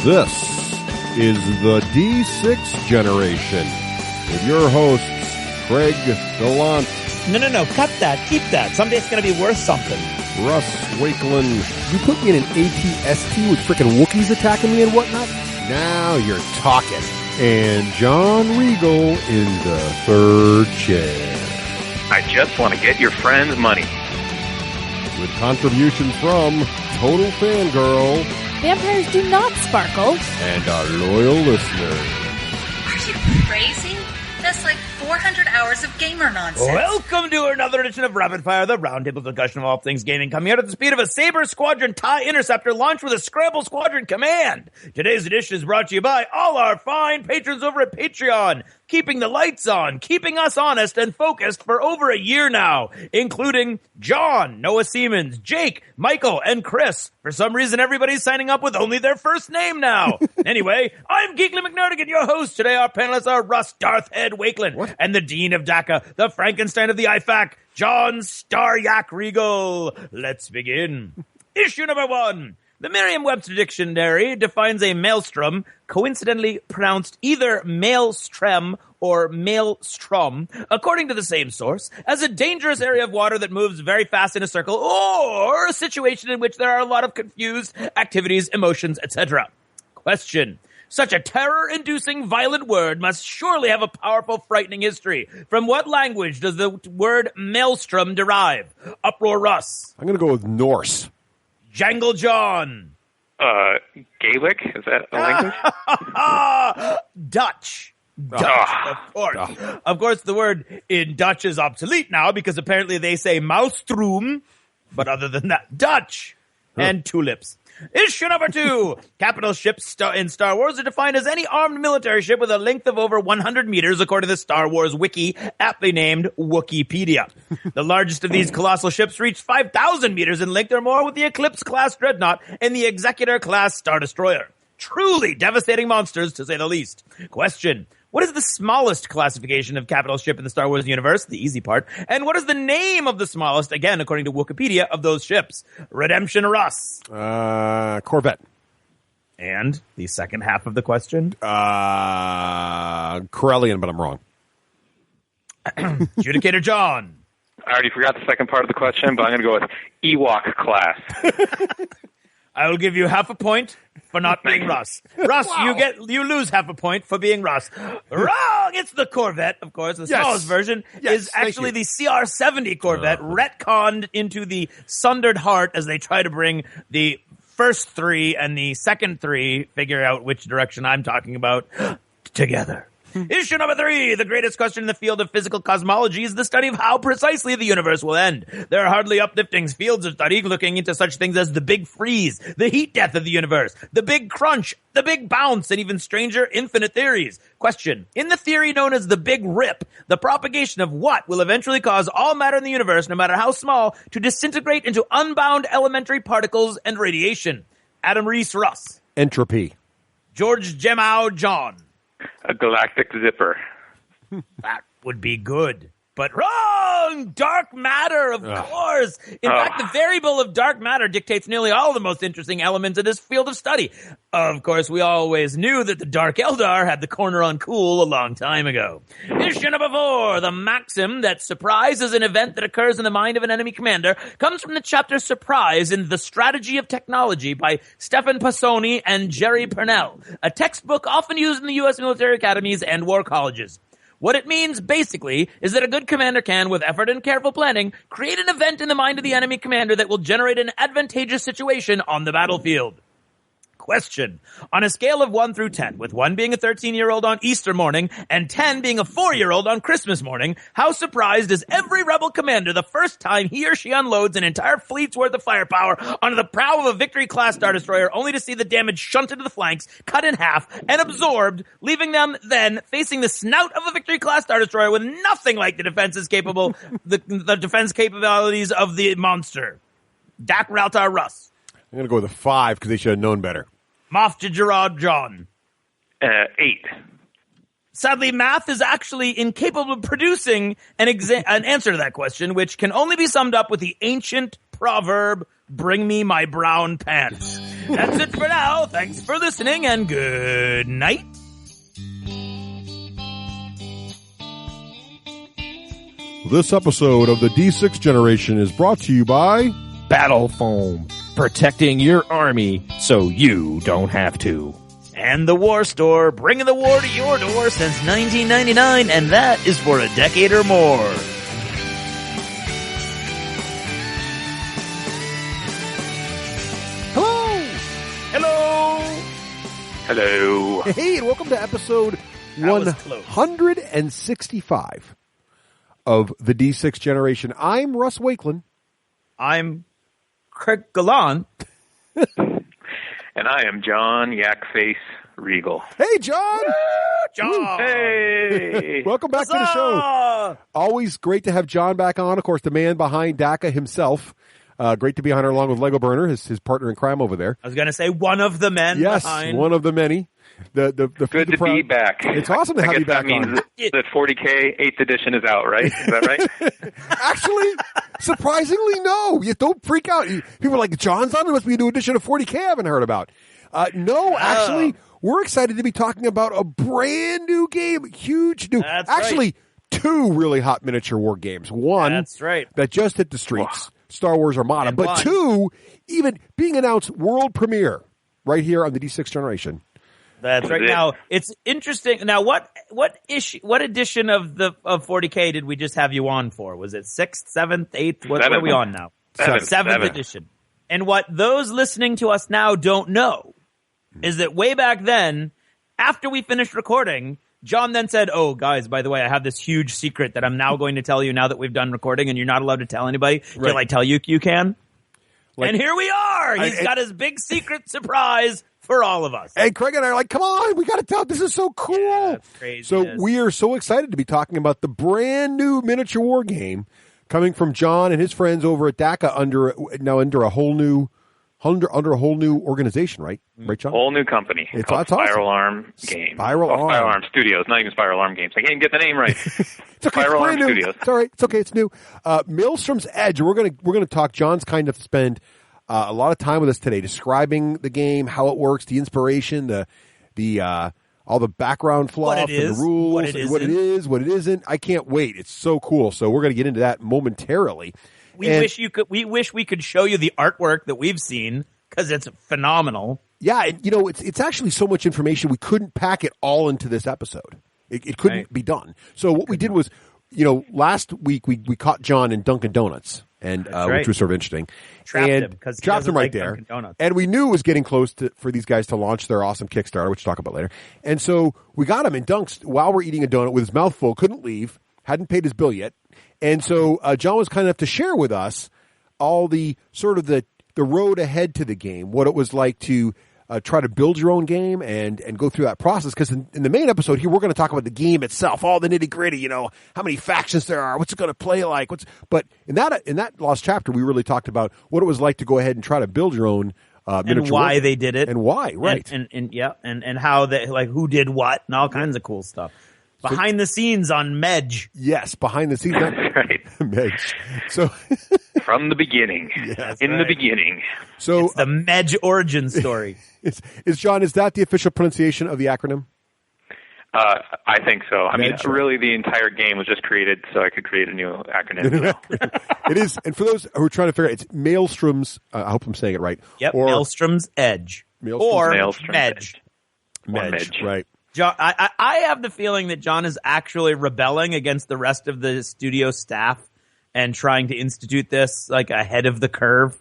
This is the D6 generation with your hosts, Craig Gallant. No, cut that. Keep that. Someday it's going to be worth something. Russ Wakelin. You put me in an ATST with frickin' Wookiees attacking me and whatnot? Now you're talking. And John Regul in the third chair. I just want to get your friend's money. With contributions from Total Fangirl. Vampires do not sparkle. And our loyal listeners. Are you crazy? That's like 400 hours of gamer nonsense. Welcome to another edition of Rapid Fire, the roundtable discussion of all things gaming, coming out at the speed of a Saber Squadron TIE Interceptor launched with a Scramble Squadron command. Today's edition is brought to you by all our fine patrons over at Patreon, keeping the lights on, keeping us honest and focused for over a year now, including John, Noah Siemens, Jake, Michael, and Chris. For some reason, everybody's signing up with only their first name now. Anyway, I'm Geekly McNerdigan, your host. Today, our panelists are Russ Darthhead Wakelin and the Dean of Dakka, the Frankenstein of the IFAC, John Staryak Regul. Let's begin. Issue number 1. The Merriam-Webster Dictionary defines a maelstrom, coincidentally pronounced either maelstrom or maelstrom, according to the same source, as a dangerous area of water that moves very fast in a circle, or a situation in which there are a lot of confused activities, emotions, etc. Question. Such a terror-inducing, violent word must surely have a powerful, frightening history. From what language does the word maelstrom derive? Uproar Russ. I'm going to go with Norse. Jangle John. Gaelic? Is that a language? Dutch. Of course. Of course, the word in Dutch is obsolete now because apparently they say maelstrom, but other than that, Dutch and tulips. Issue number 2. Capital ships in Star Wars are defined as any armed military ship with a length of over 100 meters, according to the Star Wars wiki, aptly named Wikipedia. The largest of these colossal ships reached 5,000 meters in length or more with the Eclipse-class dreadnought and the Executor-class Star Destroyer. Truly devastating monsters, to say the least. Question. What is the smallest classification of capital ship in the Star Wars universe? The easy part. And what is the name of the smallest, again, according to Wikipedia, of those ships? Redemption Russ. Corvette. And the second half of the question? Corellian, but I'm wrong. Adjudicator John. I already forgot the second part of the question, but I'm going to go with Ewok class. I will give you half a point for not being Russ. Russ, wow. you lose half a point for being Russ. Wrong! It's the Corvette, of course. The smallest version is actually the CR-70 Corvette, retconned into the Sundered Heart as they try to bring the first 3 and the second 3, figure out which direction I'm talking about, together. Issue number 3. The greatest question in the field of physical cosmology is the study of how precisely the universe will end. There are hardly uplifting fields of study looking into such things as the big freeze, the heat death of the universe, the big crunch, the big bounce, and even stranger infinite theories. Question. In the theory known as the big rip, the propagation of what will eventually cause all matter in the universe, no matter how small, to disintegrate into unbound elementary particles and radiation? Adam Reese Russ. Entropy. George Gemau John. A galactic zipper. That would be good. But wrong! Dark matter, of course. In fact, the variable of dark matter dictates nearly all the most interesting elements of this field of study. Of course, we always knew that the Dark Eldar had the corner on cool a long time ago. Issue number 4. The maxim that surprise is an event that occurs in the mind of an enemy commander comes from the chapter Surprise in The Strategy of Technology by Stefan Passoni and Jerry Purnell, a textbook often used in the U.S. military academies and war colleges. What it means, basically, is that a good commander can, with effort and careful planning, create an event in the mind of the enemy commander that will generate an advantageous situation on the battlefield. Question. On a scale of 1 through 10, with 1 being a 13-year-old on Easter morning and 10 being a 4-year-old on Christmas morning, how surprised is every rebel commander the first time he or she unloads an entire fleet's worth of firepower onto the prow of a Victory-class Star Destroyer only to see the damage shunted to the flanks, cut in half, and absorbed, leaving them then facing the snout of a Victory-class Star Destroyer with nothing like the defense defense capabilities of the monster? Dak Raltar Russ. I'm going to go with a 5 because they should have known better. Moff Gerard John. 8. Sadly, math is actually incapable of producing an answer to that question, which can only be summed up with the ancient proverb, "Bring me my brown pants." That's it for now. Thanks for listening, and good night. This episode of the D6 Generation is brought to you by Battle Foam, protecting your army so you don't have to. And the War Store, bringing the war to your door since 1999, and that is for a decade or more. Hello. Hey, and welcome to episode That was close. 165 of the D6 Generation. I'm Russ Wakelin. I'm Craig Gallant. And I am John Yakface Regul. Hey, John. John. Hey. Welcome back to the show. Always great to have John back on. Of course, the man behind Dakka himself. Great to be on her along with Lego Burner, his partner in crime over there. I was going to say one of the men Yes, behind. one of the many. The Good to be back. It's awesome to have you back that means on. that 40K 8th edition is out, right? Is that right? Actually, surprisingly, no. You don't freak out. People are like, John's on? There must be a new edition of 40K I haven't heard about. No, actually, we're excited to be talking about a brand new game. Huge new. That's actually, two really hot miniature war games. One That's right. that just hit the streets, Star Wars Armada. And But one. two, even being announced world premiere right here on the D6 Generation. That's right. Now it's interesting. Now, what edition of 40K did we just have you on for? Was it 6th, 7th, 8th? What are we on now? Seventh edition. And what those listening to us now don't know is that way back then, after we finished recording, John then said, "Oh, guys, by the way, I have this huge secret that I'm now going to tell you now that we've done recording, and you're not allowed to tell anybody. Right. Till I tell you, you can." Like- and here we are. He's got his big secret surprise for all of us. And Craig and I are like, come on, we got to tell. This is so cool. Yeah, that's craziness. So we are so excited to be talking about the brand new miniature war game coming from John and his friends over at Dakka under a whole new organization, right? Right, John? Whole new company. It's called awesome. Spiral Arm Games. Spiral Arm. Spiral Arm Studios, not even Spiral Arm Games. I can't get the name right. It's okay. Spiral It's Arm brand new. Studios. It's all right. It's okay. It's new. Maelstrom's Edge. We're gonna talk. John's kind enough to spend a lot of time with us today, describing the game, how it works, the inspiration, the all the background fluff, What it and is, the rules, what it and what it isn't. is, what it isn't. I can't wait. It's so cool. So we're gonna get into that momentarily. We wish we could show you the artwork that we've seen because it's phenomenal. Yeah, and, it's actually so much information we couldn't pack it all into this episode. It couldn't Right. be done. So what we did was, last week we caught John in Dunkin' Donuts, and right. which was sort of interesting. Trapped and him, 'cause he trapped doesn't him right like there. Dunkin' Donuts. And we knew it was getting close for these guys to launch their awesome Kickstarter, which we'll talk about later. And so we got him in Dunks while we're eating a donut with his mouth full, couldn't leave, hadn't paid his bill yet. And so John was kind enough to share with us all the sort of the road ahead to the game, what it was like to try to build your own game and go through that process. Because in the main episode here, we're going to talk about the game itself, all the nitty gritty, how many factions there are, what's it going to play like. But in that lost chapter, we really talked about what it was like to go ahead and try to build your own miniature And why world. they did it. And why, right. And how they, like, who did what and all kinds of cool stuff. Behind the scenes on Medj. Yes, behind the scenes. Right. Medj. So, From the beginning. That's In the right. beginning. so The Medj origin story. is John, is that the official pronunciation of the acronym? I think so. I mean, That's right. really, the entire game was just created so I could create a new acronym. It is, and for those who are trying to figure out, it's Maelstrom's, I hope I'm saying it right. Yep, Or Maelstrom's Edge. Maelstrom's Or Maelstrom's Medj. Edge. Medj, right. John, I have the feeling that John is actually rebelling against the rest of the studio staff and trying to institute this like ahead of the curve.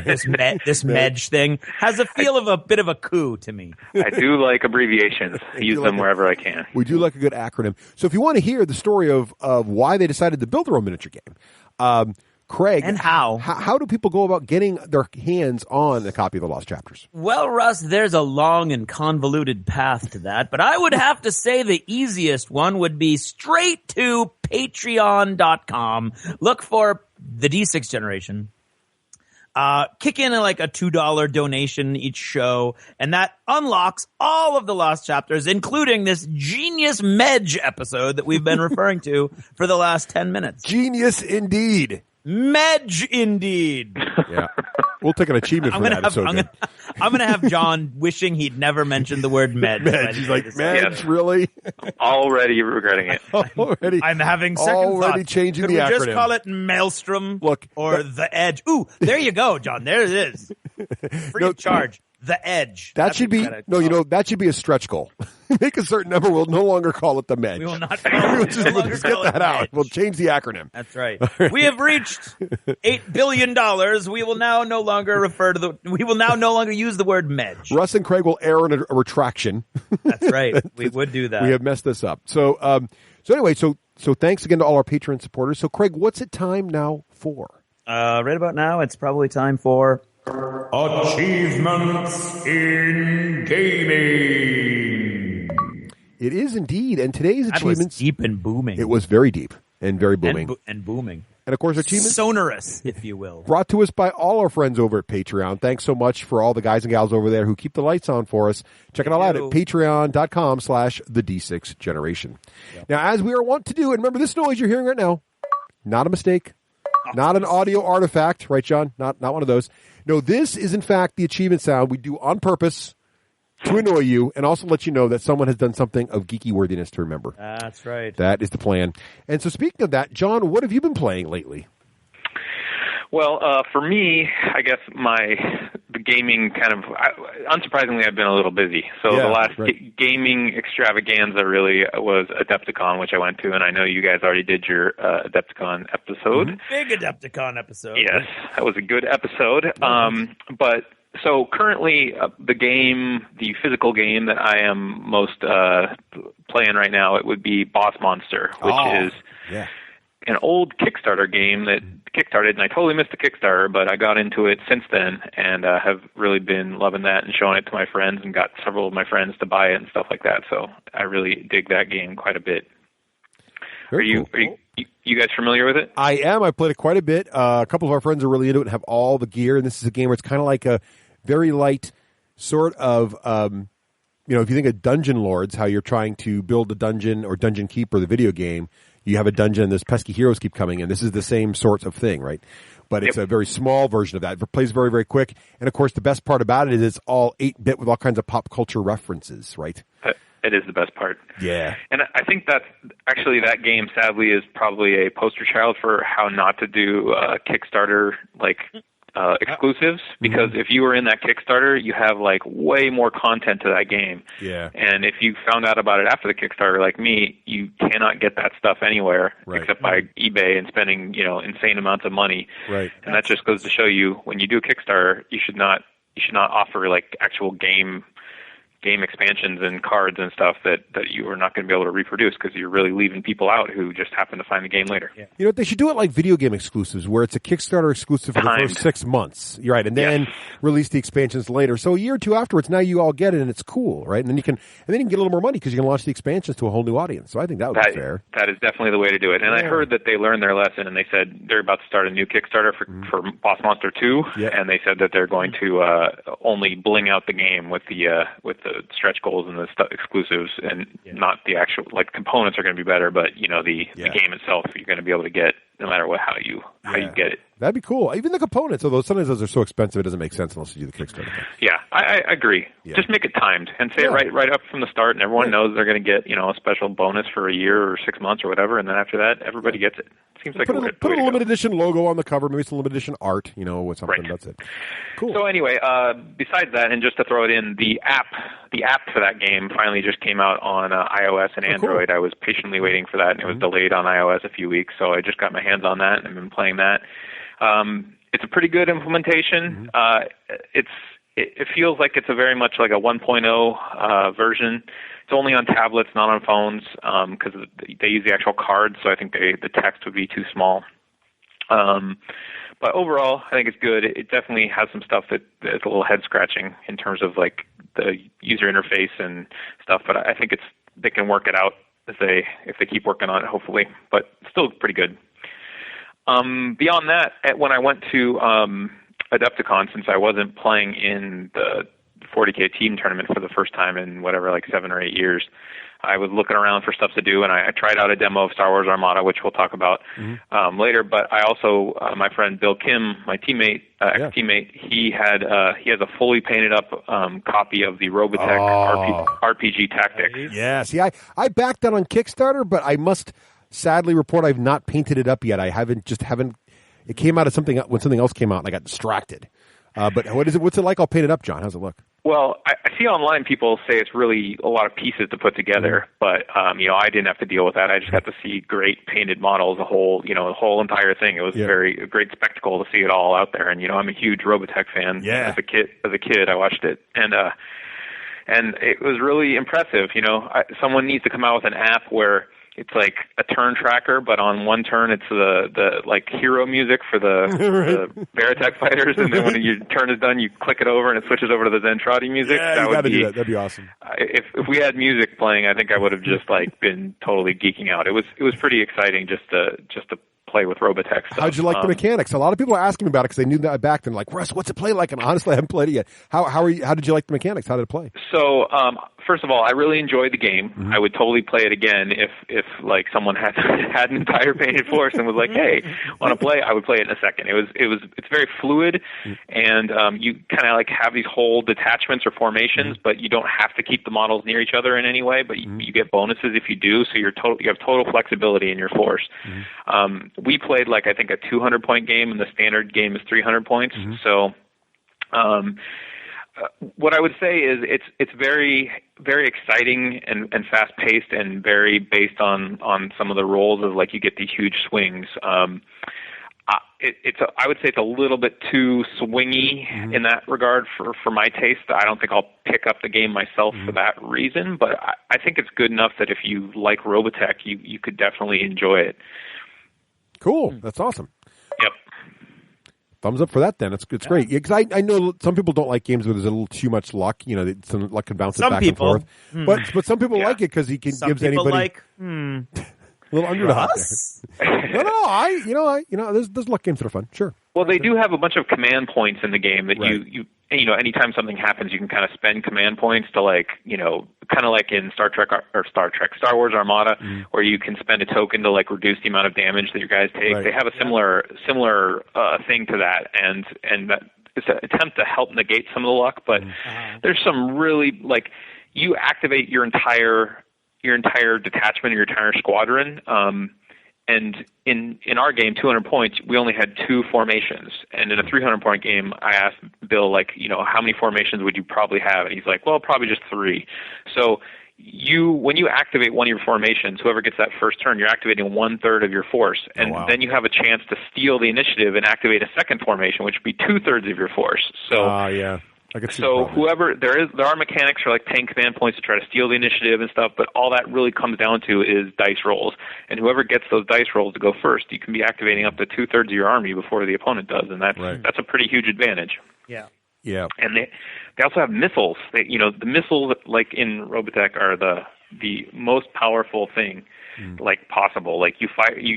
This Medj thing has a feel of a bit of a coup to me. I do like abbreviations. I use them wherever I can. We do like a good acronym. So if you want to hear the story of why they decided to build their own miniature game, Craig, And how do people go about getting their hands on a copy of the Lost Chapters? Well, Russ, there's a long and convoluted path to that, but I would have to say the easiest one would be straight to patreon.com. Look for the D6 Generation. Kick in like a $2 donation each show, and that unlocks all of the Lost Chapters, including this genius Medj episode that we've been referring to for the last 10 minutes. Genius indeed. Medj, indeed. Yeah. We'll take an achievement for that. I'm gonna have John wishing he'd never mentioned the word med. He's like, Medge, really? Already regretting it. Already, I'm having second thoughts. Changing Could the we acronym. just call it Maelstrom? Look, or the Edge. Ooh, there you go, John. There it is. Free of charge. The Edge. That should be that should be a stretch goal. Make a certain number. We'll no longer call it the Medge. We will not. We'll just get that out. We'll change the acronym. That's right. We have reached $8 billion. We will now no longer use the word Medge. Russ and Craig will err in a retraction. That's right. We would do that. We have messed this up. So anyway, so thanks again to all our Patreon supporters. So Craig, what's it time now for? Right about now, it's probably time for Achievements in Gaming. It is indeed, and today's achievements was deep and booming. It was very deep and very booming and booming. And of course, achievements sonorous, if you will, brought to us by all our friends over at Patreon. Thanks so much for all the guys and gals over there who keep the lights on for us. Check it all out at patreon.com/the D6Generation. Yep. Now, as we are wont to do, and remember this noise you're hearing right now, not a mistake, not an audio artifact, right, John? Not one of those. No, this is in fact the achievement sound we do on purpose to annoy you and also let you know that someone has done something of geeky worthiness to remember. That's right. That is the plan. And so speaking of that, John, what have you been playing lately? Well, for me, I guess the gaming unsurprisingly, I've been a little busy. So the last gaming extravaganza really was Adepticon, which I went to, and I know you guys already did your Adepticon episode. Mm-hmm. Big Adepticon episode. Yes, that was a good episode. But so currently, the physical game that I am most playing right now, it would be Boss Monster, which is an old Kickstarter game that kickstarted, and I totally missed the Kickstarter, but I got into it since then and have really been loving that and showing it to my friends and got several of my friends to buy it and stuff like that. So I really dig that game quite a bit. Are you guys familiar with it? I am. I played it quite a bit. A couple of our friends are really into it and have all the gear, and this is a game where it's kind of like a very light sort of, if you think of Dungeon Lords, how you're trying to build a dungeon or Dungeon Keeper, the video game, you have a dungeon and those pesky heroes keep coming in. This is the same sort of thing, right? But it's a very small version of that. It plays very, very quick. And, of course, the best part about it is it's all 8-bit with all kinds of pop culture references, right? It is the best part. Yeah. And I think that game, sadly, is probably a poster child for how not to do Kickstarter, exclusives, because if you were in that Kickstarter, you have way more content to that game. Yeah. And if you found out about it after the Kickstarter, like me, you cannot get that stuff anywhere except by eBay and spending, insane amounts of money. Right. And that just goes to show you when you do a Kickstarter, you should not offer actual game expansions and cards and stuff that you are not going to be able to reproduce because you're really leaving people out who just happen to find the game later. Yeah. They should do it like video game exclusives where it's a Kickstarter exclusive for the first 6 months. You're right. And then release the expansions later. So a year or two afterwards, now you all get it and it's cool, right? And then you can get a little more money because you can launch the expansions to a whole new audience. So I think that would be fair. That is definitely the way to do it. And I heard that they learned their lesson and they said they're about to start a new Kickstarter for Boss Monster 2. Yeah. And they said that they're going to only bling out the game with the stretch goals and the exclusives, and not the actual components are going to be better, but the game itself you're going to be able to get no matter how you get it. That'd be cool. Even the components, although sometimes those are so expensive, it doesn't make sense unless you do the Kickstarter thing. Yeah, I agree. Yeah. Just make it timed and say it right up from the start, and everyone knows they're going to get a special bonus for a year or 6 months or whatever, and then after that, everybody gets it. Seems like put a limited edition logo on the cover, maybe some limited edition art, with something. That's it. Cool. So anyway, besides that, and just to throw it in, the app for that game finally just came out on iOS and Android. Cool. I was patiently waiting for that, and it was delayed on iOS a few weeks, so I just got my hands on that and I've been playing that. It's a pretty good implementation. It feels like it's a very much like a 1.0 version. It's only on tablets, not on phones, because they use the actual cards, so I think the text would be too small. But overall, I think it's good. It definitely has some stuff that is a little head-scratching in terms of the user interface and stuff, but I think they can work it out if they keep working on it, hopefully. But it's still pretty good. Beyond that, when I went to Adepticon, since I wasn't playing in the 40K team tournament for the first time in 7 or 8 years, I was looking around for stuff to do, and I tried out a demo of Star Wars Armada, which we'll talk about later. But I also, my friend Bill Kim, my teammate, ex-teammate, he has a fully painted up copy of the Robotech RPG Tactics. Yeah, see, I backed that on Kickstarter, but I must sadly report I've not painted it up yet. I haven't. It came out of something when something else came out, and I got distracted. But what is it? What's it like? I'll paint it up, John. How's it look? Well, I see online people say it's really a lot of pieces to put together, but I didn't have to deal with that. I just got to see great painted models, the whole entire a great spectacle to see it all out there. And I'm a huge Robotech fan. Yeah. As a kid, I watched it, and it was really impressive. Someone needs to come out with an app where it's like a turn tracker, but on one turn it's the like hero music for the Veritech fighters, and then when your turn is done, you click it over and it switches over to the Zentradi music. Yeah, you got to do that. That'd be awesome. If we had music playing, I think I would have just been totally geeking out. It was pretty exciting just to play with Robotech stuff. How'd you like the mechanics? A lot of people are asking me about it because they knew that I backed them. Like, Russ, what's it play like? And honestly, I haven't played it yet. How did you like the mechanics? How did it play? So, first of all, I really enjoyed the game. I would totally play it again if like someone had an entire painted force and was like, "Hey, want to play?" I would play it in a second. It's very fluid, and you kind of like have these whole detachments or formations, but you don't have to keep the models near each other in any way. But you get bonuses if you do. So you have total flexibility in your force. We played like I think a 200-point game, and the standard game is 300 points. So. What I would say is it's very, very exciting and fast paced and very based on some of the roles of like you get these huge swings. I would say it's a little bit too swingy in that regard for my taste. I don't think I'll pick up the game myself for that reason, but I think it's good enough that if you like Robotech, you could definitely enjoy it. Cool. That's awesome. Yep. Thumbs up for that, then. It's great. Because I know some people don't like games where there's a little too much luck. Some luck can bounce it back and forth. But some people like it because he gives anybody a little underdog. No. There's luck games that are fun. Sure. Well, they do have a bunch of command points in the game that you anytime something happens, you can kind of spend command points to kind of like in Star Wars Armada, where you can spend a token to like reduce the amount of damage that your guys take. Right. They have a similar thing to that, and that it's an attempt to help negate some of the luck. But there's some really like you activate your entire detachment, your entire squadron. And in our game, 200 points, we only had 2 formations. And in a 300-point game, I asked Bill, how many formations would you probably have? And he's like, well, probably just 3. So when you activate one of your formations, whoever gets that first turn, you're activating 1/3 of your force. And then you have a chance to steal the initiative and activate a second formation, which would be 2/3 of your force. So yeah. So there are mechanics for like paying command points to try to steal the initiative and stuff, but all that really comes down to is dice rolls. And whoever gets those dice rolls to go first, you can be activating up to 2/3 of your army before the opponent does, and that's a pretty huge advantage. Yeah. Yeah. And they also have missiles. The missiles like in Robotech are the most powerful thing like possible. Like you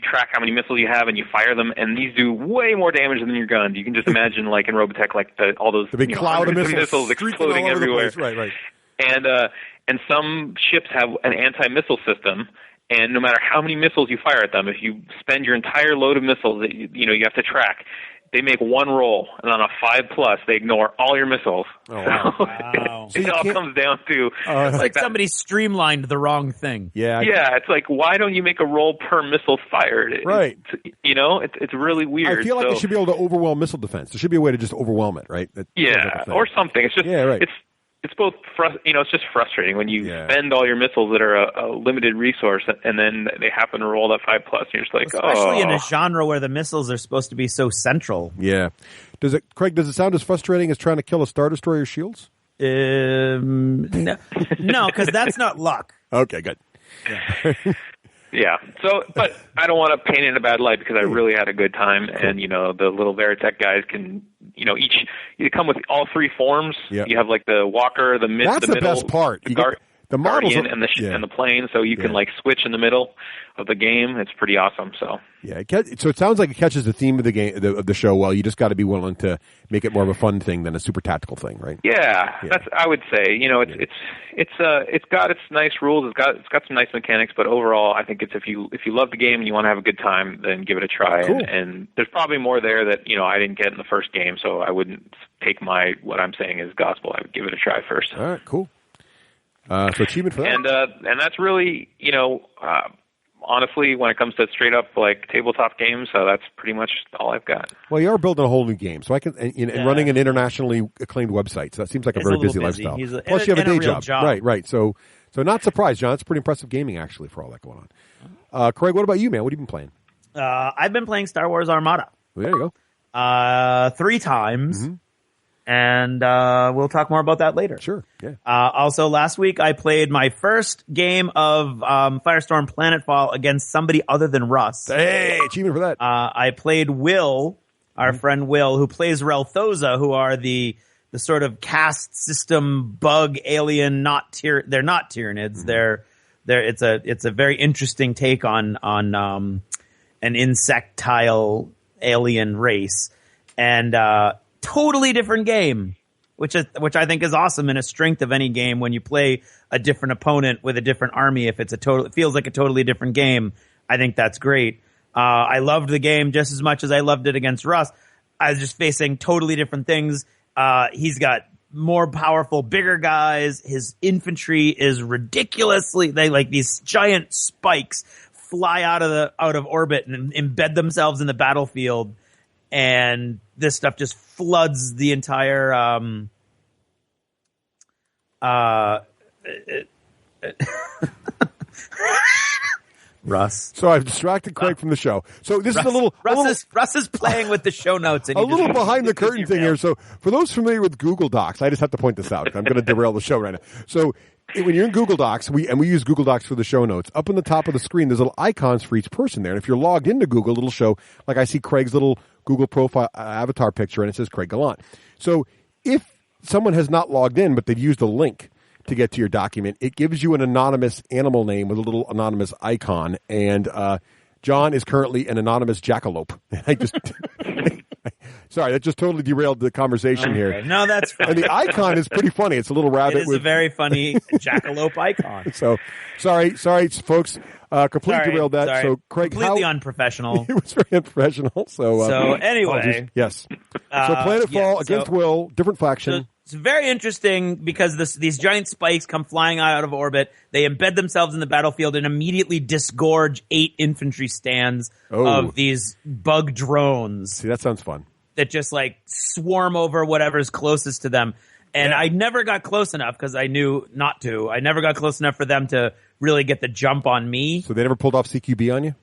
track how many missiles you have and you fire them, and these do way more damage than your guns. You can just imagine like in Robotech, like all those the big cloud of missiles exploding everywhere. Right. And some ships have an anti-missile system, and no matter how many missiles you fire at them, if you spend your entire load of missiles that you have to track, they make one roll, and on a 5+, they ignore all your missiles. Oh, wow. Wow. It all comes down to it's like somebody streamlined the wrong thing. Yeah. It's like, why don't you make a roll per missile fired? Right. It's really weird. I feel like they should be able to overwhelm missile defense. There should be a way to just overwhelm it, right? Or something. It's just right. It's both it's just frustrating when you spend all your missiles that are a limited resource, and then they happen to roll that 5+. And you're just like, especially in a genre where the missiles are supposed to be so central. Yeah. Craig, does it sound as frustrating as trying to kill a Star Destroyer shields? No, because that's not luck. Okay, good. Yeah. Yeah. So, but I don't want to paint it in a bad light because I really had a good time, and the little Veritech guys can, you come with all 3 forms. Yep. You have like the walker, the middle. That's the best part. The models Guardian and the plane, so you can like switch in the middle of the game. It's pretty awesome. So so it sounds like it catches the theme of the game of the show well. You just got to be willing to make it more of a fun thing than a super tactical thing, right? Yeah. That's, I would say. It's got its nice rules. It's got some nice mechanics, but overall, I think it's if you love the game and you want to have a good time, then give it a try. Cool. And there's probably more there that I didn't get in the first game, so I wouldn't take what I'm saying as gospel. I would give it a try first. All right, cool. So achievement for that, and that's really honestly when it comes to straight up like tabletop games, so that's pretty much all I've got. Well, you are building a whole new game, so I can and running an internationally acclaimed website. So that seems like a very busy lifestyle. Plus, you have a day job, right? So not surprised, John. It's pretty impressive gaming actually for all that going on. Craig, what about you, man? What have you been playing? I've been playing Star Wars Armada. Well, there you go. 3 times. Mm-hmm. And we'll talk more about that later. Sure. Yeah. Also, last week I played my first game of Firestorm Planetfall against somebody other than Russ. Hey, achievement for that. I played Will, our friend Will, who plays Relthosa, who are the sort of caste system bug alien. They're not Tyranids. Mm-hmm. It's a very interesting take on an insectile alien race, and totally different game, which I think is awesome and a strength of any game when you play a different opponent with a different army. If it feels like a totally different game, I think that's great. I loved the game just as much as I loved it against Russ. I was just facing totally different things. He's got more powerful, bigger guys. His infantry is ridiculously, they like these giant spikes fly out of orbit and embed themselves in the battlefield. And this stuff just floods the entire Russ. So I've distracted Craig from the show. So this is a little Russ is playing with the show notes. And a little behind the curtain thing here. So for those familiar with Google Docs, I just have to point this out. I'm going to derail the show right now. So when you're in Google Docs, we use Google Docs for the show notes. Up on the top of the screen, there's little icons for each person there. And if you're logged into Google, it'll show, like I see Craig's little Google profile avatar picture, and it says Craig Gallant. So if someone has not logged in, but they've used a link to get to your document, it gives you an anonymous animal name with a little anonymous icon. And John is currently an anonymous jackalope. I just... Sorry, that just totally derailed the conversation here. No, that's fine. And the icon is pretty funny. It's a little rabbit. It is a very funny jackalope icon. So, sorry, folks. Completely derailed that. Sorry. So, Craig, completely unprofessional. It was very unprofessional. So anyway, apologies. Yes. So, Planetfall against Will, different faction. So it's very interesting because these giant spikes come flying out of orbit. They embed themselves in the battlefield and immediately disgorge 8 infantry stands of these bug drones. See, that sounds fun. That just like swarm over whatever's closest to them. And I never got close enough because I knew not to. I never got close enough for them to really get the jump on me. So they never pulled off CQB on you?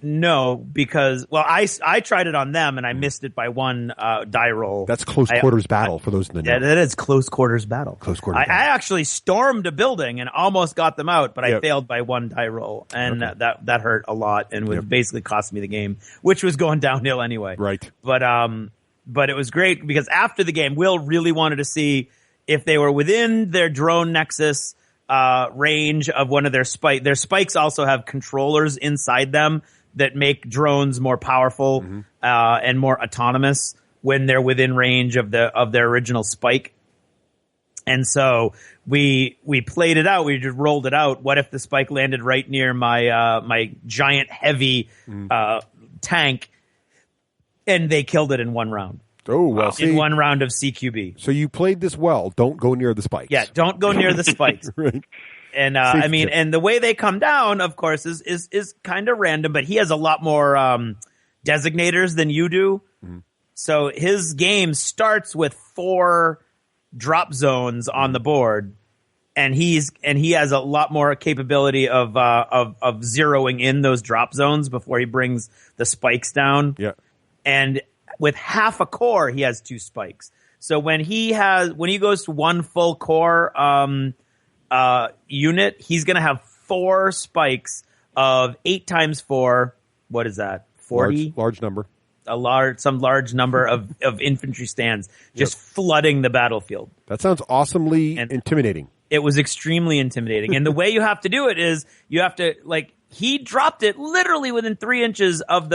No, because, I tried it on them and I missed it by 1 die roll. That's close quarters battle for those in the know. Yeah, that is close quarters battle. I actually stormed a building and almost got them out, but I failed by 1 die roll. And that hurt a lot and would basically cost me the game, which was going downhill anyway. Right. But it was great because after the game, Will really wanted to see if they were within their drone nexus range of one of their spikes. Their spikes also have controllers inside them that make drones more powerful and more autonomous when they're within range of their original spike. And so we played it out. We just rolled it out. What if the spike landed right near my giant heavy tank, and they killed it in 1 round? Oh, well, in 1 round of CQB. So you played this well. Don't go near the spikes. Yeah, don't go near the spikes. Right. And and the way they come down, of course, is kind of random, but he has a lot more designators than you do. Mm-hmm. So his game starts with 4 drop zones on the board, and he has a lot more capability of zeroing in those drop zones before he brings the spikes down. Yeah. And with half a core, he has 2 spikes. So when he goes to 1 full core unit, he's going to have 4 spikes of 8 times 4. What is that? 40? Large number. Some large number of infantry stands just flooding the battlefield. That sounds awesomely intimidating. It was extremely intimidating. And the way you have to do it is you have to, like, he dropped it literally within 3 inches of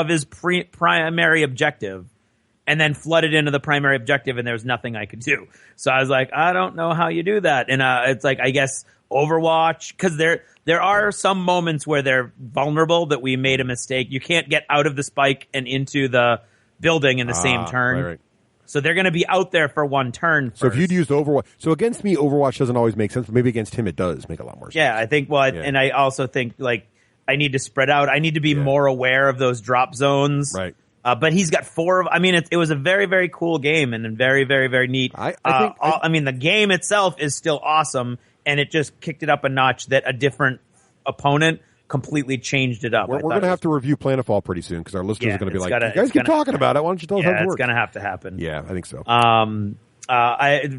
his primary objective, and then flooded into the primary objective, and there was nothing I could do. So I was like, I don't know how you do that. And it's like, I guess Overwatch, because there are some moments where they're vulnerable that we made a mistake. You can't get out of the spike and into the building in the same turn. Right. So they're going to be out there for one turn first. So if you'd used Overwatch, so against me, Overwatch doesn't always make sense, but maybe against him it does make a lot more sense. Yeah, I think, and I also think, like, I need to spread out. I need to be more aware of those drop zones. Right. But he's got 4 of, I mean, it was a very, very cool game and very, very, very neat. I mean, the game itself is still awesome, and it just kicked it up a notch that a different opponent completely changed it up. We're going to have to review Planetfall pretty soon because our listeners are going to be like, you guys keep talking about it. Why don't you tell us how it works? It's going to have to happen. Yeah, I think so.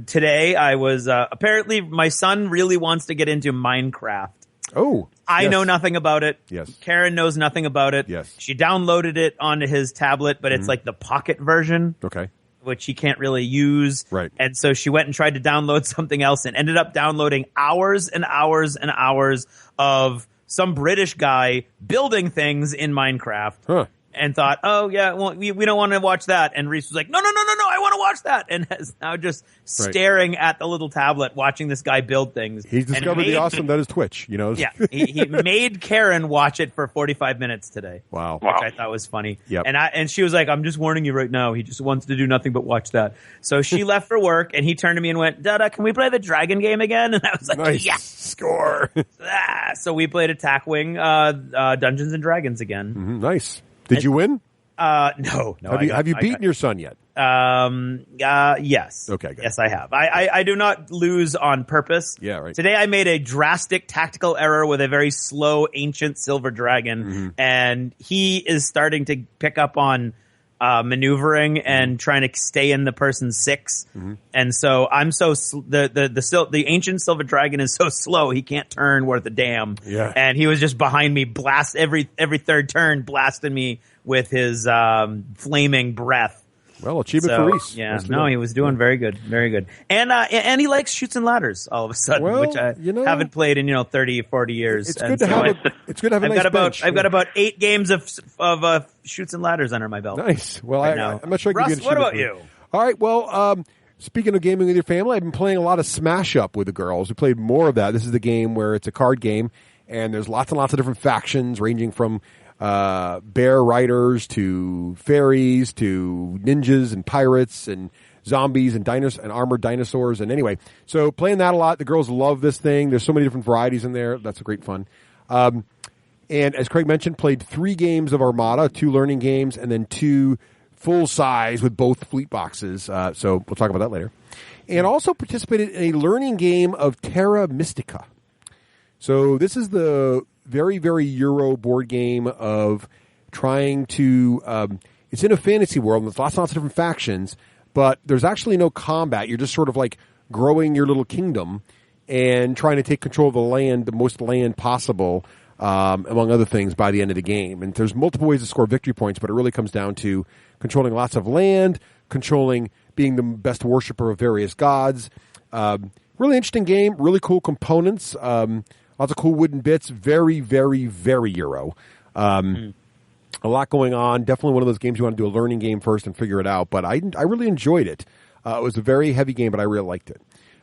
Today I was, apparently my son really wants to get into Minecraft. Oh. I know nothing about it. Yes. Karen knows nothing about it. Yes. She downloaded it onto his tablet, but it's like the pocket version. Okay. Which he can't really use. Right. And so she went and tried to download something else and ended up downloading hours and hours and hours of some British guy building things in Minecraft. Huh. And thought, oh yeah, well, we don't want to watch that. And Reese was like, no, I want to watch that. And is now just staring at the little tablet, watching this guy build things. He's discovered the awesome that is Twitch, you know? Yeah, he made Karen watch it for 45 minutes today. Wow. Which I thought was funny. Yep. And she was like, I'm just warning you right now. He just wants to do nothing but watch that. So she left for work, and he turned to me and went, Dada, can we play the dragon game again? And I was like, nice. Yes. Score. So we played Attack Wing Dungeons and Dragons again. Mm-hmm. Nice. Did you win? No. Have you beaten your son yet? Yes. Okay, good. Yes, I have. I do not lose on purpose. Yeah, right. Today I made a drastic tactical error with a very slow ancient silver dragon, and he is starting to pick up on maneuvering and trying to stay in the person's 6. And so I'm the ancient silver dragon is so slow he can't turn worth a damn. Yeah. And he was just behind me, blast every third turn, blasting me with his flaming breath. Well, achievement for Reese. Yeah, no, he was doing very good, very good. And he likes Chutes and Ladders all of a sudden, which I haven't played in 30, 40 years. It's good to have a nice bench. I've got about 8 games of Chutes and Ladders under my belt. Nice. Well, I'm not sure I can Russ, get what about you? All right. Well, speaking of gaming with your family, I've been playing a lot of Smash Up with the girls. We played more of that. This is the game where it's a card game, and there's lots and lots of different factions ranging from bear riders to fairies to ninjas and pirates and zombies and armored dinosaurs. And anyway, so playing that a lot. The girls love this thing. There's so many different varieties in there. That's a great fun. And as Craig mentioned, played 3 games of Armada, 2 learning games, and then 2 full size with both fleet boxes. So we'll talk about that later. And also participated in a learning game of Terra Mystica. So this is the very, very Euro board game of trying to it's in a fantasy world, and there's lots and lots of different factions, but there's actually no combat. You're just sort of like growing your little kingdom and trying to take control of the land, the most land possible, among other things, by the end of the game. And there's multiple ways to score victory points, but it really comes down to controlling lots of land, being the best worshiper of various gods. Really interesting game, really cool components, lots of cool wooden bits, very, very, very Euro. A lot going on. Definitely one of those games you want to do a learning game first and figure it out. But I really enjoyed it. It was a very heavy game, but I really liked it.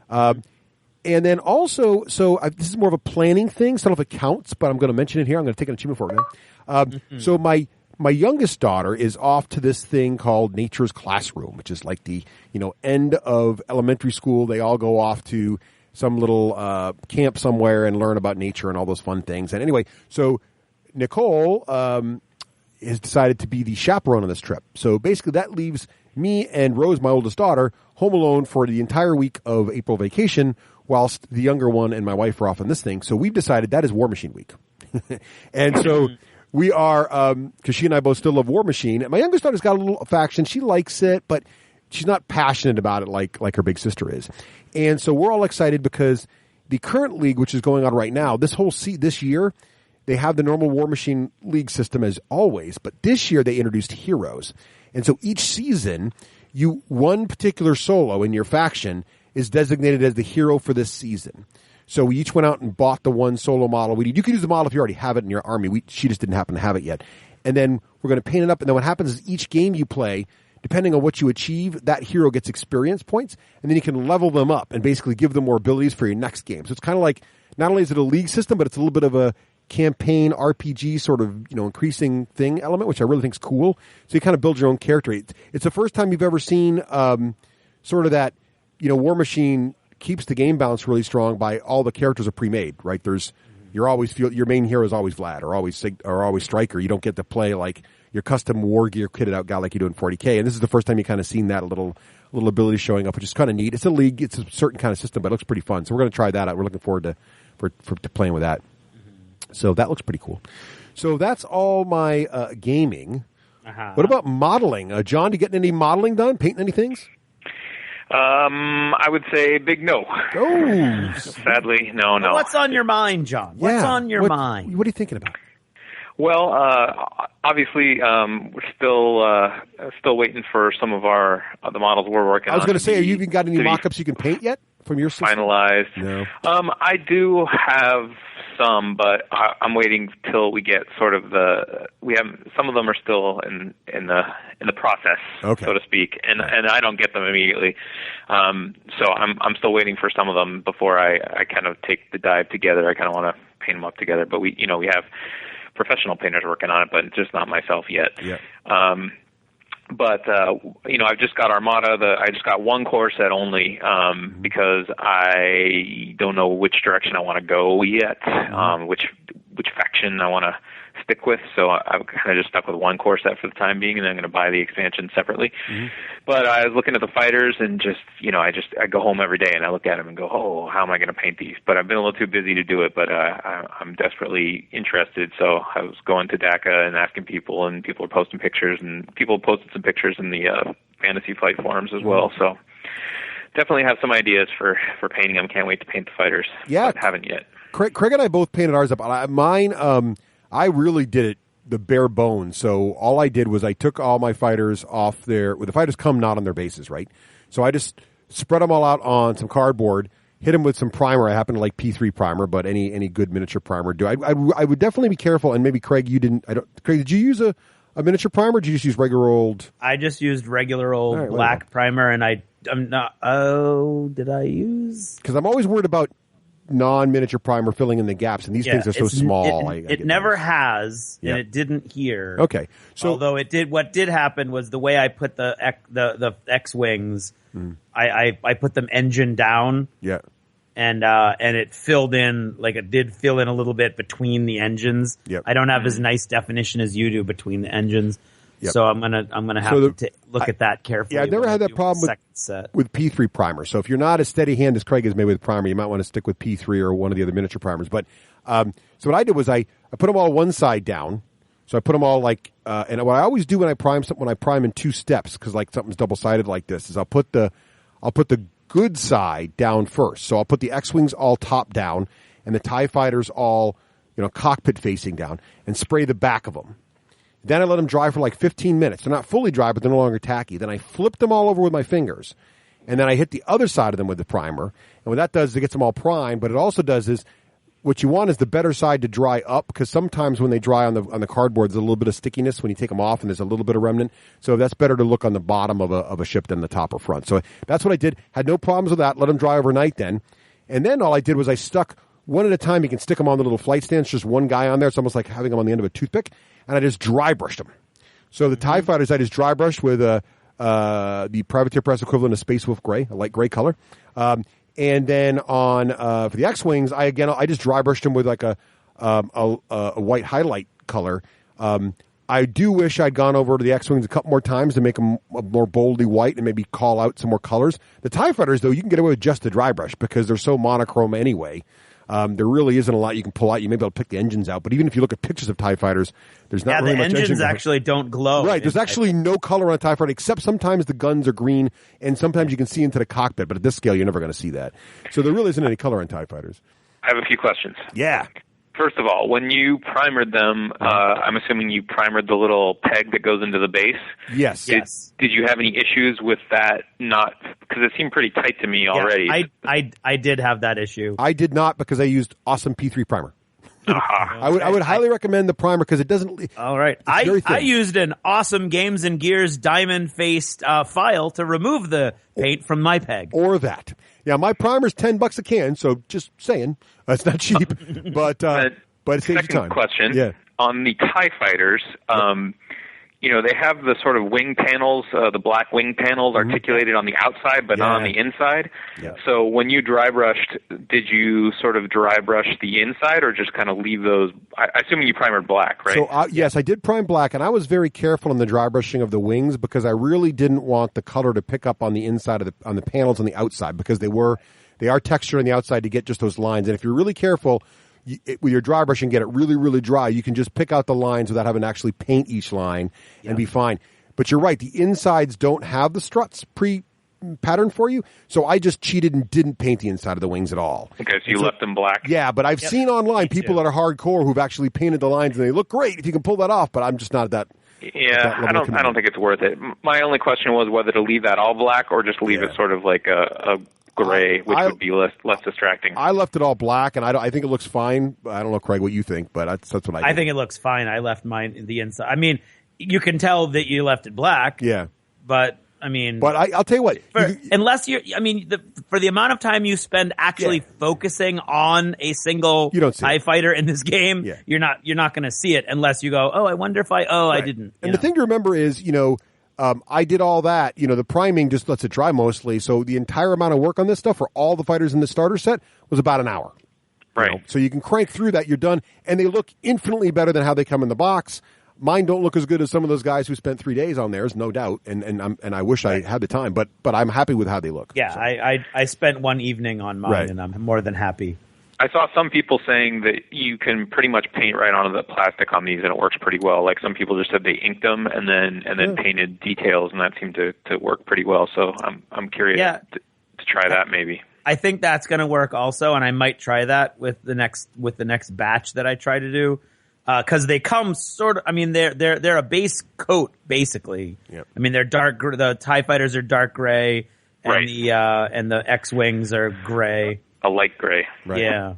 And then also, this is more of a planning thing. So I don't know if it counts, but I'm going to mention it here. I'm going to take an achievement for it now. So my youngest daughter is off to this thing called Nature's Classroom, which is like the end of elementary school. They all go off to some little camp somewhere and learn about nature and all those fun things. And anyway, so Nicole has decided to be the chaperone on this trip. So basically that leaves me and Rose, my oldest daughter, home alone for the entire week of April vacation, whilst the younger one and my wife are off on this thing. So we've decided that is War Machine Week. And so we are, because she and I both still love War Machine. And my youngest daughter's got a little faction. She likes it, but she's not passionate about it like her big sister is. And so we're all excited because the current league, which is going on right now, this year, they have the normal War Machine League system as always, but this year they introduced heroes. And so each season, one particular solo in your faction is designated as the hero for this season. So we each went out and bought the one solo model. You can use the model if you already have it in your army. She just didn't happen to have it yet. And then we're going to paint it up. And then what happens is each game you play, depending on what you achieve, that hero gets experience points. And then you can level them up and basically give them more abilities for your next game. So it's kind of like, not only is it a league system, but it's a little bit of a campaign RPG sort of, increasing thing element, which I really think is cool. So you kind of build your own character. It's the first time you've ever seen sort of that, War Machine keeps the game balance really strong by all the characters are pre-made, right? Your main hero is always Vlad or always Striker. You don't get to play like your custom war gear kitted out guy like you do in 40K. And this is the first time you kind of seen that little ability showing up, which is kind of neat. It's a league. It's a certain kind of system, but it looks pretty fun. So we're going to try that out. We're looking forward to playing with that. So that looks pretty cool. So that's all my gaming. Uh-huh. What about modeling? John, you getting any modeling done? Painting any things? I would say big no. Oh, sadly, no. Well, what's on your mind, John? What's on your mind? What are you thinking about? Well, obviously, we're still waiting for some of the models we're working on. I was going to say, have you even got any mock-ups you can paint yet from your system? Finalized. No. I do have some, but I'm waiting till we get sort of some of them are still in the process, okay, so to speak, and I don't get them immediately. So I'm still waiting for some of them before I kind of take the dive together. I kind of want to paint them up together, but we have professional painters working on it, but just not myself yet. Yeah. But I've just got Armada. I just got one core set only because I don't know which direction I want to go yet, which faction I want to stick with. So I'm kind of just stuck with one core set for the time being, and then I'm going to buy the expansion separately. Mm-hmm. But I was looking at the fighters, and I go home every day and I look at them and go, oh, how am I going to paint these? But I've been a little too busy to do it. But I'm desperately interested. So I was going to Dakka and asking people, and people are posting pictures, and people posted some pictures in the Fantasy Flight forums as well. So definitely have some ideas for painting them. Can't wait to paint the fighters. Yeah, but haven't yet. Craig and I both painted ours up. Mine, I really did it the bare bones. So all I did was I took all my fighters off the fighters come not on their bases, right? So I just spread them all out on some cardboard, hit them with some primer. I happen to like P3 primer, but any good miniature primer do. I would definitely be careful. And maybe Craig, you didn't. Craig, did you use a miniature primer? Or did you just use regular old? I just used regular old black primer, and I'm not. Oh, did I use? Because I'm always worried about non-miniature primer filling in the gaps, and these things are so small. It never has, and it didn't here. Okay, so although it did, what did happen was the way I put the X-wings, I put them engine down. Yeah, and it filled in, like it did fill in a little bit between the engines. Yep. I don't have as nice definition as you do between the engines. Yep. So I'm gonna have to look at that carefully. Yeah, I've never had that problem with P3 primer. So if you're not as steady hand as Craig is made with primer, you might want to stick with P3 or one of the other miniature primers. But so what I did was I put them all one side down. So I put them all like, and what I always do when I prime something, when I prime in two steps, because like something's double sided like this, is I'll put the good side down first. So I'll put the X-wings all top down and the TIE fighters all cockpit facing down, and spray the back of them. Then I let them dry for like 15 minutes. They're not fully dry, but they're no longer tacky. Then I flip them all over with my fingers. And then I hit the other side of them with the primer. And what that does is it gets them all primed. But it also does is, what you want is the better side to dry up, because sometimes when they dry on the cardboard, there's a little bit of stickiness when you take them off, and there's a little bit of remnant. So that's better to look on the bottom of a ship than the top or front. So that's what I did. Had no problems with that. Let them dry overnight then. And then all I did was I stuck one at a time. You can stick them on the little flight stands, just one guy on there. It's almost like having them on the end of a toothpick. And I just dry brushed them. So the TIE fighters I just dry brushed with the Privateer Press equivalent of Space Wolf Gray, a light gray color. And then on for the X-wings, I just dry brushed them with like a white highlight color. I do wish I'd gone over to the X-wings a couple more times to make them more boldly white and maybe call out some more colors. The TIE fighters, though, you can get away with just the dry brush because they're so monochrome anyway. There really isn't a lot you can pull out. You may be able to pick the engines out, but even if you look at pictures of TIE fighters, there's not really much engine. The engines actually don't glow. Right, there's actually no color on a TIE fighter, except sometimes the guns are green, and sometimes you can see into the cockpit, but at this scale, you're never going to see that. So there really isn't any color on TIE fighters. I have a few questions. Yeah. First of all, when you primered them, I'm assuming you primered the little peg that goes into the base. Yes. Did you have any issues with that? Not because it seemed pretty tight to me already. I did have that issue. I did not because I used awesome P3 primer. I would highly recommend the primer because it doesn't. All right, I used an awesome Games and Gears diamond faced file to remove the paint from my peg. Or that. Yeah, my primer's $10 a can, so just saying, it's not cheap, but it saves you time. Second question. Yeah. On the TIE fighters, they have the sort of wing panels, the black wing panels articulated on the outside, but not on the inside. Yeah. So when you dry brushed, did you sort of dry brush the inside or just kind of leave those? Assuming you primered black, right? So, yes, I did prime black, and I was very careful in the dry brushing of the wings because I really didn't want the color to pick up on the inside of on the panels on the outside because they are texture on the outside to get just those lines. And if you're really careful, with your dry brush and get it really, really dry, you can just pick out the lines without having to actually paint each line and be fine. But you're right, the insides don't have the struts pre-patterned for you, so I just cheated and didn't paint the inside of the wings at all. Okay, so you left them black. Yeah, but I've seen online people that are hardcore who've actually painted the lines and they look great if you can pull that off, but I'm just not at that. Yeah, I don't think it's worth it. My only question was whether to leave that all black or just leave it sort of like a gray, which would be less distracting. I left it all black, and I think it looks fine. I don't know, Craig, what you think, but that's what I did. I think it looks fine. I left mine the inside. I mean, you can tell that you left it black. Yeah. But, I mean... But I'll tell you what. Unless you're... I mean, for the amount of time you spend actually focusing on a single TIE fighter in this game, you're not going to see it unless you go, I wonder if I didn't. And the thing to remember is, I did all that. The priming just lets it dry mostly. So the entire amount of work on this stuff for all the fighters in the starter set was about an hour. Right. So you can crank through that. You're done. And they look infinitely better than how they come in the box. Mine don't look as good as some of those guys who spent 3 days on theirs, no doubt. And I wish I had the time, but I'm happy with how they look. Yeah, so. I spent one evening on mine, and I'm more than happy. I saw some people saying that you can pretty much paint right onto the plastic on these, and it works pretty well. Like some people just said they inked them and then painted details, and that seemed to work pretty well. So I'm curious to try that maybe. I think that's going to work also, and I might try that with the next batch that I try to do, because they come sort of. I mean, they're a base coat basically. Yep. I mean, they're dark. The TIE fighters are dark gray, and the X-wings are gray. A light gray. Right. Yeah.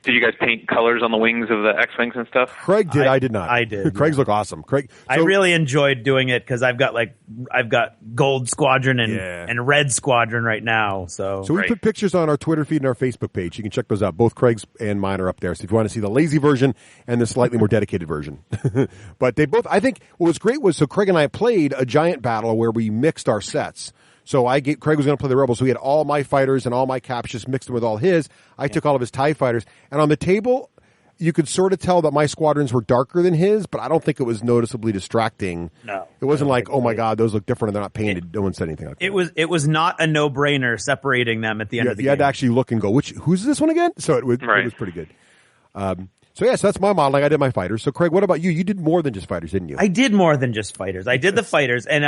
Did you guys paint colors on the wings of the X-wings and stuff? Craig did. I did not. I did. Craig's look awesome. Craig. I really enjoyed doing it because I've got gold squadron and red squadron right now. So we put pictures on our Twitter feed and our Facebook page. You can check those out. Both Craig's and mine are up there. So if you want to see the lazy version and the slightly more dedicated version, but they both. I think what was great was Craig and I played a giant battle where we mixed our sets. So Craig was going to play the Rebels, so he had all my fighters and all my caps, just mixed them with all his. I took all of his TIE fighters. And on the table, you could sort of tell that my squadrons were darker than his, but I don't think it was noticeably distracting. No. It wasn't like, oh my God, those look different and they're not painted. No one said anything like that. It was not a no-brainer separating them at the end of the game. You had to actually look and go, who's this one again? So it was pretty good. So that's my modeling. I did my fighters. So Craig, what about you? You did more than just fighters, didn't you? I did more than just fighters. I did the fighters, and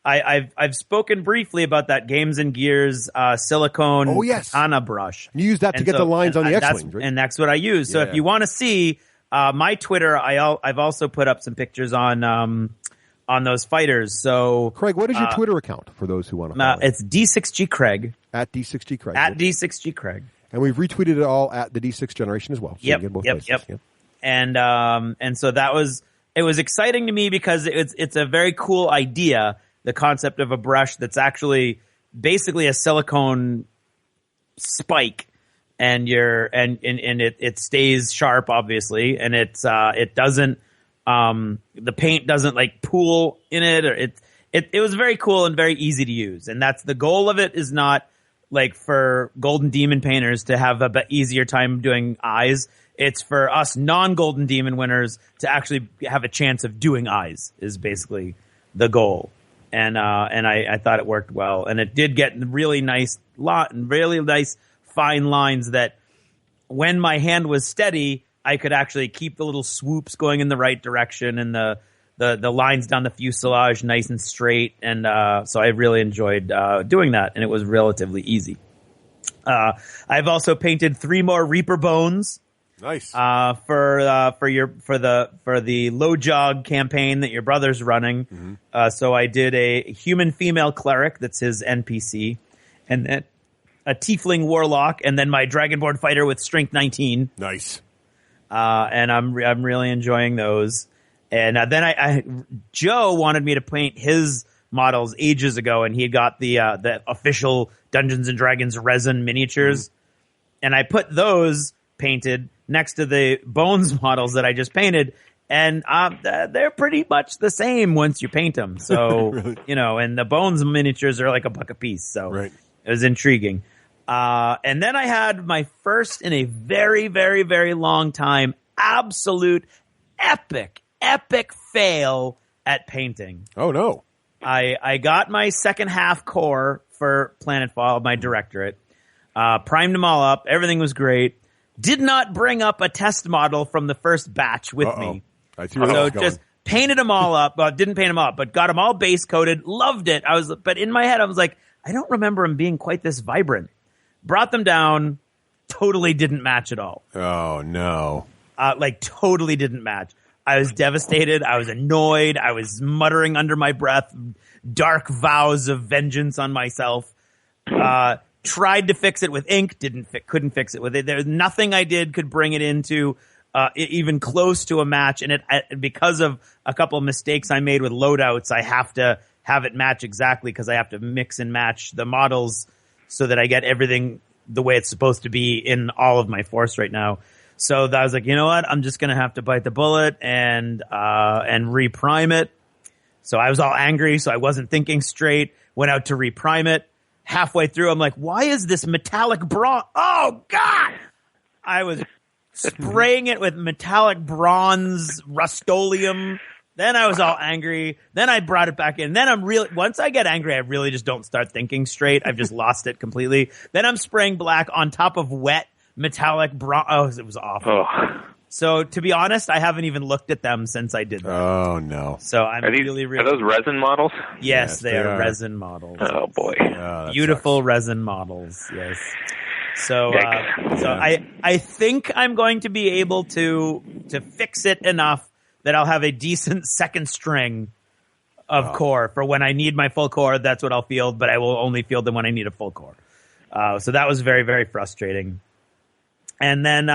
I've spoken briefly about that Games and Gears silicone katana brush. You use that to get the lines on the X-Wings, right? And that's what I use. So if you want to see my Twitter, I've also put up some pictures on those fighters. So Craig, what is your Twitter account for those who want to follow? It's D6G Craig. At D6G Craig. At D6G Craig. And we've retweeted it all at the D6 generation as well. So yep. And so it was exciting to me because it's a very cool idea. The concept of a brush that's actually basically a silicone spike, and it stays sharp, obviously, and it doesn't the paint doesn't like pool in it, or it was very cool and very easy to use, and that's the goal of it. Is not like for Golden Demon painters to have a easier time doing eyes. It's for us non-Golden Demon winners to actually have a chance of doing eyes. Is basically the goal. And I thought it worked well, and it did get really nice fine lines that when my hand was steady, I could actually keep the little swoops going in the right direction, and the lines down the fuselage nice and straight. And so I really enjoyed doing that, and it was relatively easy. I've also painted 3 more Reaper bones, Nice. For the low jog campaign that your brother's running. So I did a human female cleric that's his NPC, and then a tiefling warlock, and then my dragonborn fighter with strength 19. Nice. And I'm really enjoying those. And then Joe wanted me to paint his models ages ago, and he got the official Dungeons and Dragons resin miniatures, and I put those painted next to the Bones models that I just painted, and they're pretty much the same once you paint them. So Really? And the Bones miniatures are like $1 a piece. So Right. It was intriguing. And then I had my first in a very, very, very long time, absolute epic fail at painting. Oh, no. I got my second half core for Planetfall, my directorate, primed them all up. Everything was great. Did not bring up a test model from the first batch with me. I see where this So is going. just painted them all up. Well, didn't paint them up, but got them all base coated. Loved it. But in my head, I was like, I don't remember them being quite this vibrant. Brought them down. Totally didn't match at all. Oh, no. Totally didn't match. I was devastated. I was annoyed. I was muttering under my breath, dark vows of vengeance on myself. Tried to fix it with ink. Couldn't fix it with it. There's nothing I did could bring it into even close to a match. And because of a couple of mistakes I made with loadouts, I have to have it match exactly because I have to mix and match the models so that I get everything the way it's supposed to be in all of my force right now. So I was like, you know what? I'm just going to have to bite the bullet and reprime it. So I was all angry. So I wasn't thinking straight. Went out to reprime it. Halfway through, I'm like, why is this metallic bronze? Oh, God! I was spraying it with metallic bronze Rust-Oleum. Then I was all angry. Then I brought it back in. Then once I get angry, I really just don't start thinking straight. I've just lost it completely. Then I'm spraying black on top of wet metallic bronze. Oh, it was awful. Oh. So to be honest, I haven't even looked at them since I did that. Oh, no. So I'm Are really those resin models? Yes, they are resin models. Oh boy. That Beautiful sucks. resin models. Yes. So, Yikes. so I think I'm going to be able to fix it enough that I'll have a decent second string of core for when I need my full core. That's what I'll field, but I will only field them when I need a full core. So that was very, very frustrating. And then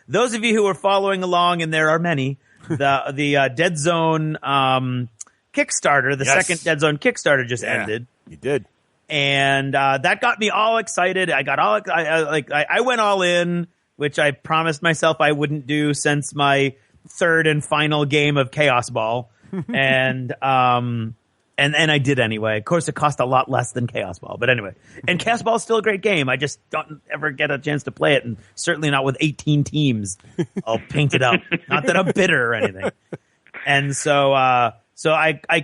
those of you who are following along, and there are many, the Dead Zone Kickstarter, the second Dead Zone Kickstarter just ended. You did. And that got me all excited. I went all in, which I promised myself I wouldn't do since my third and final game of Chaos Ball. And I did anyway. Of course, it cost a lot less than Chaos Ball, but anyway. And Chaos Ball is still a great game. I just don't ever get a chance to play it, and certainly not with 18 teams. I'll paint it up. Not that I'm bitter or anything. And so I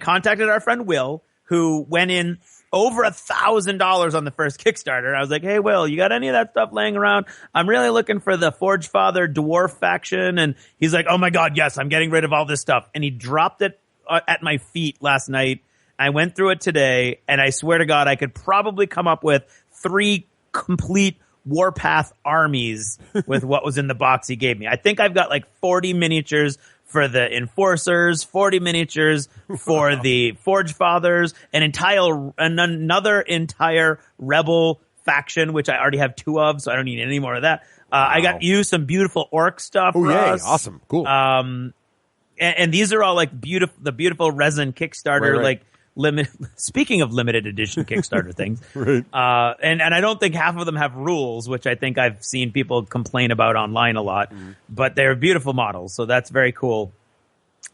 contacted our friend Will, who went in over $1,000 on the first Kickstarter. I was like, hey, Will, you got any of that stuff laying around? I'm really looking for the Forge Father dwarf faction. And he's like, oh my God, yes, I'm getting rid of all this stuff. And he dropped it at my feet last night. I went through it today, and I swear to God, I could probably come up with 3 complete Warpath armies with what was in the box he gave me. I think I've got like 40 miniatures for the Enforcers, 40 miniatures for the Forge Fathers, another entire Rebel faction, which I already have 2 of, so I don't need any more of that. I got you some beautiful orc stuff. Oh, Russ. yay. Awesome. Cool. And these are all like the beautiful resin Kickstarter, Right. like speaking of limited edition Kickstarter things. Right. And I don't think half of them have rules, which I think I've seen people complain about online a lot, but they're beautiful models. So that's very cool.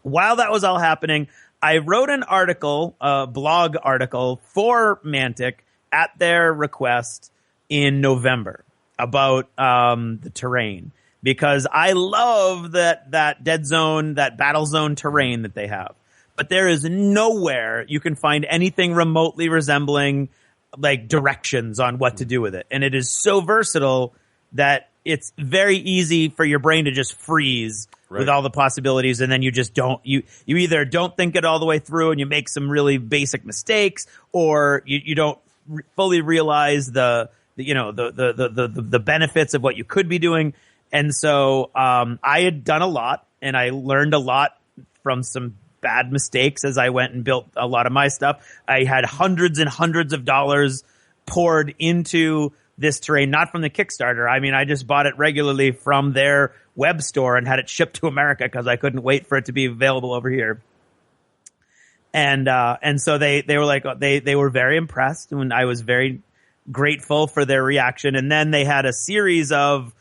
While that was all happening, I wrote an article, a blog article for Mantic at their request in November about the terrain, because I love that Dead Zone, that Battle Zone terrain that they have. But there is nowhere you can find anything remotely resembling like directions on what to do with it. And it is so versatile that it's very easy for your brain to just freeze with all the possibilities. And then you just you either don't think it all the way through and you make some really basic mistakes, or you don't fully realize the benefits of what you could be doing. And so I had done a lot, and I learned a lot from some bad mistakes as I went and built a lot of my stuff. I had hundreds and hundreds of dollars poured into this terrain, not from the Kickstarter. I mean, I just bought it regularly from their web store and had it shipped to America because I couldn't wait for it to be available over here. And so they were like, they were very impressed, and I was very grateful for their reaction. And then they had a series of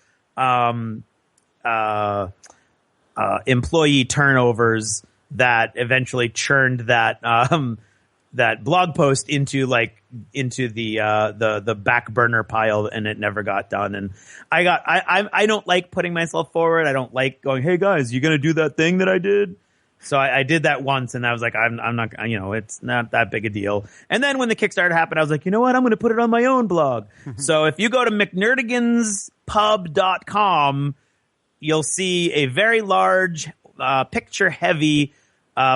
employee turnovers that eventually churned that that blog post into the back burner pile, and it never got done. And I don't like putting myself forward. I don't like going, hey guys, you gonna do that thing that I did? So I did that once, and I was like, I'm not, it's not that big a deal. And then when the Kickstarter happened, I was like, you know what? I'm going to put it on my own blog. So if you go to mcnerdiganspub.com, you'll see a very large, picture-heavy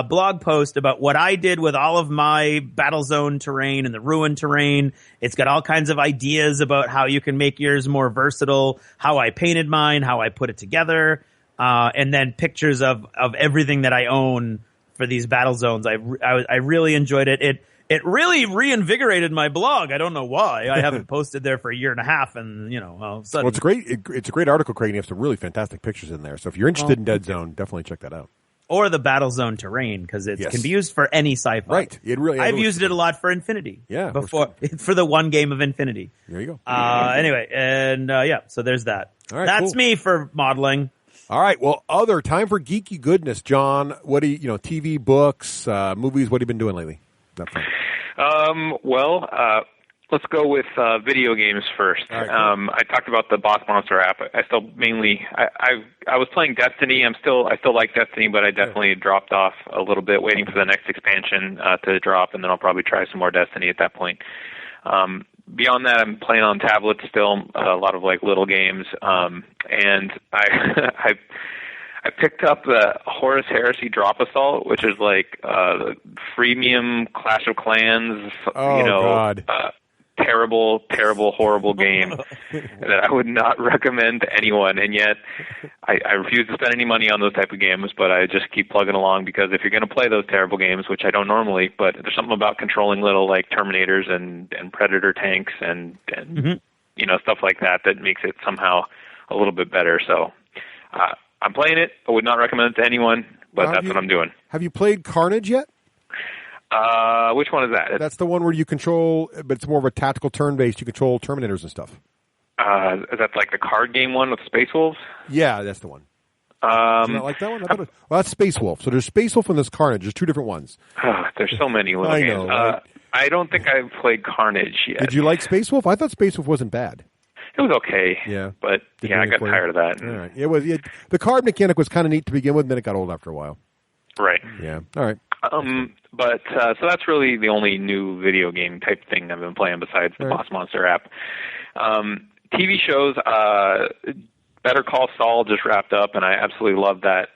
blog post about what I did with all of my Battlezone terrain and the Ruin terrain. It's got all kinds of ideas about how you can make yours more versatile, how I painted mine, how I put it together. And then pictures of everything that I own for these battle zones. I really enjoyed it. It really reinvigorated my blog. I don't know why. I haven't posted there for a year and a half, and all of a sudden. Well, it's a great article, Craig, and you have some really fantastic pictures in there. So if you're interested in Dead Zone, definitely check that out. Or the battle zone terrain, because it can be used for any sci-fi. Right. I've used it a lot for Infinity. Yeah. For the one game of Infinity. There you go. Anyway, and so there's that. All right, That's cool. me for modeling. All right. Well, time for geeky goodness, John. What do you TV, books, movies? What have you been doing lately? Not fun. Let's go with video games first. All right, cool. I talked about the Boss Monster app. I still I was playing Destiny. I still like Destiny, but I definitely dropped off a little bit, waiting for the next expansion to drop, and then I'll probably try some more Destiny at that point. Beyond that, I'm playing on tablets still, a lot of little games, and I picked up the Horus Heresy Drop Assault, which is the freemium Clash of Clans, God. Terrible, horrible game that I would not recommend to anyone. And yet I refuse to spend any money on those type of games, but I just keep plugging along, because if you're going to play those terrible games, which I don't normally, but there's something about controlling little Terminators and Predator tanks and stuff like that makes it somehow a little bit better. So I'm playing it. I would not recommend it to anyone, but that's what I'm doing. Have you played Carnage yet? Which one is that? That's the one where you control, but it's more of a tactical turn-based. You control Terminators and stuff. Is that the card game one with Space Wolves? Yeah, that's the one. Do you not like that one? Well, that's Space Wolf. So there's Space Wolf and there's Carnage. There's two different ones. There's so many little games. Know, right? I don't think I've played Carnage yet. Did you like Space Wolf? I thought Space Wolf wasn't bad. It was okay. Yeah. But I got tired of that. All right. It was. The card mechanic was kind of neat to begin with, and then it got old after a while. Right. Yeah. All right. But so that's really the only new video game type thing I've been playing besides the Boss Monster app. TV shows, Better Call Saul just wrapped up, and I absolutely love that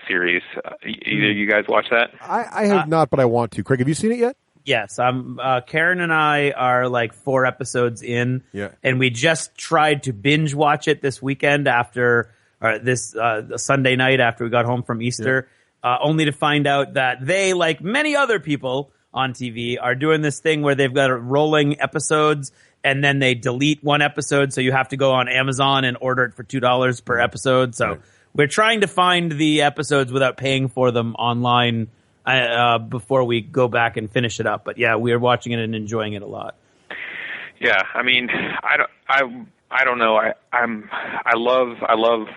series. Either you guys watch that? I have not, but I want to. Craig, have you seen it yet? Yes, Karen and I are 4 episodes in, and we just tried to binge watch it this weekend after this Sunday night after we got home from Easter. Yeah. Only to find out that they, like many other people on TV, are doing this thing where they've got rolling episodes, and then they delete one episode, so you have to go on Amazon and order it for $2 per episode. So we're trying to find the episodes without paying for them online before we go back and finish it up. But yeah, we are watching it and enjoying it a lot. Yeah, I mean, I don't know. I love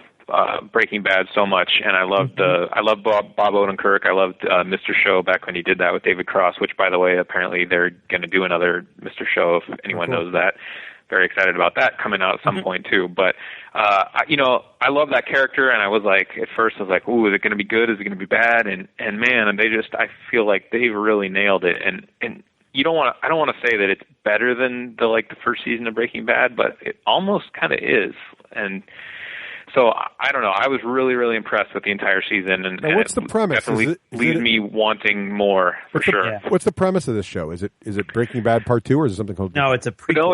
Breaking Bad so much, and I love Bob Odenkirk. I loved Mr. Show back when he did that with David Cross, which, by the way, apparently they're going to do another Mr. Show, if anyone knows that. Very excited about that coming out at some point too. But I love that character, and I was at first I was like, ooh, is it going to be good? Is it going to be bad? And man, and I feel like they really nailed it. And I don't want to say that it's better than the first season of Breaking Bad, but it almost kind of is. And so I don't know. I was really, really impressed with the entire season, and what's the premise? Definitely leaves me wanting more for sure. What's the premise of this show? Is it Breaking Bad Part 2, or is it something called? No, it's a prequel. No,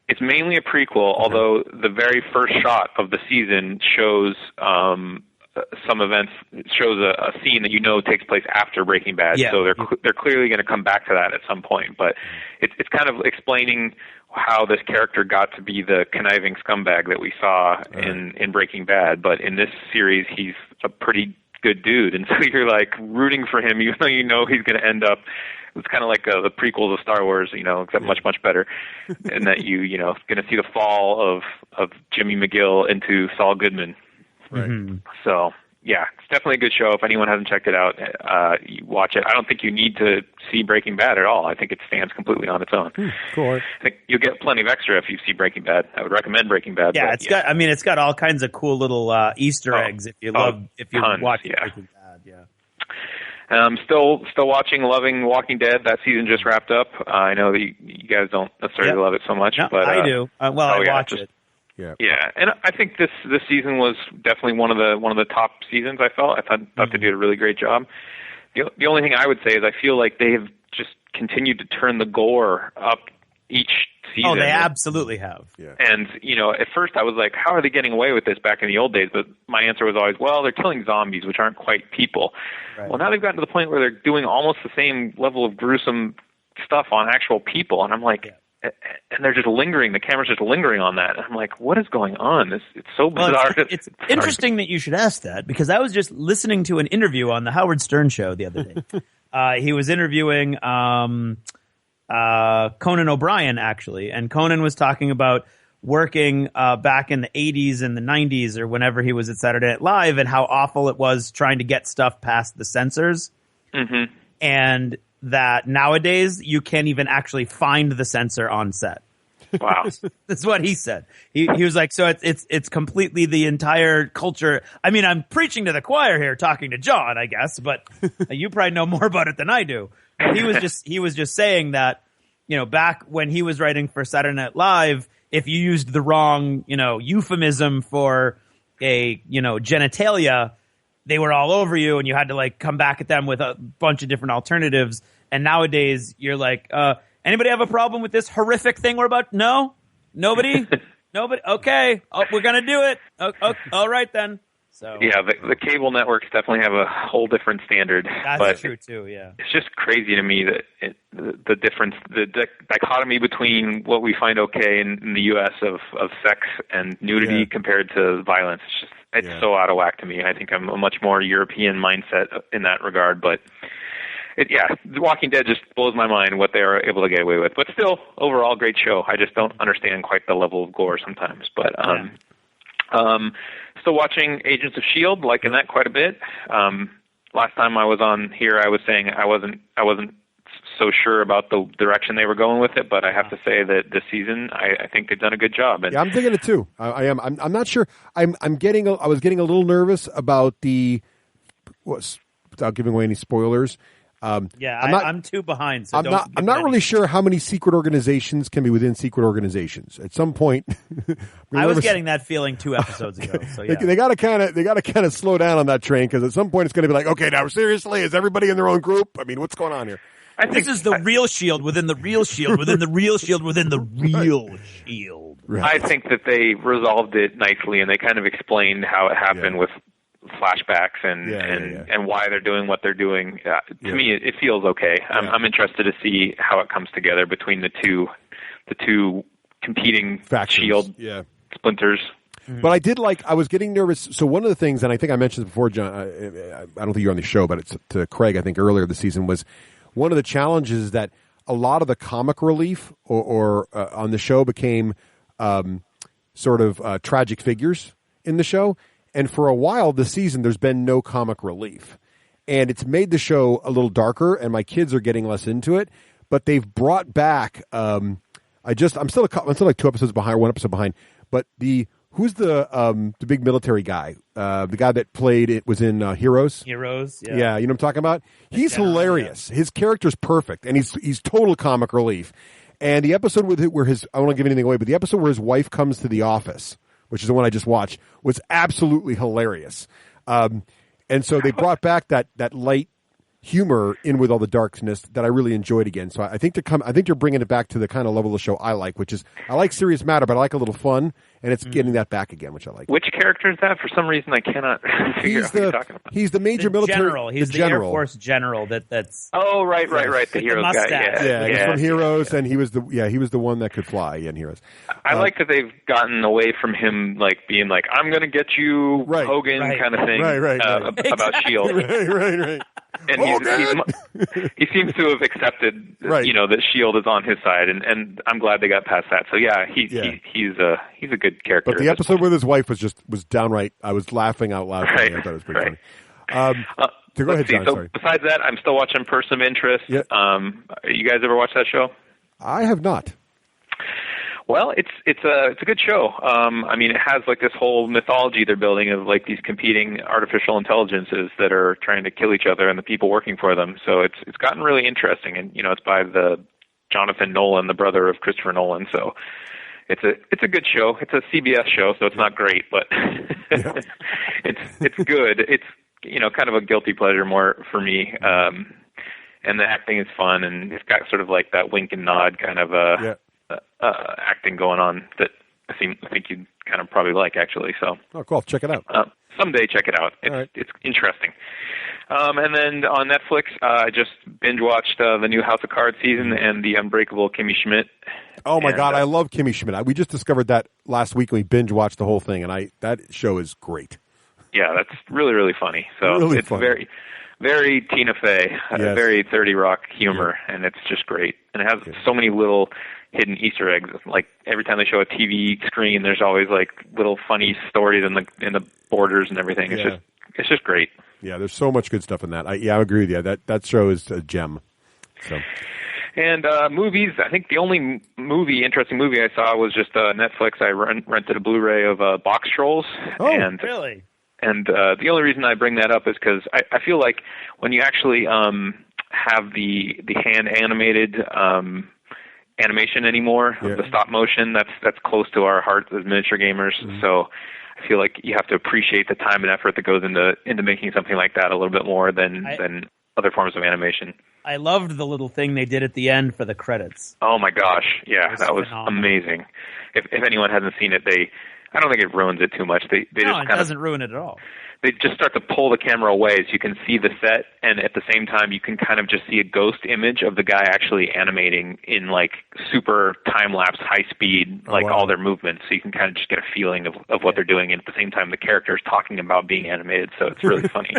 It's mainly a prequel, although the very first shot of the season shows some events, shows a scene that takes place after Breaking Bad. Yeah. So they're clearly going to come back to that at some point. But it's kind of explaining how this character got to be the conniving scumbag that we saw in Breaking Bad. But in this series, he's a pretty good dude, and so you're like rooting for him, even though he's going to end up. It's kind of like the prequels of Star Wars, except much better, and that going to see the fall of Jimmy McGill into Saul Goodman. Right. Mm-hmm. So yeah, it's definitely a good show. If anyone hasn't checked it out, you watch it. I don't think you need to see Breaking Bad at all. I think it stands completely on its own. Cool. I think you'll get plenty of extra if you see Breaking Bad. I would recommend Breaking Bad. Yeah, but, it's got all kinds of cool little Easter eggs if you tons, watch yeah. Breaking Bad. Yeah. Still loving Walking Dead. That season just wrapped up. I know that you guys don't necessarily love it so much, No, but I do. I watch it. Yeah, and I think this season was definitely one of the top seasons. I thought they did a really great job. The only thing I would say is I feel like they've just continued to turn the gore up each season. Oh, they absolutely have. Yeah. And at first I was like, how are they getting away with this back in the old days? But my answer was always, well, they're killing zombies, which aren't quite people. Right. Well, now they've gotten to the point where they're doing almost the same level of gruesome stuff on actual people, and I'm like. And they're just lingering. The camera's just lingering on that. And I'm like, what is going on? It's so bizarre. Well, it's interesting that you should ask that, because I was just listening to an interview on the Howard Stern show the other day. He was interviewing Conan O'Brien, actually, and Conan was talking about working back in the 80s and the 90s or whenever he was at Saturday Night Live, and how awful it was trying to get stuff past the censors. Mm-hmm. And that nowadays you can't even actually find the censor on set. Wow. That's what he said. He was like, so it's completely the entire culture. I mean, I'm preaching to the choir here, talking to John, I guess, but you probably know more about it than I do. But he was just saying that, back when he was writing for Saturday Night Live, if you used the wrong, euphemism for a, genitalia, they were all over you, and you had to come back at them with a bunch of different alternatives. And nowadays you're like, anybody have a problem with this horrific thing we're about? No, nobody. Okay. Oh, we're going to do it. All right then. So yeah, the cable networks definitely have a whole different standard. That's true too. Yeah. It's just crazy to me that the difference, the dichotomy between what we find okay in the U.S. of sex and nudity compared to violence. It's so out of whack to me. I think I'm a much more European mindset in that regard. But The Walking Dead just blows my mind what they are able to get away with. But still, overall, great show. I just don't understand quite the level of gore sometimes. But still watching Agents of S.H.I.E.L.D., liking that quite a bit. Last time I was on here, I was saying I wasn't so sure about the direction they were going with it, but I have to say that this season, I think they've done a good job. And I'm thinking it too. I am. I'm not sure. I was getting a little nervous about without giving away any spoilers. I'm too behind. So I'm not really sure how many secret organizations can be within secret organizations. At some point, I was getting that feeling 2 episodes ago. So yeah. they got to kind of slow down on that train, because at some point it's going to be like, okay, now seriously, is everybody in their own group? I mean, what's going on here? This is the real Shield within the real Shield within the real Shield within the real Shield. Right. I think that they resolved it nicely, and they kind of explained how it happened with flashbacks and why they're doing what they're doing. To me, it feels okay. I'm interested to see how it comes together between the two competing factions. Shield splinters. But I was getting nervous. So one of the things, and I think I mentioned this before, John, I don't think you're on the show, but it's to Craig, I think earlier this season, was one of the challenges is that a lot of the comic relief or on the show became sort of tragic figures in the show. And for a while this season, there's been no comic relief. And it's made the show a little darker, and my kids are getting less into it. But they've brought back I'm still like 2 episodes behind, 1 episode behind. But who's the big military guy? The guy that played it was in Heroes. Heroes, yeah. Yeah, you know what I'm talking about? He's hilarious. Yeah. His character's perfect, and he's total comic relief. And the episode where I won't give anything away, but the episode where his wife comes to the office, which is the one I just watched, was absolutely hilarious. And so they brought back that light humor in with all the darkness that I really enjoyed again. So I think you're bringing it back to the kind of level of the show I like, which is I like serious matter, but I like a little fun, and it's getting that back again, which I like. Which character is that? For some reason, I cannot figure out what you're talking about. He's the major military general. He's the Air Force general. That's. Oh, right. The Heroes guy. Yeah, he's from Heroes, and he was the one that could fly in Heroes. I like that they've gotten away from him, like being like, "I'm going to get you, Hogan," kind of thing, about Shield. Right. And he seems to have accepted, that Shield is on his side, and I'm glad they got past that. So he's a good character. But the episode with his wife was downright. I was laughing out loud. I thought it was pretty funny. Go ahead, John. So sorry. Besides that, I'm still watching Person of Interest. Yeah. You guys ever watch that show? I have not. Well, it's a good show. I mean, it has like this whole mythology they're building of like these competing artificial intelligences that are trying to kill each other and the people working for them. So it's gotten really interesting, and it's by the Jonathan Nolan, the brother of Christopher Nolan. So it's a good show. It's a CBS show, so it's not great, but it's good. It's kind of a guilty pleasure more for me. And the acting is fun, and it's got sort of like that wink and nod kind of acting going on that I think you'd kind of probably like, actually. So, cool. Check it out. Someday, check it out. It's interesting. And then on Netflix, I just binge watched the new House of Cards season and the Unbreakable Kimmy Schmidt. Oh my God, I love Kimmy Schmidt. We just discovered that last week, and we binge watched the whole thing, and that show is great. Yeah, that's really, really funny. So really it's funny. very, very Tina Fey, very 30 Rock humor, and it's just great. And it has so many little hidden Easter eggs. Like every time they show a TV screen, there's always like little funny stories in the borders and everything. It's just great. Yeah, there's so much good stuff in that. I agree with you. That show is a gem. So. And movies, I think the only interesting movie I saw was just Netflix. I rented a Blu-ray of Box Trolls. Oh, really? And the only reason I bring that up is because I feel like when you actually have the hand animated animation anymore, the stop motion, that's close to our hearts as miniature gamers. Mm-hmm. So I feel like you have to appreciate the time and effort that goes into making something like that a little bit more than other forms of animation. I loved the little thing they did at the end for the credits. Oh my gosh, yeah, that was amazing. If anyone hasn't seen it, I don't think it ruins it too much. It doesn't ruin it at all. They just start to pull the camera away so you can see the set, and at the same time you can kind of just see a ghost image of the guy actually animating in like super time-lapse, high-speed, all their movements, so you can kind of just get a feeling of what they're doing, and at the same time the character is talking about being animated, so it's really funny.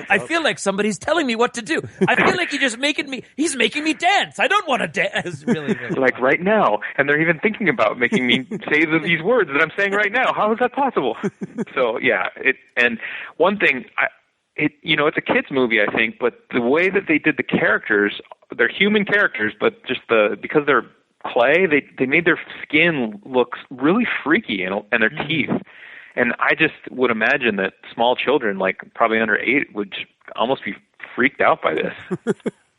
I feel like somebody's telling me what to do. I feel like he's making me dance. I don't want to dance. Really, really like fun. Right now, and they're even thinking about making me say these words that I'm saying right now. How is that possible? So yeah, one thing, it's a kids movie, I think, but the way that they did the characters, they're human characters, but just because they're clay, they made their skin look really freaky and their teeth. And I just would imagine that small children, like probably under 8, would almost be freaked out by this.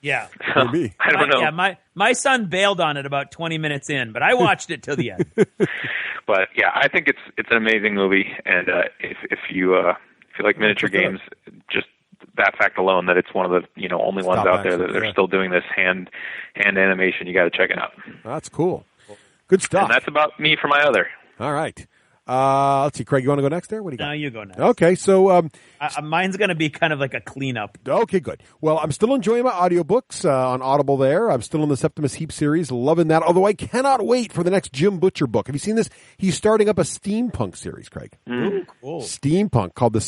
Yeah. So, I don't know. Yeah, my son bailed on it about 20 minutes in, but I watched it till the end. But yeah, I think it's an amazing movie, and if you like miniature games, just that fact alone, that it's one of the only ones out there that are still doing this hand animation, you got to check it out. That's cool. Good stuff. And that's about me for my other. All right. Let's see, Craig, you want to go next there? What do you got? No, you go next. Okay, so mine's going to be kind of like a cleanup. Okay, good. Well, I'm still enjoying my audiobooks on Audible there. I'm still in the Septimus Heap series, loving that, although I cannot wait for the next Jim Butcher book. Have you seen this? He's starting up a steampunk series, Craig. Ooh, cool. Steampunk, called the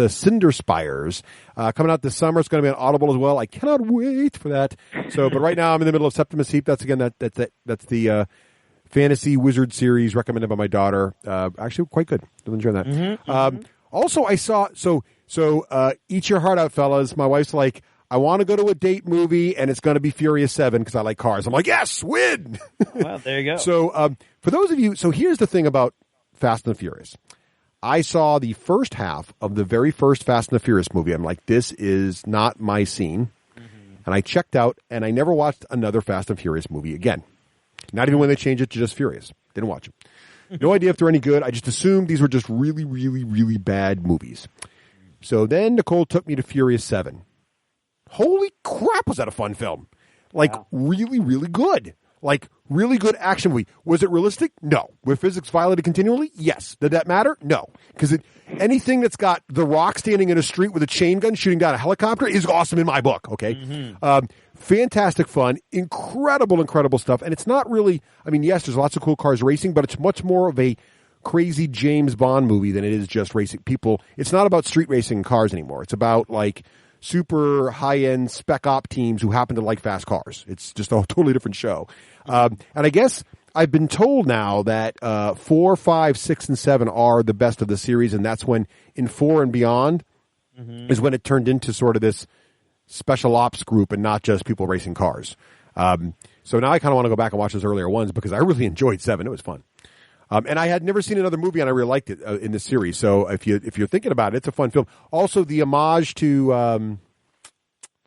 Cinder Spires. Coming out this summer. It's going to be on Audible as well. I cannot wait for that. So, but right now I'm in the middle of Septimus Heap. That's the fantasy wizard series recommended by my daughter. Actually, quite good. I'm enjoying that. Mm-hmm. Also, I saw eat your heart out, fellas. My wife's like, I want to go to a date movie, and it's going to be Furious 7 because I like cars. I'm like, yes, win. Well, there you go. So, for those of you, here's the thing about Fast and the Furious. I saw the first half of the very first Fast and the Furious movie. I'm like, this is not my scene, and I checked out, and I never watched another Fast and Furious movie again. Not even when they changed it to just Furious. Didn't watch them. No idea if they're any good. I just assumed these were just really, really, really bad movies. So then Nicole took me to Furious 7. holy crap, was that a fun film? Like, really, really good. Like, really good action movie. Was it realistic? No. Were physics violated continually? Yes. Did that matter? No. Because anything that's got The Rock standing in a street with a chain gun shooting down a helicopter is awesome in my book, okay? Fantastic fun. Incredible stuff. And it's not really, I mean, yes, there's lots of cool cars racing, but it's much more of a crazy James Bond movie than it is just racing people. It's not about street racing cars anymore. It's about, like, super high-end spec op teams who happen to like fast cars. It's just a totally different show. And I guess I've been told now that 4, 5, 6, and 7 are the best of the series, and that's when in 4 and beyond is when it turned into sort of this special ops group and not just people racing cars. So now I kind of want to go back and watch those earlier ones because I really enjoyed 7. It was fun. And I had never seen another movie, and I really liked it in this series. So if you're thinking about it, it's a fun film. Also, the homage to I'm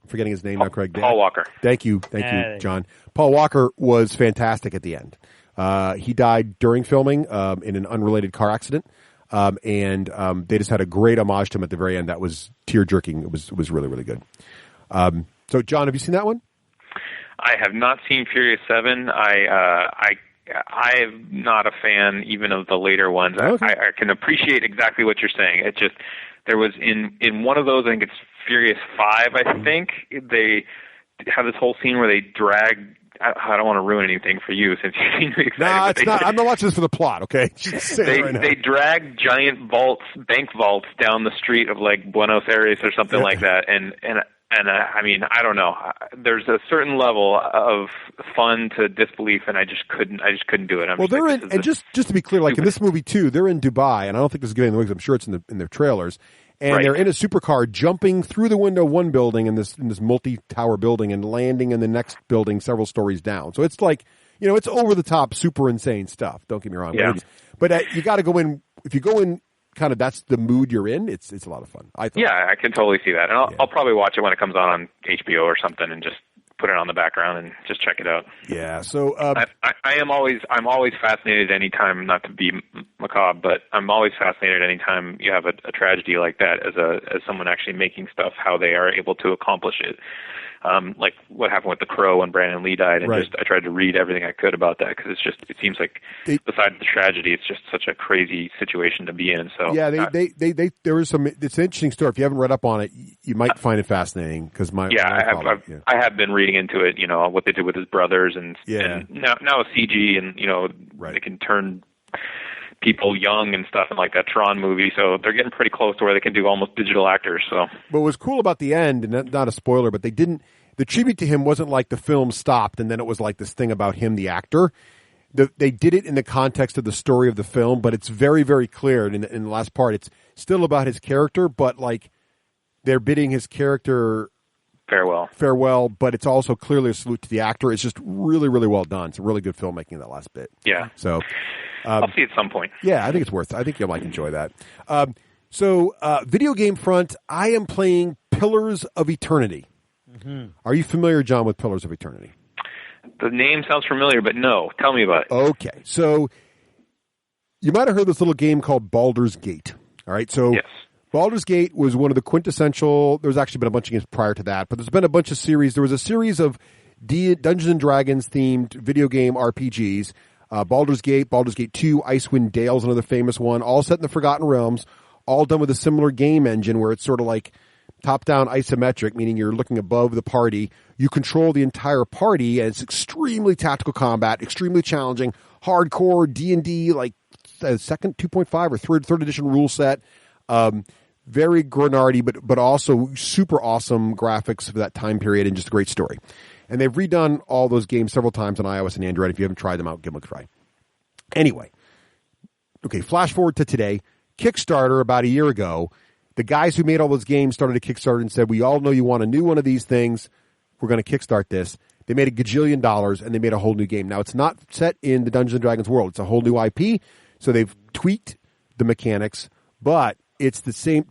forgetting his name now, Craig. Paul Walker. Thank you, John. Paul Walker was fantastic at the end. He died during filming in an unrelated car accident, and they just had a great homage to him at the very end. That was tear-jerking. It was really, really good. So, John, have you seen that one? I have not seen Furious 7. I'm not a fan even of the later ones. Okay. I can appreciate exactly what you're saying. It just, there was in one of those, I think it's Furious 5, I think, they have this whole scene where they drag, I don't want to ruin anything for you since you seem excited. No, it's not. I'm not watching this for the plot, okay? They drag giant vaults, bank vaults down the street of like Buenos Aires or something like that. And I mean, I don't know. There's a certain level of fun to disbelief, and I just couldn't do it. Well, they're in, and just to be clear, like in this movie too, they're in Dubai, and I don't think this is getting in the way because I'm sure it's in their trailers. And they're in a supercar, jumping through the window of one building in this multi-tower building, and landing in the next building several stories down. So it's like, it's over the top, super insane stuff. Don't get me wrong. Yeah. But you got to go in. If you go in, kind of that's the mood you're in. It's a lot of fun. I can totally see that, and I'll probably watch it when it comes on HBO or something, and just put it on the background and just check it out. Yeah. So I'm always fascinated anytime, not to be macabre, but I'm always fascinated anytime you have a tragedy like that as someone actually making stuff, how they are able to accomplish it. Like what happened with The Crow when Brandon Lee died, and I tried to read everything I could about that because it seems like besides the tragedy, it's just such a crazy situation to be in. So yeah, there was some. It's an interesting story. If you haven't read up on it, you might find it fascinating because I have been reading into it. What they did with his brothers, and now with CG, and they can turn people young and stuff, and like that Tron movie, so they're getting pretty close to where they can do almost digital actors. So, what was cool about the end, and not a spoiler, but the tribute to him wasn't like the film stopped and then it was like this thing about him, the actor. They did it in the context of the story of the film, but it's very, very clear. And in the last part, it's still about his character, but like they're bidding his character farewell, but it's also clearly a salute to the actor. It's just really, really well done. It's a really good filmmaking in that last bit. Yeah. So I'll see it at some point. Yeah, I think I think you might enjoy that. So video game front, I am playing Pillars of Eternity. Mm-hmm. Are you familiar, John, with Pillars of Eternity? The name sounds familiar, but no. Tell me about it. Okay. So you might have heard this little game called Baldur's Gate. All right. So yes. Baldur's Gate was one of the quintessential. There's actually been a bunch of games prior to that, but there's been a bunch of series. There was a series of Dungeons and Dragons themed video game RPGs. Baldur's Gate 2, Icewind Dale is another famous one, all set in the Forgotten Realms, all done with a similar game engine where it's sort of like top-down isometric, meaning you're looking above the party. You control the entire party, and it's extremely tactical combat, extremely challenging, hardcore D&D, like second 2.5 or third edition rule set. Very Grenardy, but also super awesome graphics for that time period and just a great story. And they've redone all those games several times on iOS and Android. If you haven't tried them out, give them a try. Anyway, okay, flash forward to today. Kickstarter about a year ago. The guys who made all those games started a Kickstarter and said, we all know you want a new one of these things. We're going to kickstart this. They made $1 gajillion, and they made a whole new game. Now, it's not set in the Dungeons & Dragons world. It's a whole new IP, so they've tweaked the mechanics, but it's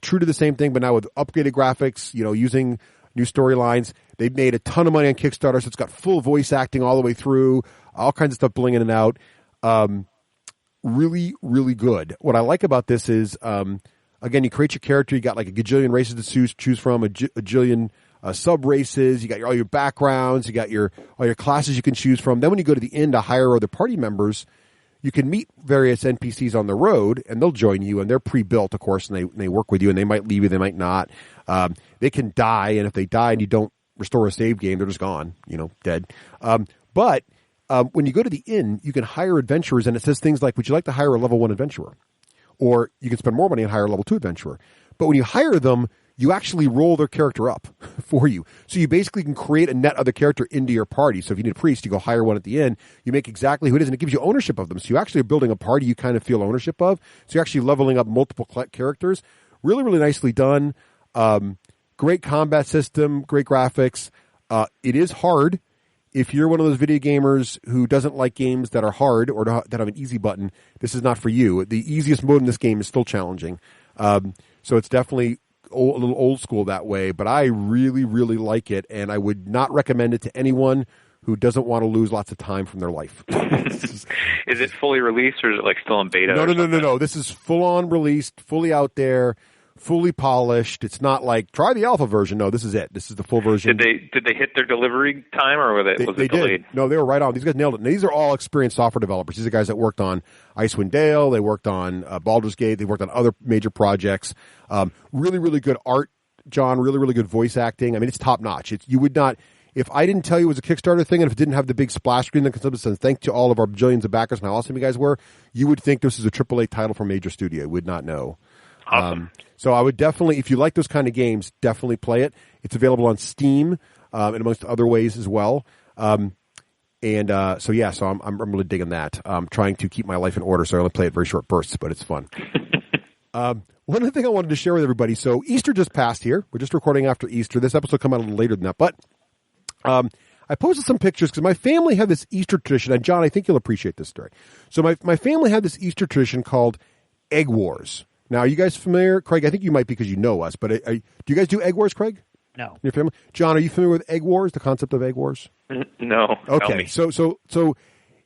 true to the same thing, but now with upgraded graphics, using new storylines. They've made a ton of money on Kickstarter, so it's got full voice acting all the way through, all kinds of stuff blinging in and out. Really, really good. What I like about this is, again, you create your character. You got like a gajillion races to choose from, a gajillion sub races. You got all your backgrounds. You got all your classes you can choose from. Then when you go to the inn to hire other party members, you can meet various NPCs on the road, and they'll join you. And they're pre-built, of course, and they work with you. And they might leave you, they might not. They can die, and if they die and you don't restore a save game, they're just gone, dead. But when you go to the inn, you can hire adventurers, and it says things like, would you like to hire a level 1 adventurer? Or you can spend more money and hire a level 2 adventurer. But when you hire them, you actually roll their character up for you. So you basically can create a net other character into your party. So if you need a priest, you go hire one at the inn. You make exactly who it is, and it gives you ownership of them. So you actually are building a party you kind of feel ownership of. So you're actually leveling up multiple characters. Really, really nicely done. Great combat system, great graphics. It is hard. If you're one of those video gamers who doesn't like games that are hard or that have an easy button, this is not for you. The easiest mode in this game is still challenging. So it's definitely a little old school that way, but I really, really like it, and I would not recommend it to anyone who doesn't want to lose lots of time from their life. Is it fully released, or is it like still in beta? No. This is full on released, fully out there, fully polished. It's not like try the alpha version. No, this is it. This is the full version. Did they hit their delivery time, or was it delayed? Did. No, they were right on. These guys nailed it. And these are all experienced software developers. These are guys that worked on Icewind Dale. They worked on Baldur's Gate. They worked on other major projects. Really, really good art, John. Really, really good voice acting. I mean, it's top notch. You would not. If I didn't tell you it was a Kickstarter thing, and if it didn't have the big splash screen that comes up and thank to all of our bajillions of backers and how awesome you guys were, you would think this is a AAA title from a major studio. You would not know. Awesome. So I would definitely, if you like those kind of games, definitely play it. It's available on Steam and amongst other ways as well. So I'm really digging that. I'm trying to keep my life in order, so I only play it very short bursts, but it's fun. One other thing I wanted to share with everybody. So Easter just passed here. We're just recording after Easter. This episode will come out a little later than that, but I posted some pictures because my family had this Easter tradition, and John, I think you'll appreciate this story. So my family had this Easter tradition called Egg Wars. Now, are you guys familiar? Craig, I think you might be because you know us, but do you guys do Egg Wars, Craig? No. In your family? John, are you familiar with Egg Wars, the concept of Egg Wars? No. Okay, so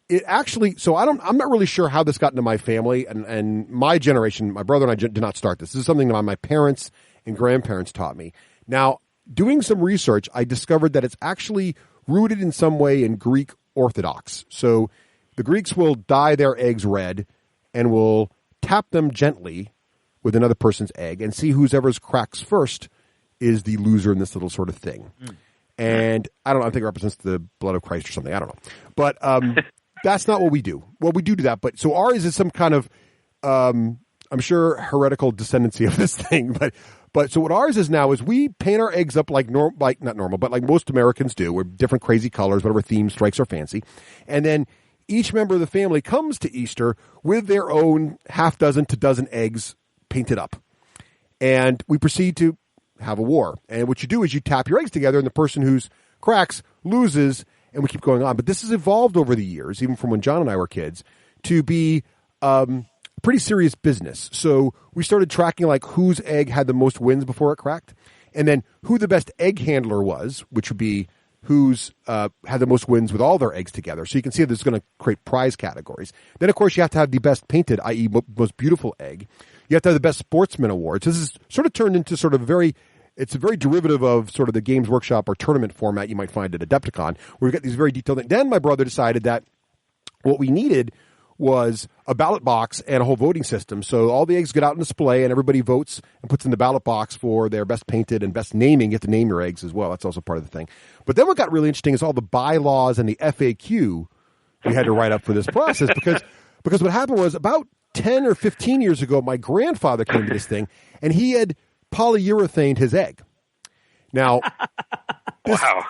it actually, I'm not really sure how this got into my family, and my generation, my brother and I did not start this. This is something that my parents and grandparents taught me. Now, doing some research, I discovered that it's actually rooted in some way in Greek Orthodox. So the Greeks will dye their eggs red and will tap them gently with another person's egg and see whoever's cracks first is the loser in this little sort of thing. And I don't know, I think it represents the blood of Christ or something. I don't know. But that's not what we do. Well, we do that. But so ours is some kind of, I'm sure, heretical descendancy of this thing. But so what ours is now is we paint our eggs up like not normal, but like most Americans do. We're different crazy colors, whatever theme strikes our fancy. And then each member of the family comes to Easter with their own half dozen to dozen eggs painted up. And we proceed to have a war. And what you do is you tap your eggs together, and the person who's cracks loses, and we keep going on. But this has evolved over the years, even from when John and I were kids, to be pretty serious business. So we started tracking like whose egg had the most wins before it cracked, and then who the best egg handler was, which would be who's had the most wins with all their eggs together. So you can see that it's going to create prize categories. Then, of course, you have to have the best painted, i.e. most beautiful egg. You have to have the best sportsman awards. This is sort of turned into sort of it's a very derivative of sort of the Games Workshop or tournament format you might find at Adepticon, where we've got these very detailed things. Then my brother decided that what we needed was a ballot box and a whole voting system. So all the eggs get out on display, and everybody votes and puts in the ballot box for their best painted and best naming. You have to name your eggs as well. That's also part of the thing. But then what got really interesting is all the bylaws and the FAQ we had to write up for this process because what happened was about 10 or 15 years ago, my grandfather came to this thing, and he had polyurethaned his egg. Now,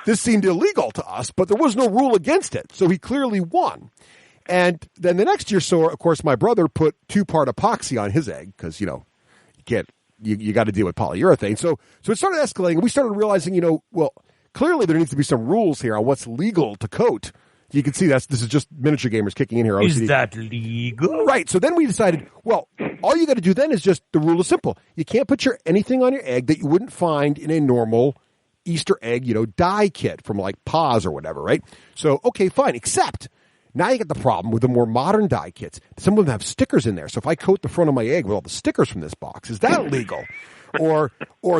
this seemed illegal to us, but there was no rule against it, so he clearly won. And then the next year, so of course, my brother put 2-part epoxy on his egg because you got to deal with polyurethane. So it started escalating, and we started realizing, well, clearly there needs to be some rules here on what's legal to coat. You can see this is just miniature gamers kicking in here. OCD. Is that legal? Right. So then we decided, well, all you got to do then is just, the rule is simple. You can't put anything on your egg that you wouldn't find in a normal Easter egg, dye kit from like Paws or whatever, right? So, okay, fine. Except now you get the problem with the more modern dye kits. Some of them have stickers in there. So if I coat the front of my egg with all the stickers from this box, is that legal? or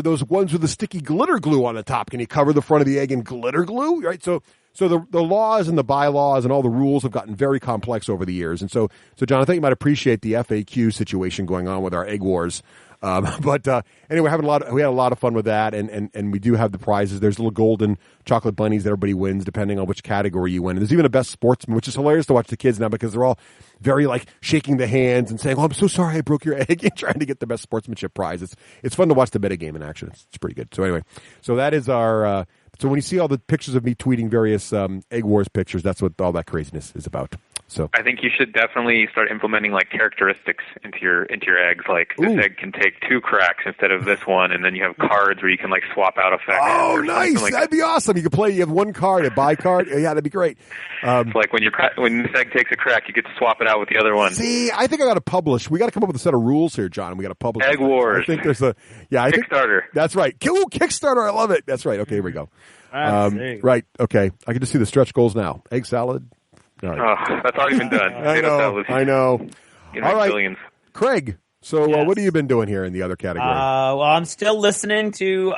those ones with the sticky glitter glue on the top. Can you cover the front of the egg in glitter glue? Right. So the laws and the bylaws and all the rules have gotten very complex over the years. And so John, I think you might appreciate the FAQ situation going on with our egg wars. But anyway, we had a lot of fun with that, and we do have the prizes. There's little golden chocolate bunnies that everybody wins depending on which category you win. And there's even a best sportsman, which is hilarious to watch the kids now because they're all very like shaking the hands and saying, "Oh, I'm so sorry I broke your egg," and trying to get the best sportsmanship prize. It's fun to watch the metagame in action. It's pretty good. So anyway, so that is our. So when you see all the pictures of me tweeting various Egg Wars pictures, that's what all that craziness is about. So I think you should definitely start implementing like characteristics into your eggs. Like this egg can take 2 cracks instead of this one, and then you have cards where you can like swap out effects. Oh, nice! Like that'd be awesome. You could play. You have 1 card, a buy card. Yeah, that'd be great. It's like when this egg takes a crack, you get to swap it out with the other one. See, I think I got to publish. We got to come up with a set of rules here, John. We got to publish Egg Wars. I think there's Kickstarter. That's right. Kickstarter. I love it. That's right. Okay, here we go. Right. Okay. I can just see the stretch goals now. Egg salad. Right. Oh, that's already been done. I know. All right. Billions. Craig, so what have you been doing here in the other category? Well, I'm still listening to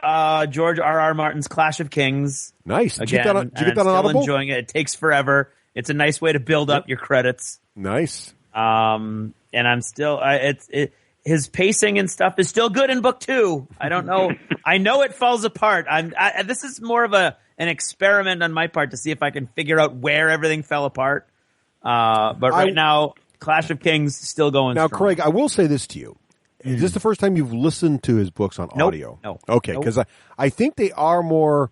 George R.R. Martin's Clash of Kings. Nice. Did you get that on still Audible? Enjoying it. It takes forever. It's a nice way to build up your credits. Nice. And I'm still his pacing and stuff is still good in book 2. I don't know. I know it falls apart. This is more of an experiment on my part to see if I can figure out where everything fell apart. But right now, Clash of Kings still going Now, strong. Craig, I will say this to you. Is this the first time you've listened to his books on audio? No. Okay, because I think they are more...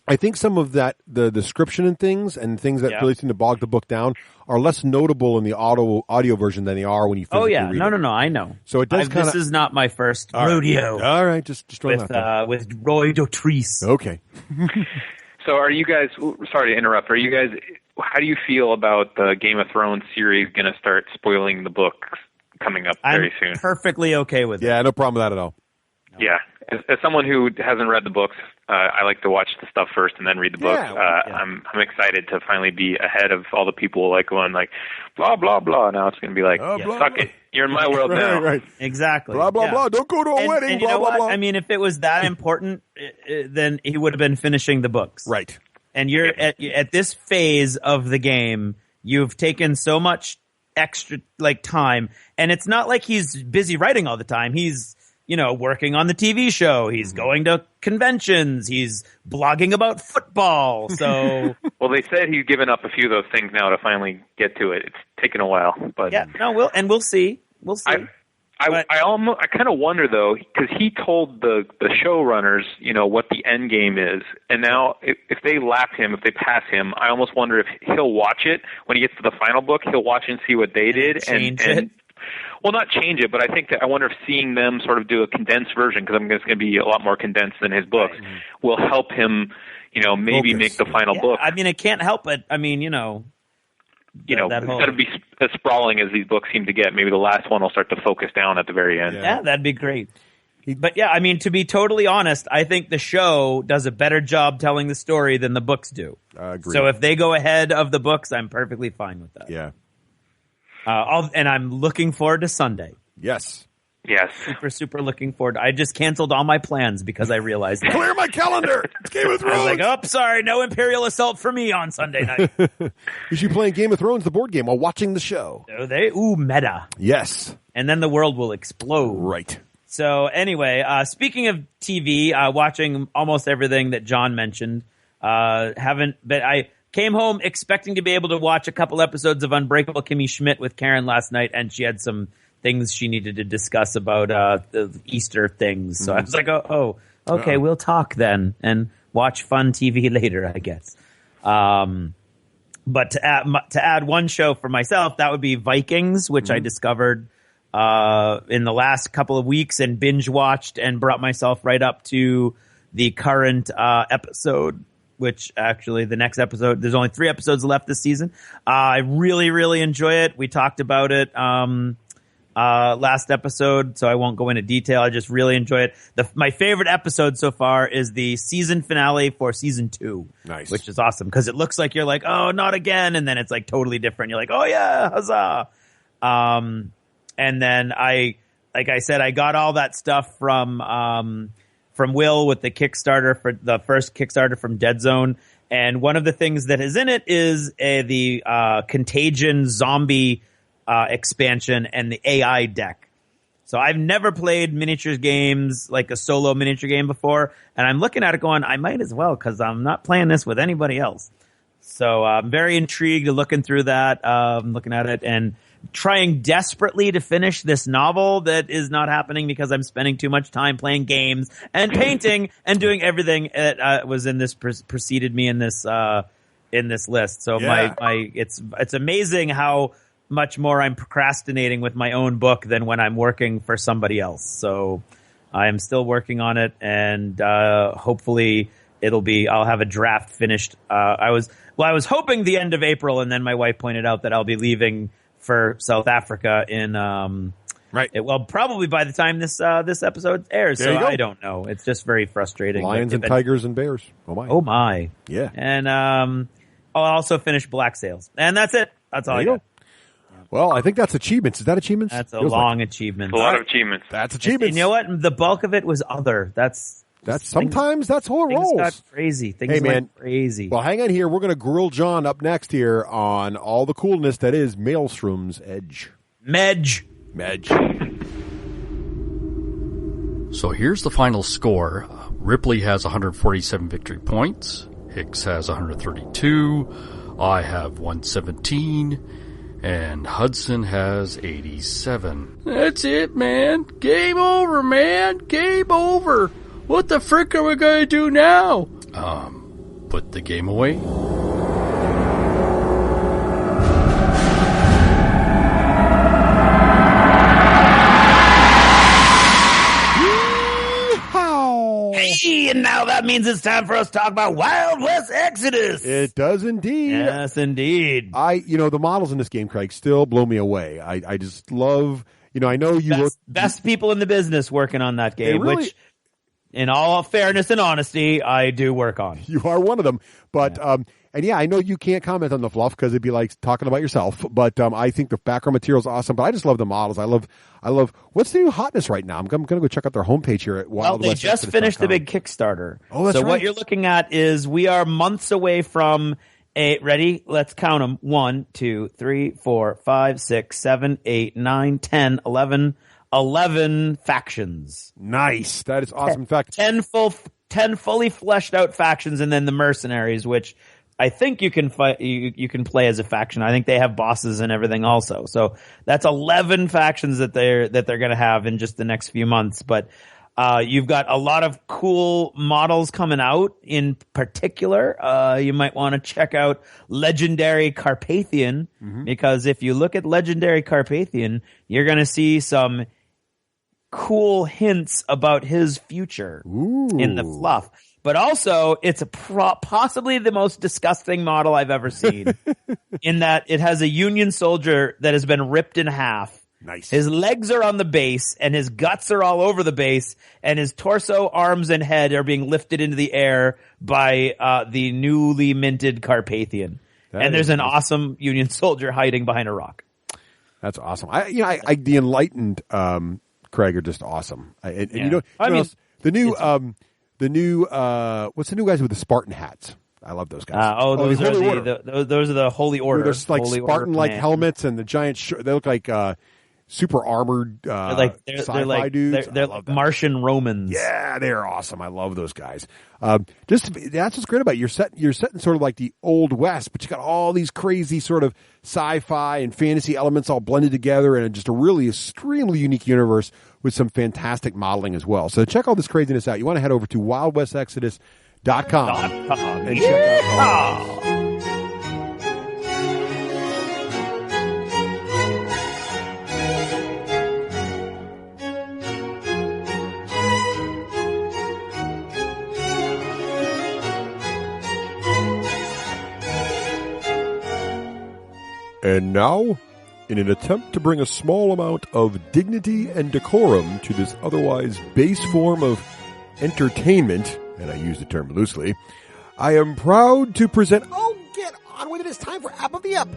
I think some of that, the description and things that really seem to bog the book down are less notable in the audio version than they are when you physically read it. No, I know. So it does This is not my first rodeo. All right, just throwing that out. With Roy Dotrice. Okay. So are you guys, sorry to interrupt, how do you feel about the Game of Thrones series going to start spoiling the books coming up very soon? Perfectly okay with it. Yeah, no problem with that at all. Yeah. As someone who hasn't read the books, I like to watch the stuff first and then read the books. I'm excited to finally be ahead of all the people like going like blah blah blah. Now it's going to be like suck it. You're in my world now. Right. Exactly. Blah blah blah. Don't go to a wedding. And blah you know blah what? blah. I mean, if it was that important, then he would have been finishing the books. Right. And you're at this phase of the game. You've taken so much extra time, and it's not like he's busy writing all the time. He's working on the TV show. He's going to conventions. He's blogging about football. So, well, they said he's given up a few of those things now to finally get to it. It's taken a while, but we'll see. We'll see. I kind of wonder though, because he told the showrunners, what the end game is, and now if they lap him, if they pass him, I almost wonder if he'll watch it when he gets to the final book. He'll watch and see what they did and it. Well, not change it, but I think that I wonder if seeing them sort of do a condensed version, because I'm guessing it's going to be a lot more condensed than his books, will help him, maybe make the final book. I mean, it can't help it. I mean, instead of be as sprawling as these books seem to get, maybe the last one will start to focus down at the very end. Yeah, that'd be great. But yeah, I mean, to be totally honest, I think the show does a better job telling the story than the books do. Agreed. So if they go ahead of the books, I'm perfectly fine with that. Yeah. And I'm looking forward to Sunday. Yes. Super, super looking forward. I just canceled all my plans because I realized that. Clear my calendar. It's Game of Thrones. I was like, sorry, no Imperial Assault for me on Sunday night. You should be playing Game of Thrones, the board game, while watching the show. Meta. Yes. And then the world will explode. Right. So anyway, speaking of TV, watching almost everything that John mentioned. I came home expecting to be able to watch a couple episodes of Unbreakable Kimmy Schmidt with Karen last night, and she had some things she needed to discuss about the Easter things. So I was like, okay, we'll talk then and watch fun TV later, I guess. But to add one show for myself, that would be Vikings, which I discovered in the last couple of weeks and binge watched and brought myself right up to the current episode. Which actually the next episode, there's only 3 episodes left this season. I really, really enjoy it. We talked about it last episode, so I won't go into detail. I just really enjoy it. My favorite episode so far is the season finale for season 2. Nice. Which is awesome because it looks like you're like, oh, not again. And then it's like totally different. You're like, oh yeah, huzzah. And then I like I said, I got all that stuff from Will with the Kickstarter for the first Kickstarter from Dead Zone. And one of the things that is in it is the Contagion zombie expansion and the AI deck. So I've never played miniatures games, like a solo miniature game before. And I'm looking at it going, I might as well, because I'm not playing this with anybody else. So I'm very intrigued looking through that, looking at it and trying desperately to finish this novel that is not happening because I'm spending too much time playing games and painting and doing everything that was in this preceded me in this list. So it's amazing how much more I'm procrastinating with my own book than when I'm working for somebody else. So I am still working on it, and hopefully I'll have a draft finished. I was hoping the end of April, and then my wife pointed out that I'll be leaving for South Africa in probably by the time this episode airs. So I don't know. It's just very frustrating. Lions and tigers and bears. Oh my. Yeah. And I'll also finish Black Sails, and that's it. That's all I got. Well, I think that's achievements. Is that achievements? That's a long achievement. A lot of achievements. That's achievements. You know what? The bulk of it was other. That's sometimes that's how it rolls. Things got crazy. Things went crazy. Well, hang on here. We're going to grill John up next here on all the coolness that is Maelstrom's Edge. Medj. So here's the final score. Ripley has 147 victory points. Hicks has 132. I have 117. And Hudson has 87. That's it, man. Game over, man. Game over. What the frick are we going to do now? Put the game away. Hey, and now that means it's time for us to talk about Wild West Exodus. It does indeed. Yes, indeed. The models in this game, Craig, still blow me away. I just love, I know you best people in the business working on that game, which, in all fairness and honesty, I do work on. You are one of them, but I know you can't comment on the fluff because it'd be like talking about yourself. But I think the background material is awesome. But I just love the models. I love. What's the new hotness right now? I'm going to go check out their homepage here at Wild West. They just finished the big Kickstarter. Oh, that's right. So what you're looking at is we are months away from ready? Let's count them. 1, 2, 3, 4, 5, 6, 7, 8, 9, 10, 11 factions. Nice. That is awesome. In fact, 10 fully fleshed out factions, and then the mercenaries, which I think you can fight. You can play as a faction. I think they have bosses and everything also. So that's 11 factions that they're going to have in just the next few months. But you've got a lot of cool models coming out. In particular, you might want to check out Legendary Carpathian, because if you look at Legendary Carpathian, you're going to see some cool hints about his future in the fluff. But also, it's possibly the most disgusting model I've ever seen, in that it has a Union soldier that has been ripped in half. Nice. His legs are on the base, and his guts are all over the base, and his torso, arms, and head are being lifted into the air by the newly minted Carpathian. And there's an awesome Union soldier hiding behind a rock. That's awesome. The Enlightened Craig are just awesome. The new what's the new guys with the Spartan hats? I love those guys. Those are the Holy Order. There's like Spartan-like helmets and the giant. They look like super armored. They're like dudes. They're like Martian Romans. Yeah, they're awesome. I love those guys. That's what's great about it. You're set in sort of like the Old West, but you got all these crazy sort of sci-fi and fantasy elements all blended together in just a really extremely unique universe with some fantastic modeling as well. So check all this craziness out. You want to head over to wildwestexodus.com and check out. And now, in an attempt to bring a small amount of dignity and decorum to this otherwise base form of entertainment, and I use the term loosely, I am proud to present... Oh, get on with it. It's time for App of the Ep.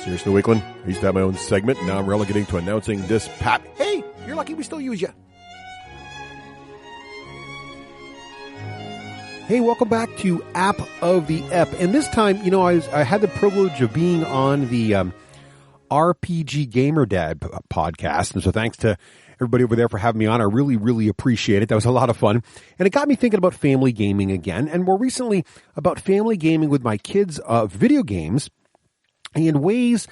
Seriously, Wakeland, I used to have my own segment, and now I'm relegating to announcing this Hey, you're lucky we still use you. Hey, welcome back to App of the Ep. And this time, I had the privilege of being on the RPG Gamer Dad podcast. And so thanks to everybody over there for having me on. I really, really appreciate it. That was a lot of fun. And it got me thinking about family gaming again. And more recently, about family gaming with my kids' video games and ways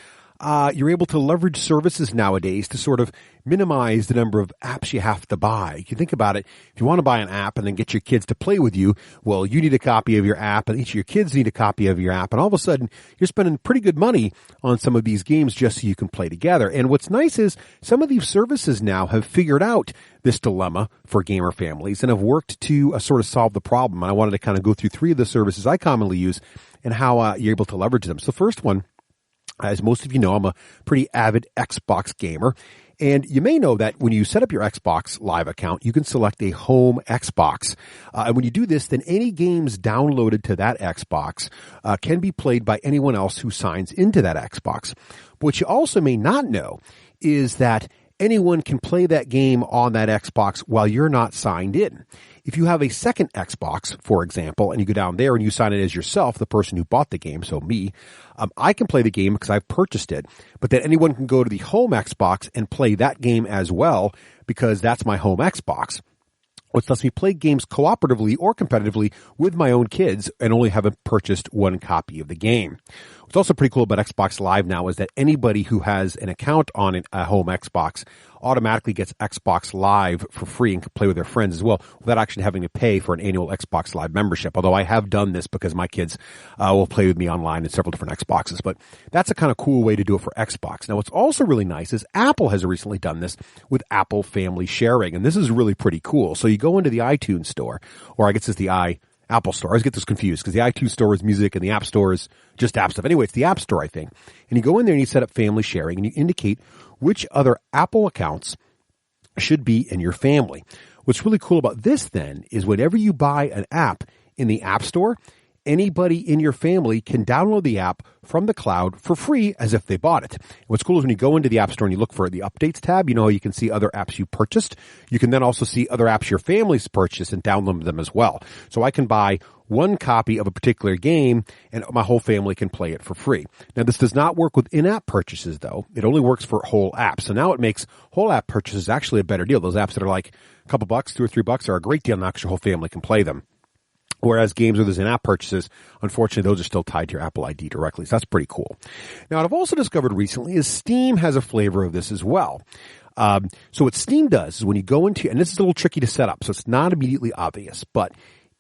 you're able to leverage services nowadays to sort of minimize the number of apps you have to buy. You can think about it. If you want to buy an app and then get your kids to play with you, well, you need a copy of your app and each of your kids need a copy of your app. And all of a sudden, you're spending pretty good money on some of these games just so you can play together. And what's nice is some of these services now have figured out this dilemma for gamer families and have worked to sort of solve the problem. And I wanted to kind of go through 3 of the services I commonly use and how you're able to leverage them. So the first one, as most of you know, I'm a pretty avid Xbox gamer. And you may know that when you set up your Xbox Live account, you can select a home Xbox. And when you do this, then any games downloaded to that Xbox can be played by anyone else who signs into that Xbox. But what you also may not know is that anyone can play that game on that Xbox while you're not signed in. If you have a second Xbox, for example, and you go down there and you sign in as yourself, the person who bought the game, so me, I can play the game because I've purchased it, but then anyone can go to the home Xbox and play that game as well because that's my home Xbox, which lets me play games cooperatively or competitively with my own kids and only haven't purchased one copy of the game. What's also pretty cool about Xbox Live now is that anybody who has an account on a home Xbox automatically gets Xbox Live for free and can play with their friends as well without actually having to pay for an annual Xbox Live membership. Although I have done this because my kids will play with me online in several different Xboxes. But that's a kind of cool way to do it for Xbox. Now, what's also really nice is Apple has recently done this with Apple Family Sharing. And this is really pretty cool. So you go into the iTunes store, or I guess it's the Apple Store. I always get this confused because the iTunes Store is music and the App Store is just app stuff. Anyway, it's the App Store, I think. And you go in there and you set up family sharing and you indicate which other Apple accounts should be in your family. What's really cool about this then is whenever you buy an app in the App Store, anybody in your family can download the app from the cloud for free as if they bought it. What's cool is when you go into the App Store and you look for the Updates tab, you know how you can see other apps you purchased. You can then also see other apps your family's purchased and download them as well. So I can buy one copy of a particular game and my whole family can play it for free. Now, this does not work with in-app purchases, though. It only works for whole apps. So now it makes whole app purchases actually a better deal. Those apps that are like a couple bucks, $2 or $3 are a great deal now because your whole family can play them. Whereas games where there's in-app purchases, unfortunately, those are still tied to your Apple ID directly. So that's pretty cool. Now, what I've also discovered recently is Steam has a flavor of this as well. So what Steam does is when you go into, and this is a little tricky to set up, so it's not immediately obvious, but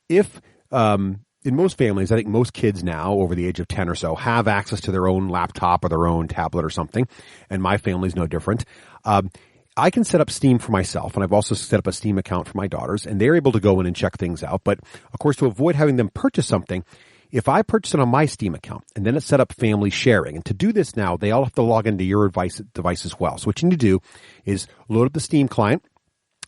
if in most families, I think most kids now over the age of 10 or so have access to their own laptop or their own tablet or something, and my family's no different. I can set up Steam for myself, and I've also set up a Steam account for my daughters, and they're able to go in and check things out. But, of course, to avoid having them purchase something, if I purchase it on my Steam account, and then it's set up family sharing, and to do this now, they all have to log into your device as well. So what you need to do is load up the Steam client,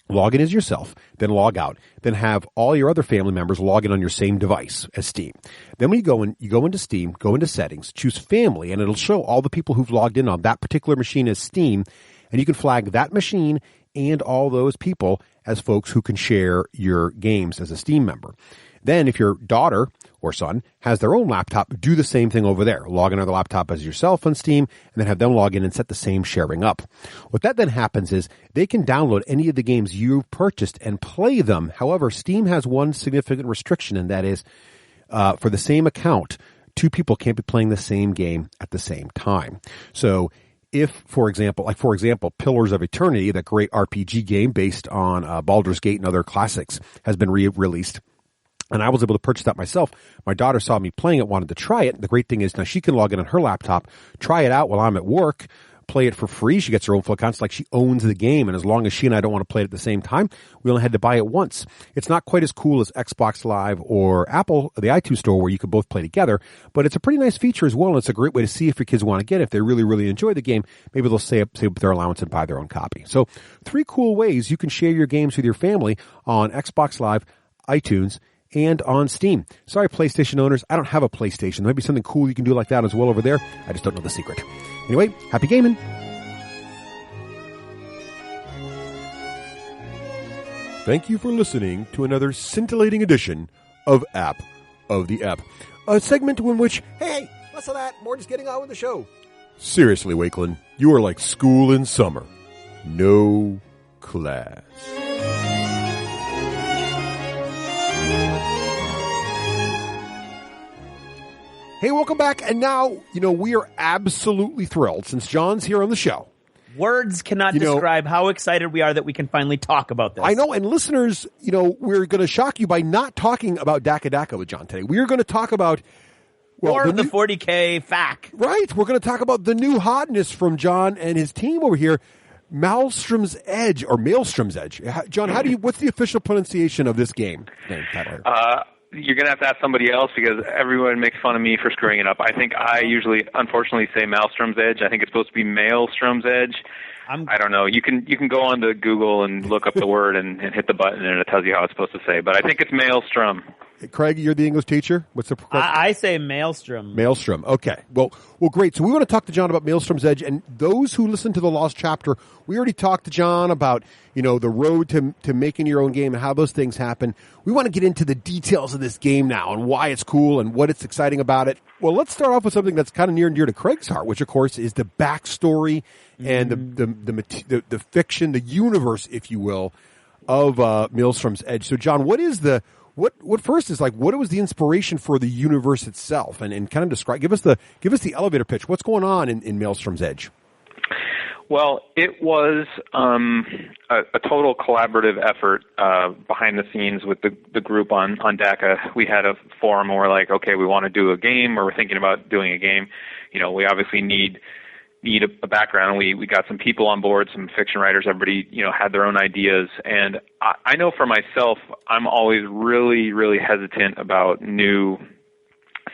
log in as yourself, then log out, then have all your other family members log in on your same device as Steam. Then when you go into Steam, go into settings, choose family, and it'll show all the people who've logged in on that particular machine as Steam, and you can flag that machine and all those people as folks who can share your games as a Steam member. Then if your daughter or son has their own laptop, do the same thing over there. Log in on their laptop as yourself on Steam, and then have them log in and set the same sharing up. What that then happens is they can download any of the games you've purchased and play them. However, Steam has one significant restriction, and that is for the same account, 2 people can't be playing the same game at the same time. So if, for example, Pillars of Eternity, that great RPG game based on Baldur's Gate and other classics, has been re-released, and I was able to purchase that myself. My daughter saw me playing it, wanted to try it. The great thing is now she can log in on her laptop, try it out while I'm at work, play it for free. She gets her own full account. It's like she owns the game, and as long as she and I don't want to play it at the same time, we only had to buy it once. It's not quite as cool as Xbox Live or Apple, the iTunes Store, where you can both play together, but it's a pretty nice feature as well, and it's a great way to see if your kids want to get it. If they really, really enjoy the game, maybe they'll save up their allowance and buy their own copy. So 3 cool ways you can share your games with your family on Xbox Live, iTunes, and on Steam. Sorry, PlayStation owners, I don't have a PlayStation. There might be something cool you can do like that as well over there. I just don't know the secret. Anyway, happy gaming. Thank you for listening to another scintillating edition of App of the App, a segment in which, hey, less of that, more just getting on with the show. Seriously, Wakeland, you are like school in summer. No class. Hey, welcome back. And now, we are absolutely thrilled since John's here on the show. Words cannot describe how excited we are that we can finally talk about this. I know, and listeners, we're going to shock you by not talking about Dakka Dakk with John today. We are going to talk about... Or the 40K FAQ. Right. We're going to talk about the new hotness from John and his team over here, Maelstrom's Edge, or Maelstrom's Edge. John, what's the official pronunciation of this game? You're going to have to ask somebody else because everyone makes fun of me for screwing it up. I think I usually, unfortunately, say Maelstrom's Edge. I think it's supposed to be Maelstrom's Edge. I don't know. You can go on to Google and look up the word and hit the button, and it tells you how it's supposed to say. But I think it's Maelstrom. Craig, you're the English teacher. What's the? I say Maelstrom. Maelstrom. Okay. Well, great. So we want to talk to John about Maelstrom's Edge, and those who listen to the Lost Chapter, we already talked to John about the road to making your own game and how those things happen. We want to get into the details of this game now and why it's cool and what it's exciting about it. Well, let's start off with something that's kind of near and dear to Craig's heart, which of course is the backstory and the fiction, the universe, if you will, of Maelstrom's Edge. So, John, what is what first is what was the inspiration for the universe itself, and kind of describe, give us the elevator pitch. What's going on in Maelstrom's Edge? Well, it was a total collaborative effort behind the scenes with the group on Dakka. We had a forum where we're like, okay, we want to do a game, or we're thinking about doing a game. We obviously need a background. We got some people on board, some fiction writers. Everybody, had their own ideas. And I know for myself, I'm always really, really hesitant about new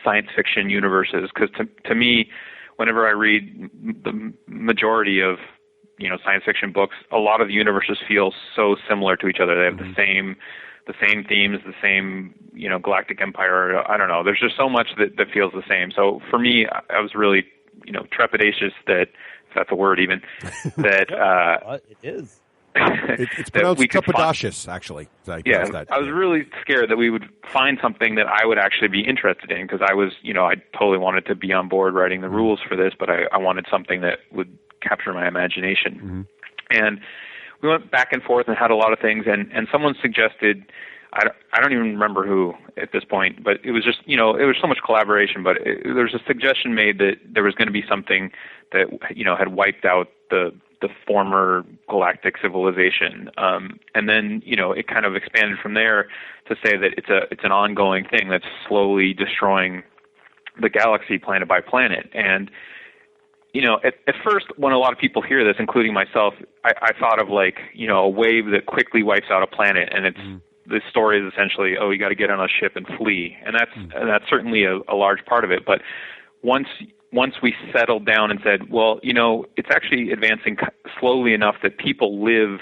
science fiction universes because to me, whenever I read the majority of science fiction books, a lot of the universes feel so similar to each other. They have the same themes, the same galactic empire. I don't know. There's just so much that feels the same. So for me, I was really trepidatious that, if that's a word even, that it is. It's pronounced trepidatious, actually. I was really scared that we would find something that I would actually be interested in because I was, I totally wanted to be on board writing the rules for this, but I wanted something that would capture my imagination. And we went back and forth and had a lot of things, and someone suggested, I don't even remember who at this point, but it was just, it was so much collaboration, but there was a suggestion made that there was going to be something that, had wiped out the former galactic civilization. And then, it kind of expanded from there to say that it's an ongoing thing that's slowly destroying the galaxy planet by planet. And, at first, when a lot of people hear this, including myself, I thought of a wave that quickly wipes out a planet, and it's, the story is essentially, you got to get on a ship and flee. And that's certainly a large part of it. But once we settled down and said, well, it's actually advancing slowly enough that people live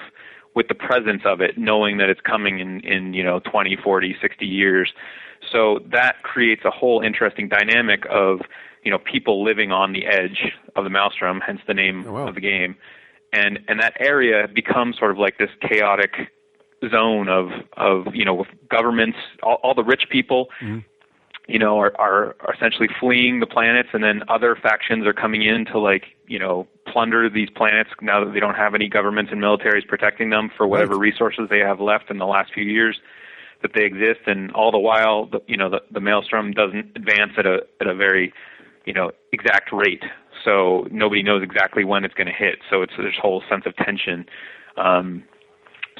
with the presence of it, knowing that it's coming in 20, 40, 60 years. So that creates a whole interesting dynamic of, people living on the edge of the Maelstrom, hence the name of the game. And that area becomes sort of like this chaotic zone of with governments, all the rich people, are essentially fleeing the planets, and then other factions are coming in to plunder these planets now that they don't have any governments and militaries protecting them for whatever resources they have left in the last few years that they exist. And all the while, the Maelstrom doesn't advance at a very exact rate, so nobody knows exactly when it's going to hit. So it's this whole sense of tension.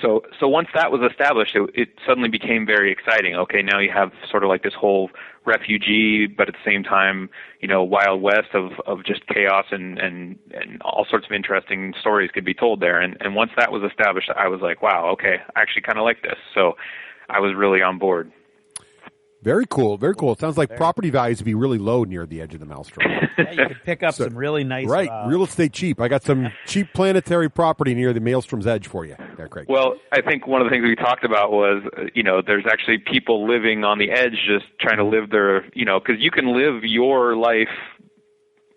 So once that was established, it suddenly became very exciting. Okay, now you have sort of like this whole refugee, but at the same time, Wild West of just chaos and all sorts of interesting stories could be told there. And once that was established, I was like, wow, okay, I actually kind of like this. So I was really on board. Very cool, very cool. It sounds like property values would be really low near the edge of the Maelstrom. Yeah, you could pick up some really nice... Right, real estate cheap. I got some cheap planetary property near the Maelstrom's edge for you there, Craig. Well, I think one of the things we talked about was, there's actually people living on the edge just trying to live their, because you can live your life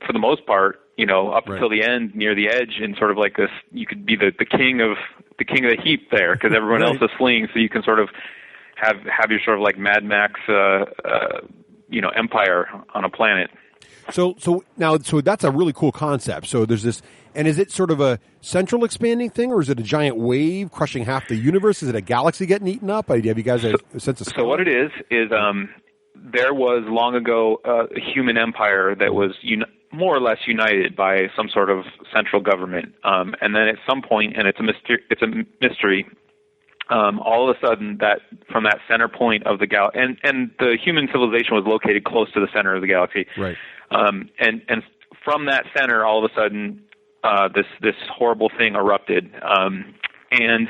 for the most part, up until the end near the edge, and sort of like this, you could be the king of the king of the heap there because everyone else is fleeing, so you can sort of have your sort of like Mad Max, empire on a planet. So that's a really cool concept. So there's this, and is it sort of a central expanding thing, or is it a giant wave crushing half the universe? Is it a galaxy getting eaten up? Have you guys a sense of scale? So what it is there was long ago a human empire that was more or less united by some sort of central government, and then at some point, and it's a mystery. All of a sudden, that from that center point of the galaxy, and the human civilization was located close to the center of the galaxy, right? And from that center, all of a sudden, this horrible thing erupted. And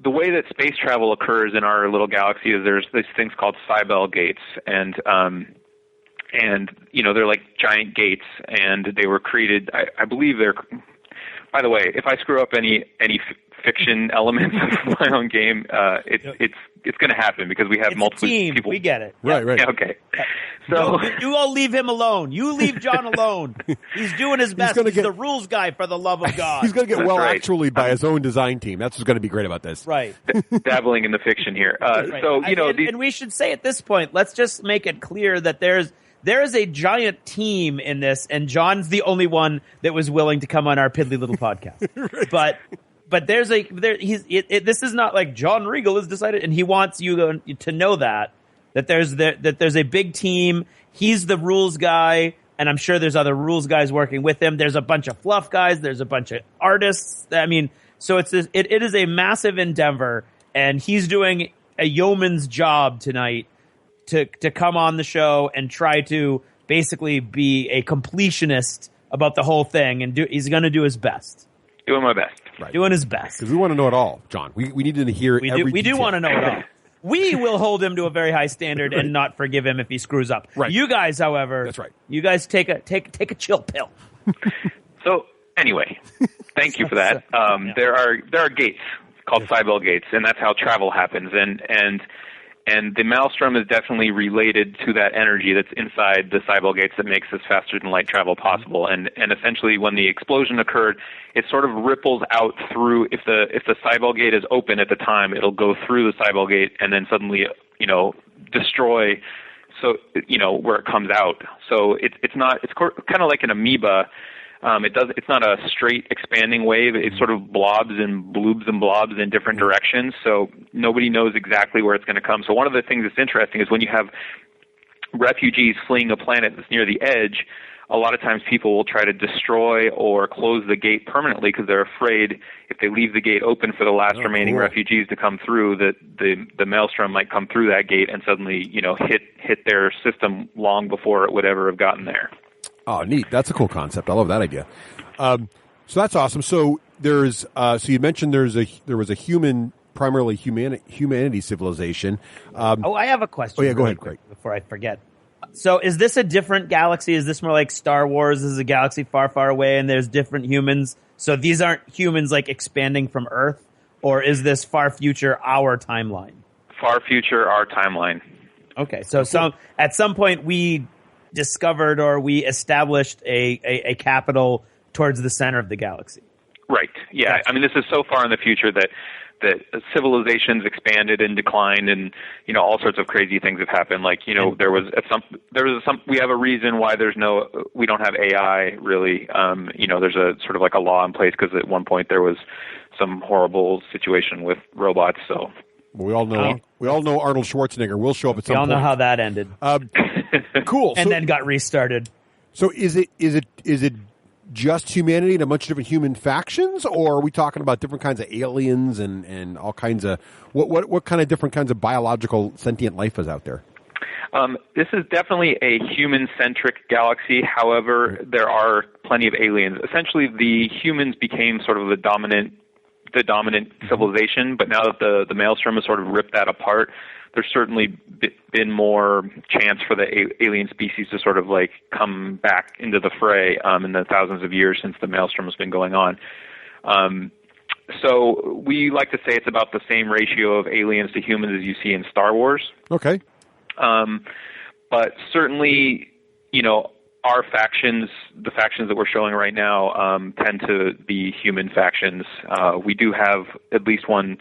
the way that space travel occurs in our little galaxy is there's these things called Cybele gates, and they're like giant gates, and they were created. I believe they're. By the way, if I screw up any fiction elements of my own game, it's going to happen because we have multiple people. We get it. Right. Yeah, okay. So you all leave him alone. You leave John alone. He's doing his best. He's the rules guy, for the love of God. He's going to get right. by his own design team. That's what's going to be great about this. Right. Dabbling in the fiction here. Right. So and we should say at this point, let's just make it clear that there is a giant team in this, and John's the only one that was willing to come on our piddly little podcast. Right. But this is not like John Regul has decided, and he wants you to know that there's a big team. He's the rules guy, and I'm sure there's other rules guys working with him. There's a bunch of fluff guys. There's a bunch of artists. I mean, so it is a massive endeavor, and he's doing a yeoman's job tonight to come on the show and try to basically be a completionist about the whole thing, and he's going to do his best. Doing my best. Right. Doing his best. Because we want to know it all, John. We need to hear every We do detail. want to know it all. We will hold him to a very high standard and not forgive him if he screws up. Right. You guys, however, that's right. You guys take a chill pill. So anyway, thank you for that. There are gates called Cybele gates, and that's how travel happens. And the Maelstrom is definitely related to that energy that's inside the Cybele gates that makes this faster than light travel possible. And essentially, when the explosion occurred, it sort of ripples out through. If the Cybele gate is open at the time, it'll go through the Cybele gate and then suddenly destroy. So where it comes out. So it's kind of like an amoeba. It's not a straight expanding wave. It sort of blobs and bloobs and blobs in different directions. So nobody knows exactly where it's going to come. So one of the things that's interesting is when you have refugees fleeing a planet that's near the edge, a lot of times people will try to destroy or close the gate permanently because they're afraid if they leave the gate open for the last remaining refugees to come through, that the Maelstrom might come through that gate and suddenly, hit their system long before it would ever have gotten there. Oh, neat. That's a cool concept. I love that idea. So that's awesome. So there's, so you mentioned there was a primarily humanity civilization. I have a question. Oh yeah, go ahead, Craig. Before I forget. So is this a different galaxy? Is this more like Star Wars? This is a galaxy far, far away and there's different humans. So these aren't humans like expanding from Earth, or is this far future our timeline? Far future our timeline. Okay. So at some point we discovered or we established a capital towards the center of the galaxy. Right. Yeah. Gotcha. I mean, this is so far in the future that civilizations expanded and declined, and all sorts of crazy things have happened. Like we have a reason why we don't have AI really. There's a sort of like a law in place because at one point there was some horrible situation with robots. So we all know Arnold Schwarzenegger will show up at some point. We all know how that ended. Cool. And then got restarted. So is it just humanity and a bunch of different human factions, or are we talking about different kinds of aliens and all kinds of what kind of different kinds of biological sentient life is out there? This is definitely a human-centric galaxy. However, there are plenty of aliens. Essentially, the humans became sort of the dominant civilization, but now that the Maelstrom has sort of ripped that apart, there's certainly been more chance for the alien species to sort of like come back into the fray in the thousands of years since the Maelstrom has been going on. So we like to say it's about the same ratio of aliens to humans as you see in Star Wars. Okay. But certainly, our factions, the factions that we're showing right now, tend to be human factions. We do have at least one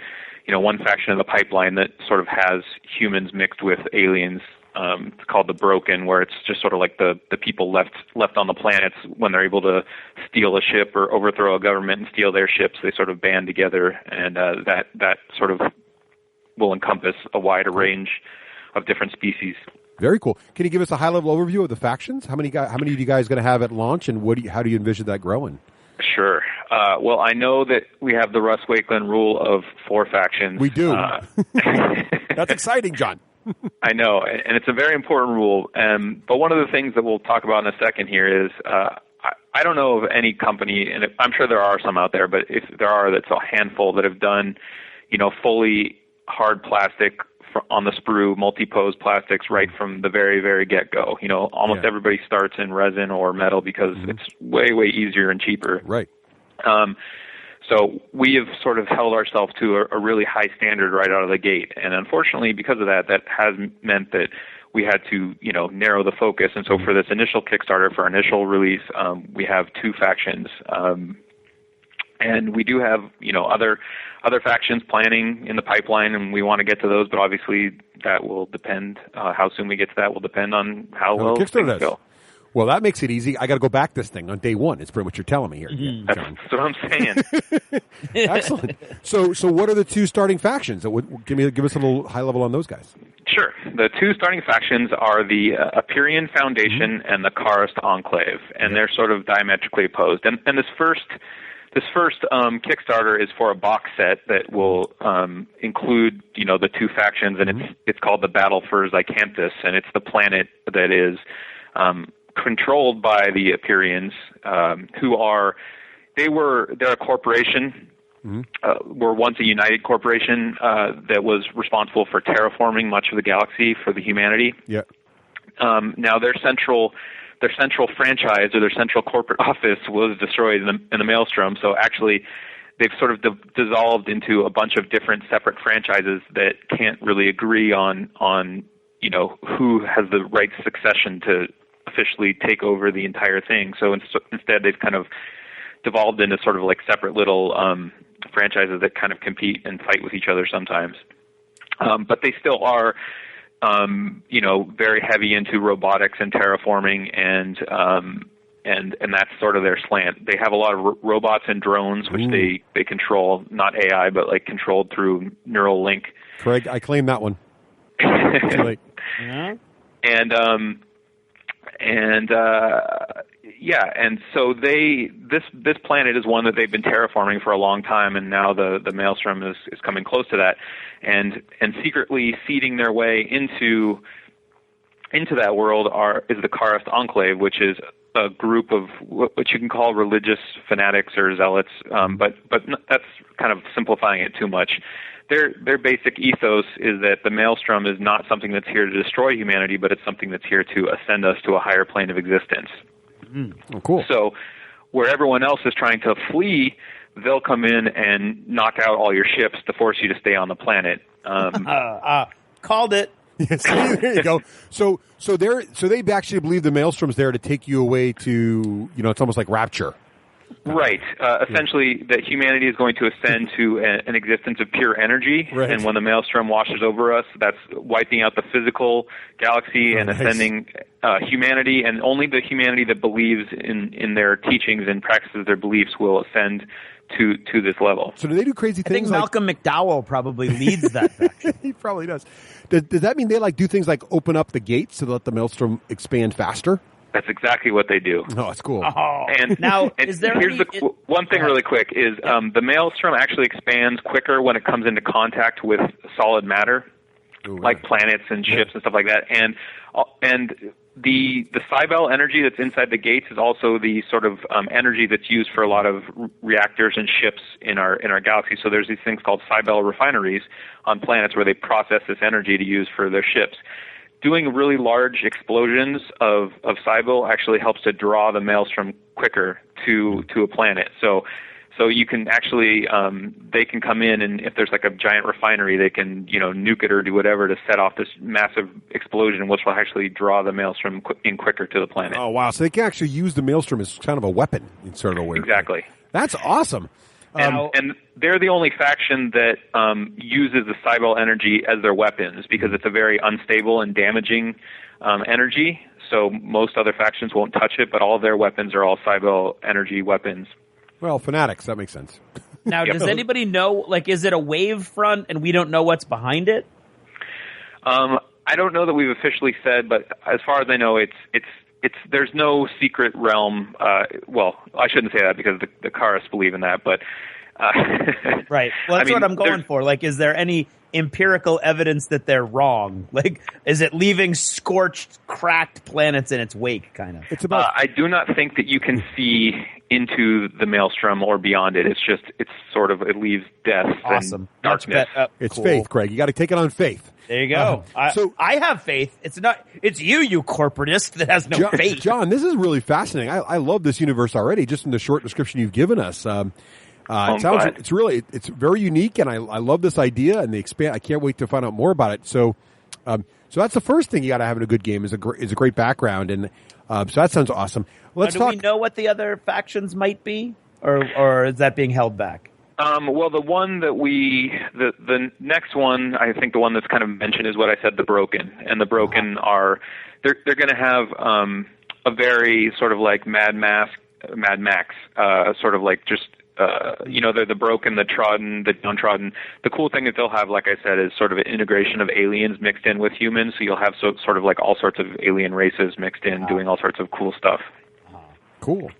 faction in the pipeline that sort of has humans mixed with aliens. It's called the Broken, where it's just sort of like the people left on the planets when they're able to steal a ship or overthrow a government and steal their ships. They sort of band together, and that sort of will encompass a wider range of different species. Very cool. Can you give us a high-level overview of the factions? How many are you guys going to have at launch, and how do you envision that growing? Sure. Well, I know that we have the Russ Wakeland rule of 4 factions. We do. That's exciting, John. I know, and it's a very important rule. But one of the things that we'll talk about in a second here is I don't know of any company, and I'm sure there are some out there, but if there are, that's a handful that have done, fully hard plastic on the sprue, multi-pose plastics right from the very, very get-go. Almost everybody starts in resin or metal because it's way, way easier and cheaper. Right. So we have sort of held ourselves to a really high standard right out of the gate. And unfortunately, because of that has meant that we had to, narrow the focus. And so for this initial Kickstarter, for our initial release, we have 2 factions. And we do have, other factions planning in the pipeline, and we want to get to those, but obviously that will depend, how soon we get to that will depend on how well Kickstarter things go. Well, that makes it easy. I got to go back this thing on day 1. It's pretty much what you're telling me here. Mm-hmm. That's what I'm saying. Excellent. So what are the 2 starting factions? Give us a little high level on those guys. Sure. The 2 starting factions are the Aperian Foundation and the Karst Enclave, and they're sort of diametrically opposed. And this first Kickstarter is for a box set that will include, the 2 factions, and it's called the Battle for Zycanthus, and it's the planet that is controlled by the Aperians, they're a corporation. Were once a united corporation that was responsible for terraforming much of the galaxy for the humanity. Yeah. Now their central franchise or their central corporate office was destroyed in the Maelstrom. So actually, they've sort of dissolved into a bunch of different separate franchises that can't really agree on who has the right succession to officially take over the entire thing. So instead, they've kind of devolved into sort of like separate little franchises that kind of compete and fight with each other sometimes. But they still are, very heavy into robotics and terraforming, and that's sort of their slant. They have a lot of robots and drones, which they control, not AI, but like controlled through neural link. Craig, I claim that one. Too late. Yeah. And so this planet is one that they've been terraforming for a long time, and now the Maelstrom is coming close to that, and secretly seeding their way into that world is the Karst Enclave, which is a group of what you can call religious fanatics or zealots, but that's kind of simplifying it too much. Their basic ethos is that the Maelstrom is not something that's here to destroy humanity, but it's something that's here to ascend us to a higher plane of existence. Oh, cool. So where everyone else is trying to flee, they'll come in and knock out all your ships to force you to stay on the planet. Called it. Yes, there you go. So they actually believe the Maelstrom's there to take you away to, it's almost like Rapture. Right. Essentially, that humanity is going to ascend to an existence of pure energy, right. And when the Maelstrom washes over us, that's wiping out the physical galaxy and ascending humanity, and only the humanity that believes in their teachings and practices their beliefs will ascend to this level. So do they do crazy things? I think Malcolm McDowell probably leads that faction. He probably does. Does that mean they do things like open up the gates to let the Maelstrom expand faster? That's exactly what they do. Oh, that's cool. Oh. And now, is there here's one thing really quick is the Maelstrom actually expands quicker when it comes into contact with solid matter, like planets and ships and stuff like that. And the Cybele energy that's inside the gates is also the sort of energy that's used for a lot of reactors and ships in our galaxy. So there's these things called Cybele refineries on planets where they process this energy to use for their ships. Doing really large explosions of Cybele actually helps to draw the Maelstrom quicker to a planet. So So you can actually, they can come in, and if there's like a giant refinery, they can, nuke it or do whatever to set off this massive explosion, which will actually draw the Maelstrom in quicker to the planet. Oh, wow. So they can actually use the Maelstrom as kind of a weapon in sort of a way. Exactly. That's awesome. And they're the only faction that uses the Cybele energy as their weapons, because it's a very unstable and damaging energy. So most other factions won't touch it, but all of their weapons are all Cybele energy weapons. Well, fanatics, that makes sense. Now, does anybody know, is it a wave front and we don't know what's behind it? I don't know that we've officially said, but as far as I know, it's there's no secret realm. Well, I shouldn't say that because the Kharis believe in that, but right. Well, that's what I'm going for. Is there any empirical evidence that they're wrong? Is it leaving scorched, cracked planets in its wake? Kind of. It's about. I do not think that you can see into the Maelstrom or beyond it. It's sort of, it leaves death and darkness. It's cool. Faith, Craig. You got to take it on faith. There you go. I have faith. It's you corporatist, that has no faith. John, this is really fascinating. I love this universe already, just in the short description you've given us. It's very unique, and I love this idea, and I can't wait to find out more about it. So that's the first thing you got to have in a good game is a great background, and so that sounds awesome. Do we know what the other factions might be, or is that being held back? Well, the one that the next one, I think the one that's kind of mentioned is what I said, the Broken. And the Broken they're going to have a very sort of like Mad Max, sort of like just, they're the Broken, the Trodden, the Downtrodden. The cool thing that they'll have, like I said, is sort of an integration of aliens mixed in with humans. So you'll have sort of like all sorts of alien races mixed in, doing all sorts of cool stuff. Cool.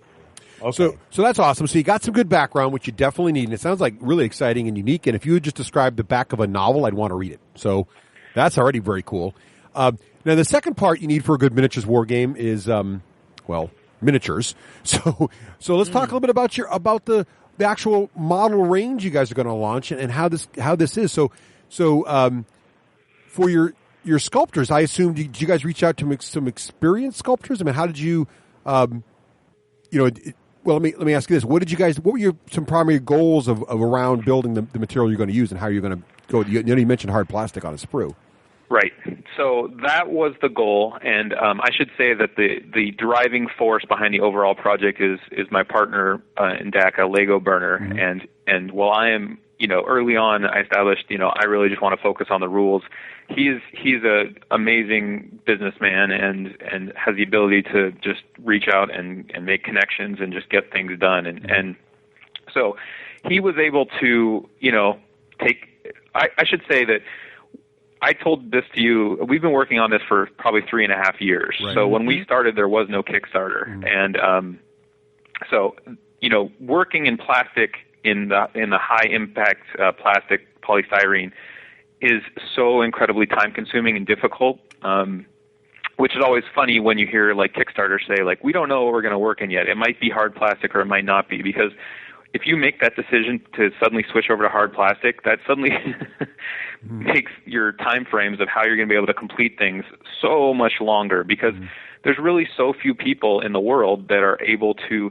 Okay. So that's awesome. So you got some good background, which you definitely need, and it sounds like really exciting and unique. And if you would just describe the back of a novel, I'd want to read it. So that's already very cool. Now the second part you need for a good miniatures war game is, miniatures. So let's talk a little bit about the actual model range you guys are going to launch and how this is. So for your sculptors, I assume did you guys reach out to some experienced sculptors? I mean, how did you let me ask you this: what were some primary goals of around building the material you're going to use, and how you're going to go? You mentioned hard plastic on a sprue, right? So that was the goal, and I should say that the driving force behind the overall project is my partner in Dakka, Lego Burner, and while I am early on I established I really just want to focus on the rules. He's a amazing businessman and has the ability to just reach out and make connections and just get things done. And so he was able to, I should say that I told this to you, we've been working on this for probably 3.5 years. Right. So when we started, there was no Kickstarter. And so, working in plastic in the high impact plastic polystyrene is so incredibly time consuming and difficult, which is always funny when you hear like Kickstarter say like, we don't know what we're going to work in yet. It might be hard plastic or it might not be, because if you make that decision to suddenly switch over to hard plastic, that suddenly makes your time frames of how you're going to be able to complete things so much longer, because there's really so few people in the world that are able to.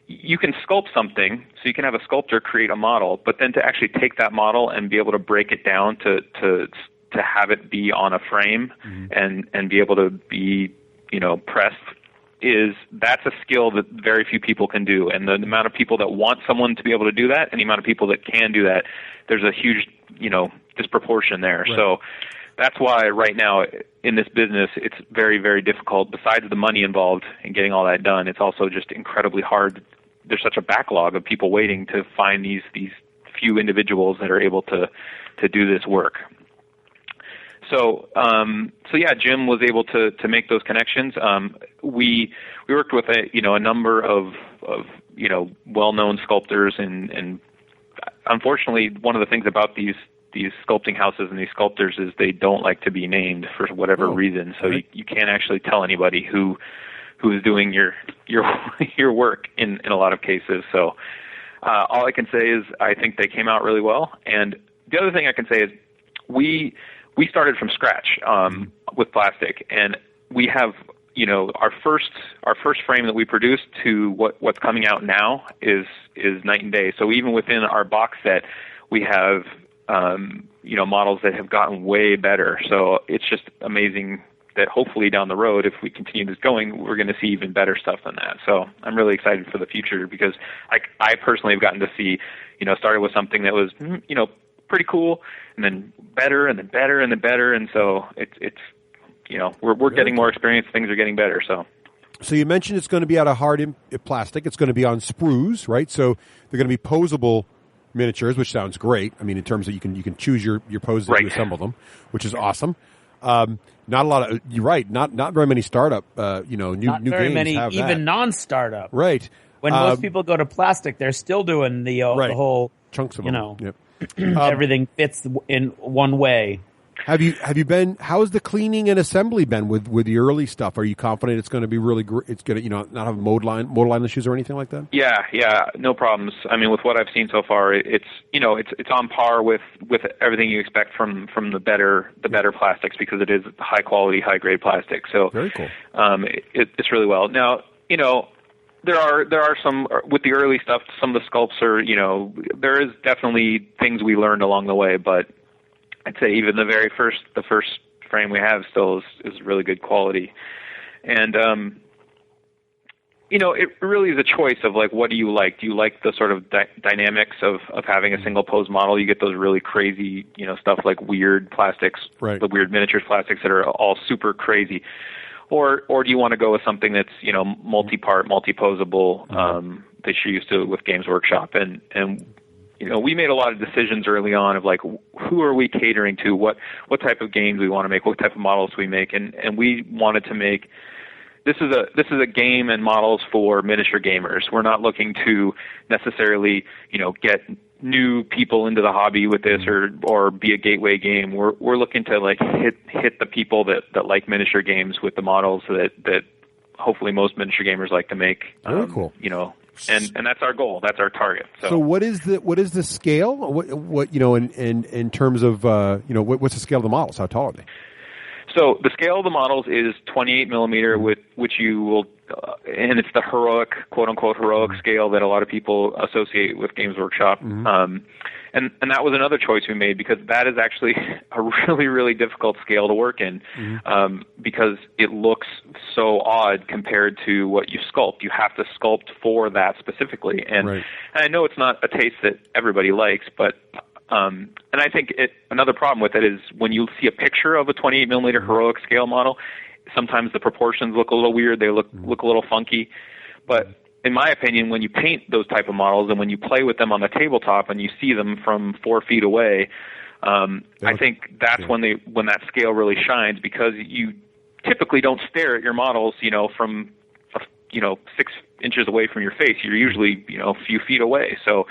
You can sculpt something, so you can have a sculptor create a model, but then to actually take that model and be able to break it down to have it be on a frame and be able to be, pressed, that's a skill that very few people can do. And the amount of people that want someone to be able to do that and the amount of people that can do that, there's a huge, disproportion there. Right. So that's why right now in this business, it's very, very difficult. Besides the money involved in getting all that done, it's also just incredibly hard. There's such a backlog of people waiting to find these few individuals that are able to do this work. So yeah, Jim was able to make those connections. We worked with a number of well-known sculptors, and unfortunately, one of the things about these sculpting houses and these sculptors is they don't like to be named for whatever reason. So you can't actually tell anybody who is doing your work in a lot of cases. So all I can say is I think they came out really well. And the other thing I can say is we started from scratch with plastic, and we have our first frame that we produced to what's coming out now is night and day. So even within our box set, we have models that have gotten way better. So it's just amazing that hopefully down the road, if we continue this going, we're going to see even better stuff than that. So I'm really excited for the future because I personally have gotten to see, started with something that was, pretty cool, and then better, and then better, and then better. And so it's we're getting more experience. Things are getting better. So you mentioned it's going to be out of hard plastic. It's going to be on sprues, right? So they're going to be posable miniatures, which sounds great. I mean, in terms of you can choose your poses as you assemble them, which is awesome. Not a lot of, you're right. Not very many startup, new not very games many, have even that. Non-startup. Right. When most people go to plastic, they're still doing the whole chunks of them. Yep. Everything fits in one way. Have you been? How's the cleaning and assembly been with the early stuff? Are you confident it's going to be really? It's going to not have mold line issues or anything like that? Yeah, no problems. I mean, with what I've seen so far, it's on par with everything you expect from the better plastics because it is high quality, high grade plastic. So very cool. It's really well. Now there are some with the early stuff. Some of the sculpts are there is definitely things we learned along the way, but I'd say even the first frame we have still is really good quality. And, it really is a choice of like, what do you like? Do you like the sort of dynamics of having a single pose model? You get those really crazy, stuff like weird plastics, right. The weird miniatures plastics that are all super crazy. Or do you want to go with something that's, multi-part, multi-posable, that you're used to with Games Workshop? And we made a lot of decisions early on of like, who are we catering to? What type of games we want to make? What type of models we make? And we wanted to make this is a game and models for miniature gamers. We're not looking to necessarily get new people into the hobby with this or be a gateway game. We're looking to like hit the people that like miniature games with the models that hopefully most miniature gamers like to make. Very cool. And that's our goal. That's our target. So what is the scale? What in terms of what's the scale of the models? How tall are they? So the scale of the models is 28 millimeter, with which you will, and it's the heroic, quote unquote heroic scale that a lot of people associate with Games Workshop. And that was another choice we made because that is actually a really, really difficult scale to work in because it looks so odd compared to what you sculpt. You have to sculpt for that specifically. And I know it's not a taste that everybody likes, but and I think another problem with it is when you see a picture of a 28 millimeter heroic scale model, sometimes the proportions look a little weird. They look a little funky. But in my opinion, when you paint those type of models and when you play with them on the tabletop and you see them from 4 feet away, I think that's when that scale really shines because you typically don't stare at your models, from 6 inches away from your face. You're usually, a few feet away. So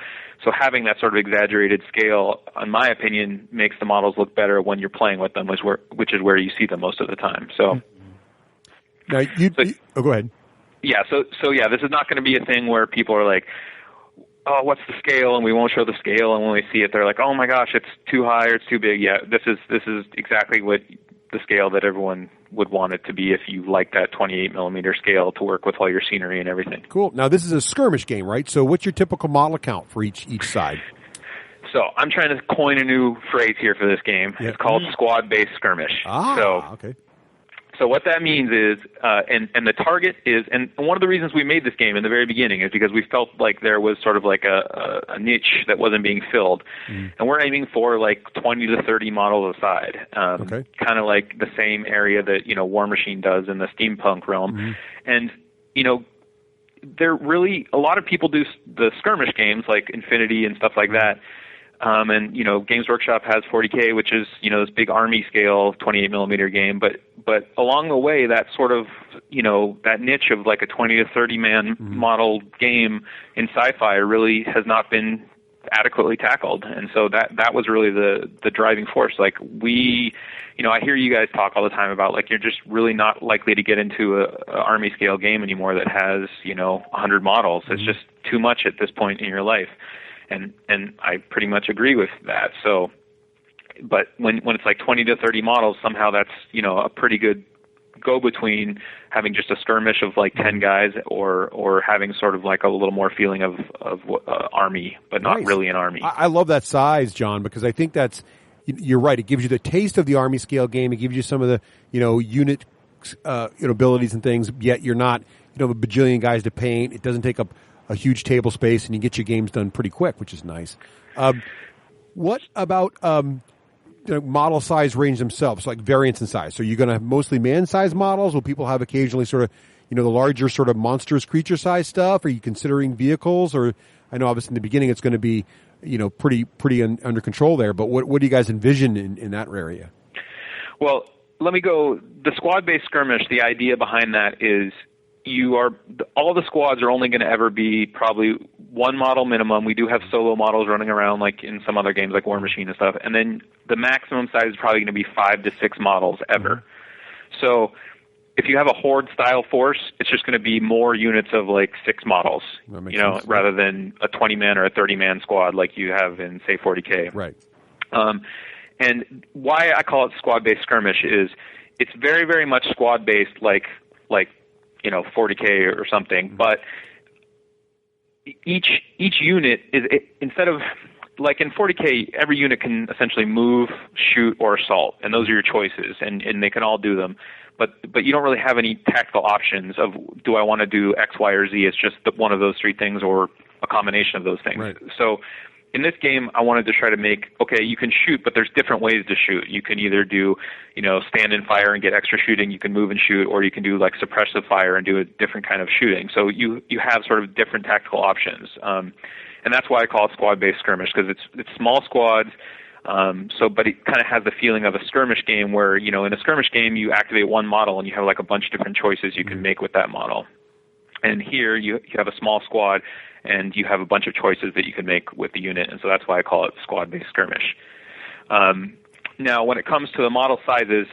having that sort of exaggerated scale, in my opinion, makes the models look better when you're playing with them, which is where you see them most of the time. So, now go ahead. Yeah. So this is not going to be a thing where people are like, oh, what's the scale? And we won't show the scale. And when they see it, they're like, oh my gosh, it's too high or it's too big. Yeah. This is exactly what the scale that everyone would want it to be if you like that 28 millimeter scale to work with all your scenery and everything. Cool. Now this is a skirmish game, right? So what's your typical model count for each side? So I'm trying to coin a new phrase here for this game. Yeah. It's called squad-based skirmish. Okay. So what that means is, and the target is, and one of the reasons we made this game in the very beginning is because we felt like there was sort of like a niche that wasn't being filled. And we're aiming for like 20 to 30 models a side. Kind of like the same area that, War Machine does in the steampunk realm. And, there really, a lot of people do the skirmish games like Infinity and stuff like that. And, Games Workshop has 40K, which is, this big army scale 28 millimeter game. But along the way, that sort of, that niche of like a 20 to 30 man model game in sci-fi really has not been adequately tackled. And so that was really the driving force. Like I hear you guys talk all the time about like, you're just really not likely to get into a army scale game anymore that has, 100 models. It's just too much at this point in your life. And I pretty much agree with that. So, but when it's like 20 to 30 models, somehow that's, a pretty good go between having just a skirmish of like 10 guys or having sort of like a little more feeling of army, but not Nice. really an army. I love that size, John, because I think you're right. It gives you the taste of the army scale game. It gives you some of the, unit, abilities and things, yet you're not, a bajillion guys to paint. It doesn't take up a huge table space, and you get your games done pretty quick, which is nice. What about model size range themselves, like variance in size? So you're going to have mostly man-sized models? Will people have occasionally sort of, the larger sort of monstrous creature size stuff? Are you considering vehicles? Or I know obviously in the beginning it's going to be, pretty under control there. But what do you guys envision in that area? Well, let me go. The squad-based skirmish, the idea behind that is all the squads are only going to ever be probably one model minimum. We do have solo models running around like in some other games like War Machine and stuff. And then the maximum size is probably going to be 5 to 6 models ever. So if you have a horde-style force, it's just going to be more units of like 6 models, sense. Rather than a 20-man or a 30-man squad like you have in, say, 40K. Right. And why I call it squad-based skirmish is it's very, very much squad-based like 40K or something, but each unit is, instead of like in 40K, every unit can essentially move, shoot, or assault, and those are your choices, and they can all do them. But you don't really have any tactical options of, do I want to do X, Y, or Z? It's just one of those 3 things or a combination of those things. Right. So in this game, I wanted to try to make, okay, you can shoot, but there's different ways to shoot. You can either do, stand and fire and get extra shooting. You can move and shoot, or you can do like suppressive fire and do a different kind of shooting. So you have sort of different tactical options. And that's why I call it squad-based skirmish, because it's small squads. But it kind of has the feeling of a skirmish game where, in a skirmish game, you activate one model and you have like a bunch of different choices you can make with that model. And here you have a small squad and you have a bunch of choices that you can make with the unit. And so that's why I call it squad-based skirmish. Now, when it comes to the model sizes,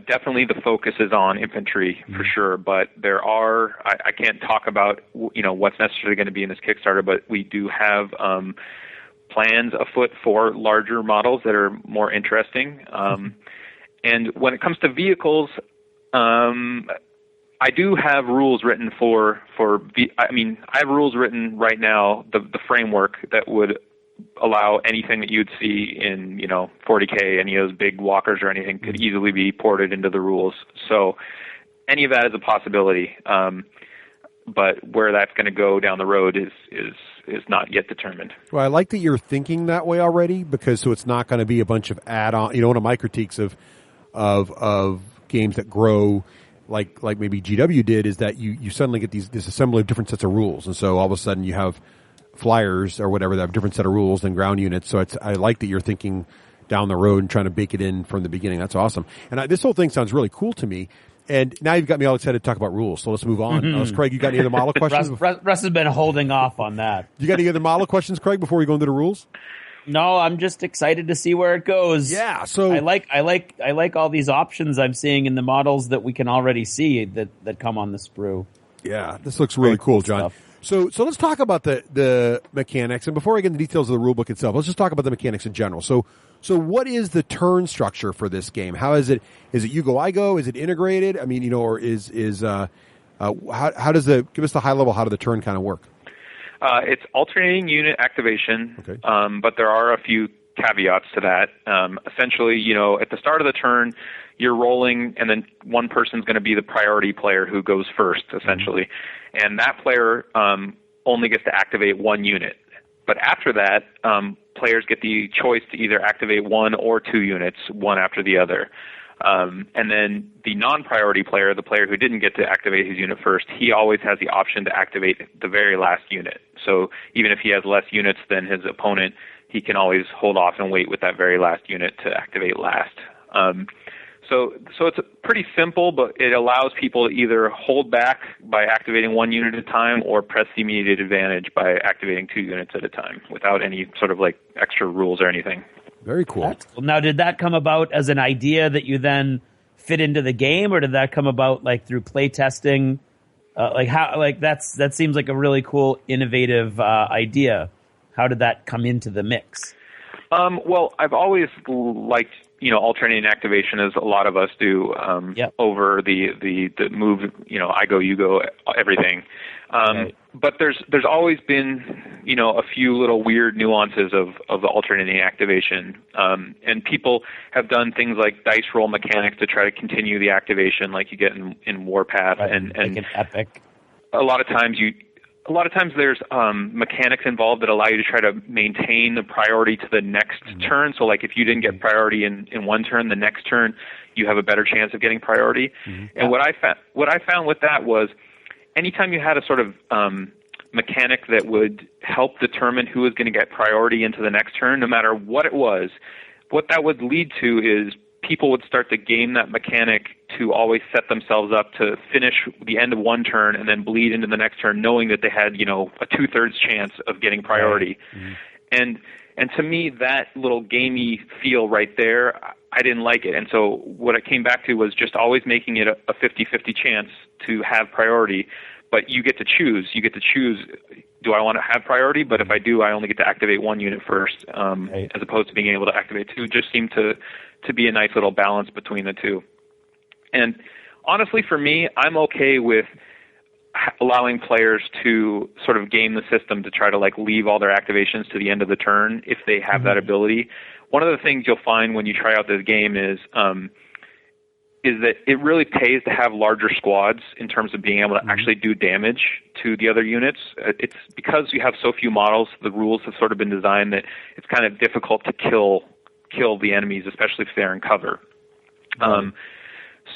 definitely the focus is on infantry for sure. But there are, I can't talk about, what's necessarily going to be in this Kickstarter, but we do have plans afoot for larger models that are more interesting. And when it comes to vehicles, I do have rules written I have rules written right now, the framework that would allow anything that you'd see in, 40K, any of those big walkers or anything could easily be ported into the rules. So any of that is a possibility. But where that's going to go down the road is not yet determined. Well, I like that you're thinking that way already, because so it's not going to be a bunch of add-on. One of my critiques of games that grow like maybe GW did is that you suddenly get this assembly of different sets of rules, and so all of a sudden you have flyers or whatever that have different set of rules than ground units. So I like that you're thinking down the road and trying to bake it in from the beginning. That's awesome. And this whole thing sounds really cool to me. And now you've got me all excited to talk about rules, so let's move on. Craig, you got any other model questions? Russ has been holding off on that. You got any other model questions, Craig, before we go into the rules? No, I'm just excited to see where it goes. Yeah, so I like all these options I'm seeing in the models that we can already see that come on the sprue. Yeah, this looks really cool, John. So let's talk about the mechanics, and before I get into the details of the rulebook itself, let's just talk about the mechanics in general. So what is the turn structure for this game? How is it? Is it you go, I go? Is it integrated? I mean, or how does give us the high level? How does the turn kind of work? It's alternating unit activation, okay. But there are a few caveats to that. Essentially, at the start of the turn, you're rolling, and then one person's going to be the priority player who goes first, essentially. And that player only gets to activate one unit. But after that, players get the choice to either activate 1 or 2 units, one after the other. And then the non-priority player, the player who didn't get to activate his unit first, he always has the option to activate the very last unit. So even if he has less units than his opponent, he can always hold off and wait with that very last unit to activate last. So it's pretty simple, but it allows people to either hold back by activating 1 unit at a time or press the immediate advantage by activating 2 units at a time without any sort of like extra rules or anything. Very cool. Now, did that come about as an idea that you then fit into the game, or did that come about like through play testing? That seems like a really cool, innovative idea. How did that come into the mix? Well, I've always liked, alternating activation as a lot of us do, over the move, I go, you go, everything. Right. But there's always been, a few little weird nuances of the alternating activation. And people have done things like dice roll mechanics to try to continue the activation like you get in Warpath. Right. And Like an epic. a lot of times there's mechanics involved that allow you to try to maintain the priority to the next turn. So like if you didn't get priority in one turn, the next turn you have a better chance of getting priority. And what I found with that was anytime you had a sort of mechanic that would help determine who was going to get priority into the next turn, no matter what it was, what that would lead to is people would start to game that mechanic to always set themselves up to finish the end of one turn and then bleed into the next turn, knowing that they had, a 2/3 chance of getting priority. And to me, that little gamey feel right there, I didn't like it. And so what I came back to was just always making it a 50-50 chance to have priority. But you get to choose. You get to choose, do I want to have priority? But if I do, I only get to activate one unit first, as opposed to being able to activate two. It just seemed to be a nice little balance between the two. And honestly, for me, I'm okay with allowing players to sort of game the system to try to leave all their activations to the end of the turn if they have that ability. One of the things you'll find when you try out this game is that it really pays to have larger squads in terms of being able to actually do damage to the other units. It's because you have so few models, the rules have sort of been designed that it's kind of difficult to kill the enemies, especially if they're in cover.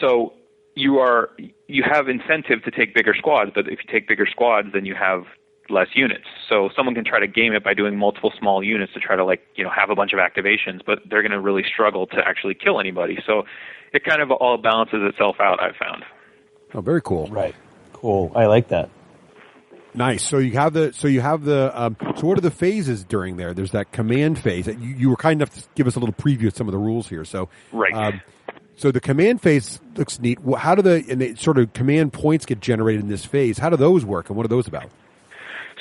So you have incentive to take bigger squads, but if you take bigger squads, then you have less units. So someone can try to game it by doing multiple small units to try to have a bunch of activations, but they're going to really struggle to actually kill anybody. So it kind of all balances itself out, I've found. Oh, very cool. Right. Cool. I like that. Nice. So what are the phases during there? There's that command phase. You were kind enough to give us a little preview of some of the rules here. So, right. So the command phase looks neat. How do the sort of command points get generated in this phase? How do those work, and what are those about?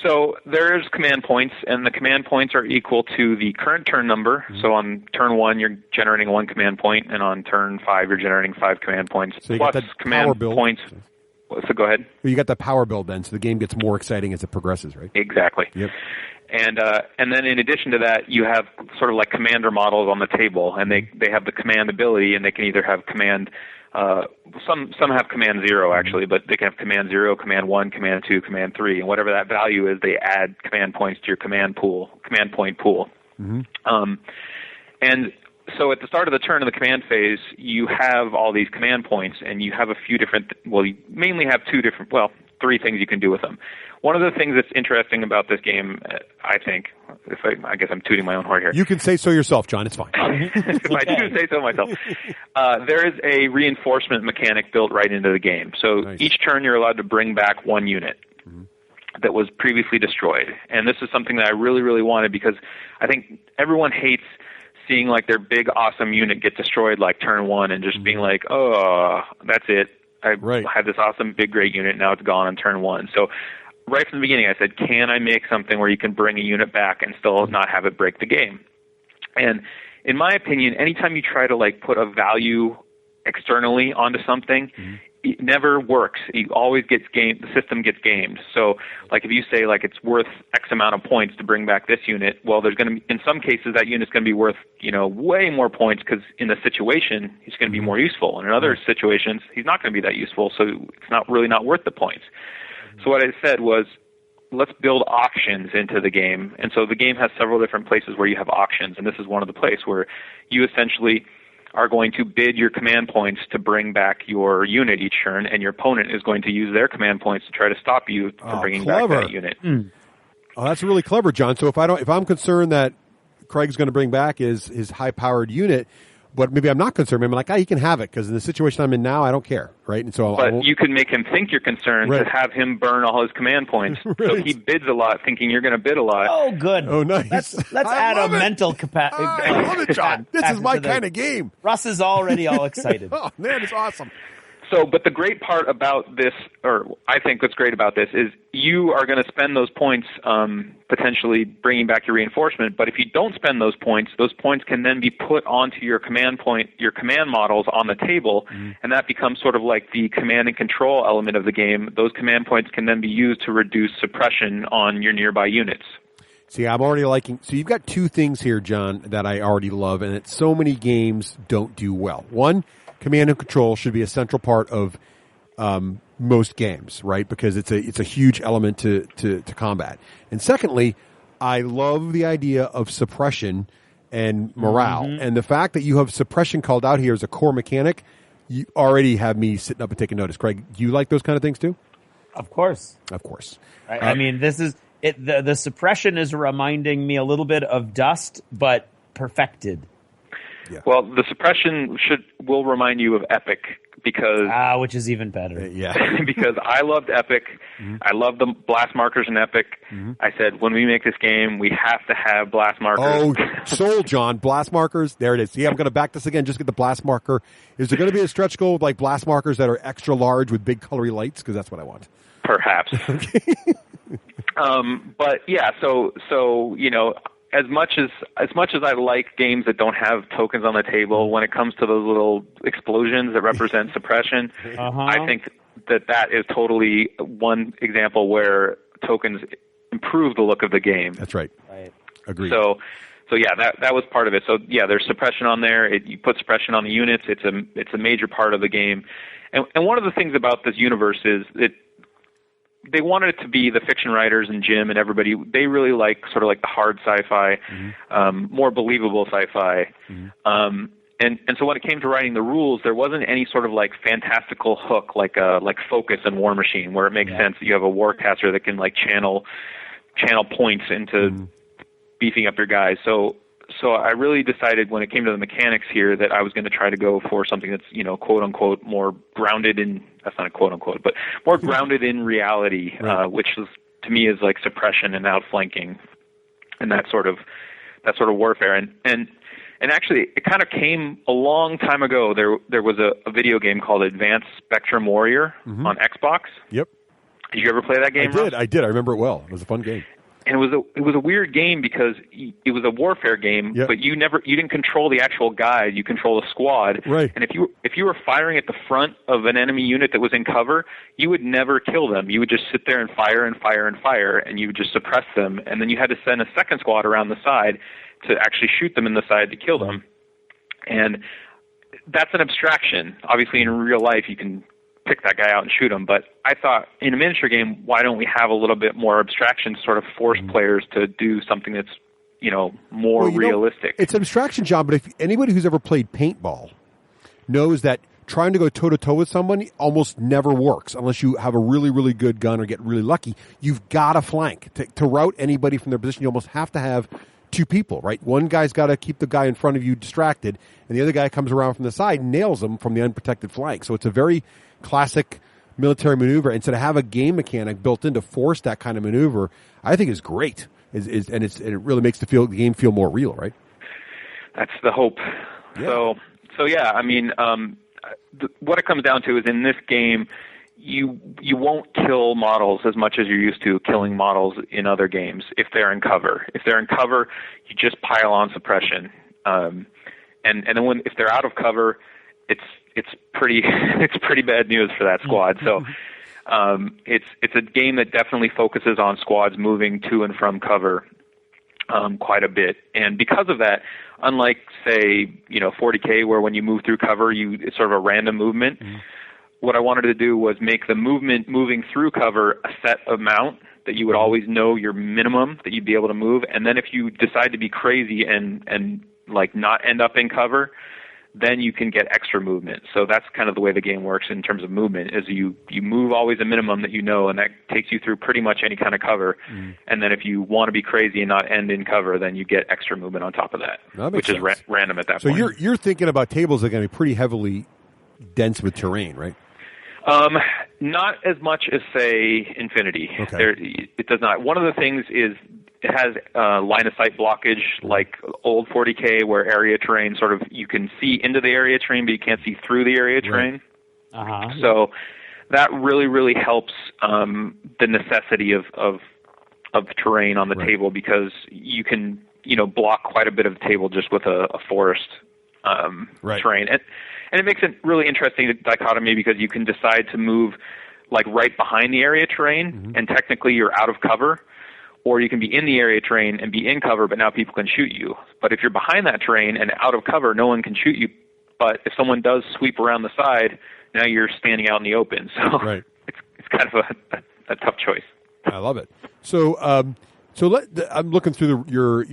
So there's command points, and the command points are equal to the current turn number. So on turn 1, you're generating 1 command point, and on turn 5, you're generating 5 command points. So you plus got that command power build. Points. So go ahead. You got the power build then, so the game gets more exciting as it progresses, right? Exactly. Yep. And then in addition to that, you have sort of like commander models on the table, and they have the command ability, and they can either have command. Some have command 0 actually, but they can have command 0, command 1, command 2, command 3, and whatever that value is, they add command points to your command point pool. And so at the start of the turn of the command phase, you have all these command points, and you have a few different. Well, you mainly have 3 things you can do with them. One of the things that's interesting about this game, I think, I guess I'm tooting my own horn here. You can say so yourself, John. It's fine. If I do say so myself. There is a reinforcement mechanic built right into the game. So each turn you're allowed to bring back 1 unit that was previously destroyed. And this is something that I really, really wanted because I think everyone hates seeing their big, awesome unit get destroyed turn 1 and just being like, oh, that's it. I had this awesome, big, great unit. Now it's gone on turn 1. So right from the beginning, I said, can I make something where you can bring a unit back and still not have it break the game? And in my opinion, anytime you try to put a value externally onto something, it never works. It always gets gamed. The system gets gamed. So if you say it's worth X amount of points to bring back this unit, well, there's going to be, in some cases, that unit's going to be worth, way more points because in the situation, he's going to be more useful. And in other situations, he's not going to be that useful. So it's not worth the points. So what I said was, let's build auctions into the game. And so the game has several different places where you have auctions, and this is one of the places where you essentially are going to bid your command points to bring back your unit each turn, and your opponent is going to use their command points to try to stop you from bringing back that unit. Oh, that's really clever, John. So if I'm concerned that Craig's going to bring back his high-powered unit, but maybe I'm not concerned. I'm he can have it because in the situation I'm in now, I don't care, right? And so, but you can make him think you're concerned to have him burn all his command points. So he bids a lot, thinking you're going to bid a lot. Oh, good. Oh, nice. Let's add a mental capacity. I love it, John. This is my kind of game. Russ is already all excited. Oh man, it's awesome. But the great part about this, or I think what's great about this, is you are going to spend those points potentially bringing back your reinforcement. But if you don't spend those points can then be put onto your command models on the table, and that becomes sort of like the command and control element of the game. Those command points can then be used to reduce suppression on your nearby units. See, I'm already liking. So you've got two things here, John, that I already love, and that so many games don't do well. One, command and control should be a central part of most games, right? Because it's a huge element to combat. And secondly, I love the idea of suppression and morale, and the fact that you have suppression called out here as a core mechanic. You already have me sitting up and taking notice. Craig, do you like those kind of things too? Of course. I mean, this is. The suppression is reminding me a little bit of Dust, but perfected. Yeah. Well, the suppression will remind you of Epic because which is even better. Because I loved Epic. I love the blast markers in Epic. I said when we make this game, we have to have blast markers. Oh, sold, John. Blast markers. There it is. See, I'm going to back this again. Just get the blast marker. Is there going to be a stretch goal with like blast markers that are extra large with big colory lights? Because that's what I want. Perhaps. But yeah, so as much as I like games that don't have tokens on the table, when it comes to those little explosions that represent suppression, I think that is totally one example where tokens improve the look of the game. That's right. Agreed. So yeah, that was part of it. So yeah, there's suppression on there. You put suppression on the units. It's a major part of the game. And one of the things about this universe is they wanted it to be the fiction writers and Jim and everybody. They really like sort of like the hard sci-fi, more believable sci-fi. And so when it came to writing the rules, there wasn't any sort of like fantastical hook like Focus and War Machine, where it makes sense that you have a warcaster that can like channel points into beefing up your guys. So I really decided when it came to the mechanics here that I was going to try to go for something that's, quote unquote, more grounded in, that's not a quote unquote, but more grounded in reality, which is, to me, is like suppression and outflanking and that sort of warfare. And actually it kind of came a long time ago. There was a video game called Advanced Spectrum Warrior on Xbox. Yep. Did you ever play that game? I did. I remember it well. It was a fun game. And it was a weird game because it was a warfare game, but you didn't control the actual guy. You control a squad. Right. And if you were firing at the front of an enemy unit that was in cover, you would never kill them. You would just sit there and fire and fire and fire, and you would just suppress them. And then you had to send a second squad around the side to actually shoot them in the side to kill them. And that's an abstraction. Obviously, in real life, you can pick that guy out and shoot him. But I thought in a miniature game, why don't we have a little bit more abstraction to sort of force players to do something that's, more realistic? It's abstraction, John, but if anybody who's ever played paintball knows that trying to go toe-to-toe with someone almost never works unless you have a really, really good gun or get really lucky. You've got to flank. To route anybody from their position, you almost have to have two people, right? One guy's got to keep the guy in front of you distracted, and the other guy comes around from the side and nails him from the unprotected flank. So it's a very classic military maneuver, and so to have a game mechanic built in to force that kind of maneuver, I think is great. And it really makes the game feel more real, right? That's the hope. Yeah. So yeah, I mean, what it comes down to is in this game, you won't kill models as much as you're used to killing models in other games if they're in cover. If they're in cover, you just pile on suppression, and then if they're out of cover, it's pretty bad news for that squad. So it's a game that definitely focuses on squads moving to and from cover quite a bit. And because of that, unlike say 40K where when you move through cover it's sort of a random movement, what I wanted to do was make the moving through cover a set amount that you would always know your minimum that you'd be able to move. And then if you decide to be crazy and like not end up in cover, then you can get extra movement. So that's kind of the way the game works in terms of movement, is you move always a minimum that you know, and that takes you through pretty much any kind of cover. And then if you want to be crazy and not end in cover, then you get extra movement on top of that which is random at that point. So you're thinking about tables that are going to be pretty heavily dense with terrain, right? Not as much as, say, Infinity. Okay. It does not. One of the things is it has line of sight blockage like old 40K, where area terrain sort of you can see into the area terrain, but you can't see through the area terrain. So that really helps the necessity of terrain on the table, because you can block quite a bit of the table just with a forest terrain, and it makes it really interesting dichotomy, because you can decide to move like right behind the area terrain, and technically you're out of cover, or you can be in the area terrain and be in cover, but now people can shoot you. But if you're behind that terrain and out of cover, no one can shoot you. But if someone does sweep around the side, now you're standing out in the open. So it's kind of a tough choice. I love it. So I'm looking through your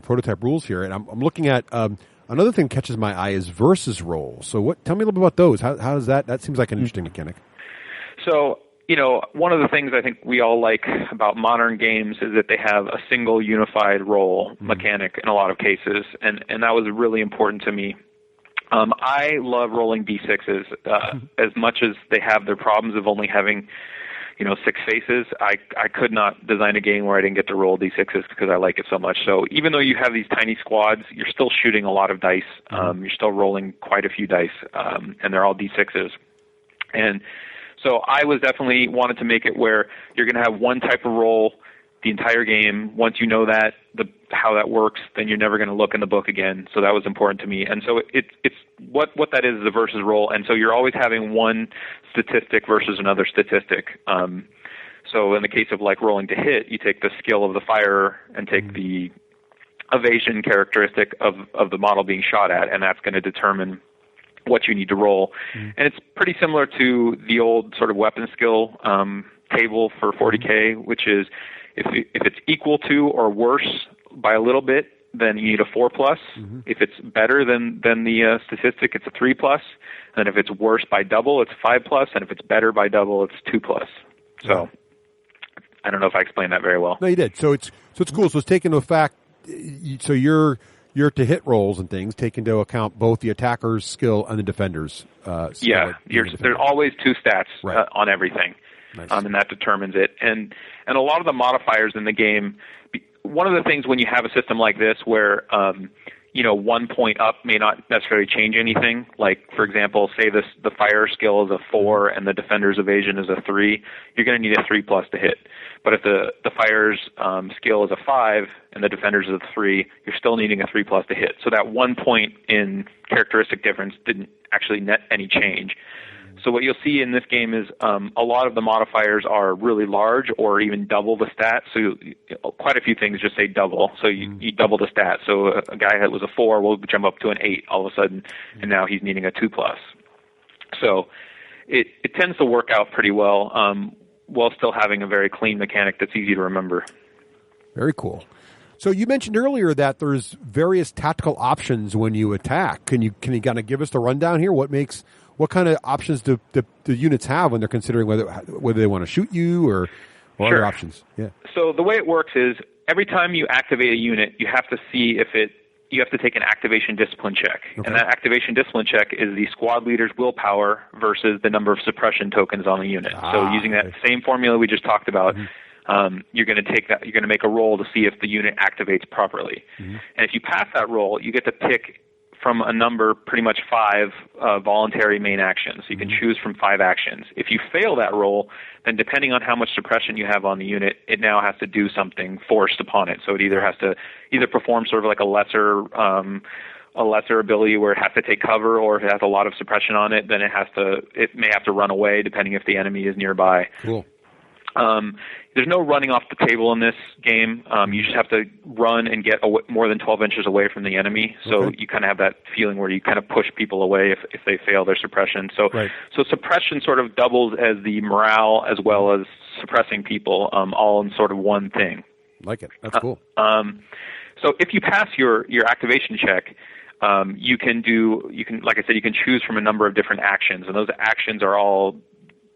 prototype rules here, and I'm looking at another thing that catches my eye is versus rolls. So tell me a little bit about those. How does that? That seems like an interesting mechanic. So, one of the things I think we all like about modern games is that they have a single unified roll mechanic in a lot of cases, and that was really important to me. I love rolling D6s as much as they have their problems of only having, 6 faces. I could not design a game where I didn't get to roll D6s because I like it so much. So even though you have these tiny squads, you're still shooting a lot of dice. You're still rolling quite a few dice, and they're all D6s. And so I was definitely wanted to make it where you're going to have one type of roll the entire game. Once you know that how that works, then you're never going to look in the book again. So that was important to me. And so it's what that is a versus roll. And so you're always having one statistic versus another statistic. So in the case of like rolling to hit, you take the skill of the firer and take the evasion characteristic of the model being shot at, and that's going to determine what you need to roll. And it's pretty similar to the old sort of weapon skill table for 40K, which is if it's equal to or worse by a little bit, then you need a 4+. If it's better than the statistic, it's a 3+. And if it's worse by double, it's 5+. And if it's better by double, it's 2+. So I don't know if I explained that very well. No, you did. So it's cool. So it's taken into fact. So your to hit rolls and things take into account both the attacker's skill and the defender's skill. There's always 2 stats on everything. Nice. And that determines it. And a lot of the modifiers in the game, one of the things when you have a system like this where 1 point up may not necessarily change anything. Like, for example, say the fire skill is a 4 and the defender's evasion is a 3, you're going to need a 3+ to hit. But if the fire's skill is a 5 and the defender's is a 3, you're still needing a 3+ to hit. So that 1 point in characteristic difference didn't actually net any change. So what you'll see in this game is a lot of the modifiers are really large or even double the stat. So quite a few things just say double. So you double the stat. So a guy that was a 4 will jump up to an 8 all of a sudden, and now he's needing a 2+. So it tends to work out pretty well while still having a very clean mechanic that's easy to remember. Very cool. So you mentioned earlier that there's various tactical options when you attack. Can you kind of give us the rundown here? What kind of options do the units have when they're considering whether they want to shoot you or other options? Yeah. So the way it works is every time you activate a unit, you have to see you have to take an activation discipline check. Okay. And that activation discipline check is the squad leader's willpower versus the number of suppression tokens on the unit. So using that same formula we just talked about, you're going to take that. You're going to make a roll to see if the unit activates properly. And if you pass that roll, you get to pick from a number, pretty much 5 voluntary main actions. You can choose from 5 actions. If you fail that roll, then depending on how much suppression you have on the unit, it now has to do something forced upon it. So it either has to perform sort of like a lesser ability where it has to take cover, or if it has a lot of suppression on it, then it may have to run away depending if the enemy is nearby. Cool. There's no running off the table in this game. You just have to run and get more than 12 inches away from the enemy. So you kind of have that feeling where you kind of push people away if they fail their suppression. So suppression sort of doubles as the morale as well as suppressing people, all in sort of one thing. Like it. That's cool. So if you pass your activation check, you can like I said, you can choose from a number of different actions, and those actions are all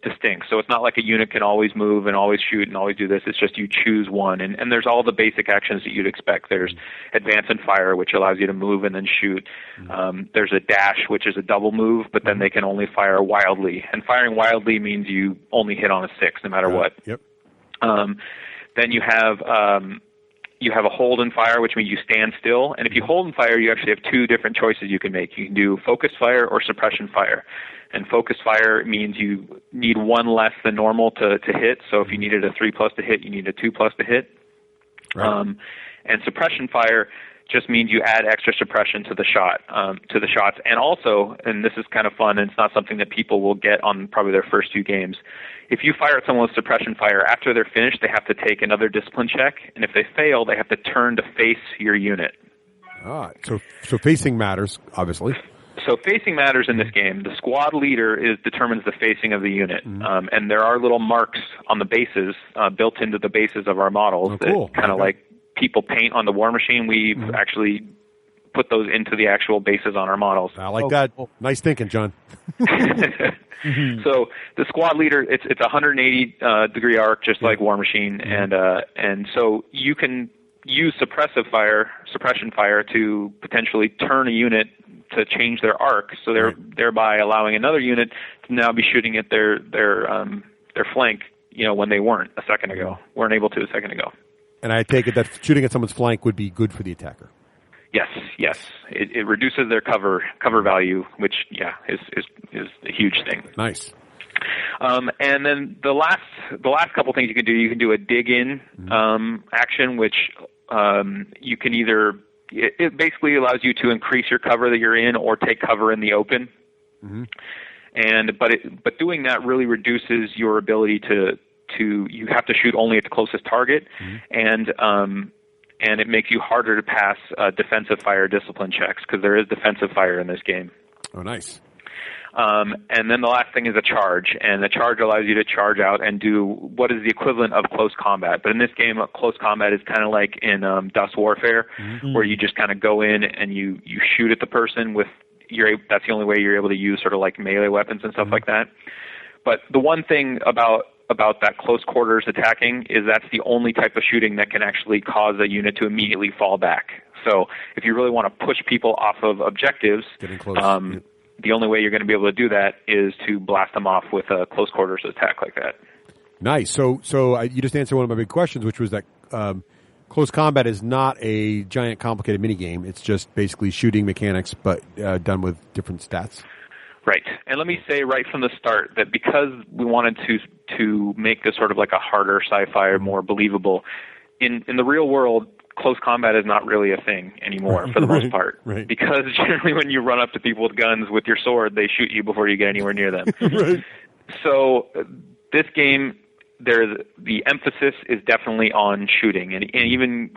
distinct. So it's not like a unit can always move and always shoot and always do this. It's just you choose one. And there's all the basic actions that you'd expect. There's advance and fire, which allows you to move and then shoot. There's a dash, which is a double move, but then they can only fire wildly. And firing wildly means you only hit on a 6 no matter what. Yep. Then you have you have a hold and fire, which means you stand still. And if you hold and fire, you actually have two different choices you can make. You can do focus fire or suppression fire. And focus fire means you need one less than normal to hit. So if you needed a 3+ to hit, you need a 2+ to hit. Right. And suppression fire just means you add extra suppression to the shots. And also, and this is kind of fun, and it's not something that people will get on probably their first 2 games. If you fire at someone with suppression fire, after they're finished, they have to take another discipline check, and if they fail, they have to turn to face your unit. Ah, so facing matters, obviously. So facing matters in this game. The squad leader determines the facing of the unit, and there are little marks on the bases built into the bases of our models that kind of like people paint on the War Machine. We've actually put those into the actual bases on our models. I like that. Cool. Nice thinking, John. So the squad leader, it's a 180 degree arc, just like War Machine, and so you can use suppression fire to potentially turn a unit to change their arc, so they're thereby allowing another unit to now be shooting at their flank, when they weren't able to a second ago. And I take it that shooting at someone's flank would be good for the attacker. Yes. It reduces their cover value, which is a huge thing. Nice. And then the last couple things you can do a dig in action, which you can either it basically allows you to increase your cover that you're in or take cover in the open. But doing that really reduces your ability to you have to shoot only at the closest target, and it makes you harder to pass defensive fire discipline checks because there is defensive fire in this game. Oh, nice. And then the last thing is a charge, and the charge allows you to charge out and do what is the equivalent of close combat. But in this game, close combat is kind of like in Dust Warfare, where you just kind of go in and you shoot at the person with that's the only way you're able to use sort of like melee weapons and stuff like that. But the one thing about that close quarters attacking is that's the only type of shooting that can actually cause a unit to immediately fall back. So if you really want to push people off of objectives, getting close. The only way you're going to be able to do that is to blast them off with a close quarters attack like that. Nice. So you just answered one of my big questions, which was that close combat is not a giant complicated minigame. It's just basically shooting mechanics, but done with different stats. Right. And let me say right from the start that because we wanted to make this sort of like a harder sci-fi or more believable, in the real world, close combat is not really a thing anymore for the most part. Right. Because generally when you run up to people with guns with your sword, they shoot you before you get anywhere near them. Right. So this game, the emphasis is definitely on shooting, and even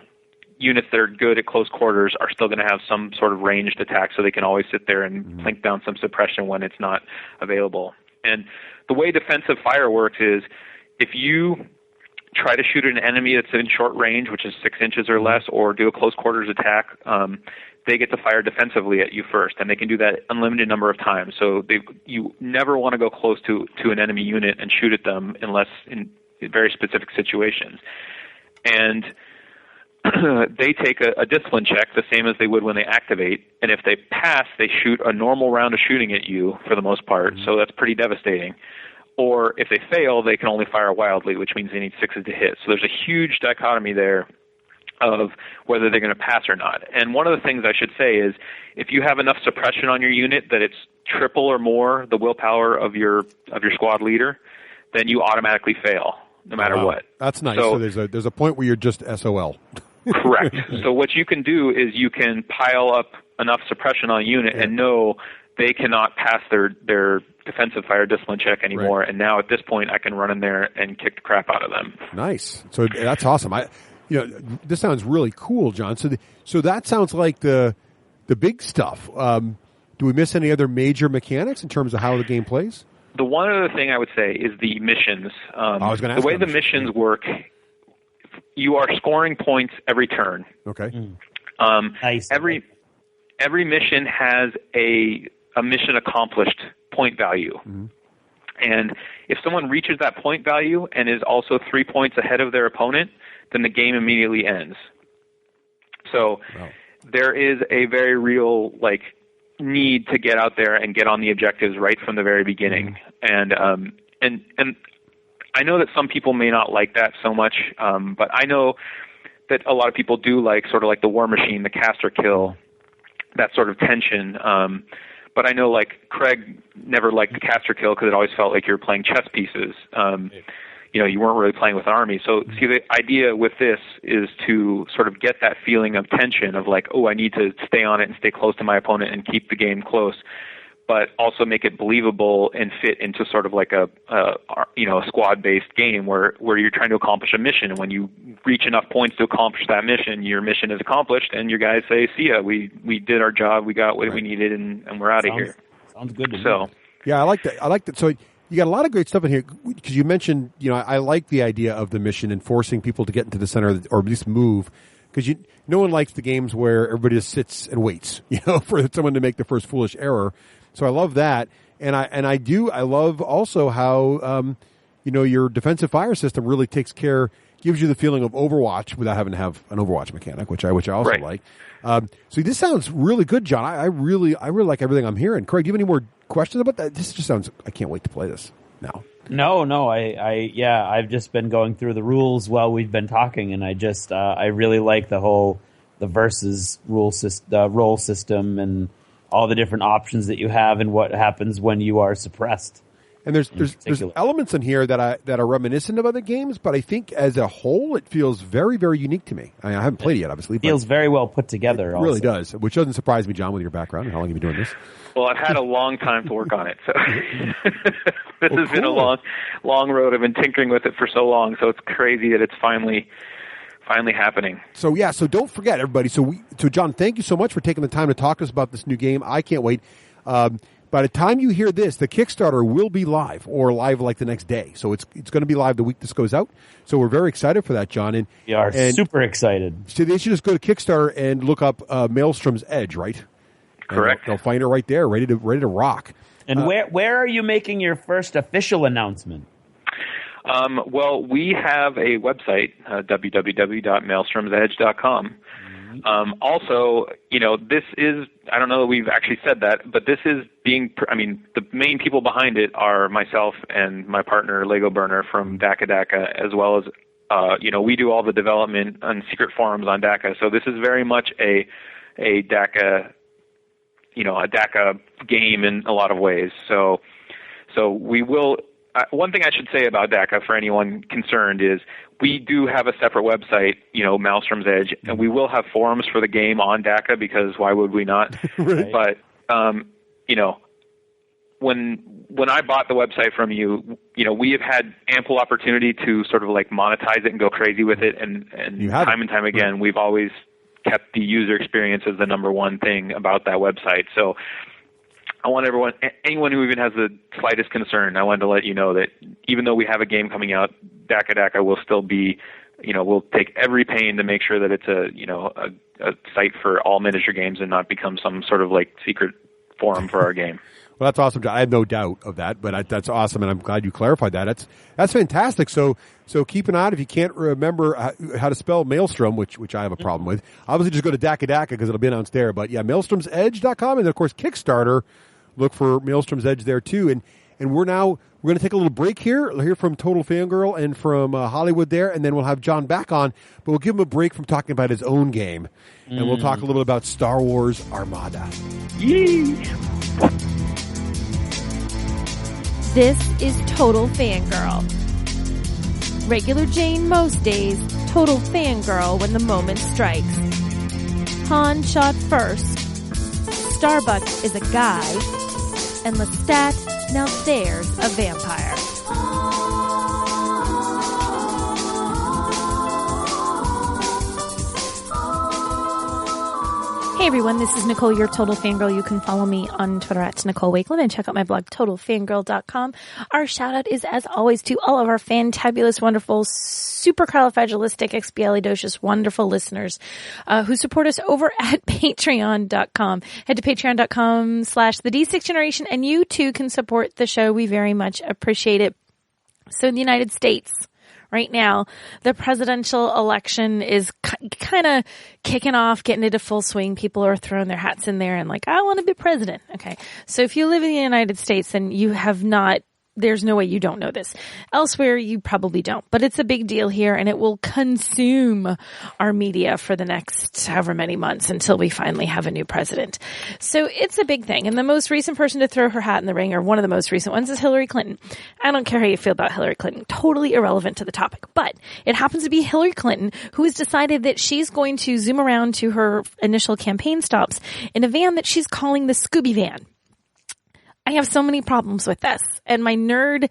units that are good at close quarters are still going to have some sort of ranged attack, so they can always sit there and plink down some suppression when it's not available. And the way defensive fire works is if you try to shoot an enemy that's in short range, which is 6 inches or less, or do a close quarters attack, they get to fire defensively at you first, and they can do that unlimited number of times. So you never want to go close to an enemy unit and shoot at them unless in very specific situations. And they take a discipline check the same as they would when they activate, and if they pass, they shoot a normal round of shooting at you for the most part, so that's pretty devastating. Or if they fail, they can only fire wildly, which means they need 6s to hit. So there's a huge dichotomy there of whether they're going to pass or not. And one of the things I should say is if you have enough suppression on your unit that it's triple or more the willpower of your squad leader, then you automatically fail no matter what. That's nice. So there's a point where you're just SOL. Correct. So what you can do is you can pile up enough suppression on a unit and know they cannot pass their defensive fire discipline check anymore. Right. And now at this point, I can run in there and kick the crap out of them. Nice. So that's awesome. This sounds really cool, John. So that sounds like the big stuff. Do we miss any other major mechanics in terms of how the game plays? The one other thing I would say is the missions. I was going to ask the way the missions work. You are scoring points every turn. Okay. Nice. Every mission has a mission accomplished point value. Mm-hmm. And if someone reaches that point value and is also 3 points ahead of their opponent, then the game immediately ends. So there is a very real need to get out there and get on the objectives right from the very beginning. Mm-hmm. And I know that some people may not like that so much, but I know that a lot of people do like, sort of like the War Machine, the caster kill, that sort of tension. But I know, like, Craig never liked the caster kill because it always felt like you were playing chess pieces. You weren't really playing with an army. So, see, the idea with this is to sort of get that feeling of tension of like, oh, I need to stay on it and stay close to my opponent and keep the game close, but also make it believable and fit into sort of like a squad-based game where you're trying to accomplish a mission. And when you reach enough points to accomplish that mission, your mission is accomplished, and your guys say, see ya, we did our job, we got what we needed, and we're out of here. Sounds good to me. So, yeah, I like that. So you got a lot of great stuff in here because you mentioned, I like the idea of the mission and forcing people to get into the center or at least move, because no one likes the games where everybody just sits and waits, for someone to make the first foolish error. So I love that, and I love also how your defensive fire system really gives you the feeling of Overwatch without having to have an Overwatch mechanic, which I also like. So this sounds really good, John. I really like everything I'm hearing. Craig, do you have any more questions about that? This just sounds. I can't wait to play this now. No. I've just been going through the rules while we've been talking, and I really like the versus role system and all the different options that you have and what happens when you are suppressed. And there's elements in here that are reminiscent of other games, but I think as a whole it feels very, very unique to me. I haven't played it yet, obviously. It feels very well put together. It really does, which doesn't surprise me, John, with your background and how long you've been doing this. Well, I've had a long time to work on it, so this has been a long road. I've been tinkering with it for so long, so it's crazy that it's finally happening. So don't forget, everybody. So John, thank you so much for taking the time to talk to us about this new game. I can't wait. By the time you hear this, the Kickstarter will be live or live like the next day. So it's going to be live the week this goes out. So we're very excited for that, John. And we are super excited. So they should just go to Kickstarter and look up Maelstrom's Edge, right? Correct. They'll find it right there, ready to rock. And where are you making your first official announcement? Well, we have a website, www.maelstromsedge.com. Also, this is, I don't know that we've actually said that, but this is the main people behind it are myself and my partner, Lego Burner from Dakka Dakk, as well as, we do all the development on secret forums on Dakka. So this is very much a Dakka, a Dakka game in a lot of ways. So we will. One thing I should say about Dakka for anyone concerned is we do have a separate website, Maelstrom's Edge, and we will have forums for the game on Dakka because why would we not? Right. But when I bought the website from you, we have had ample opportunity to sort of like monetize it and go crazy with it, and time and time again, we've always kept the user experience as the number one thing about that website. So I want anyone who even has the slightest concern, I wanted to let you know that even though we have a game coming out, Dakka Dakk will still be, we'll take every pain to make sure that it's a site for all miniature games and not become some sort of like secret forum for our game. Well, that's awesome, John. I have no doubt of that, but that's awesome, and I'm glad you clarified that. That's fantastic. So keep an eye out if you can't remember how to spell Maelstrom, which I have a problem with. Obviously, just go to Dakka Dakk because it'll be announced there. But yeah, maelstromsedge.com, and then, of course, Kickstarter. Look for Maelstrom's Edge there too, and we're going to take a little break here. We'll hear from Total Fangirl and from Hollywood there, and then we'll have John back on. But we'll give him a break from talking about his own game, and we'll talk a little bit about Star Wars Armada. Yee! This is Total Fangirl. Regular Jane most days, Total Fangirl when the moment strikes. Han shot first. Starbuck is a guy. And Lestat, now there's a vampire. Hey everyone, this is Nicole, your Total Fangirl. You can follow me on Twitter at Nicole Wakeland and check out my blog, TotalFangirl.com. Our shout out is, as always, to all of our fantabulous, wonderful, supercalifragilisticexpialidocious, wonderful listeners who support us over at Patreon.com. Head to Patreon.com/the D6 Generation, and you too can support the show. We very much appreciate it. So in the United States, right now, the presidential election is kind of kicking off, getting into full swing. People are throwing their hats in there and like, I want to be president. Okay. So if you live in the United States and you have not there's no way you don't know this. Elsewhere, you probably don't. But it's a big deal here, and it will consume our media for the next however many months until we finally have a new president. So it's a big thing. And the most recent person to throw her hat in the ring, or one of the most recent ones, is Hillary Clinton. I don't care how you feel about Hillary Clinton. Totally irrelevant to the topic. But it happens to be Hillary Clinton who has decided that she's going to zoom around to her initial campaign stops in a van that she's calling the Scooby Van. I have so many problems with this, and my nerd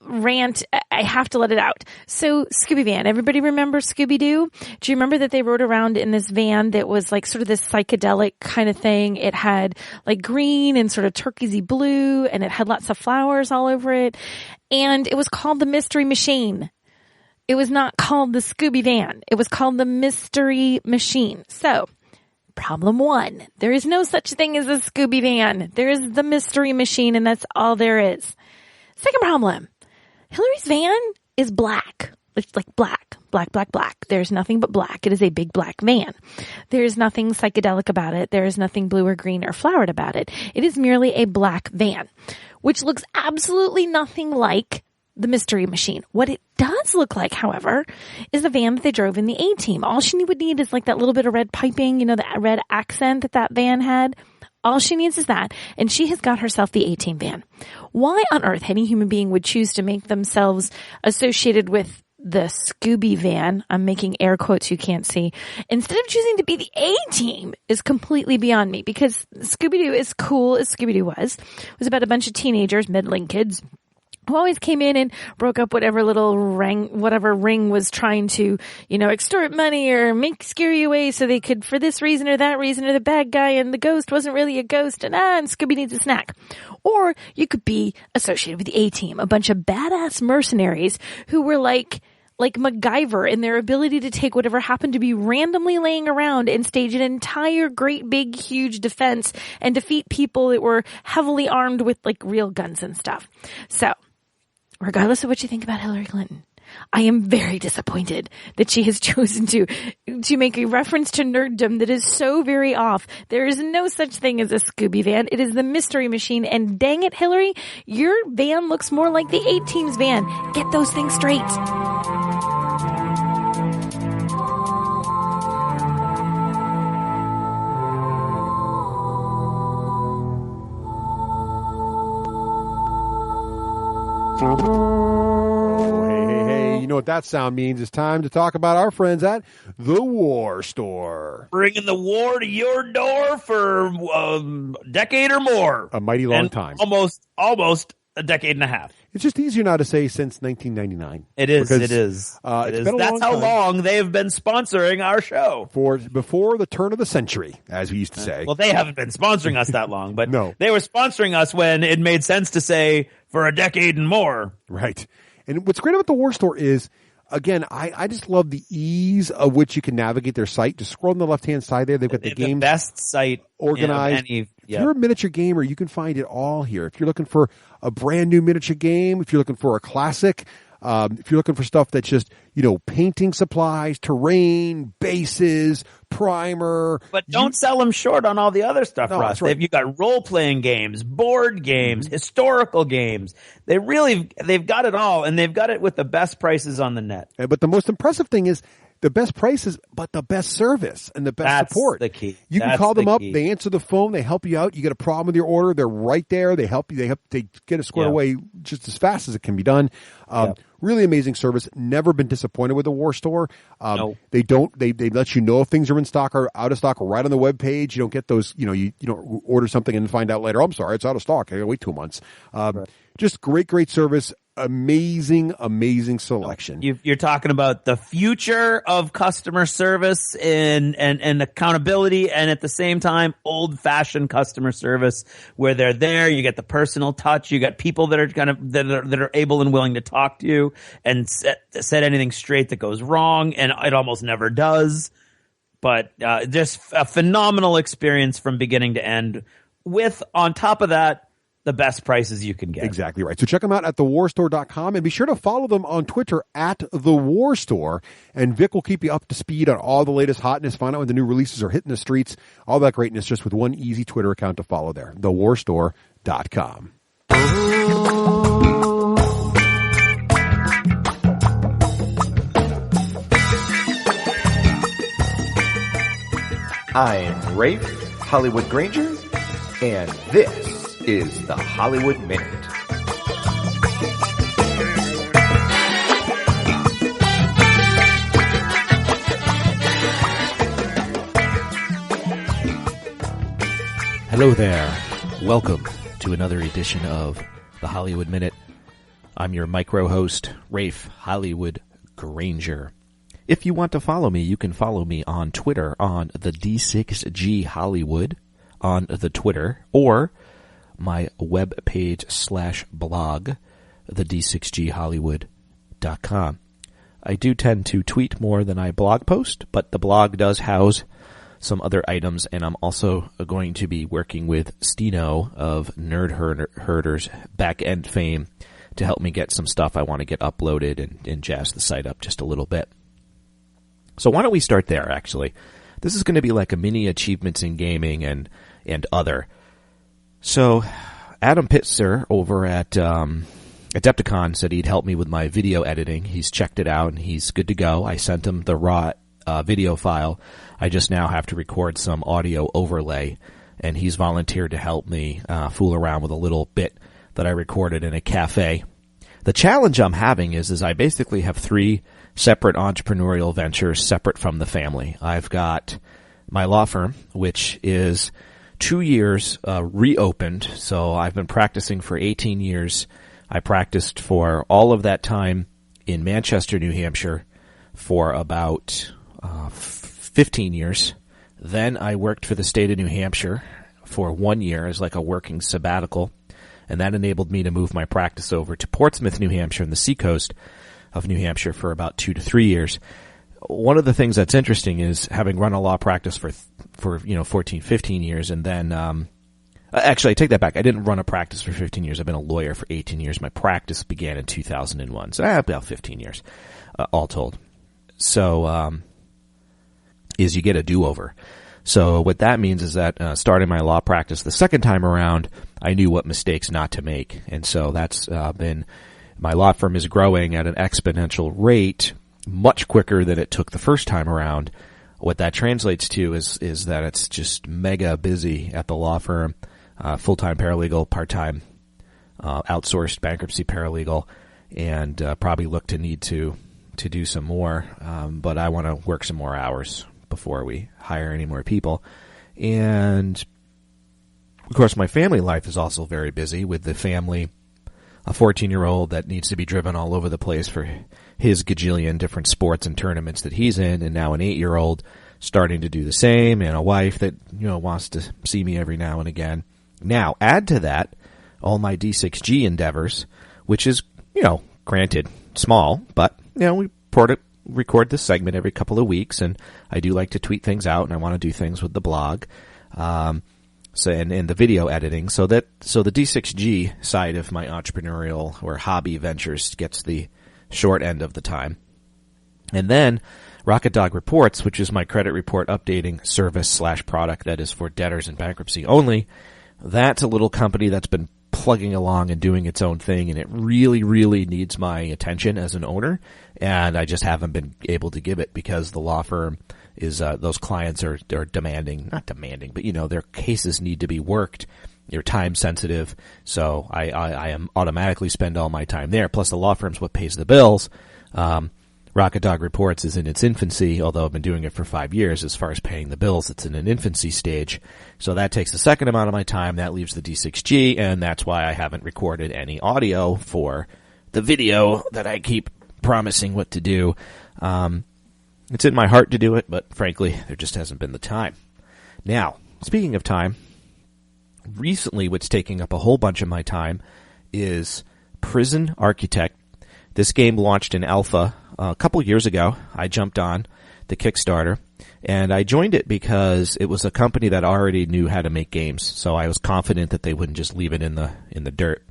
rant, I have to let it out. So Scooby Van, everybody remember Scooby-Doo? Do you remember that they rode around in this van that was like sort of this psychedelic kind of thing? It had like green and sort of turquoisey blue, and it had lots of flowers all over it, and it was called the Mystery Machine. It was not called the Scooby Van. It was called the Mystery Machine. So, problem one, there is no such thing as a Scooby Van. There is the Mystery Machine, and that's all there is. Second problem, Hillary's van is black. It's like black. There's nothing but black. It is a big black van. There's nothing psychedelic about it. There is nothing blue or green or flowered about it. It is merely a black van, which looks absolutely nothing like the Mystery Machine. What it does look like, however, is the van that they drove in the A-Team. All she would need is like that little bit of red piping, you know, the red accent that van had. All she needs is that, and she has got herself the A-Team van. Why on earth any human being would choose to make themselves associated with the Scooby Van, I'm making air quotes you can't see, instead of choosing to be the A-Team is completely beyond me, because Scooby-Doo, as cool as Scooby-Doo was about a bunch of teenagers, middling kids, who always came in and broke up whatever ring was trying to, you know, extort money or scare you away so they could, for this reason or that reason, or the bad guy and the ghost wasn't really a ghost and Scooby needs a snack. Or you could be associated with the A-Team, a bunch of badass mercenaries who were like MacGyver in their ability to take whatever happened to be randomly laying around and stage an entire great big huge defense and defeat people that were heavily armed with like real guns and stuff. So, regardless of what you think about Hillary Clinton, I am very disappointed that she has chosen to make a reference to nerddom that is so very off. There is no such thing as a Scooby Van. It is the Mystery Machine, and dang it, Hillary, your van looks more like the A-Team's van. Get those things straight. Hey, you know what that sound means? It's time to talk about our friends at the War Store. Bringing the war to your door for a decade or more. A mighty long time. Almost a decade and a half. It's just easier now to say since 1999. It is. Because, it is. That's how long they've been sponsoring our show. Before the turn of the century, as we used to say. Well, they haven't been sponsoring us that long, but no. They were sponsoring us when it made sense to say for a decade and more. Right. And what's great about the War Store is, again, I just love the ease of which you can navigate their site. Just scroll on the left-hand side there. They've got the games. The best site organized. If you're a miniature gamer, you can find it all here. If you're looking for a brand new miniature game, if you're looking for a classic, if you're looking for stuff that's just, you know, painting supplies, terrain, bases, primer. But don't sell them short on all the other stuff, No, Russ. that's right. You've got role-playing games, board games, historical games. They've got it all, and they've got it with the best prices on the net. But the most impressive thing is the best prices, but the best service and the best support. That's the key. You can call them up. They answer the phone. They help you out. You get a problem with your order. They're right there. They help you. They get it squared away just as fast as it can be done. Really amazing service. Never been disappointed with the War Store. No. They let you know if things are in stock or out of stock right on the web page. You don't get those, you know, you don't order something and find out later, I'm sorry, it's out of stock. I gotta wait 2 months. Just great service. Amazing selection. You're talking about the future of customer service and accountability, and at the same time, old-fashioned customer service where they're there. You get the personal touch. You got people that are that are able and willing to talk to you and set anything straight that goes wrong, and it almost never does. But just a phenomenal experience from beginning to end. With on top of that, the best prices you can get. Exactly right. So check them out at thewarstore.com and be sure to follow them on Twitter at The War Store. And Vic will keep you up to speed on all the latest hotness. Find out when the new releases are hitting the streets. All that greatness just with one easy Twitter account to follow there. Thewarstore.com. I'm Rafe Hollywood Granger, and this is the Hollywood Minute. Hello there. Welcome to another edition of the Hollywood Minute. I'm your micro host, Rafe Hollywood Granger. If you want to follow me, you can follow me on Twitter on the D6G Hollywood on the Twitter, or my webpage / blog, the D6GHollywood.com. I do tend to tweet more than I blog post, but the blog does house some other items, and I'm also going to be working with Steno of Nerd Herders back-end fame to help me get some stuff I want to get uploaded and jazz the site up just a little bit. So why don't we start there, actually? This is going to be like a mini achievements in gaming and other. So Adam Pitzer over at Adepticon said he'd help me with my video editing. He's checked it out, and he's good to go. I sent him the raw video file. I just now have to record some audio overlay, and he's volunteered to help me fool around with a little bit that I recorded in a cafe. The challenge I'm having is I basically have 3 separate entrepreneurial ventures separate from the family. I've got my law firm, which is 2 years reopened. So I've been practicing for 18 years. I practiced for all of that time in Manchester, New Hampshire for about 15 years. Then I worked for the state of New Hampshire for 1 year as like a working sabbatical. And that enabled me to move my practice over to Portsmouth, New Hampshire, and the seacoast of New Hampshire for about 2 to 3 years. One of the things that's interesting is having run a law practice for 14, 15 years, and then actually, I take that back. I didn't run a practice for 15 years. I've been a lawyer for 18 years. My practice began in 2001, so about 15 years, all told. So, is you get a do-over. So what that means is that starting my law practice the second time around, I knew what mistakes not to make. And so that's been, my law firm is growing at an exponential rate, much quicker than it took the first time around. What that translates to is that it's just mega busy at the law firm, full-time paralegal, part-time outsourced bankruptcy paralegal, and probably look to need to do some more. But I want to work some more hours before we hire any more people. And of course, my family life is also very busy with the family, a 14-year-old that needs to be driven all over the place for his gajillion different sports and tournaments that he's in, and now an 8-year-old starting to do the same, and a wife that, wants to see me every now and again. Now, add to that all my D6G endeavors, which is, granted, small, but, we record this segment every couple of weeks, and I do like to tweet things out, and I want to do things with the blog, and the video editing, so the D6G side of my entrepreneurial or hobby ventures gets the short end of the time. And then Rocket Dog Reports, which is my credit report updating service / product that is for debtors in bankruptcy only. That's a little company that's been plugging along and doing its own thing, and it really, really needs my attention as an owner, and I just haven't been able to give it because the law firm is, those clients are not demanding, but their cases need to be worked. They're time sensitive, so I am automatically spend all my time there. Plus the law firm's what pays the bills. Rocket Dog Reports is in its infancy, although I've been doing it for 5 years. As far as paying the bills, it's in an infancy stage. So that takes a second amount of my time. That leaves the D6G, and that's why I haven't recorded any audio for the video that I keep promising what to do. It's in my heart to do it, but frankly, there just hasn't been the time. Now, speaking of time, recently what's taking up a whole bunch of my time is Prison Architect. This game launched in alpha a couple years ago. I jumped on the Kickstarter, and I joined it because it was a company that already knew how to make games, so I was confident that they wouldn't just leave it in the dirt.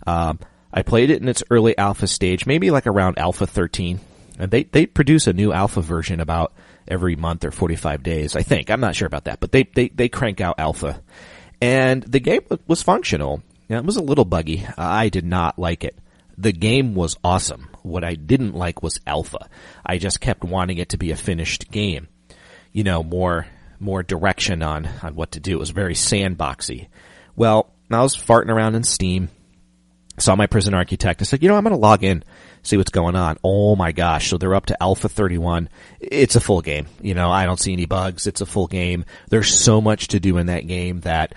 I played it in its early alpha stage, maybe like around alpha 13, and they produce a new alpha version about every month or 45 days, I think. I'm not sure about that, but they crank out alpha. And the game was functional. It was a little buggy. I did not like it. The game was awesome. What I didn't like was alpha. I just kept wanting it to be a finished game. More more direction on what to do. It was very sandboxy. Well, I was farting around in Steam, saw my Prison Architect. I said, I'm going to log in, see what's going on. Oh my gosh. So they're up to Alpha 31. It's a full game. I don't see any bugs. It's a full game. There's so much to do in that game that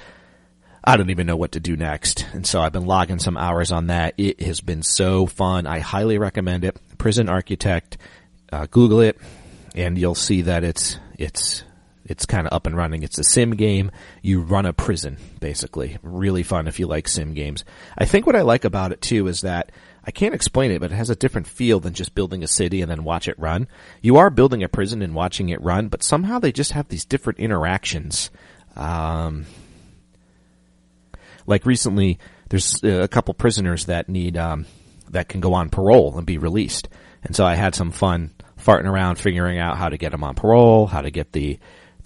I don't even know what to do next. And so I've been logging some hours on that. It has been so fun. I highly recommend it. Prison Architect. Google it and you'll see that it's kind of up and running. It's a sim game. You run a prison, basically. Really fun if you like sim games. I think what I like about it, too, is that I can't explain it, but it has a different feel than just building a city and then watch it run. You are building a prison and watching it run, but somehow they just have these different interactions. Like recently, there's a couple prisoners that need that can go on parole and be released. And so I had some fun farting around figuring out how to get them on parole, how to get the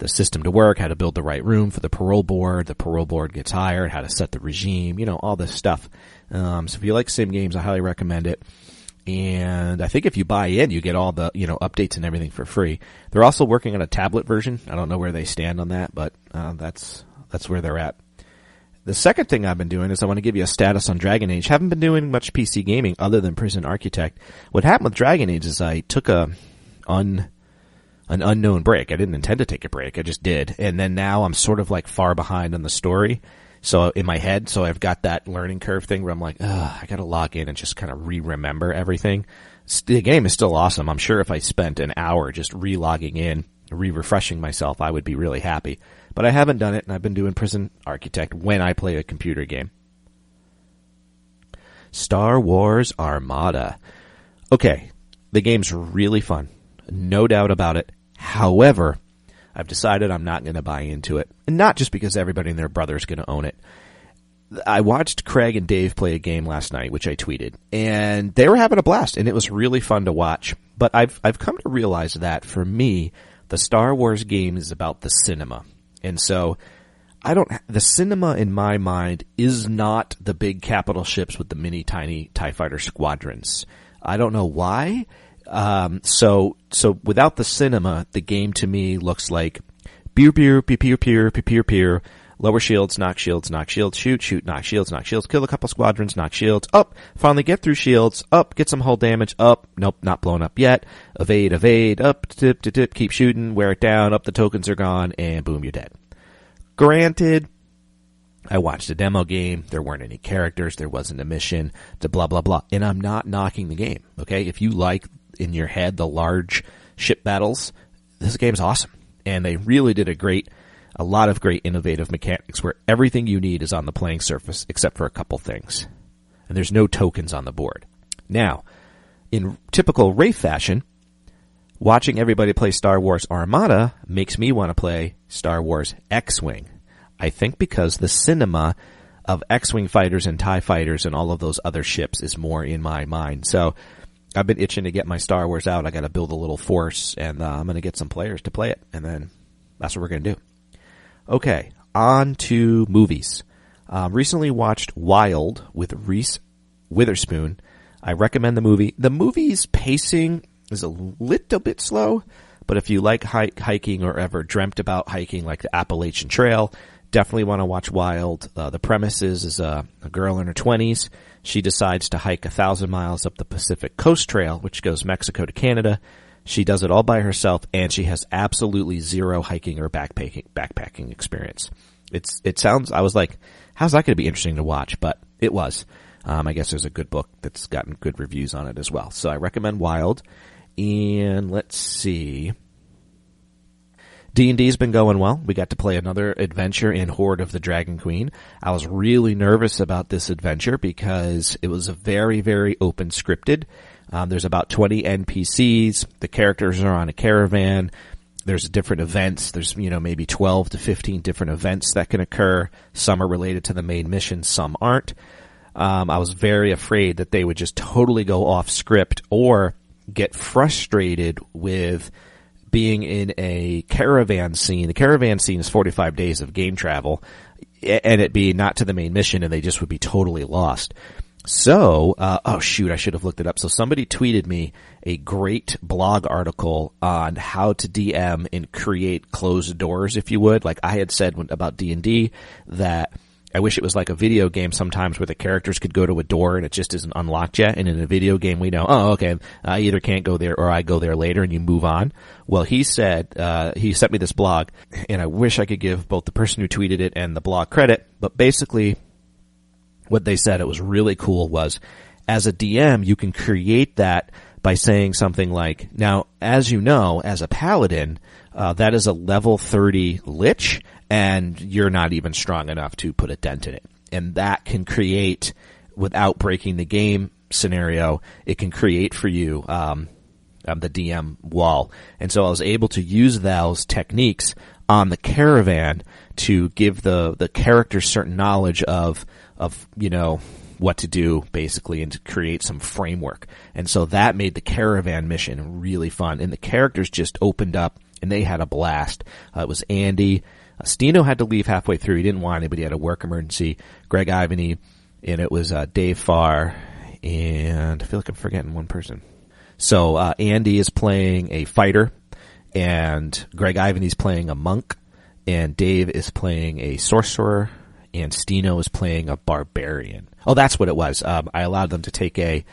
system to work, how to build the right room for the parole board gets hired, how to set the regime, all this stuff. So if you like sim games, I highly recommend it. And I think if you buy in, you get all the, updates and everything for free. They're also working on a tablet version. I don't know where they stand on that, but that's where they're at. The second thing I've been doing is I want to give you a status on Dragon Age. Haven't been doing much PC gaming other than Prison Architect. What happened with Dragon Age is I took an unknown break. I didn't intend to take a break. I just did. And then now I'm sort of like far behind on the story. So in my head, I've got that learning curve thing where I'm like, I got to log in and just kind of remember everything. The game is still awesome. I'm sure if I spent an hour just re-logging in, refreshing myself, I would be really happy. But I haven't done it, and I've been doing Prison Architect when I play a computer game. Star Wars Armada. Okay, the game's really fun. No doubt about it. However, I've decided I'm not going to buy into it. And not just because everybody and their brother is going to own it. I watched Craig and Dave play a game last night, which I tweeted, and they were having a blast, and it was really fun to watch. But I've come to realize that, for me, the Star Wars game is about the cinema. And so the cinema in my mind is not the big capital ships with the mini tiny TIE fighter squadrons. I don't know why. So without the cinema, the game to me looks like pew pew pew pew pew pew pew pew. Lower shields, knock shields, shoot, knock shields, kill a couple squadrons, knock shields, up, finally get through shields, up, get some hull damage, up, nope, not blown up yet, evade, up, tip, keep shooting, wear it down, up, the tokens are gone, and boom, you're dead. Granted, I watched a demo game, there weren't any characters, there wasn't a mission, blah, blah, blah, and I'm not knocking the game, okay? If you like, in your head, the large ship battles, this game's awesome, and they really did a lot of great innovative mechanics where everything you need is on the playing surface except for a couple things. And there's no tokens on the board. Now, in typical Wraith fashion, watching everybody play Star Wars Armada makes me want to play Star Wars X-Wing. I think because the cinema of X-Wing fighters and TIE fighters and all of those other ships is more in my mind. So I've been itching to get my Star Wars out. I got to build a little force, and I'm going to get some players to play it, and then that's what we're going to do. Okay, on to movies. Recently watched Wild with Reese Witherspoon. I recommend the movie. The movie's pacing is a little bit slow, but if you like hiking or ever dreamt about hiking like the Appalachian Trail, definitely want to watch Wild. The premise is a girl in her 20s. She decides to hike 1,000 miles up the Pacific Coast Trail, which goes Mexico to Canada. She does it all by herself, and she has absolutely zero hiking or backpacking experience. I was like, how's that going to be interesting to watch? But it was. I guess there's a good book that's gotten good reviews on it as well. So I recommend Wild. And let's see. D&D's been going well. We got to play another adventure in Horde of the Dragon Queen. I was really nervous about this adventure because it was a very, very open scripted. There's about 20 NPCs. The characters are on a caravan. There's different events. There's, maybe 12 to 15 different events that can occur. Some are related to the main mission. Some aren't. I was very afraid that they would just totally go off script or get frustrated with being in a caravan scene. The caravan scene is 45 days of game travel, and it be not to the main mission, and they just would be totally lost. So, oh shoot, I should have looked it up. So somebody tweeted me a great blog article on how to DM and create closed doors, if you would. Like I had said about D&D that I wish it was like a video game sometimes where the characters could go to a door and it just isn't unlocked yet. And in a video game, we know, oh, okay, I either can't go there or I go there later and you move on. Well, he said, he sent me this blog and I wish I could give both the person who tweeted it and the blog credit, but basically what they said, it was really cool, was as a DM, you can create that by saying something like, now, as you know, as a paladin, that is a level 30 lich, and you're not even strong enough to put a dent in it. And that can create, without breaking the game scenario, it can create for you the DM wall. And so I was able to use those techniques on the caravan to give the characters certain knowledge of what to do basically and to create some framework. And so that made the caravan mission really fun. And the characters just opened up and they had a blast. It was Andy. Stino had to leave halfway through. He didn't want anybody. He had a work emergency. Greg Ivany. And it was Dave Farr. And I feel like I'm forgetting one person. So Andy is playing a fighter. And Greg Ivany's playing a monk. And Dave is playing a sorcerer. And Stino is playing a barbarian. Oh, that's what it was. I allowed them to take a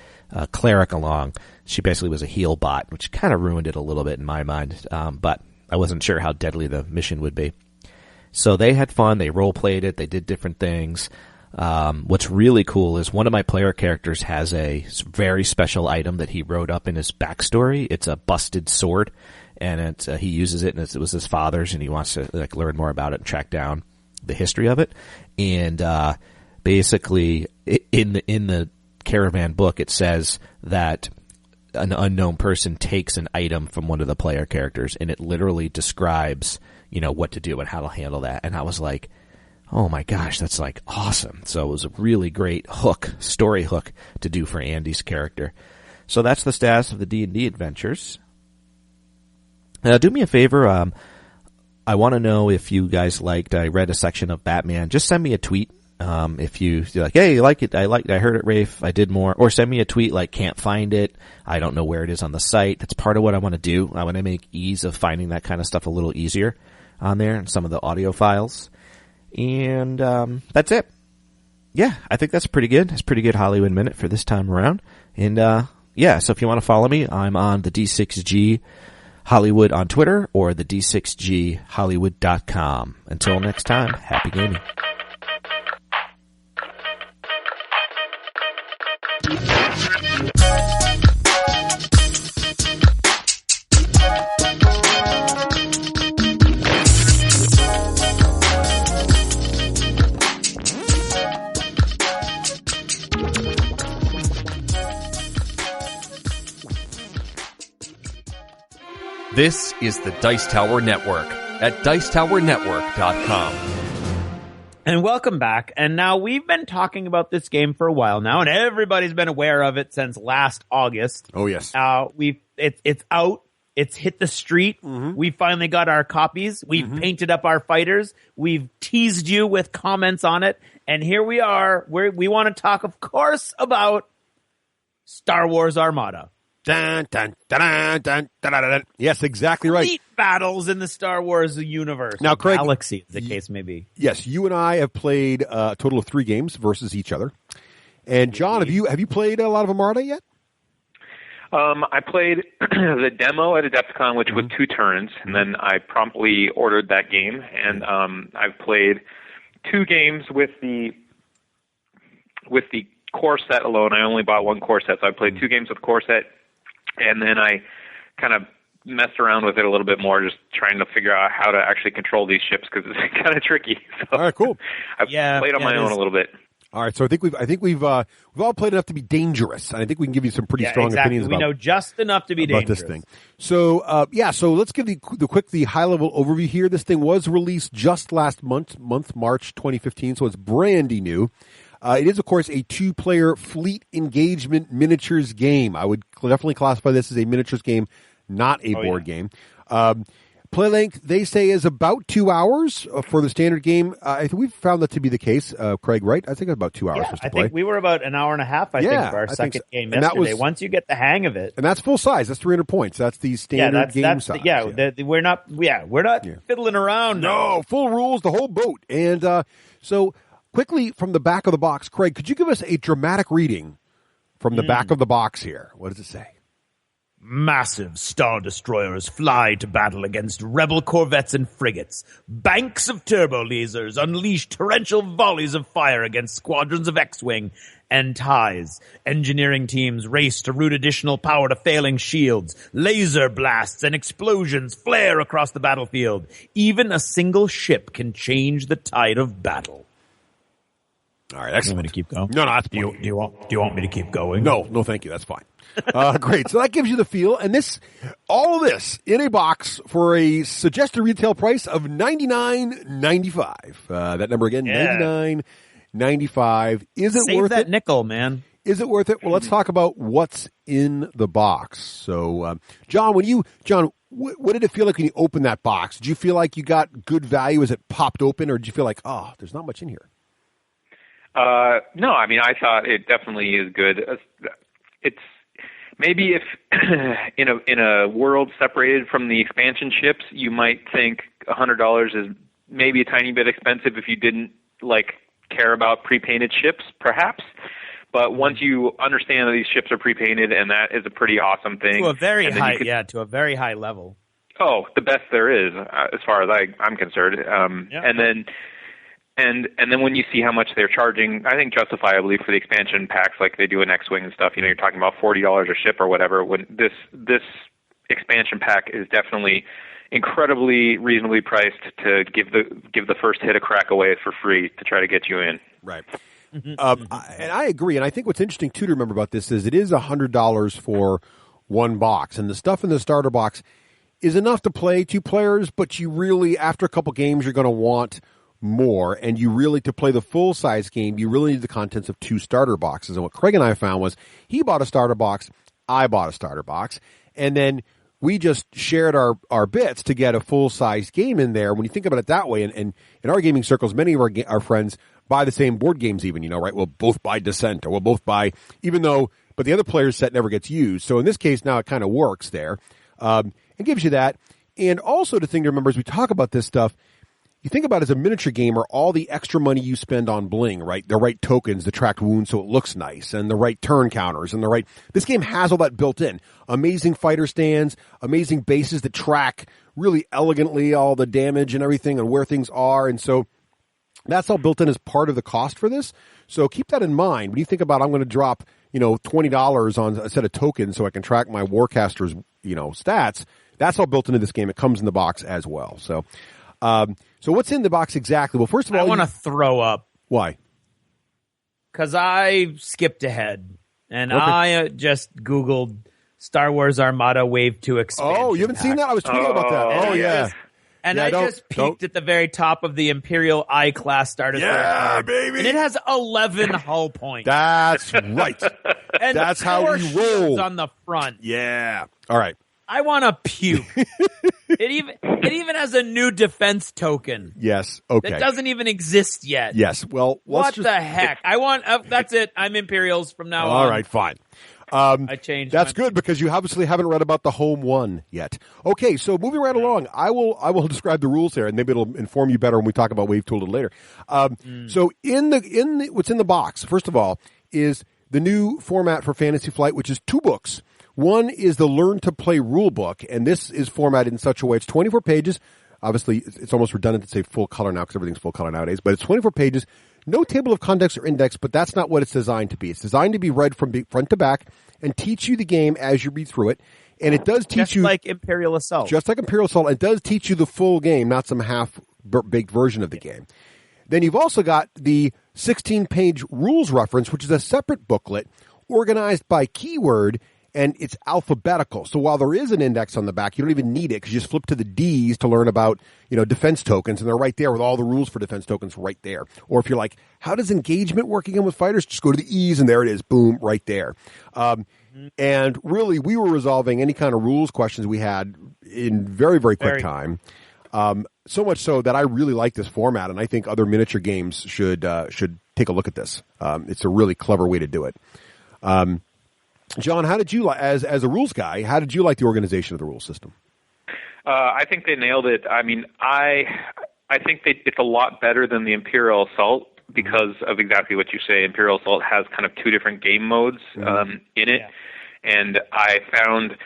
cleric along. She basically was a heal bot, which kind of ruined it a little bit in my mind. But I wasn't sure how deadly the mission would be. So they had fun. They role-played it. They did different things. What's really cool is one of my player characters has a very special item that he wrote up in his backstory. It's a busted sword, and he uses it, and it was his father's, and he wants to learn more about it and track down the history of it. And basically, in the caravan book, it says that an unknown person takes an item from one of the player characters, and it literally describes, what to do and how to handle that. And I was like, oh my gosh, that's awesome. So it was a really great story hook to do for Andy's character. So that's the status of the D&D adventures. Now, do me a favor. I want to know if you guys I read a section of Batman. Just send me a tweet. If you're like, hey, you like it, I heard it, Rafe, I did more. Or send me a tweet can't find it. I don't know where it is on the site. That's part of what I want to do. I want to make ease of finding that kind of stuff a little easier on there and some of the audio files. And, that's it. Yeah, I think that's pretty good. That's a pretty good Hollywood Minute for this time around. And, yeah, so if you want to follow me, I'm on the D6G Hollywood on Twitter or the D6G Hollywood.com. Until next time, happy gaming. This is the Dice Tower Network at Dicetowernetwork.com. And welcome back. And now we've been talking about this game for a while now, and everybody's been aware of it since last August. Oh yes. It's out. It's hit the street. Mm-hmm. We finally got our copies. We've painted up our fighters. We've teased you with comments on it. And here we are. We want to talk, of course, about Star Wars Armada. Dun, dun, dun, dun, dun, dun, dun. Yes, exactly right. Fleet battles in the Star Wars universe. Now, Craig, Galaxy, as the case may be. Yes, you and I have played a total of 3 games versus each other. And John, have you played a lot of Armada yet? I played the demo at Adepticon, which was 2 turns, and then I promptly ordered that game. And I've played 2 games with the core set alone. I only bought 1 core set, so I played 2 games with core set. And then I kind of messed around with it a little bit more, just trying to figure out how to actually control these ships because it's kind of tricky. So all right, cool. I've played on my own a little bit. All right, so I think we've all played enough to be dangerous, and I think we can give you some pretty strong opinions about. We know just enough to be dangerous about this thing. So so let's give the high level overview here. This thing was released just last month, March 2015, so it's brandy new. It is, of course, a 2-player fleet engagement miniatures game. I would definitely classify this as a miniatures game, not a board game. Play length, they say, is about 2 hours for the standard game. I think we've found that to be the case, Craig, right? I think it's about 2 hours for us to play. I think we were about an hour and a half, I think, of our second game yesterday. Once you get the hang of it. And that's full size. That's 300 points. That's the standard game size. We're not fiddling around. No, full rules, the whole boat. And so quickly from the back of the box, Craig, could you give us a dramatic reading from the back of the box here? What does it say? Massive Star Destroyers fly to battle against rebel corvettes and frigates. Banks of turbo lasers unleash torrential volleys of fire against squadrons of X-Wing and TIEs. Engineering teams race to route additional power to failing shields. Laser blasts and explosions flare across the battlefield. Even a single ship can change the tide of battle. All right, excellent. You want me to keep going? No, that's do you want me to keep going? No, thank you. That's fine. Great. So that gives you the feel. And all of this in a box for a suggested retail price of $99.95. That number again, $99.95. Is it Save worth that it? nickel, man. Is it worth it? Well, let's talk about what's in the box. So, John, what did it feel like when you opened that box? Did you feel like you got good value as it popped open, or did you feel like, there's not much in here? No, I mean, I thought it definitely is good. It's maybe if in a world separated from the expansion ships, you might think $100 is maybe a tiny bit expensive if you didn't care about pre-painted ships, perhaps. But once you understand that these ships are pre-painted, and that is a pretty awesome thing. To a very high level. Oh, the best there is, as far as I'm concerned. And then when you see how much they're charging, I think justifiably for the expansion packs like they do in X-Wing and stuff, you're talking about $40 a ship or whatever. When this expansion pack is definitely incredibly reasonably priced to give the first hit a crack away for free to try to get you in. Right. And I agree. And I think what's interesting too to remember about this is it is $100 for one box, and the stuff in the starter box is enough to play two players, but you really, after a couple games, you're going to want more, and you really, to play the full-size game, you really need the contents of two starter boxes. And what Craig and I found was he bought a starter box, I bought a starter box, and then we just shared our bits to get a full-size game in there. When you think about it that way, and in our gaming circles, many of our friends buy the same board games even, right? We'll both buy Descent, or we'll both buy, but the other player's set never gets used. So in this case, now it kind of works there. It gives you that. And also the thing to remember as we talk about this stuff, you think about it as a miniature gamer, all the extra money you spend on bling, right? The right tokens to track wounds so it looks nice, and the right turn counters, and this game has all that built in. Amazing fighter stands, amazing bases that track really elegantly all the damage and everything and where things are. And so that's all built in as part of the cost for this. So keep that in mind. When you think about, I'm going to drop, $20 on a set of tokens so I can track my Warcaster's, stats, that's all built into this game. It comes in the box as well. So what's in the box exactly? Well, first of all, I want to throw up. Why? Because I skipped ahead and I just Googled Star Wars Armada Wave 2 expansion. Oh, you haven't seen that? I was tweeting about that. Oh, yeah. And I just peeked at the very top of the Imperial I-Class starter. Yeah, baby. And it has 11 hull points. That's right. And that's how we roll. On the front. Yeah. All right. I want to puke. It even has a new defense token. Yes. Okay. That doesn't even exist yet. Yes. Well, the heck? I want. That's it. I'm Imperials from now on. All right. Fine. I changed. That's good because you obviously haven't read about the home one yet. Okay. So moving right along, I will describe the rules here, and maybe it'll inform you better when we talk about Wave 2 a little later. So in the what's in the box, first of all, is the new format for Fantasy Flight, which is 2 books. One is the Learn to Play rulebook, and this is formatted in such a way. It's 24 pages. Obviously, it's almost redundant to say full color now because everything's full color nowadays, but it's 24 pages. No table of contents or index, but that's not what it's designed to be. It's designed to be read from front to back and teach you the game as you read through it. And it does teach you... Just like Imperial Assault. Just like Imperial Assault. It does teach you the full game, not some half-baked version of the game. Then you've also got the 16-page rules reference, which is a separate booklet organized by keyword. and it's alphabetical. So while there is an index on the back, you don't even need it because you just flip to the D's to learn about, defense tokens, and they're right there with all the rules for defense tokens right there. Or if you're like, how does engagement work again with fighters? Just go to the E's and there it is. Boom, right there. And really, we were resolving any kind of rules questions we had in very, very quick time. So much so that I really like this format, and I think other miniature games should take a look at this. It's a really clever way to do it. John, how did you, as a rules guy, how did you like the organization of the rules system? I think they nailed it. I mean, I think it's a lot better than the Imperial Assault because of exactly what you say. Imperial Assault has kind of two different game modes in it, and I found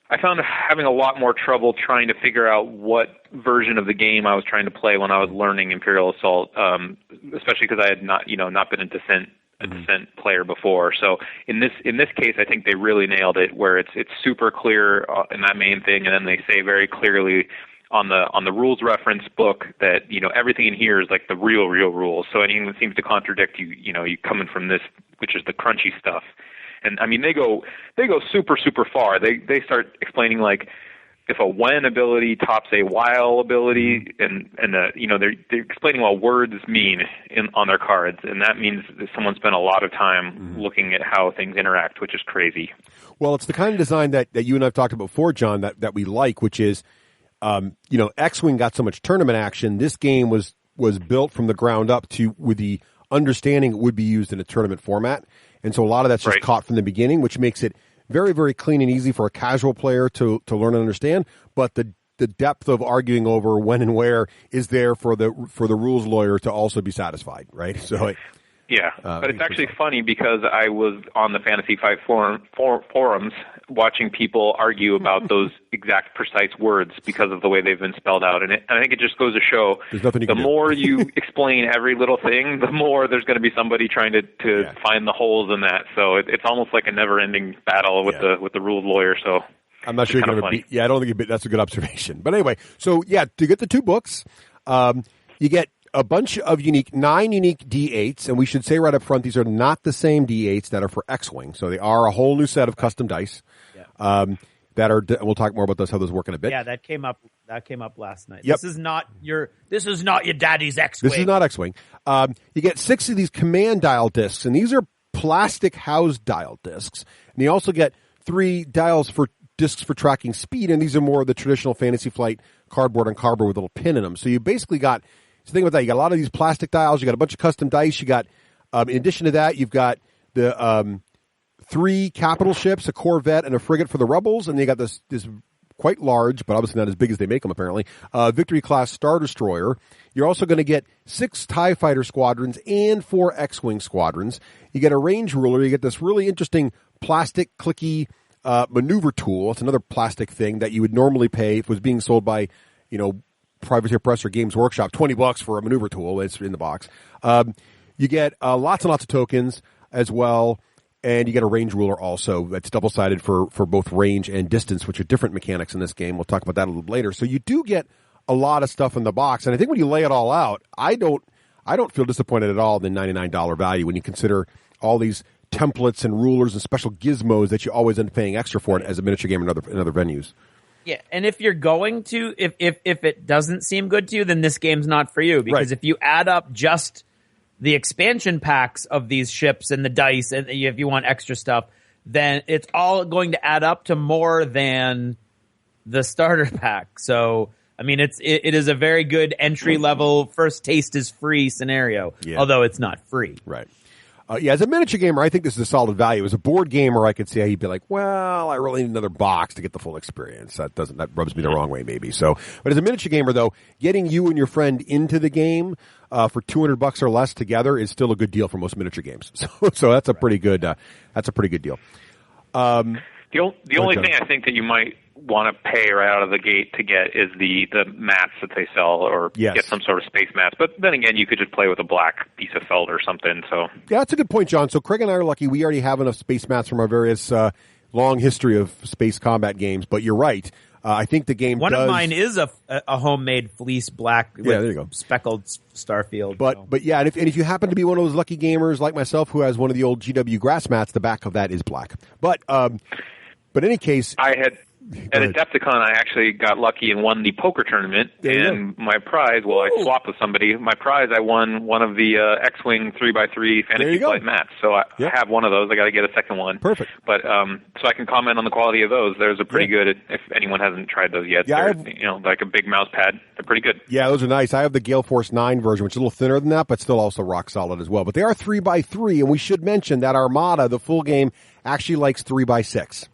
having a lot more trouble trying to figure out what version of the game I was trying to play when I was learning Imperial Assault, especially because I had not been a Descent player before. So in this case, I think they really nailed it, where it's super clear in that main thing, and then they say very clearly on the rules reference book that everything in here is like the real rules. So anything that seems to contradict you coming from this, which is the crunchy stuff. And I mean, they go super far. They start explaining like if a when ability tops a while ability, and they're explaining what words mean on their cards, and that means that someone spent a lot of time looking at how things interact, which is crazy. Well, it's the kind of design that you and I've talked about before, John, that we like, which is X-Wing got so much tournament action. This game was built from the ground up with the understanding it would be used in a tournament format. And so a lot of that's just caught from the beginning, which makes it very, very clean and easy for a casual player to learn and understand. But the depth of arguing over when and where is there for the rules lawyer to also be satisfied, right? So but it's actually funny because I was on the Fantasy Fight forums watching people argue about those exact precise words because of the way they've been spelled out. And I think it just goes to show the more you explain every little thing, the more there's going to be somebody trying to find the holes in that. So it's almost like a never-ending battle with the rules lawyer. So I'm not sure you're going to be. Yeah, I don't think that's a good observation. But anyway, so to get the two books, you get a bunch of 9 unique D8s, and we should say right up front, these are not the same D8s that are for X-Wing. So they are a whole new set of custom dice that are. We'll talk more about those, how those work in a bit. Yeah, that came up last night. Yep. This is not your daddy's X-Wing. This is not X-Wing. You get 6 of these command dial discs, and these are plastic housed dial discs. And you also get 3 discs for tracking speed, and these are more of the traditional Fantasy Flight cardboard on cardboard with a little pin in them. So you basically got. So think about that. You got a lot of these plastic dials. You got a bunch of custom dice. You got, in addition to that, you've got the 3 capital ships, a Corvette, and a frigate for the Rebels, and you got this quite large, but obviously not as big as they make them apparently, Victory class Star Destroyer. You're also going to get 6 TIE Fighter squadrons and 4 X-Wing squadrons. You get a range ruler. You get this really interesting plastic clicky maneuver tool. It's another plastic thing that you would normally pay if it was being sold by, Privateer Press or Games Workshop, $20 for a maneuver tool. It's in the box. You get lots and lots of tokens as well, and you get a range ruler also. That's double-sided for both range and distance, which are different mechanics in this game. We'll talk about that a little later. So you do get a lot of stuff in the box, and I think when you lay it all out, I don't feel disappointed at all in the $99 value when you consider all these templates and rulers and special gizmos that you always end up paying extra for it as a miniature game in other venues. Yeah, and if you're going to, if it doesn't seem good to you, then this game's not for you. Because if you add up just the expansion packs of these ships and the dice, and if you want extra stuff, then it's all going to add up to more than the starter pack. So, I mean, it is a very good entry level, first taste is free scenario, although it's not free. Right. As a miniature gamer, I think this is a solid value. As a board gamer, I could see how you'd be like, well, I really need another box to get the full experience. That rubs me the wrong way, maybe. So, but as a miniature gamer, though, getting you and your friend into the game for $200 or less together is still a good deal for most miniature games. So that's a pretty good. That's a pretty good deal. The only thing I think that you might want to pay right out of the gate to get is the mats that they sell, or get some sort of space mats. But then again, you could just play with a black piece of felt or something. So that's a good point, John. So Craig and I are lucky. We already have enough space mats from our various long history of space combat games. But you're right. I think the game One does... of mine is a homemade fleece black with there you go. speckled Starfield. But yeah, and if you happen to be one of those lucky gamers like myself who has one of the old GW grass mats, the back of that is black. But in any case... At Adepticon, I actually got lucky and won the poker tournament, and my prize, I swapped with somebody. My prize, I won one of the X-Wing 3x3 Fantasy Flight mats. So I have one of those. I got to get a second one. Perfect. But so I can comment on the quality of those. Those are pretty good if anyone hasn't tried those yet. Yeah, they're, like a big mouse pad. They're pretty good. Yeah, those are nice. I have the Gale Force 9 version, which is a little thinner than that, but still also rock solid as well. But they are 3x3, and we should mention that Armada, the full game, actually likes 3x6.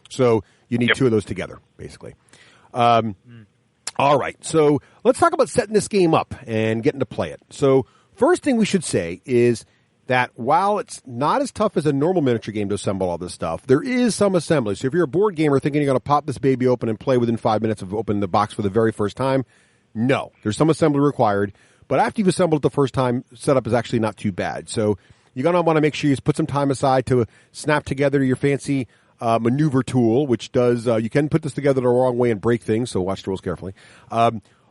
So you need two of those together, basically. All right, so let's talk about setting this game up and getting to play it. So first thing we should say is that while it's not as tough as a normal miniature game to assemble all this stuff, there is some assembly. So if you're a board gamer thinking you're going to pop this baby open and play within 5 minutes of opening the box for the very first time, no. There's some assembly required. But after you've assembled it the first time, setup is actually not too bad. So you're going to want to make sure you put some time aside to snap together your fancy maneuver tool, which does, you can put this together the wrong way and break things, so watch the rules carefully.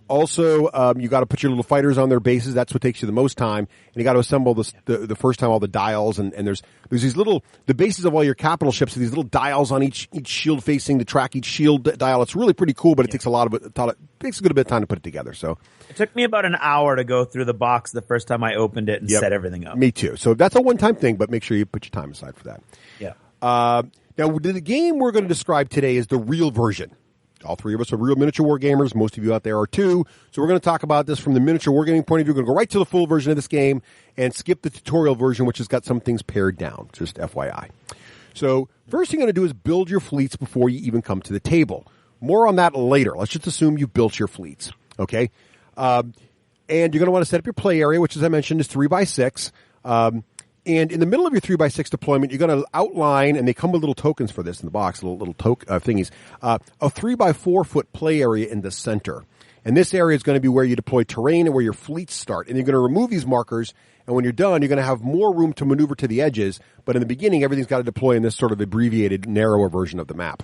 Also, you got to put your little fighters on their bases. That's what takes you the most time. And you got to assemble the first time all the dials. And there's these little, the bases of all your capital ships are these little dials on each shield facing to track each shield dial. It's really pretty cool, but it takes it takes a good bit of time to put it together. So it took me about an hour to go through the box the first time I opened it and set everything up. Me too. So that's a one-time thing, but make sure you put your time aside for that. Yeah. Now, the game we're going to describe today is the real version. All three of us are real miniature war gamers. Most of you out there are too. So we're going to talk about this from the miniature wargaming point of view. We're going to go right to the full version of this game and skip the tutorial version, which has got some things pared down, just FYI. So first thing you're going to do is build your fleets before you even come to the table. More on that later. Let's just assume you've built your fleets, okay? And you're going to want to set up your play area, which, as I mentioned, is 3x6. And in the middle of your 3x6 deployment, you're going to outline, and they come with little tokens for this in the box, little thingies, a 3x4 foot play area in the center. And this area is going to be where you deploy terrain and where your fleets start. And you're going to remove these markers, and when you're done, you're going to have more room to maneuver to the edges. But in the beginning, everything's got to deploy in this sort of abbreviated, narrower version of the map.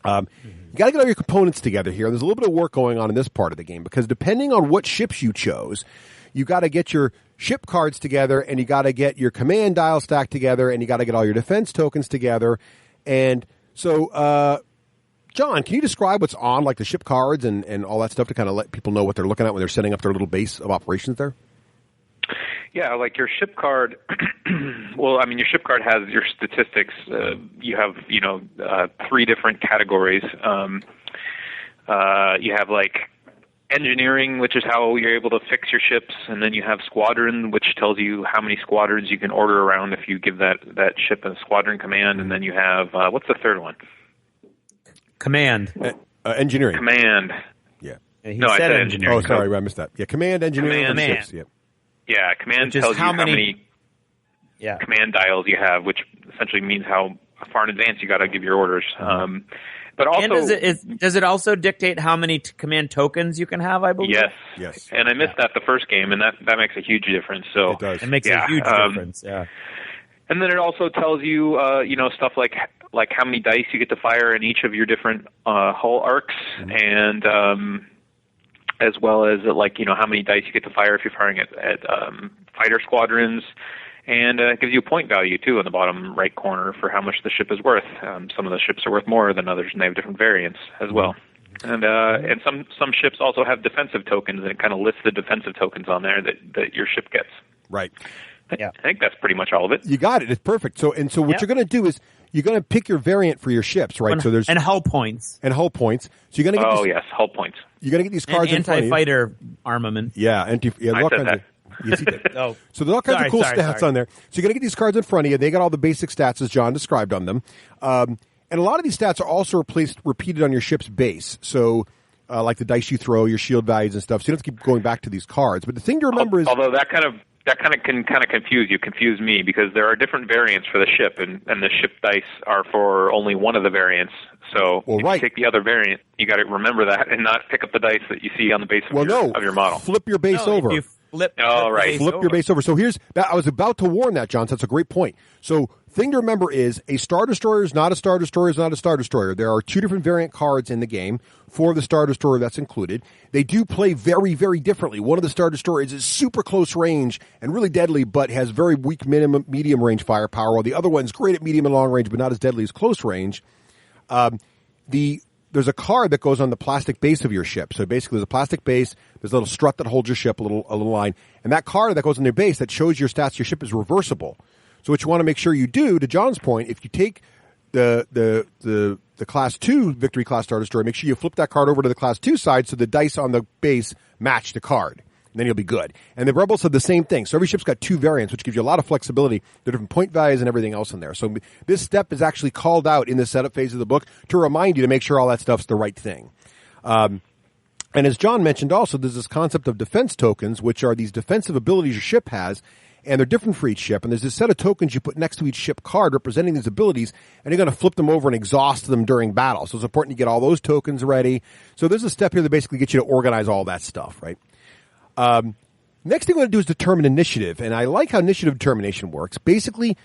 You got to get all your components together here. There's a little bit of work going on in this part of the game, because depending on what ships you chose, you got to get your ship cards together, and you got to get your command dial stack together, and you got to get all your defense tokens together. And so, John, can you describe what's on, like the ship cards and all that stuff to kind of let people know what they're looking at when they're setting up their little base of operations there? Yeah, like your ship card, well, I mean, your ship card has your statistics. You have, three different categories. You have, like, engineering, which is how you're able to fix your ships, and then you have squadron, which tells you how many squadrons you can order around if you give that ship a squadron command, and then you have, what's the third one? Command. Engineering. Command. Yeah. I said engineering. Oh, sorry, I missed that. Yeah, command, engineering, command. Ships. Yeah. Yeah, command tells you how many command dials you have, which essentially means how far in advance you got to give your orders. But also, and does it also dictate how many command tokens you can have, I believe? Yes. And I missed that the first game, and that makes a huge difference. So it does. It makes a huge difference. Yeah. And then it also tells you, stuff like how many dice you get to fire in each of your different hull arcs, and as well as how many dice you get to fire if you're firing at fighter squadrons. And it gives you a point value, too, in the bottom right corner for how much the ship is worth. Some of the ships are worth more than others, and they have different variants as well. And some ships also have defensive tokens, and it kind of lists the defensive tokens on there that your ship gets. Right. I think that's pretty much all of it. You got it. It's perfect. So what you're going to do is you're going to pick your variant for your ships, right? So there's hull points. So you're going to get yes, hull points. You're going to get these cards and in front of you. Anti-fighter armament. Yeah, I said that. Yes, he did. Oh. So there's all kinds of cool stats on there. So you're going to get these cards in front of you. They got all the basic stats as John described on them. And a lot of these stats are also repeated on your ship's base. So like the dice you throw, your shield values and stuff. So you don't have to keep going back to these cards. But the thing to remember is... Although that kind of can confuse me, because there are different variants for the ship, and the ship dice are for only one of the variants. So if you take the other variant, you got to remember that and not pick up the dice that you see on the base of your model. Flip your base over. Flip your base over. So here's that. I was about to warn that, John. So that's a great point. So thing to remember is a Star Destroyer is not a Star Destroyer is not a Star Destroyer. There are two different variant cards in the game for the Star Destroyer that's included. They do play very, very differently. One of the Star Destroyers is super close range and really deadly, but has very weak medium range firepower, while the other one's great at medium and long range, but not as deadly as close range. There's a card that goes on the plastic base of your ship. So basically there's a plastic base, there's a little strut that holds your ship, a little line, and that card that goes on your base that shows your stats, your ship is reversible. So what you want to make sure you do, to John's point, if you take the Class 2 Victory Class Star Destroyer, make sure you flip that card over to the Class 2 side so the dice on the base match the card. And then you'll be good. And the Rebels have the same thing. So every ship's got two variants, which gives you a lot of flexibility. There are different point values and everything else in there. So this step is actually called out in the setup phase of the book to remind you to make sure all that stuff's the right thing. And as John mentioned also, there's this concept of defense tokens, which are these defensive abilities your ship has, and they're different for each ship. And there's this set of tokens you put next to each ship card representing these abilities, and you're going to flip them over and exhaust them during battle. So it's important to get all those tokens ready. So there's a step here that basically gets you to organize all that stuff, right? Next thing we're going to do is determine initiative, and I like how initiative determination works. Basically,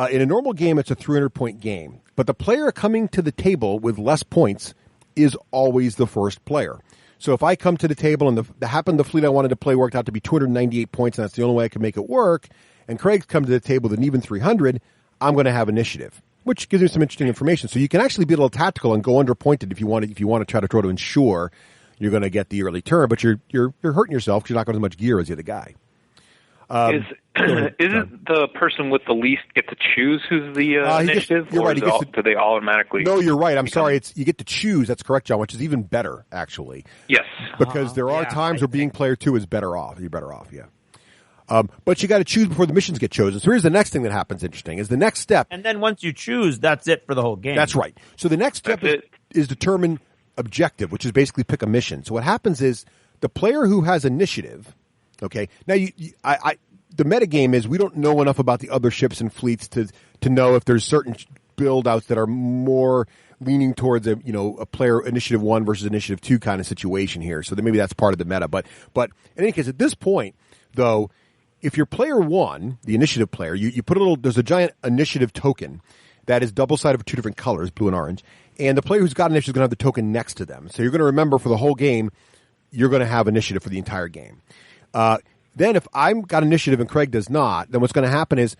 in a normal game, it's a 300-point game, but the player coming to the table with less points is always the first player. So if I come to the table and the fleet I wanted to play worked out to be 298 points, and that's the only way I can make it work, and Craig's come to the table with an even 300, I'm going to have initiative, which gives me some interesting information. So you can actually be a little tactical and go underpointed if you want to try to ensure you're going to get the early turn, but you're hurting yourself because you're not going to have as much gear as the other guy. Isn't the person with the least get to choose who's the initiative? You're right. Do they automatically? No, you're right. I'm sorry. You get to choose. That's correct, John, which is even better, actually. Yes. Because there are times where being player 2 is better off. You're better off, yeah. But you got to choose before the missions get chosen. So here's the next thing that happens interesting, is the next step. And then once you choose, that's it for the whole game. That's right. So the next step is determine objective, which is basically pick a mission. So what happens is the player who has initiative, okay, now the metagame is we don't know enough about the other ships and fleets to know if there's certain build outs that are more leaning towards a player initiative 1 versus initiative 2 kind of situation here. So maybe that's part of the meta. But in any case, at this point, though, if you're player 1, the initiative player, you put there's a giant initiative token that is double-sided for two different colors, blue and orange. And the player who's got initiative is going to have the token next to them. So you're going to remember for the whole game, you're going to have initiative for the entire game. Then if I've got initiative and Craig does not, then what's going to happen is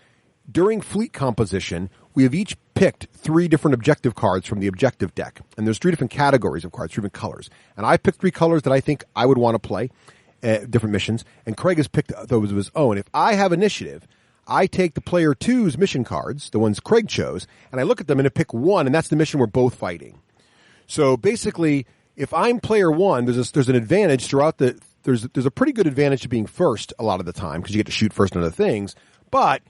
during fleet composition, we have each picked 3 different objective cards from the objective deck. And there's 3 different categories of cards, 3 different colors. And I picked 3 colors that I think I would want to play, different missions. And Craig has picked those of his own. If I have initiative, I take the player 2's mission cards, the ones Craig chose, and I look at them and I pick one, and that's the mission we're both fighting. So basically, if I'm player 1, there's an advantage throughout there's a pretty good advantage to being first a lot of the time because you get to shoot first on other things. But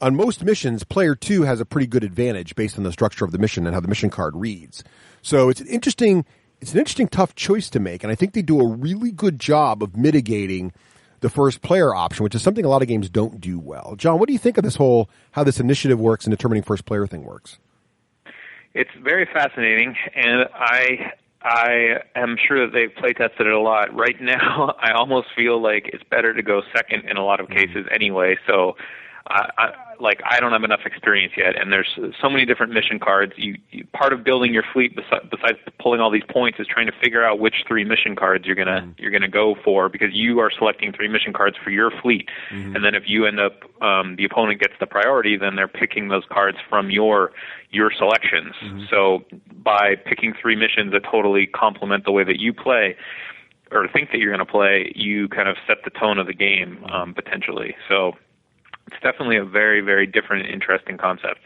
on most missions, player 2 has a pretty good advantage based on the structure of the mission and how the mission card reads. So it's an interesting tough choice to make, and I think they do a really good job of mitigating the first player option, which is something a lot of games don't do well. John, what do you think of how this initiative works and determining first player thing works? It's very fascinating, and I am sure that they've play tested it a lot. Right now, I almost feel like it's better to go second in a lot of cases anyway. So, I don't have enough experience yet, and there's so many different mission cards. Part of building your fleet, besides pulling all these points, is trying to figure out which 3 mission cards you're gonna go for, because you are selecting 3 mission cards for your fleet, and then if you end up the opponent gets the priority, then they're picking those cards from your selections. So by picking 3 missions that totally complement the way that you play or think that you're going to play, you kind of set the tone of the game potentially. So it's definitely a very, very different and interesting concept.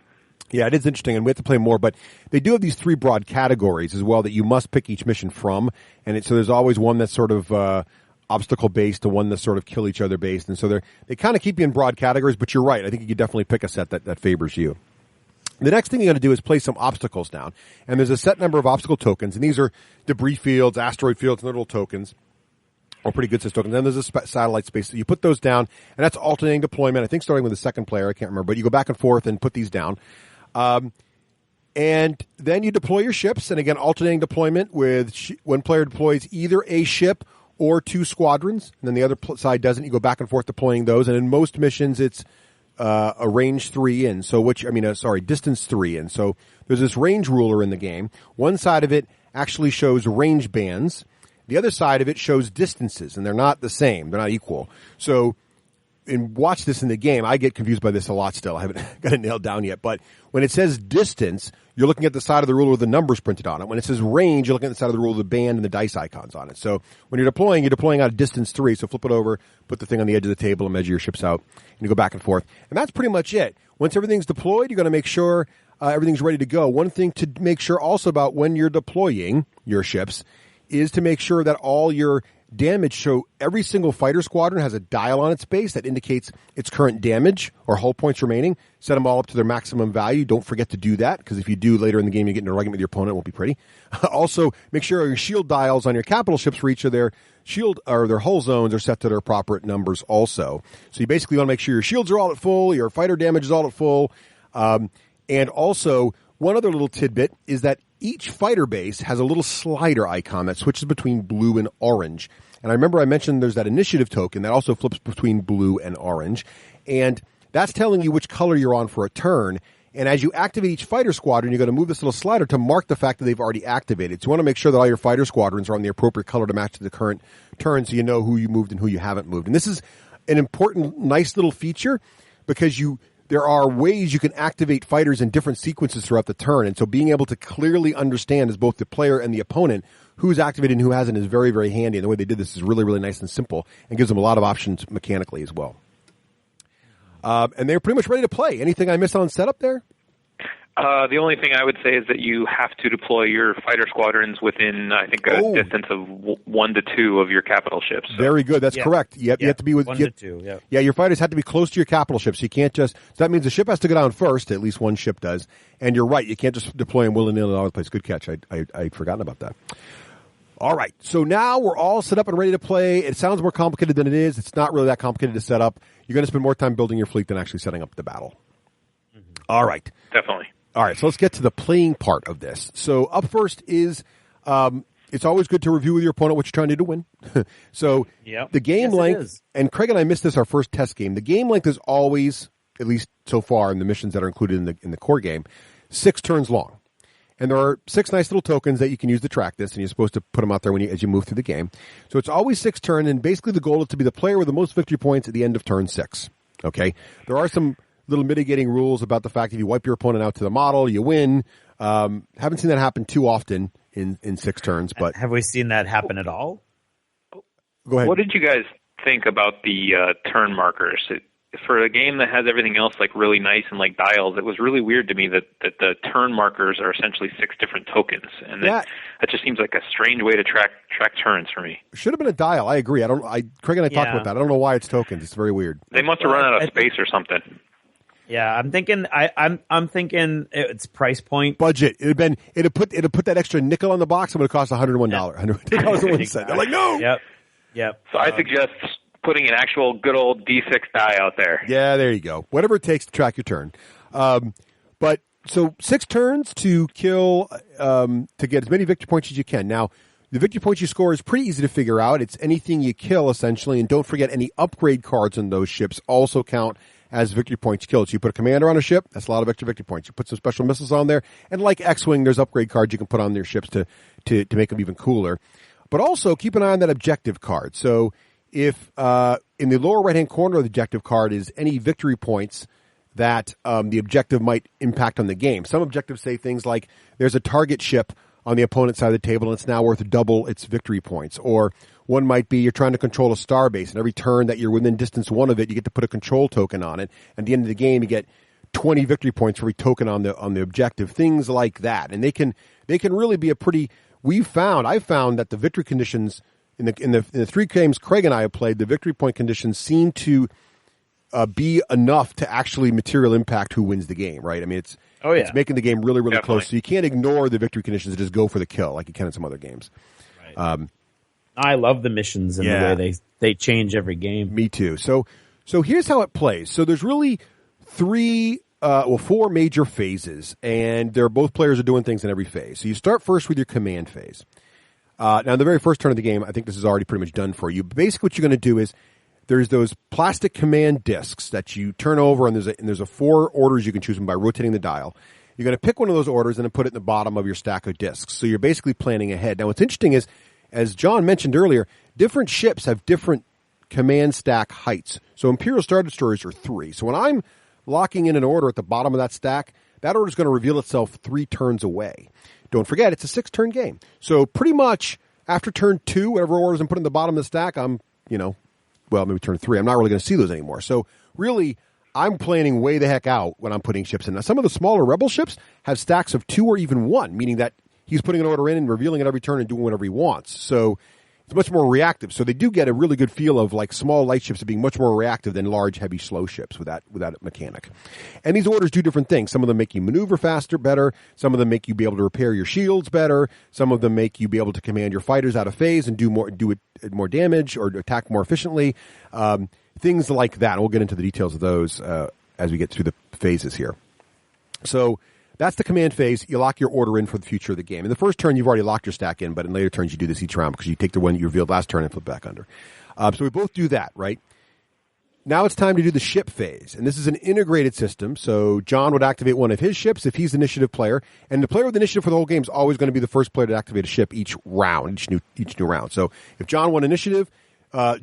Yeah, it is interesting, and we have to play more, but they do have these 3 broad categories as well that you must pick each mission from, and so there's always one that's sort of obstacle-based to one that's sort of kill each other based, and so they kind of keep you in broad categories, but you're right. I think you could definitely pick a set that favors you. The next thing you're going to do is place some obstacles down, and there's a set number of obstacle tokens, and these are debris fields, asteroid fields, and little tokens. Or pretty good tokens. Then there's a satellite space. So you put those down, and that's alternating deployment. I think starting with the second player, I can't remember, but you go back and forth and put these down. And then you deploy your ships, and again, alternating deployment with one player deploys either a ship or 2 squadrons, and then the other side doesn't. You go back and forth deploying those, and in most missions, it's a range 3 in. So distance 3 in. So there's this range ruler in the game. One side of it actually shows range bands. The other side of it shows distances, and they're not the same. They're not equal. So, and watch this in the game. I get confused by this a lot still. I haven't got it nailed down yet. But when it says distance, you're looking at the side of the ruler with the numbers printed on it. When it says range, you're looking at the side of the ruler with the band and the dice icons on it. So when you're deploying out of distance 3. So flip it over, put the thing on the edge of the table, and measure your ships out. And you go back and forth. And that's pretty much it. Once everything's deployed, you're going to make sure everything's ready to go. One thing to make sure also about when you're deploying your ships is to make sure that all your damage show every single fighter squadron has a dial on its base that indicates its current damage or hull points remaining. Set them all up to their maximum value. Don't forget to do that, because if you do later in the game, you get into an argument with your opponent. It won't be pretty. Also, make sure your shield dials on your capital ships for each of their shield or their hull zones are set to their proper numbers also. So you basically want to make sure your shields are all at full, your fighter damage is all at full. And also, one other little tidbit is that each fighter base has a little slider icon that switches between blue and orange. And I remember I mentioned there's that initiative token that also flips between blue and orange. And that's telling you which color you're on for a turn. And as you activate each fighter squadron, you're going to move this little slider to mark the fact that they've already activated. So you want to make sure that all your fighter squadrons are on the appropriate color to match to the current turn, so you know who you moved and who you haven't moved. And this is an important, nice little feature, because there are ways you can activate fighters in different sequences throughout the turn. And so being able to clearly understand as both the player and the opponent who's activated and who hasn't is very, very handy. And the way they did this is really, really nice and simple, and gives them a lot of options mechanically as well. And they're pretty much ready to play. Anything I missed on setup there? The only thing I would say is that you have to deploy your fighter squadrons within, I think, a distance of 1 to 2 of your capital ships. So. Very good. That's correct. You have to be with 1 to 2. Yeah. Yeah, your fighters have to be close to your capital ships. You can't just. So that means the ship has to go down first. At least one ship does. And you're right. You can't just deploy them willy-nilly all over the place. Good catch. I'd forgotten about that. All right. So now we're all set up and ready to play. It sounds more complicated than it is. It's not really that complicated to set up. You're going to spend more time building your fleet than actually setting up the battle. Mm-hmm. All right. Definitely. All right, so let's get to the playing part of this. So up first is it's always good to review with your opponent what you're trying to do to win. So the game length, and Craig and I missed this our first test game. The game length is always, at least so far in the missions that are included in the core game, 6 turns long. And there are 6 nice little tokens that you can use to track this, and you're supposed to put them out there as you move through the game. So it's always 6 turns, and basically the goal is to be the player with the most victory points at the end of turn 6. Okay? There are some little mitigating rules about the fact if you wipe your opponent out to the model, you win. Haven't seen that happen too often in 6 turns, but have we seen that happen at all? Go ahead. What did you guys think about the turn markers? For a game that has everything else like really nice and like dials, it was really weird to me that the turn markers are essentially 6 different tokens, and that just seems like a strange way to track turns for me. Should have been a dial. I agree. Craig and I talked about that. I don't know why it's tokens. It's very weird. They must have run out of space or something. Yeah, I'm thinking. I'm thinking it's price point budget. It'd have put that extra nickel on the box. It would have cost $101. $101. They're like, no. Yep. So I suggest putting an actual good old D6 die out there. Yeah, there you go. Whatever it takes to track your turn. But so 6 turns to kill to get as many victory points as you can. Now, the victory points you score is pretty easy to figure out. It's anything you kill essentially, and don't forget any upgrade cards on those ships also count as victory points killed. So you put a commander on a ship, that's a lot of extra victory points. You put some special missiles on there, and like X-Wing, there's upgrade cards you can put on their ships to make them even cooler. But also keep an eye on that objective card. So if in the lower right-hand corner of the objective card is any victory points that the objective might impact on the game. Some objectives say things like there's a target ship on the opponent's side of the table and it's now worth double its victory points. Or one might be you're trying to control a star base, and every turn that you're within distance 1 of it, you get to put a control token on it. At the end of the game, you get 20 victory points for every token on the objective. Things like that, and they can really be a pretty. I found that the victory conditions in the 3 games Craig and I have played, the victory point conditions seem to be enough to actually material impact who wins the game. Right? I mean, it's making the game really, really close. So you can't ignore the victory conditions and just go for the kill like you can in some other games. Right. I love the missions and the way they change every game. Me too. So here's how it plays. So there's really 4 major phases, and both players are doing things in every phase. So you start first with your command phase. Now, in the very first turn of the game, I think this is already pretty much done for you. Basically, what you're going to do is there's those plastic command discs that you turn over, and there's a 4 orders you can choose from by rotating the dial. You're going to pick one of those orders and then put it in the bottom of your stack of discs. So you're basically planning ahead. Now, what's interesting is, as John mentioned earlier, different ships have different command stack heights. So Imperial Star Destroyers are 3. So when I'm locking in an order at the bottom of that stack, that order is going to reveal itself 3 turns away. Don't forget, it's a 6-turn game. So pretty much after turn 2, whatever orders I'm putting in the bottom of the stack, I'm, maybe turn 3. I'm not really going to see those anymore. So really, I'm planning way the heck out when I'm putting ships in. Now, some of the smaller Rebel ships have stacks of 2 or even 1, meaning that he's putting an order in and revealing it every turn and doing whatever he wants. So it's much more reactive. So they do get a really good feel of like small light ships being much more reactive than large, heavy, slow ships with that mechanic. And these orders do different things. Some of them make you maneuver faster, better. Some of them make you be able to repair your shields better. Some of them make you be able to command your fighters out of phase and do more damage or attack more efficiently. Things like that. We'll get into the details of those as we get through the phases here. So that's the command phase. You lock your order in for the future of the game. In the first turn, you've already locked your stack in, but in later turns, you do this each round because you take the one you revealed last turn and flip back under. So we both do that, right? Now it's time to do the ship phase. And this is an integrated system. So John would activate one of his ships if he's the initiative player. And the player with initiative for the whole game is always going to be the first player to activate a ship each round, each new round. So if John won initiative,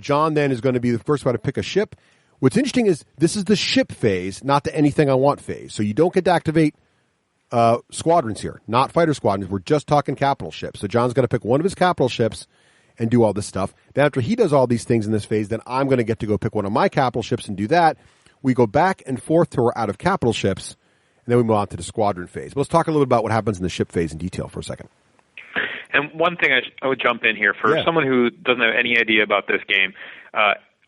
John then is going to be the first one to pick a ship. What's interesting is this is the ship phase, not the anything I want phase. So you don't get to activate squadrons here, not fighter squadrons. We're just talking capital ships. So John's going to pick one of his capital ships and do all this stuff. Then after he does all these things in this phase, then I'm going to get to go pick one of my capital ships and do that. We go back and forth till we're out of capital ships, and then we move on to the squadron phase. But let's talk a little bit about what happens in the ship phase in detail for a second. And one thing I would jump in here for someone who doesn't have any idea about this game.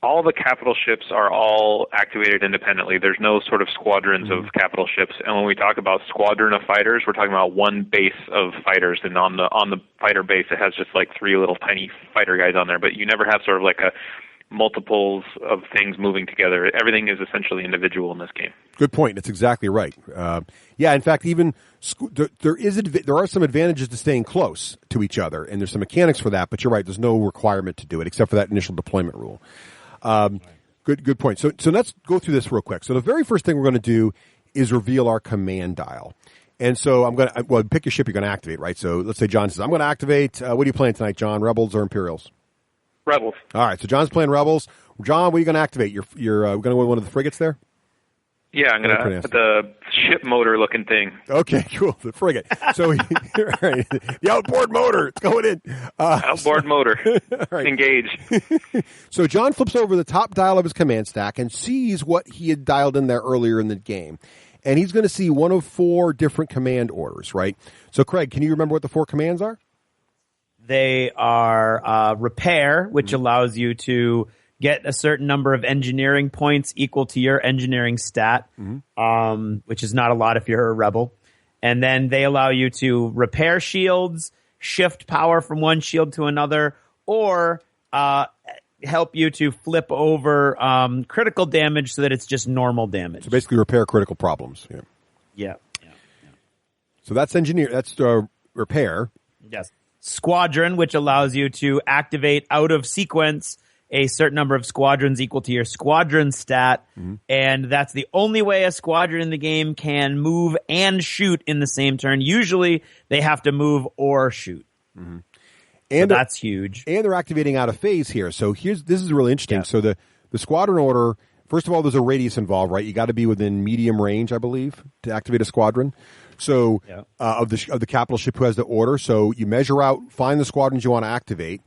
All the capital ships are all activated independently. There's no sort of squadrons of capital ships. And when we talk about squadron of fighters, we're talking about one base of fighters. And on the fighter base, it has just like 3 little tiny fighter guys on there. But you never have sort of like a multiples of things moving together. Everything is essentially individual in this game. Good point. That's exactly right. In fact, even there are some advantages to staying close to each other, and there's some mechanics for that. But you're right. There's no requirement to do it except for that initial deployment rule. Good point. So let's go through this real quick. So the very first thing we're going to do is reveal our command dial. And so I'm going to pick your ship you're going to activate, right? So let's say John says, I'm going to activate. What are you playing tonight, John? Rebels or Imperials? Rebels. All right. So John's playing Rebels. John, what are you going to activate? You're going to go with one of the frigates there? Yeah, I'm going to the ship motor looking thing. Okay, cool. The frigate. So, right, the outboard motor. It's going in. Outboard motor. Right. Engage. So John flips over the top dial of his command stack and sees what he had dialed in there earlier in the game. And he's going to see one of 4 different command orders, right? So, Craig, can you remember what the 4 commands are? They are repair, which allows you to get a certain number of engineering points equal to your engineering stat, which is not a lot if you're a rebel. And then they allow you to repair shields, shift power from one shield to another, or help you to flip over critical damage so that it's just normal damage. So basically repair critical problems. Yeah. So that's repair. Yes. Squadron, which allows you to activate out of sequence a certain number of squadrons equal to your squadron stat, and that's the only way a squadron in the game can move and shoot in the same turn. Usually, they have to move or shoot. And so that's huge. And they're activating out of phase here. So this is really interesting. Yeah. So the squadron order, first of all, there's a radius involved, right? You got to be within medium range, I believe, to activate a squadron. So of the capital ship who has the order. So you measure out, find the squadrons you want to activate,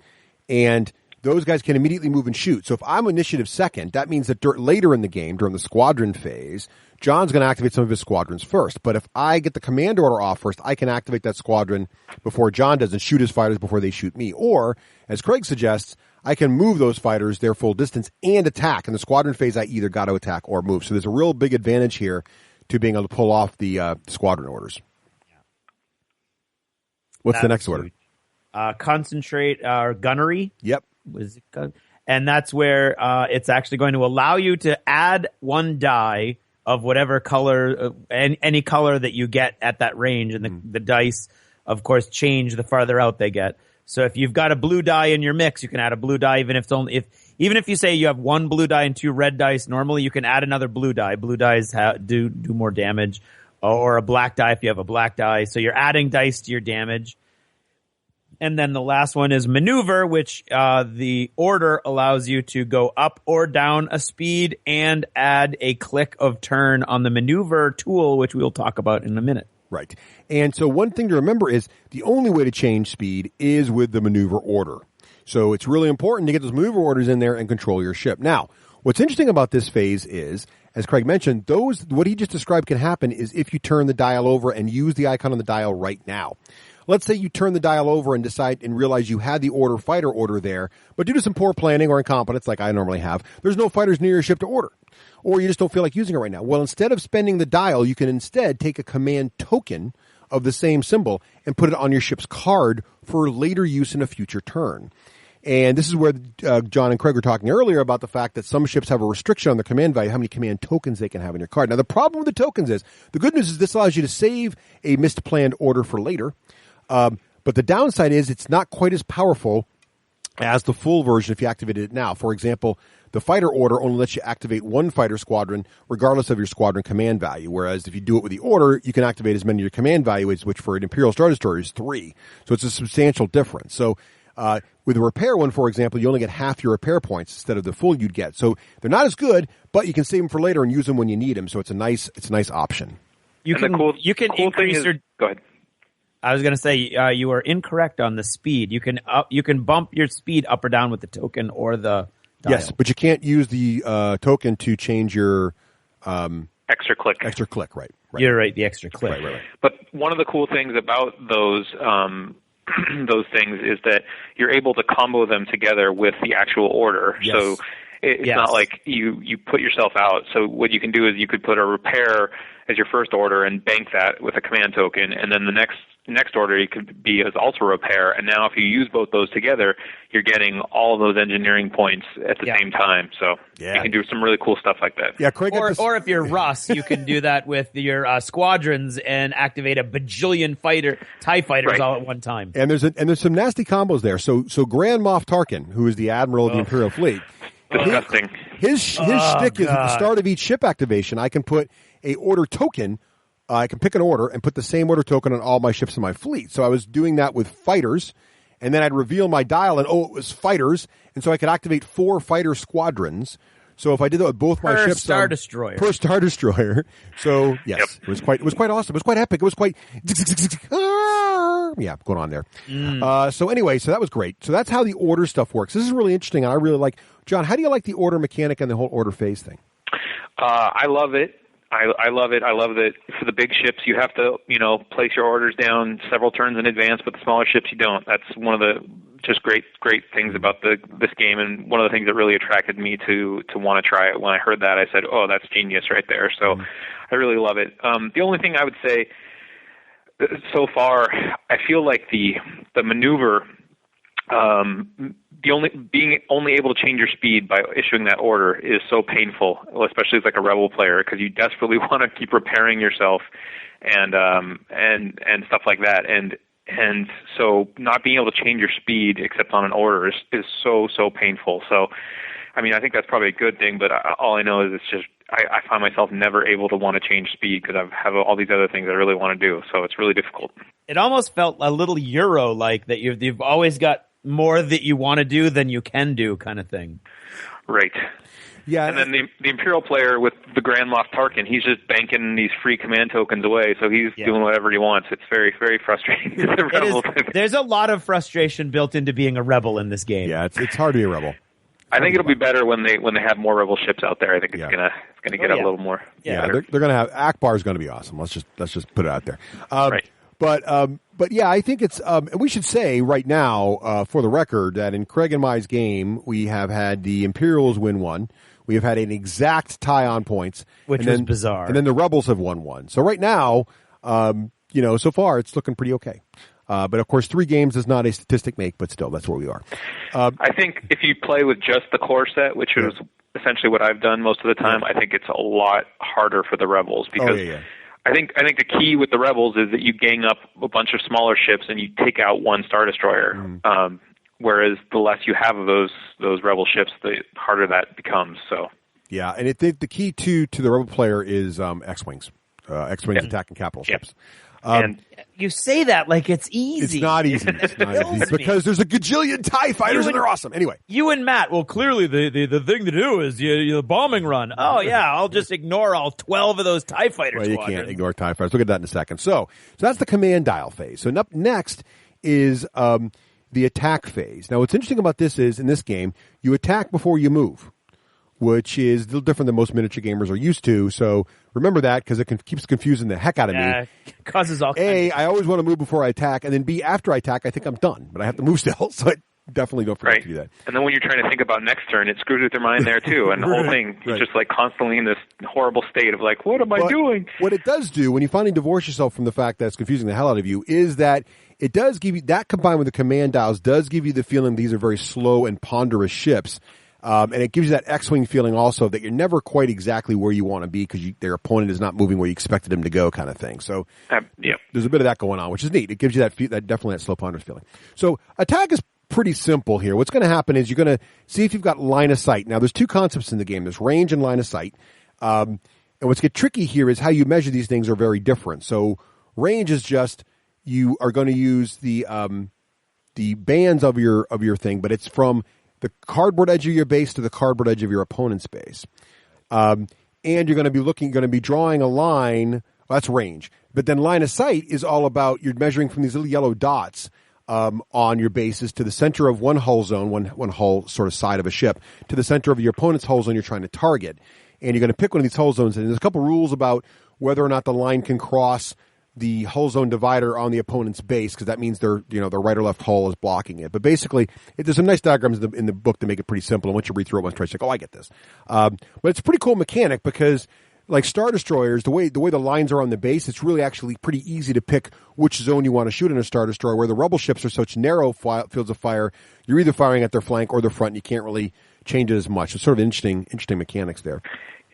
and those guys can immediately move and shoot. So if I'm initiative second, that means that later in the game, during the squadron phase, John's going to activate some of his squadrons first. But if I get the command order off first, I can activate that squadron before John does and shoot his fighters before they shoot me. Or, as Craig suggests, I can move those fighters their full distance and attack. In the squadron phase, I either got to attack or move. So there's a real big advantage here to being able to pull off the squadron orders. What's the next order? Concentrate gunnery. Yep. And that's where it's actually going to allow you to add 1 die of whatever color, any color that you get at that range. And the dice, of course, change the farther out they get. So if you've got a blue die in your mix, you can add a blue die even if it's even if you say you have 1 blue die and 2 red dice, normally you can add another blue die. Blue dice do more damage, or a black die if you have a black die. So you're adding dice to your damage. And then the last one is maneuver, which the order allows you to go up or down a speed and add a click of turn on the maneuver tool, which we'll talk about in a minute. Right. And so one thing to remember is the only way to change speed is with the maneuver order. So it's really important to get those maneuver orders in there and control your ship. Now, what's interesting about this phase is, as Craig mentioned, what he just described can happen is if you turn the dial over and use the icon on the dial right now. Let's say you turn the dial over and decide and realize you had the fighter order there, but due to some poor planning or incompetence like I normally have, there's no fighters near your ship to order. Or you just don't feel like using it right now. Well, instead of spending the dial, you can instead take a command token of the same symbol and put it on your ship's card for later use in a future turn. And this is where John and Craig were talking earlier about the fact that some ships have a restriction on the command value, how many command tokens they can have in your card. Now, the problem with the tokens is, the good news is this allows you to save a misplanned order for later. But the downside is it's not quite as powerful as the full version if you activated it now. For example, the fighter order only lets you activate 1 fighter squadron regardless of your squadron command value, whereas if you do it with the order, you can activate as many of your command values, which for an Imperial Star Destroyer is 3. So it's a substantial difference. So with the repair one, for example, you only get half your repair points instead of the full you'd get. So they're not as good, but you can save them for later and use them when you need them. So it's a nice option. You can increase your... Go ahead. I was going to say you are incorrect on the speed. You can bump your speed up or down with the token or the dial. Yes, but you can't use the token to change your extra click. Extra click, right? You're right, the extra click. Right. But one of the cool things about those those things is that you're able to combo them together with the actual order. Yes. So it's not like you put yourself out. So what you can do is you could put a repair as your first order and bank that with a command token, and then the next order you could be as also repair. And now if you use both those together, you're getting all of those engineering points at the same time. So you can do some really cool stuff like that. Yeah, Craig. Or if you're Russ, you can do that with your squadrons and activate a bajillion TIE fighters all at one time. And there's some nasty combos there. So Grand Moff Tarkin, who is the admiral of the Imperial Fleet, disgusting. His shtick is at the start of each ship activation, I can put a order token. I can pick an order and put the same order token on all my ships in my fleet. So I was doing that with fighters, and then I'd reveal my dial, and it was fighters, and so I could activate 4 fighter squadrons. So if I did that with both my ships, per Star Destroyer. So yes, it was quite awesome. It was quite epic. It was quite going on there. So anyway, so that was great. So that's how the order stuff works. This is really interesting, and I really like. John, how do you like the order mechanic and the whole order phase thing? I love it. I love it. I love that for the big ships you have to, place your orders down several turns in advance, but the smaller ships you don't. That's one of the just great things about this game, and one of the things that really attracted me to want to try it. When I heard that, I said, "Oh, that's genius right there." So I really love it. The only thing I would say so far, I feel like the maneuver, being only able to change your speed by issuing that order is so painful, especially as like a rebel player, because you desperately want to keep repairing yourself and stuff like that. And so not being able to change your speed except on an order is so painful. So, I mean, I think that's probably a good thing, but all I know is it's just, I find myself never able to want to change speed because I have all these other things I really want to do. So it's really difficult. It almost felt a little Euro-like, that you've always got more that you want to do than you can do, kind of thing. Right. Yeah. And then the Imperial player with the Grand Moff Tarkin, he's just banking these free command tokens away, so he's doing whatever he wants. It's very, very frustrating. There's a lot of frustration built into being a rebel in this game. Yeah, it's hard to be a rebel. I think it'll be better when they have more rebel ships out there. I think it's gonna get a little more. Yeah, they're gonna have Akbar's gonna be awesome. Let's just put it out there. Right. But yeah, I think it's. We should say right now, for the record, that in Craig and my's game, we have had the Imperials win one. We have had an exact tie on points, which was bizarre, and then the Rebels have won one. So right now, so far it's looking pretty okay. But of course, 3 games is not a statistic make, but still, that's where we are. I think if you play with just the core set, which is essentially what I've done most of the time, I think it's a lot harder for the Rebels because I think the key with the Rebels is that you gang up a bunch of smaller ships and you take out one Star Destroyer. whereas the less you have of those rebel ships, the harder that becomes. So yeah, and the key to the rebel player is X-wings. X-wings attacking capital ships. And you say that like it's easy. It's not easy. It's not easy because there's a gajillion TIE fighters and they're awesome. Anyway, you and Matt. Well, clearly the thing to do is the bombing run. Oh yeah, I'll just ignore all 12 of those TIE fighters. Well, you can't ignore TIE fighters. We'll get that in a second. So that's the command dial phase. So up next is the attack phase. Now, what's interesting about this is in this game you attack before you move, which is a little different than most miniature gamers are used to. So remember that because it keeps confusing the heck out of me. It causes all kinds A, I always want to move before I attack, and then B, after I attack, I think I'm done, but I have to move still. So I definitely don't forget to do that. And then when you're trying to think about next turn, it screws with your mind there too. And the whole thing is just like constantly in this horrible state of like, what am I doing? What it does do when you finally divorce yourself from the fact that it's confusing the hell out of you is that it does give you, that combined with the command dials, does give you the feeling these are very slow and ponderous ships. And it gives you that X-Wing feeling also that you're never quite exactly where you want to be because their opponent is not moving where you expected him to go kind of thing. So there's a bit of that going on, which is neat. It gives you that definitely that slow ponderous feeling. So attack is pretty simple here. What's going to happen is you're going to see if you've got line of sight. Now, there's two concepts in the game. There's range and line of sight. And what's get tricky here is how you measure these things are very different. So range is just you are going to use the bands of your thing, but it's from the cardboard edge of your base to the cardboard edge of your opponent's base. And you're going to be drawing a line. Well, that's range. But then line of sight is all about you're measuring from these little yellow dots on your bases to the center of one hull zone, one hull sort of side of a ship, to the center of your opponent's hull zone you're trying to target. And you're going to pick one of these hull zones. And there's a couple rules about whether or not the line can cross the hull zone divider on the opponent's base, because that means their right or left hull is blocking it. But basically, there's some nice diagrams in the book to make it pretty simple. And once you read through it once, twice, you're like, oh, I get this. But it's a pretty cool mechanic because, like Star Destroyers, the way the lines are on the base, it's really actually pretty easy to pick which zone you want to shoot in a Star Destroyer. Where the Rebel ships are such narrow fields of fire, you're either firing at their flank or their front, and you can't really change it as much. It's sort of interesting mechanics there.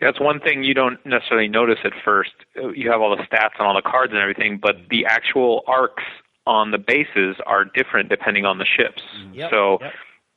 Yeah, that's one thing you don't necessarily notice at first. You have all the stats on all the cards and everything, but the actual arcs on the bases are different depending on the ships.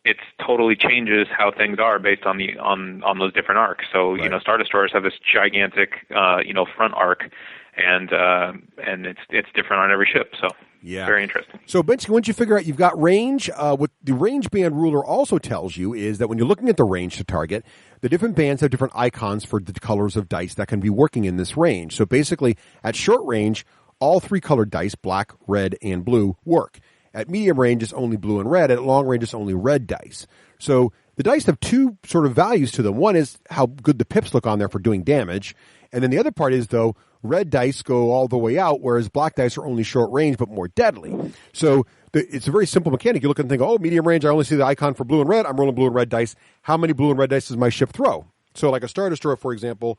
It totally changes how things are based on on those different arcs. So Star Destroyers have this gigantic front arc, and it's different on every ship. So very interesting. So basically, once you figure out you've got range, what the range band ruler also tells you is that when you're looking at the range to target, the different bands have different icons for the colors of dice that can be working in this range. So basically, at short range, all three colored dice, black, red, and blue, work. At medium range, it's only blue and red. At long range, it's only red dice. So the dice have two sort of values to them. One is how good the pips look on there for doing damage. And then the other part is, though, red dice go all the way out, whereas black dice are only short range but more deadly. So it's a very simple mechanic. You look and think, oh, medium range, I only see the icon for blue and red. I'm rolling blue and red dice. How many blue and red dice does my ship throw? So like a Star Destroyer, for example,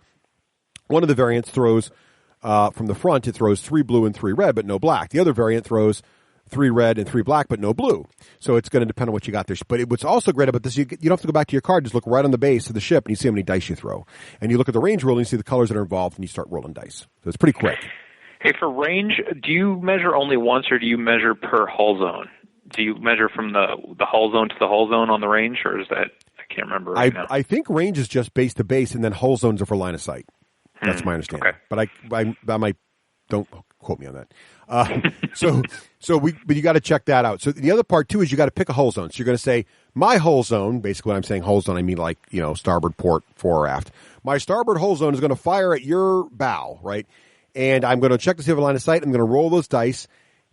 one of the variants throws from the front, it throws 3 blue and 3 red, but no black. The other variant throws 3 red and 3 black, but no blue. So it's going to depend on what you got there. But what's also great about this, you don't have to go back to your card. Just look right on the base of the ship, and you see how many dice you throw. And you look at the range rule, and you see the colors that are involved, and you start rolling dice. So it's pretty quick. Hey, for range, do you measure only once, or do you measure per hull zone? Do you measure from the hull zone to the hull zone on the range, or is that, I can't remember right now. I think range is just base to base, and then hull zones are for line of sight. That's my understanding. Okay. But I might, don't quote me on that. But you got to check that out. So the other part too is you got to pick a hull zone. So you're going to say my hull zone. Basically, when I'm saying hull zone, I mean like starboard, port, fore, or aft. My starboard hull zone is going to fire at your bow, right? And I'm going to check to see if I have a line of sight. I'm going to roll those dice,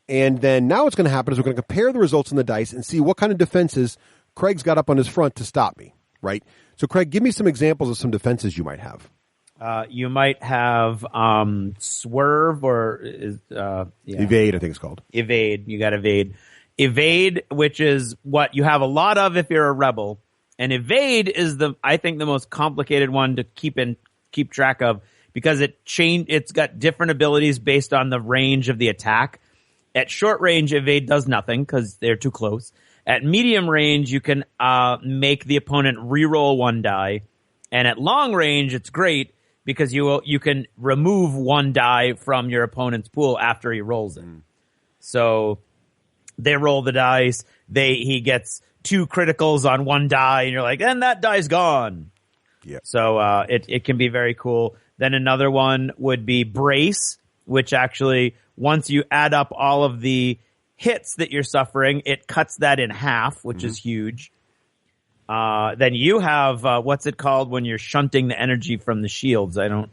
and then now what's going to happen is we're going to compare the results in the dice and see what kind of defenses Craig's got up on his front to stop me, right? So Craig, give me some examples of some defenses you might have. You might have swerve or evade, I think it's called. Evade. You got evade. Evade, which is what you have a lot of if you're a rebel. And evade is I think the most complicated one to keep track of because it's got different abilities based on the range of the attack. At short range, evade does nothing because they're too close. At medium range, you can make the opponent re-roll 1 die. And at long range, it's great because you can remove 1 die from your opponent's pool after he rolls it. So they roll the dice. He gets 2 criticals on one die, and you're like, and that die's gone. Yeah. So it can be very cool. Then another one would be Brace, which actually, once you add up all of the hits that you're suffering, it cuts that in half, which is huge. Then you have what's it called when you're shunting the energy from the shields? I don't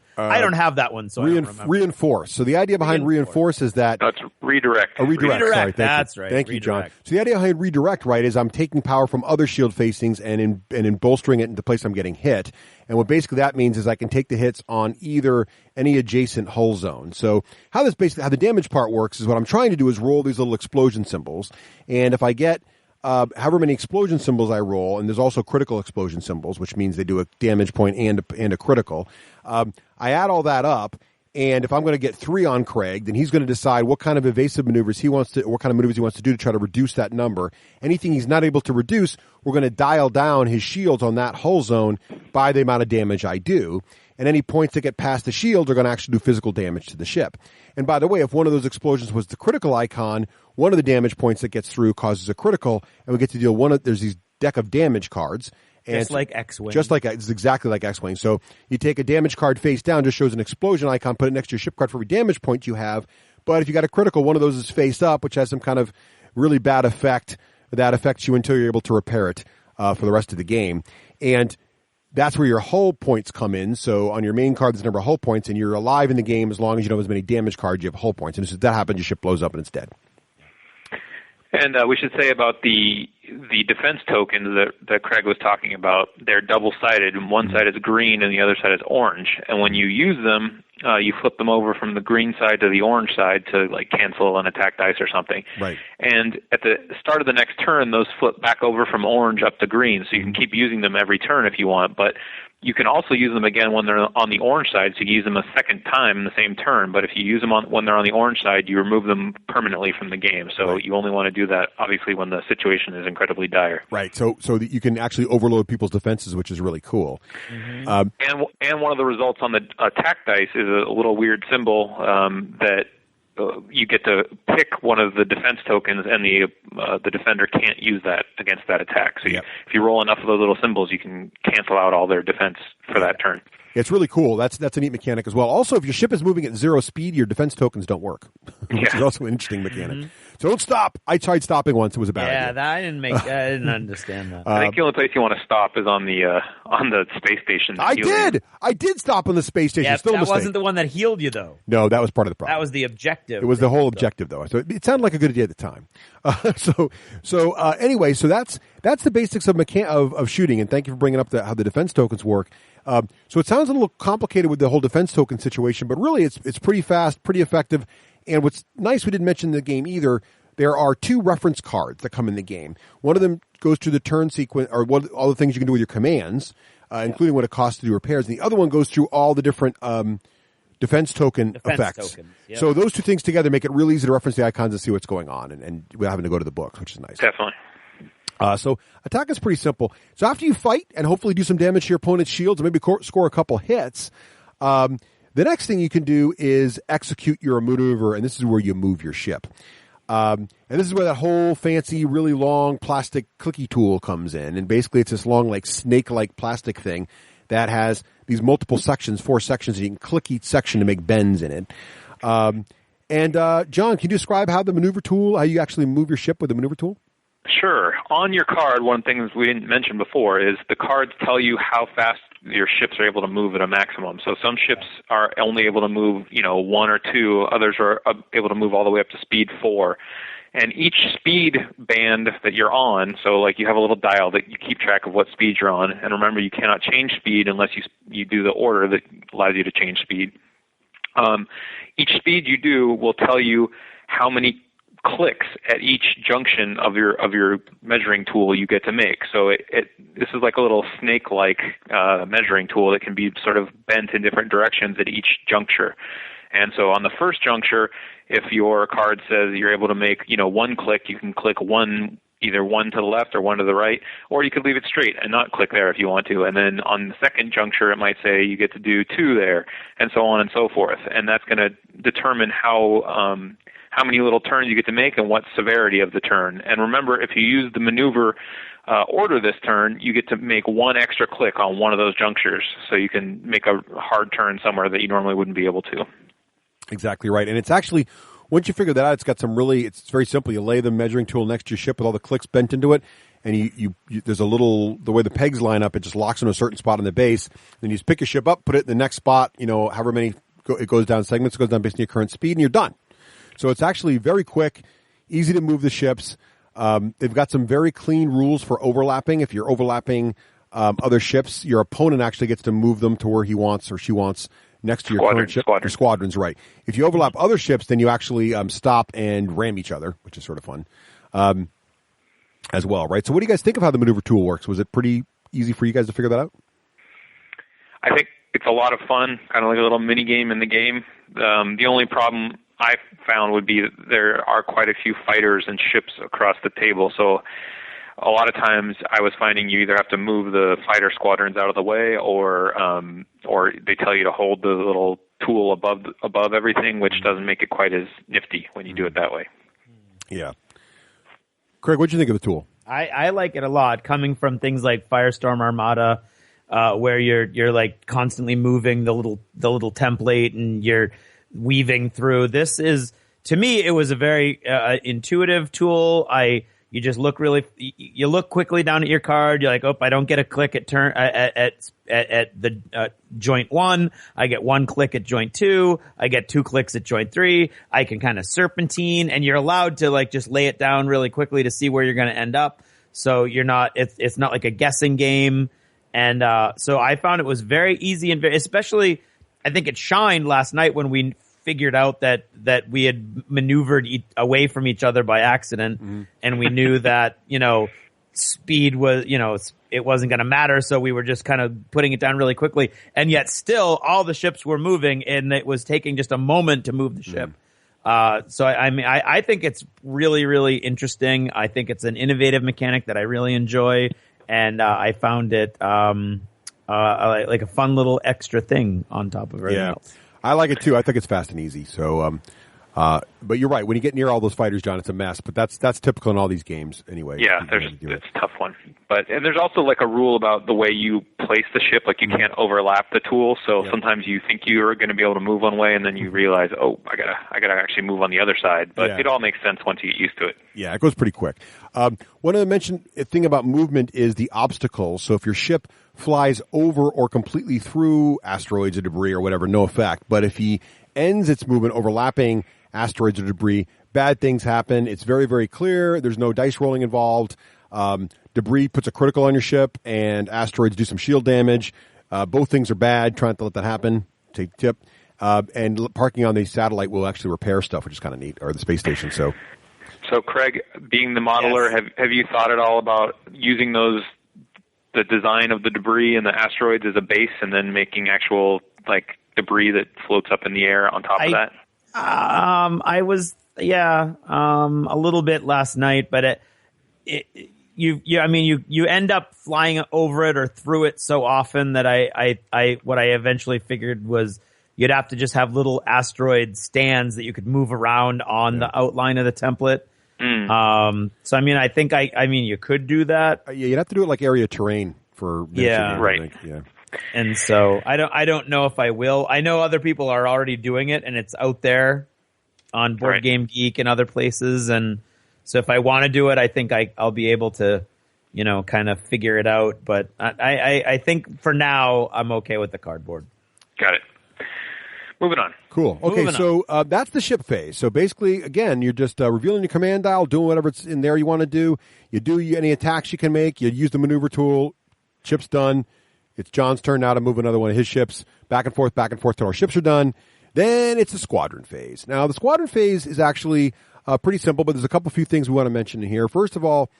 have that one, so I don't remember. Reinforce. So the idea behind reinforce is that that's redirect. Redirect. Sorry, that's right. Thank you, John. So the idea behind redirect, right, is I'm taking power from other shield facings and in bolstering it into the place I'm getting hit. And what basically that means is I can take the hits on either any adjacent hull zone. So how the damage part works is what I'm trying to do is roll these little explosion symbols, and if I get however many explosion symbols I roll, and there's also critical explosion symbols, which means they do a damage point and a critical. I add all that up, and if I'm going to get 3 on Craig, then he's going to decide what kind of evasive maneuvers he wants to, or what kind of maneuvers he wants to do to try to reduce that number. Anything he's not able to reduce, we're going to dial down his shields on that hull zone by the amount of damage I do. And any points that get past the shield are going to actually do physical damage to the ship. And by the way, if one of those explosions was the critical icon, one of the damage points that gets through causes a critical, and we get to deal there's these deck of damage cards. And just like X-Wing. It's exactly like X-Wing. So you take a damage card face down, just shows an explosion icon, put it next to your ship card for every damage point you have. But if you got a critical, one of those is face up, which has some kind of really bad effect that affects you until you're able to repair it for the rest of the game. And that's where your hull points come in. So on your main card, there's a number of hull points, and you're alive in the game as long as you don't have as many damage cards, you have hull points. And if that happens, your ship blows up and it's dead. And we should say about the defense tokens that Craig was talking about, they're double-sided, and one side is green and the other side is orange. And when you use them, you flip them over from the green side to the orange side to like cancel an attack dice or something. Right. And at the start of the next turn, those flip back over from orange up to green, so you can keep using them every turn if you want. But you can also use them again when they're on the orange side, so you use them a second time in the same turn. But if you use them when they're on the orange side, you remove them permanently from the game. So you only want to do that, obviously, when the situation is incredibly dire. Right. So that you can actually overload people's defenses, which is really cool. Mm-hmm. And one of the results on the attack dice is a little weird symbol that you get to pick one of the defense tokens, and the defender can't use that against that attack. So if you roll enough of those little symbols, you can cancel out all their defense for that turn. It's really cool. That's a neat mechanic as well. Also, if your ship is moving at 0 speed, your defense tokens don't work, which is also an interesting mechanic. Mm-hmm. So don't stop. I tried stopping once. It was a bad idea. I didn't understand that. I think the only place you want to stop is on the space station. I did stop on the space station. Yeah, Still a that mistake. wasn't the one that healed you, though. No, that was part of the problem. That was the objective. It was the whole objective, though. So it sounded like a good idea at the time. Anyway, so that's the basics of shooting. And thank you for bringing up how the defense tokens work. So it sounds a little complicated with the whole defense token situation, but really it's pretty fast, pretty effective. And what's nice, we didn't mention in the game either, there are 2 reference cards that come in the game. One of them goes through the turn sequence, or all the things you can do with your commands, including what it costs to do repairs. And the other one goes through all the different defense token effects. Tokens, yep. So those 2 things together make it really easy to reference the icons and see what's going on, and without having to go to the books, which is nice. Definitely. So attack is pretty simple. So after you fight and hopefully do some damage to your opponent's shields and maybe score a couple hits, the next thing you can do is execute your maneuver, and this is where you move your ship. And this is where that whole fancy, really long plastic clicky tool comes in. And basically it's this long, like snake-like plastic thing that has these multiple sections, 4 sections, and you can click each section to make bends in it. John, can you describe how you actually move your ship with the maneuver tool? Sure. On your card, one thing that we didn't mention before is the cards tell you how fast your ships are able to move at a maximum. So some ships are only able to move, 1 or 2. Others are able to move all the way up to speed 4. And each speed band that you're on, so like you have a little dial that you keep track of what speed you're on. And remember, you cannot change speed unless you do the order that allows you to change speed. Each speed you do will tell you how many clicks at each junction of your measuring tool you get to make. So this is like a little snake-like measuring tool that can be sort of bent in different directions at each juncture. And so on the first juncture, if your card says you're able to make 1 click, you can click either 1 to the left or 1 to the right, or you could leave it straight and not click there if you want to. And then on the second juncture, it might say you get to do 2 there, and so on and so forth. And that's going to determine how how many little turns you get to make and what severity of the turn. And remember, if you use the maneuver order this turn, you get to make one extra click on one of those junctures, so you can make a hard turn somewhere that you normally wouldn't be able to. Exactly right. And it's actually, once you figure that out, it's got some it's very simple. You lay the measuring tool next to your ship with all the clicks bent into it, and you there's the way the pegs line up, it just locks in a certain spot on the base. Then you just pick your ship up, put it in the next spot, however many, it goes down segments, it goes down based on your current speed, and you're done. So it's actually very quick, easy to move the ships. They've got some very clean rules for overlapping. If you're overlapping other ships, your opponent actually gets to move them to where he wants or she wants next to your current ship. Your squadrons, right. If you overlap other ships, then you actually stop and ram each other, which is sort of fun as well, right? So what do you guys think of how the maneuver tool works? Was it pretty easy for you guys to figure that out? I think it's a lot of fun, kind of like a little mini game in the game. The only problem I found would be that there are quite a few fighters and ships across the table, so a lot of times I was finding you either have to move the fighter squadrons out of the way, or they tell you to hold the little tool above everything, which doesn't make it quite as nifty when you do it that way. Yeah. Craig, what do you think of the tool? I like it a lot, coming from things like Firestorm Armada, where you're like constantly moving the little template and you're weaving through. This is, to me, it was a very intuitive tool. You just look you look quickly down at your card. You're like, oh, I don't get a click at turn at the joint 1. I get 1 click at joint 2. I get 2 clicks at joint 3. I can kind of serpentine, and you're allowed to like just lay it down really quickly to see where you're going to end up. So you're not, it's not like a guessing game. And so I found it was very easy, and especially I think it shined last night when we figured out that we had maneuvered away from each other by accident, and we knew that, speed was, it wasn't going to matter. So we were just kind of putting it down really quickly. And yet still all the ships were moving, and it was taking just a moment to move the ship. So I think it's really, really interesting. I think it's an innovative mechanic that I really enjoy. And I found it like a fun little extra thing on top of everything else. I like it too. I think it's fast and easy. So, but you're right. When you get near all those fighters, John, it's a mess. But that's typical in all these games anyway. Yeah, it's a tough one. And there's also like a rule about the way you place the ship. Like you can't overlap the tool. So sometimes you think you're going to be able to move one way, and then you realize, oh, I gotta actually move on the other side. But it all makes sense once you get used to it. Yeah, it goes pretty quick. One of the mentioned thing about movement is the obstacles. So if your ship flies over or completely through asteroids or debris or whatever, no effect. But if he ends its movement overlapping asteroids or debris, bad things happen. It's very, very clear. There's no dice rolling involved. Debris puts a critical on your ship, and asteroids do some shield damage. Both things are bad. Try not to let that happen. Take tip. And parking on the satellite will actually repair stuff, which is kind of neat, or the space station. So Craig, being the modeler, have you thought at all about using the design of the debris and the asteroids as a base, and then making actual like debris that floats up in the air on top of that? I was a little bit last night, but you end up flying over it or through it so often that what I eventually figured was you'd have to just have little asteroid stands that you could move around on the outline of the template. So I think you could do that. You'd have to do it like area terrain for right. Yeah. And so I don't know if I will. I know other people are already doing it, and it's out there on Board Game Geek and other places. And so if I want to do it, I think I'll be able to, kind of figure it out. But I think for now I'm okay with the cardboard. Got it. Moving on. Cool. Okay, so that's the ship phase. So basically, again, you're just revealing your command dial, doing whatever it's in there you want to do. You do any attacks you can make. You use the maneuver tool. Ship's done. It's John's turn now to move another one of his ships back and forth till our ships are done. Then it's the squadron phase. Now, the squadron phase is actually pretty simple, but there's a few things we want to mention in here. First of all,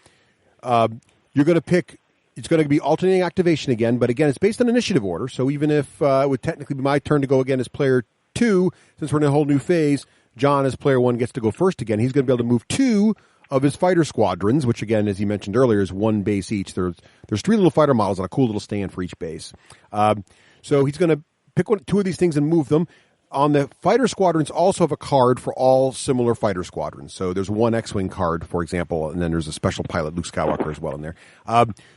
you're going to pick. It's going to be alternating activation again, but again, it's based on initiative order. So even if it would technically be my turn to go again as player 2, since we're in a whole new phase, John as player 1 gets to go first again. He's going to be able to move 2 of his fighter squadrons, which again, as you mentioned earlier, is 1 base each. There's 3 little fighter models and a cool little stand for each base. So he's going to pick 2 of these things and move them. on the fighter squadrons also have a card for all similar fighter squadrons. So there's one X-Wing card, for example, and then there's a special pilot, Luke Skywalker, as well in there.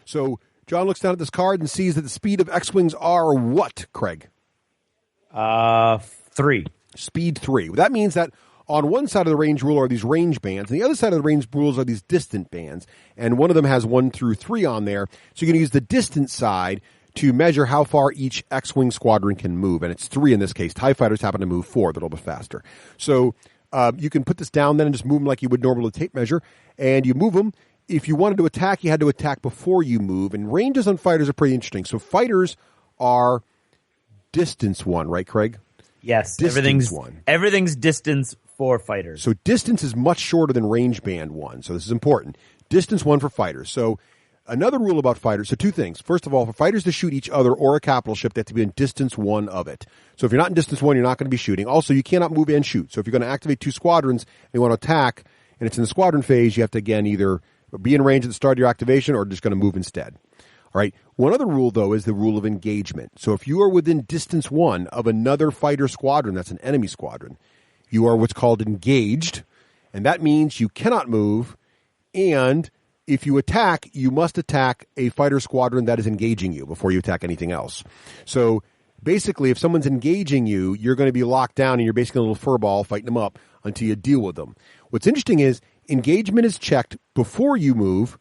So John looks down at this card and sees that the speed of X-Wings are what, Craig? 3. Speed 3. That means that on one side of the range rule are these range bands, and the other side of the range rules are these distant bands. And one of them has 1 through 3 on there. So you're going to use the distant side to measure how far each X-Wing squadron can move. And it's 3 in this case. TIE fighters happen to move 4, they're a little bit faster. So you can put this down then and just move them like you would normally tape measure. And you move them. If you wanted to attack, you had to attack before you move. And ranges on fighters are pretty interesting. So fighters are distance 1, right, Craig? Yes. Distance 1. Everything's distance for fighters. So distance is much shorter than range band 1. So this is important. Distance 1 for fighters. So another rule about fighters, so 2 things. First of all, for fighters to shoot each other or a capital ship, they have to be in distance 1 of it. So if you're not in distance 1, you're not going to be shooting. Also, you cannot move and shoot. So if you're going to activate 2 squadrons and you want to attack, and it's in the squadron phase, you have to, again, either be in range at the start of your activation or just going to move instead. All right. One other rule, though, is the rule of engagement. So if you are within distance 1 of another fighter squadron, that's an enemy squadron, you are what's called engaged, and that means you cannot move, and if you attack, you must attack a fighter squadron that is engaging you before you attack anything else. So basically, if someone's engaging you, you're going to be locked down, and you're basically a little furball fighting them up until you deal with them. What's interesting is engagement is checked before you move,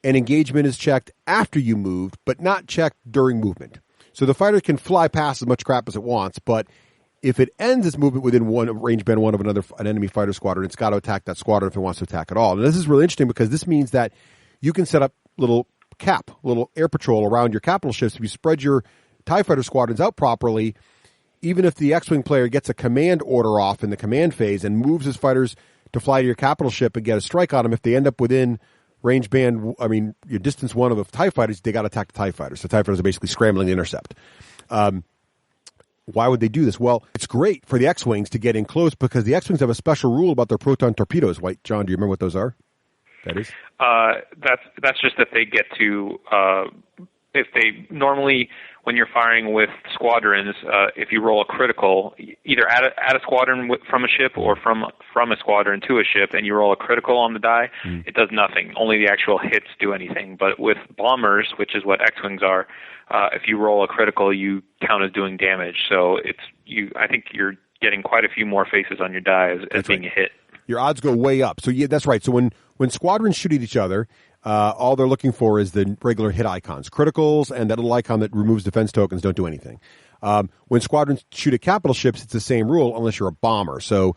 and engagement is checked after you moved, but not checked during movement. So the fighter can fly past as much crap as it wants, but if it ends its movement within range band 1 of an enemy fighter squadron, it's got to attack that squadron if it wants to attack at all. And this is really interesting because this means that you can set up little air patrol around your capital ships. If you spread your TIE fighter squadrons out properly, even if the X-Wing player gets a command order off in the command phase and moves his fighters to fly to your capital ship and get a strike on them, if they end up within range band, your distance 1 of the TIE fighters, they got to attack the TIE fighters. So TIE fighters are basically scrambling to intercept. Why would they do this? Well, it's great for the X-Wings to get in close because the X-Wings have a special rule about their proton torpedoes. John, do you remember what those are? That is? That's just that they get to, if they normally, when you're firing with squadrons, if you roll a critical, either at a squadron from a ship or from a squadron to a ship, and you roll a critical on the die, it does nothing. Only the actual hits do anything. But with bombers, which is what X-Wings are, if you roll a critical, you count as doing damage. So I think you're getting quite a few more faces on your die as being a hit. Your odds go way up. So yeah, that's right. So when squadrons shoot at each other, all they're looking for is the regular hit icons. Criticals and that little icon that removes defense tokens don't do anything. When squadrons shoot at capital ships, it's the same rule unless you're a bomber. So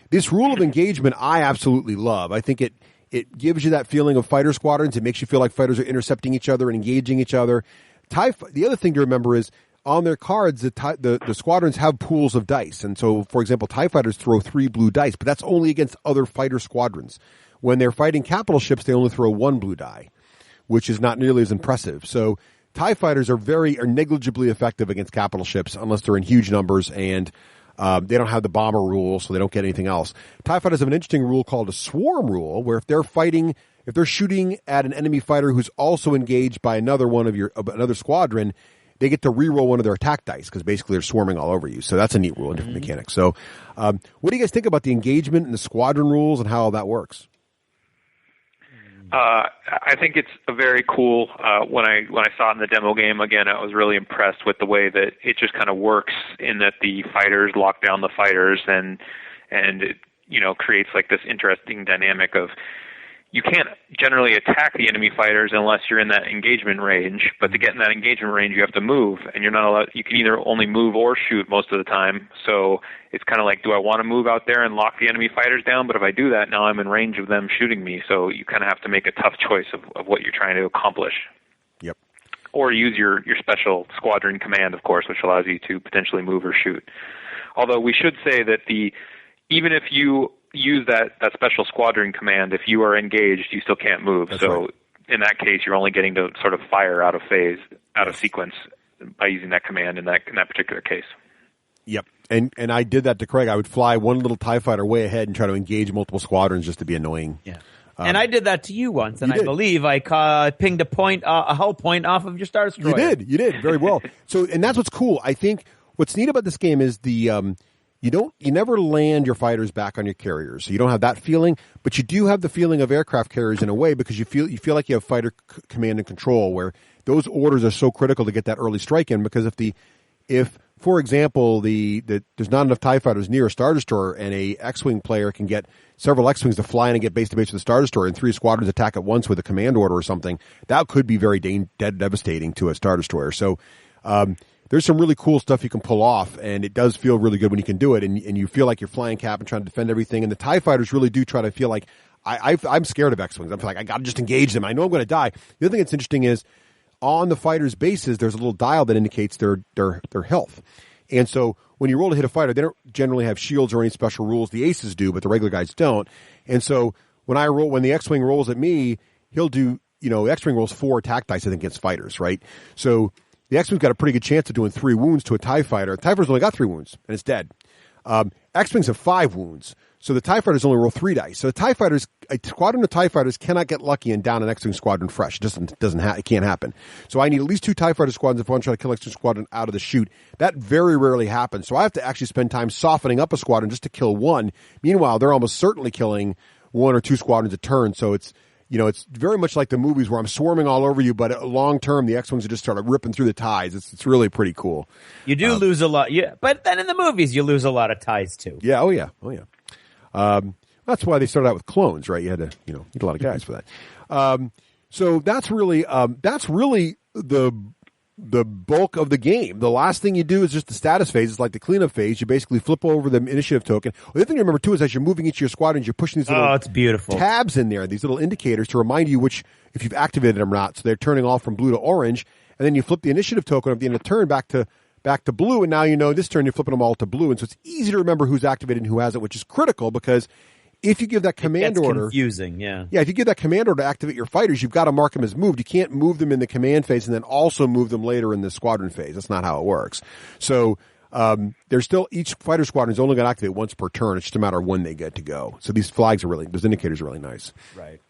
this rule of engagement I absolutely love. I think it gives you that feeling of fighter squadrons. It makes you feel like fighters are intercepting each other and engaging each other. The other thing to remember is on their cards, the squadrons have pools of dice. And so, for example, TIE fighters throw 3 blue dice, but that's only against other fighter squadrons. When they're fighting capital ships, they only throw 1 blue die, which is not nearly as impressive. So TIE fighters are negligibly effective against capital ships unless they're in huge numbers and they don't have the bomber rule, so they don't get anything else. TIE fighters have an interesting rule called a swarm rule, where if they're shooting at an enemy fighter who's also engaged by another squadron, they get to reroll one of their attack dice because basically they're swarming all over you. So that's a neat rule and different mechanics. So what do you guys think about the engagement and the squadron rules and how all that works? I think it's a very cool. When I saw it in the demo game again, I was really impressed with the way that it just kind of works. In that the fighters lock down the fighters, and it creates like this interesting dynamic of you can't generally attack the enemy fighters unless you're in that engagement range. But to get in that engagement range, you have to move, and you're not allowed. You can either only move or shoot most of the time. So it's kind of like, do I want to move out there and lock the enemy fighters down? But if I do that, now I'm in range of them shooting me. So you kind of have to make a tough choice of what you're trying to accomplish. Yep. Or use your special squadron command, of course, which allows you to potentially move or shoot. Although we should say that even if you use that special squadron command, if you are engaged, you still can't move. That's so right. In that case, you're only getting to sort of fire out of phase, out of sequence by using that command in that particular case. Yep. And I did that to Craig. I would fly one little TIE fighter way ahead and try to engage multiple squadrons just to be annoying. Yeah. And I did that to you once, and You did. I believe I pinged a hull point off of your Star Destroyer. You did very well. And that's what's cool. I think what's neat about this game is you never land your fighters back on your carriers, so you don't have that feeling, but you do have the feeling of aircraft carriers in a way, because you feel like you have fighter command and control, where those orders are so critical to get that early strike in, because if for example, there's not enough TIE fighters near a Star Destroyer, and a X-Wing player can get several X-Wings to fly in and get base to base with the Star Destroyer, and 3 squadrons attack at once with a command order or something, that could be very devastating to a Star Destroyer. So there's some really cool stuff you can pull off, and it does feel really good when you can do it, and you feel like you're flying cap and trying to defend everything. And the TIE fighters really do try to feel like, I'm scared of X-Wings. I'm like, I got to just engage them. I know I'm going to die. The other thing that's interesting is, on the fighters' bases, there's a little dial that indicates their health. And so when you roll to hit a fighter, they don't generally have shields or any special rules. The aces do, but the regular guys don't. And so when the X-Wing rolls at me, he'll do, X-Wing rolls 4 attack dice, I think, against fighters, right? So the X-Wing's got a pretty good chance of doing 3 wounds to a TIE fighter. TIE fighter's only got 3 wounds, and it's dead. X-Wings have 5 wounds. So the TIE fighters only roll 3 dice. So a squadron of TIE fighters cannot get lucky and down an X-Wing squadron fresh. It can't happen. So I need at least 2 TIE fighter squadrons if I want to try to kill X-Wing squadron out of the chute. That very rarely happens. So I have to actually spend time softening up a squadron just to kill one. Meanwhile, they're almost certainly killing 1 or 2 squadrons a turn. So it's very much like the movies where I'm swarming all over you, but long term, the X-Wings are just sort of ripping through the ties. It's really pretty cool. You do lose a lot, but then in the movies, you lose a lot of ties too. Yeah, oh yeah. That's why they started out with clones, right? You had to, need a lot of guys for that. So that's really the bulk of the game. The last thing you do is just the status phase. It's like the cleanup phase. You basically flip over the initiative token. The other thing to remember too is, as you're moving each of your squadrons, you're pushing these little it's beautiful tabs in there, these little indicators to remind you if you've activated them or not. So they're turning all from blue to orange, and then you flip the initiative token at the end of the turn back to blue, and now this turn you're flipping them all to blue, and so it's easy to remember who's activated and who hasn't, which is critical, because if you give that command order, confusing, yeah. If you give that command order to activate your fighters, you've got to mark them as moved. You can't move them in the command phase and then also move them later in the squadron phase. That's not how it works. So there's still, each fighter squadron is only going to activate once per turn. It's just a matter of when they get to go. So these those indicators are really nice. Right.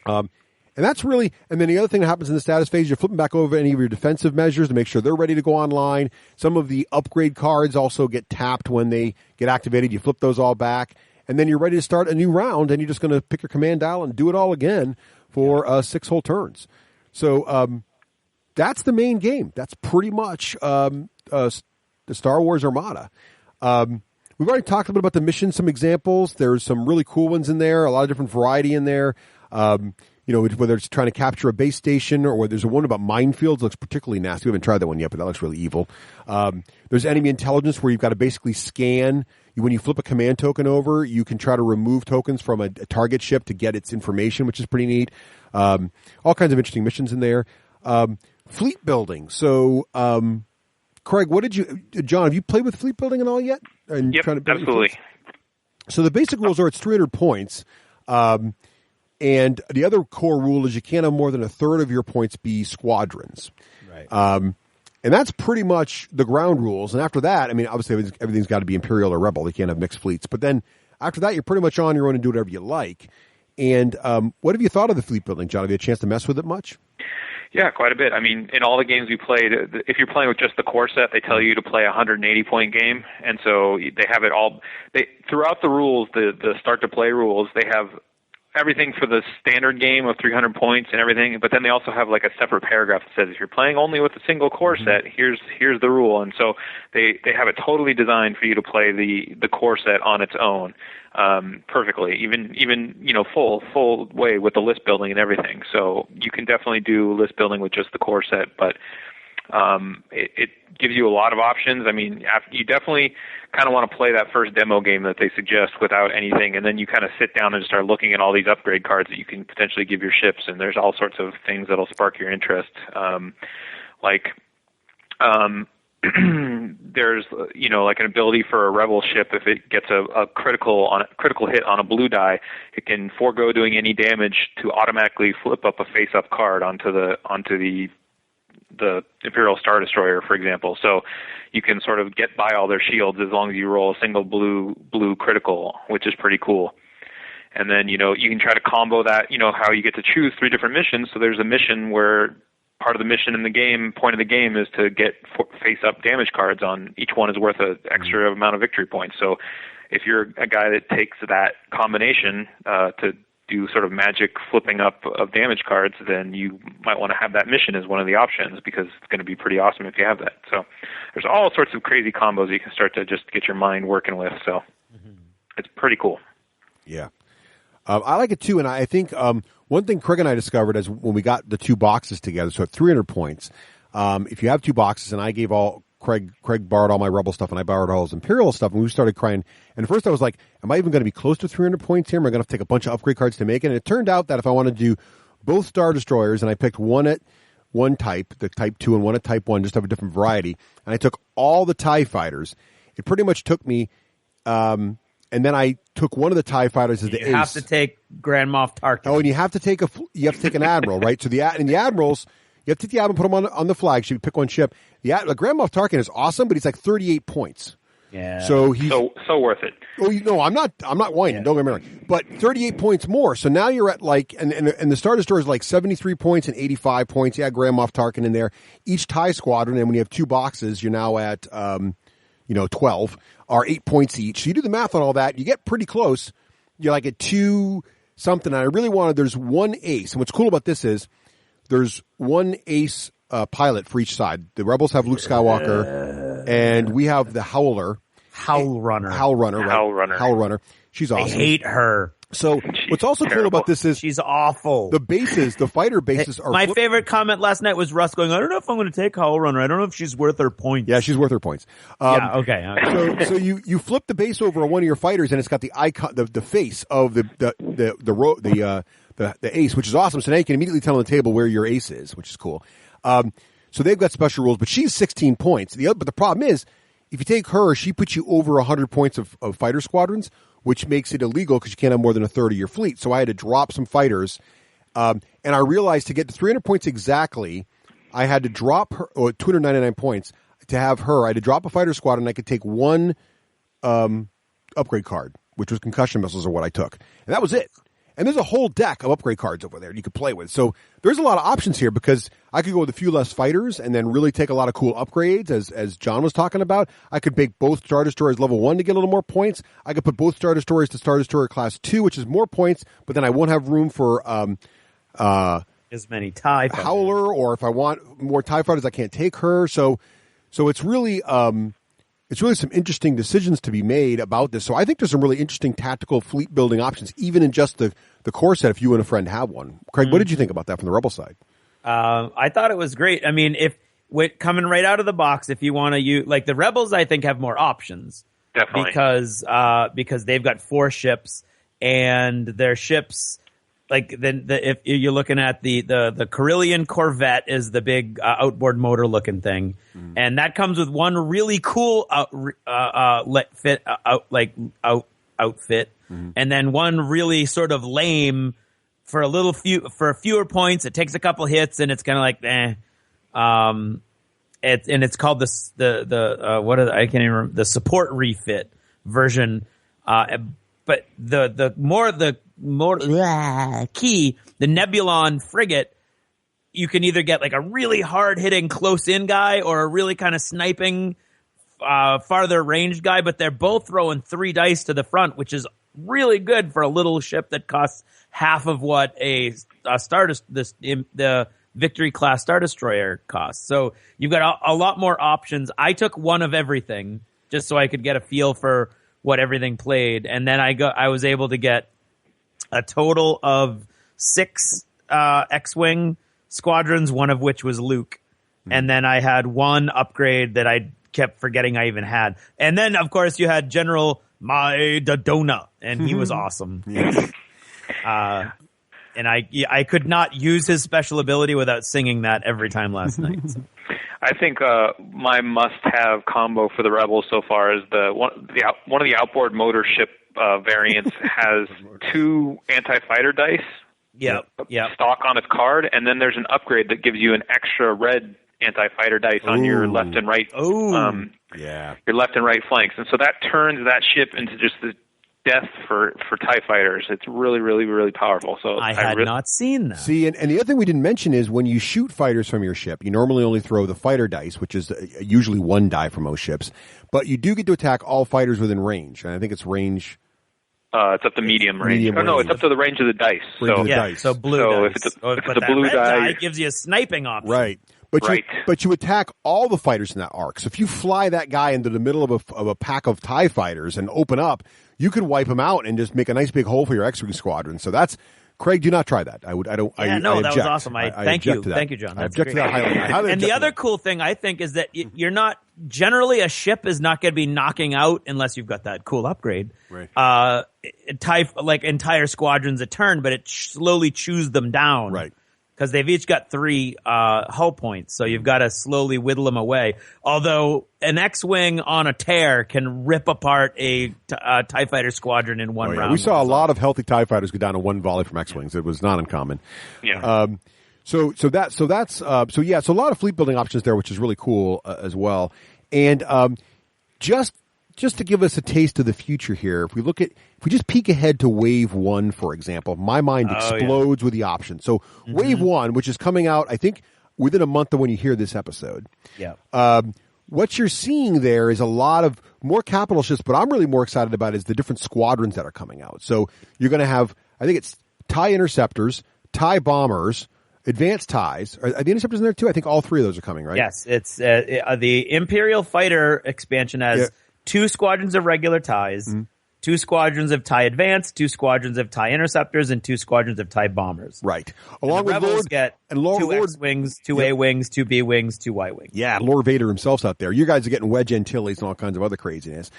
And that's really, and then the other thing that happens in the status phase, you're flipping back over any of your defensive measures to make sure they're ready to go online. Some of the upgrade cards also get tapped when they get activated. You flip those all back, and then you're ready to start a new round, and you're just going to pick your command dial and do it all again for 6 whole turns. So that's the main game. That's pretty much the Star Wars Armada. We've already talked a bit about the missions, some examples. There's some really cool ones in there, a lot of different variety in there. Whether it's trying to capture a base station, or whether there's one about minefields, looks particularly nasty. We haven't tried that one yet, but that looks really evil. There's enemy intelligence, where you've got to basically scan. When you flip a command token over, you can try to remove tokens from a target ship to get its information, which is pretty neat. All kinds of interesting missions in there. Fleet building. So, Craig, John, have you played with fleet building at all yet? And yep, absolutely. So the basic rules are it's 300 points. And the other core rule is you can't have more than a third of your points be squadrons. Right. And that's pretty much the ground rules. And after that, obviously everything's got to be Imperial or Rebel. You can't have mixed fleets. But then after that, you're pretty much on your own and do whatever you like. And what have you thought of the fleet building, John? Have you had a chance to mess with it much? Yeah, quite a bit. In all the games we played, if you're playing with just the core set, they tell you to play a 180-point game. And so they have it all. Throughout the rules, the start-to-play rules, they have everything for the standard game of 300 points and everything, but then they also have like a separate paragraph that says if you're playing only with a single core set, here's the rule. And so they have it totally designed for you to play the core set on its own perfectly, even full way with the list building and everything. So you can definitely do list building with just the core set, but it gives you a lot of options. You definitely kind of want to play that first demo game that they suggest without anything, and then you kind of sit down and start looking at all these upgrade cards that you can potentially give your ships, and there's all sorts of things that'll spark your interest. There's like an ability for a rebel ship, if it gets a critical hit on a blue die, it can forego doing any damage to automatically flip up a face-up card onto the Imperial Star Destroyer, for example. So you can sort of get by all their shields as long as you roll a single blue critical, which is pretty cool. And then, you can try to combo that, how you get to choose 3 different missions. So there's a mission where part of the mission in the game, point of the game, is to get face-up damage cards on. Each one is worth an extra amount of victory points. So if you're a guy that takes that combination to do sort of magic flipping up of damage cards, then you might want to have that mission as one of the options, because it's going to be pretty awesome if you have that. So there's all sorts of crazy combos you can start to just get your mind working with. So it's pretty cool. Yeah. I like it too, and I think one thing Craig and I discovered is when we got the 2 boxes together, so at 300 points, if you have 2 boxes, and I gave Craig borrowed all my Rebel stuff, and I borrowed all his Imperial stuff, and we started crying. And at first I was like, am I even going to be close to 300 points here? Am I going to have to take a bunch of upgrade cards to make it? And it turned out that if I wanted to do both Star Destroyers, and I picked one at one type, the Type 2, and one at Type 1, just to have a different variety, and I took all the TIE fighters, it pretty much took me... and then I took one of the TIE fighters as the ace. You have to take Grand Moff Tarkin. Oh, and you have to take an admiral, right? So the admirals, you have to take the admiral, put them on the flagship, pick one ship. The Grand Moff Tarkin is awesome, but he's like 38 points. Yeah. So he's so worth it. Oh, I'm not whining. Yeah. Don't get me wrong. But 38 points more. So now you're at like, and the Star Destroyer is like 73 points and 85 points. Yeah, Grand Moff Tarkin in there. Each TIE squadron, and when you have 2 boxes, you're now at 12, are 8 points each. So you do the math on all that, you get pretty close. You're like at 2 something. And I really there's one ace. And what's cool about this is there's one ace pilot for each side. The Rebels have Luke Skywalker, and we have the Howler. Howl Runner. She's awesome. I hate her. So what's also cool about this is she's awful. The fighter bases are... My favorite comment last night was Russ going, I don't know if I'm going to take Howl Runner. I don't know if she's worth her points. Yeah, she's worth her points. Okay. So you flip the base over on one of your fighters, and it's got the icon, the face of the ace, which is awesome. So now you can immediately tell on the table where your ace is, which is cool. So they've got special rules, but she's 16 points. But the problem is, if you take her, she puts you over 100 points of fighter squadrons, which makes it illegal because you can't have more than a third of your fleet. So I had to drop some fighters. And I realized to get to 300 points exactly, I had to drop her, 299 points. To have her, I had to drop a fighter squad, and I could take one upgrade card, which was concussion missiles, or what I took. And that was it. And there's a whole deck of upgrade cards over there you could play with. So there's a lot of options here, because I could go with a few less fighters and then really take a lot of cool upgrades, as John was talking about. I could make both Star Destroyers level 1 to get a little more points. I could put both Star Destroyers to Star Destroyer class 2, which is more points, but then I won't have room for as many TIE fighters. Howler, or if I want more TIE fighters, I can't take her. So it's really... It's really some interesting decisions to be made about this. So I think there's some really interesting tactical fleet building options, even in just the core set, if you and a friend have one. Craig, what did you think about that from the Rebel side? I thought it was great. I mean, coming right out of the box, if you want to use, like the Rebels, I think have more options. Definitely. Because they've got 4 ships, and their ships, like if you're looking at the Carillion Corvette is the big outboard motor looking thing, and that comes with one really cool outfit, and then one really sort of lame for fewer points. It takes a couple hits, and it's kind of like it's called I can't even remember, the support refit version, but the more key, the Nebulon frigate, you can either get like a really hard hitting close in guy or a really kind of sniping farther range guy, but they're both throwing 3 dice to the front, which is really good for a little ship that costs half of what the Victory class Star Destroyer costs. So you've got a lot more options. I took one of everything just so I could get a feel for what everything played, and then I was able to get a total of 6 X-Wing squadrons, one of which was Luke. And then I had one upgrade that I kept forgetting I even had. And then, of course, you had General Dodona, and he was awesome. Yes. And I could not use his special ability without singing that every time last night. So. I think my must-have combo for the Rebels so far is one of the outboard motor ship variants has 2 anti-fighter dice. Yep. Stock on its card, and then there's an upgrade that gives you an extra red anti-fighter dice on your left and right. Your left and right flanks, and so that turns that ship into just the death for TIE fighters. It's really, really, really powerful. So I had not seen that. See, and the other thing we didn't mention is when you shoot fighters from your ship, you normally only throw the fighter dice, which is usually one die for most ships, but you do get to attack all fighters within range. And I think it's range. It's up to medium range. No, it's up to the range of the dice. So blue dice. If it's a that blue red die, it gives you a sniping option. Right. But you attack all the fighters in that arc. So if you fly that guy into the middle of a pack of TIE fighters and open up, you could wipe him out and just make a nice big hole for your X-Wing squadron. So that's Craig. Do not try that. That was awesome. Thank you, John. I object to that highly. And the other cool thing I think is that you're not generally a ship is not going to be knocking out unless you've got that cool upgrade. Right. Entire squadrons a turn, but it slowly chews them down. Right. Because they've each got 3 hull points, so you've got to slowly whittle them away. Although an X-Wing on a tear can rip apart a TIE fighter squadron in one round. We saw a lot of healthy TIE fighters go down in one volley from X-Wings. It was not uncommon. Yeah. So a lot of fleet building options there, which is really cool as well. And just to give us a taste of the future here, if we just peek ahead to Wave 1, for example, my mind explodes with the options. So Wave 1, which is coming out, I think, within a month of when you hear this episode. Yeah. What you're seeing there is a lot of more capital ships, but I'm really more excited about is the different squadrons that are coming out. So you're going to have, I think it's TIE Interceptors, TIE Bombers, Advanced TIEs. Are the Interceptors in there too? I think all 3 of those are coming, right? Yes. It's the Imperial Fighter expansion has 2 squadrons of regular TIEs, 2 squadrons of TIE Advanced, 2 squadrons of TIE Interceptors, and 2 squadrons of TIE Bombers. Right. Along with Rebels get 2 X-Wings, 2 A-Wings, 2 B-Wings, 2 Y-Wings. Yeah, Lord Vader himself's out there. You guys are getting Wedge Antilles and all kinds of other craziness.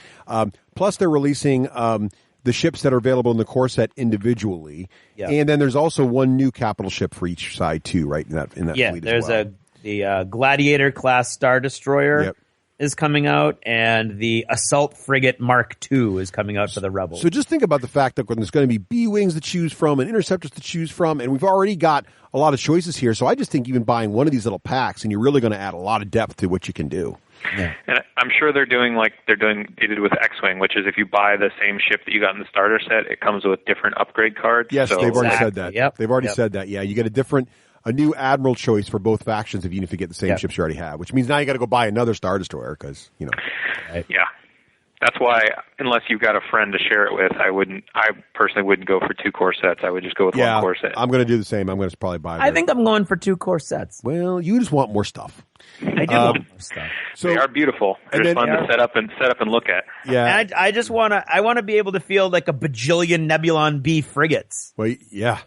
Plus, they're releasing the ships that are available in the core set individually. Yeah. And then there's also one new capital ship for each side, too, right, in that fleet as well. Yeah, there's the Gladiator-class Star Destroyer. Yep. Is coming out, and the Assault Frigate Mark II is coming out for the Rebels. So just think about the fact that when there's going to be B-Wings to choose from and Interceptors to choose from, and we've already got a lot of choices here, so I just think even buying one of these little packs, and you're really going to add a lot of depth to what you can do. Yeah. And I'm sure they did with X-Wing, which is if you buy the same ship that you got in the starter set, it comes with different upgrade cards. Yes, they've already said that. Yep. They've already said that, yeah. You get a new Admiral choice for both factions, even if you get the same ships you already have, which means now you got to go buy another Star Destroyer because, Right. Yeah. That's why, unless you've got a friend to share it with, I personally wouldn't go for 2 core sets. I would just go with 1 core set. I'm going to do the same. I'm going to probably buy I think I'm going for 2 core sets. Well, you just want more stuff. I do want more stuff. So, they are beautiful. They're fun to set up and look at. Yeah. And I just want to be able to feel like a bajillion Nebulon B frigates. Well, yeah.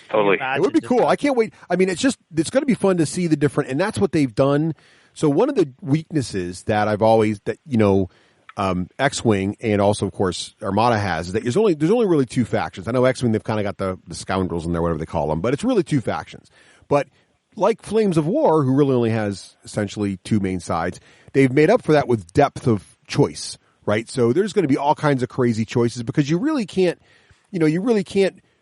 Totally. It would be cool. I can't wait. I mean, it's going to be fun to see the different, and that's what they've done. So one of the weaknesses that X-Wing and also, of course, Armada has is that there's only really 2 factions. I know X-Wing, they've kind of got the scoundrels in there, whatever they call them, but it's really 2 factions. But like Flames of War, who really only has essentially 2 main sides, they've made up for that with depth of choice, right? So there's going to be all kinds of crazy choices because you really can't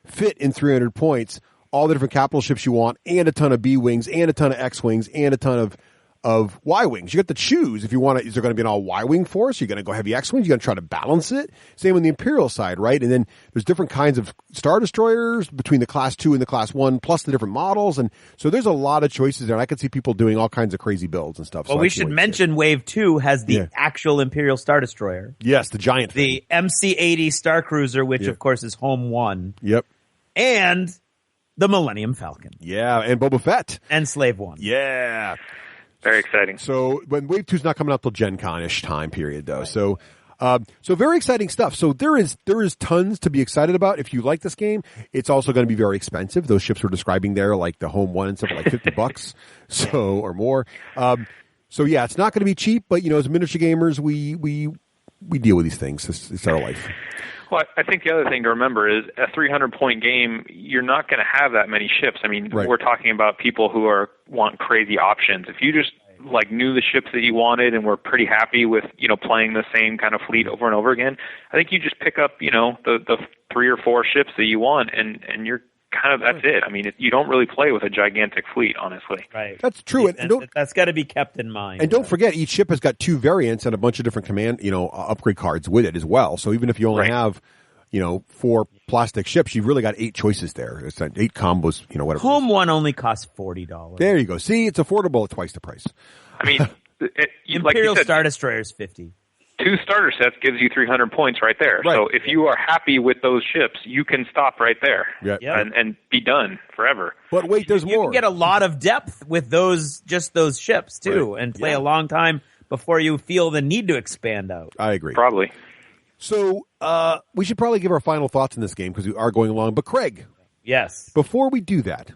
fit in 300 points all the different capital ships you want and a ton of B-Wings and a ton of X-Wings and a ton of Y-Wings. You got to choose if you want to. Is there going to be an all Y-Wing force? You're going to go heavy X-Wings? You're going to try to balance it? Same on the Imperial side, right? And then there's different kinds of Star Destroyers between the Class 2 and the Class 1, plus the different models. And so there's a lot of choices there. And I could see people doing all kinds of crazy builds and stuff. Well, we should mention Wave 2 has the actual Imperial Star Destroyer. Yes, the giant thing. The MC-80 Star Cruiser, which of course is Home 1. Yep. And the Millennium Falcon. Yeah, and Boba Fett. And Slave 1. Yeah. Very exciting. So when Wave 2's not coming out till Gen Con-ish time period, though. Right. So very exciting stuff. So there is tons to be excited about. If you like this game, it's also going to be very expensive. Those ships we're describing there, like the Home 1 and stuff, are like $50, or more. So yeah, it's not going to be cheap, but as miniature gamers, we deal with these things. It's our life. Well, I think the other thing to remember is a 300-point game, you're not going to have that many ships. I mean, We're talking about people who want crazy options. If you just knew the ships that you wanted and were pretty happy with, playing the same kind of fleet over and over again, I think you just pick up, the 3 or 4 ships that you want and you're kind of, that's it. I mean, you don't really play with a gigantic fleet, honestly. Right. That's true. And that's got to be kept in mind. And don't forget, each ship has got 2 variants and a bunch of different upgrade cards with it as well. So even if you only have, 4 plastic ships, you've really got 8 choices there. It's 8 combos, whatever. Home one only costs $40. There you go. See, it's affordable at twice the price. I mean, Imperial like said, Star Destroyer is $50. 2 starter sets gives you 300 points right there. Right. So if you are happy with those ships, you can stop right there and be done forever. But wait, there's You more. can get a lot of depth with those ships too, and play a long time before you feel the need to expand out. I agree. Probably. So we should probably give our final thoughts in this game because we are going along. But Craig, yes, before we do that,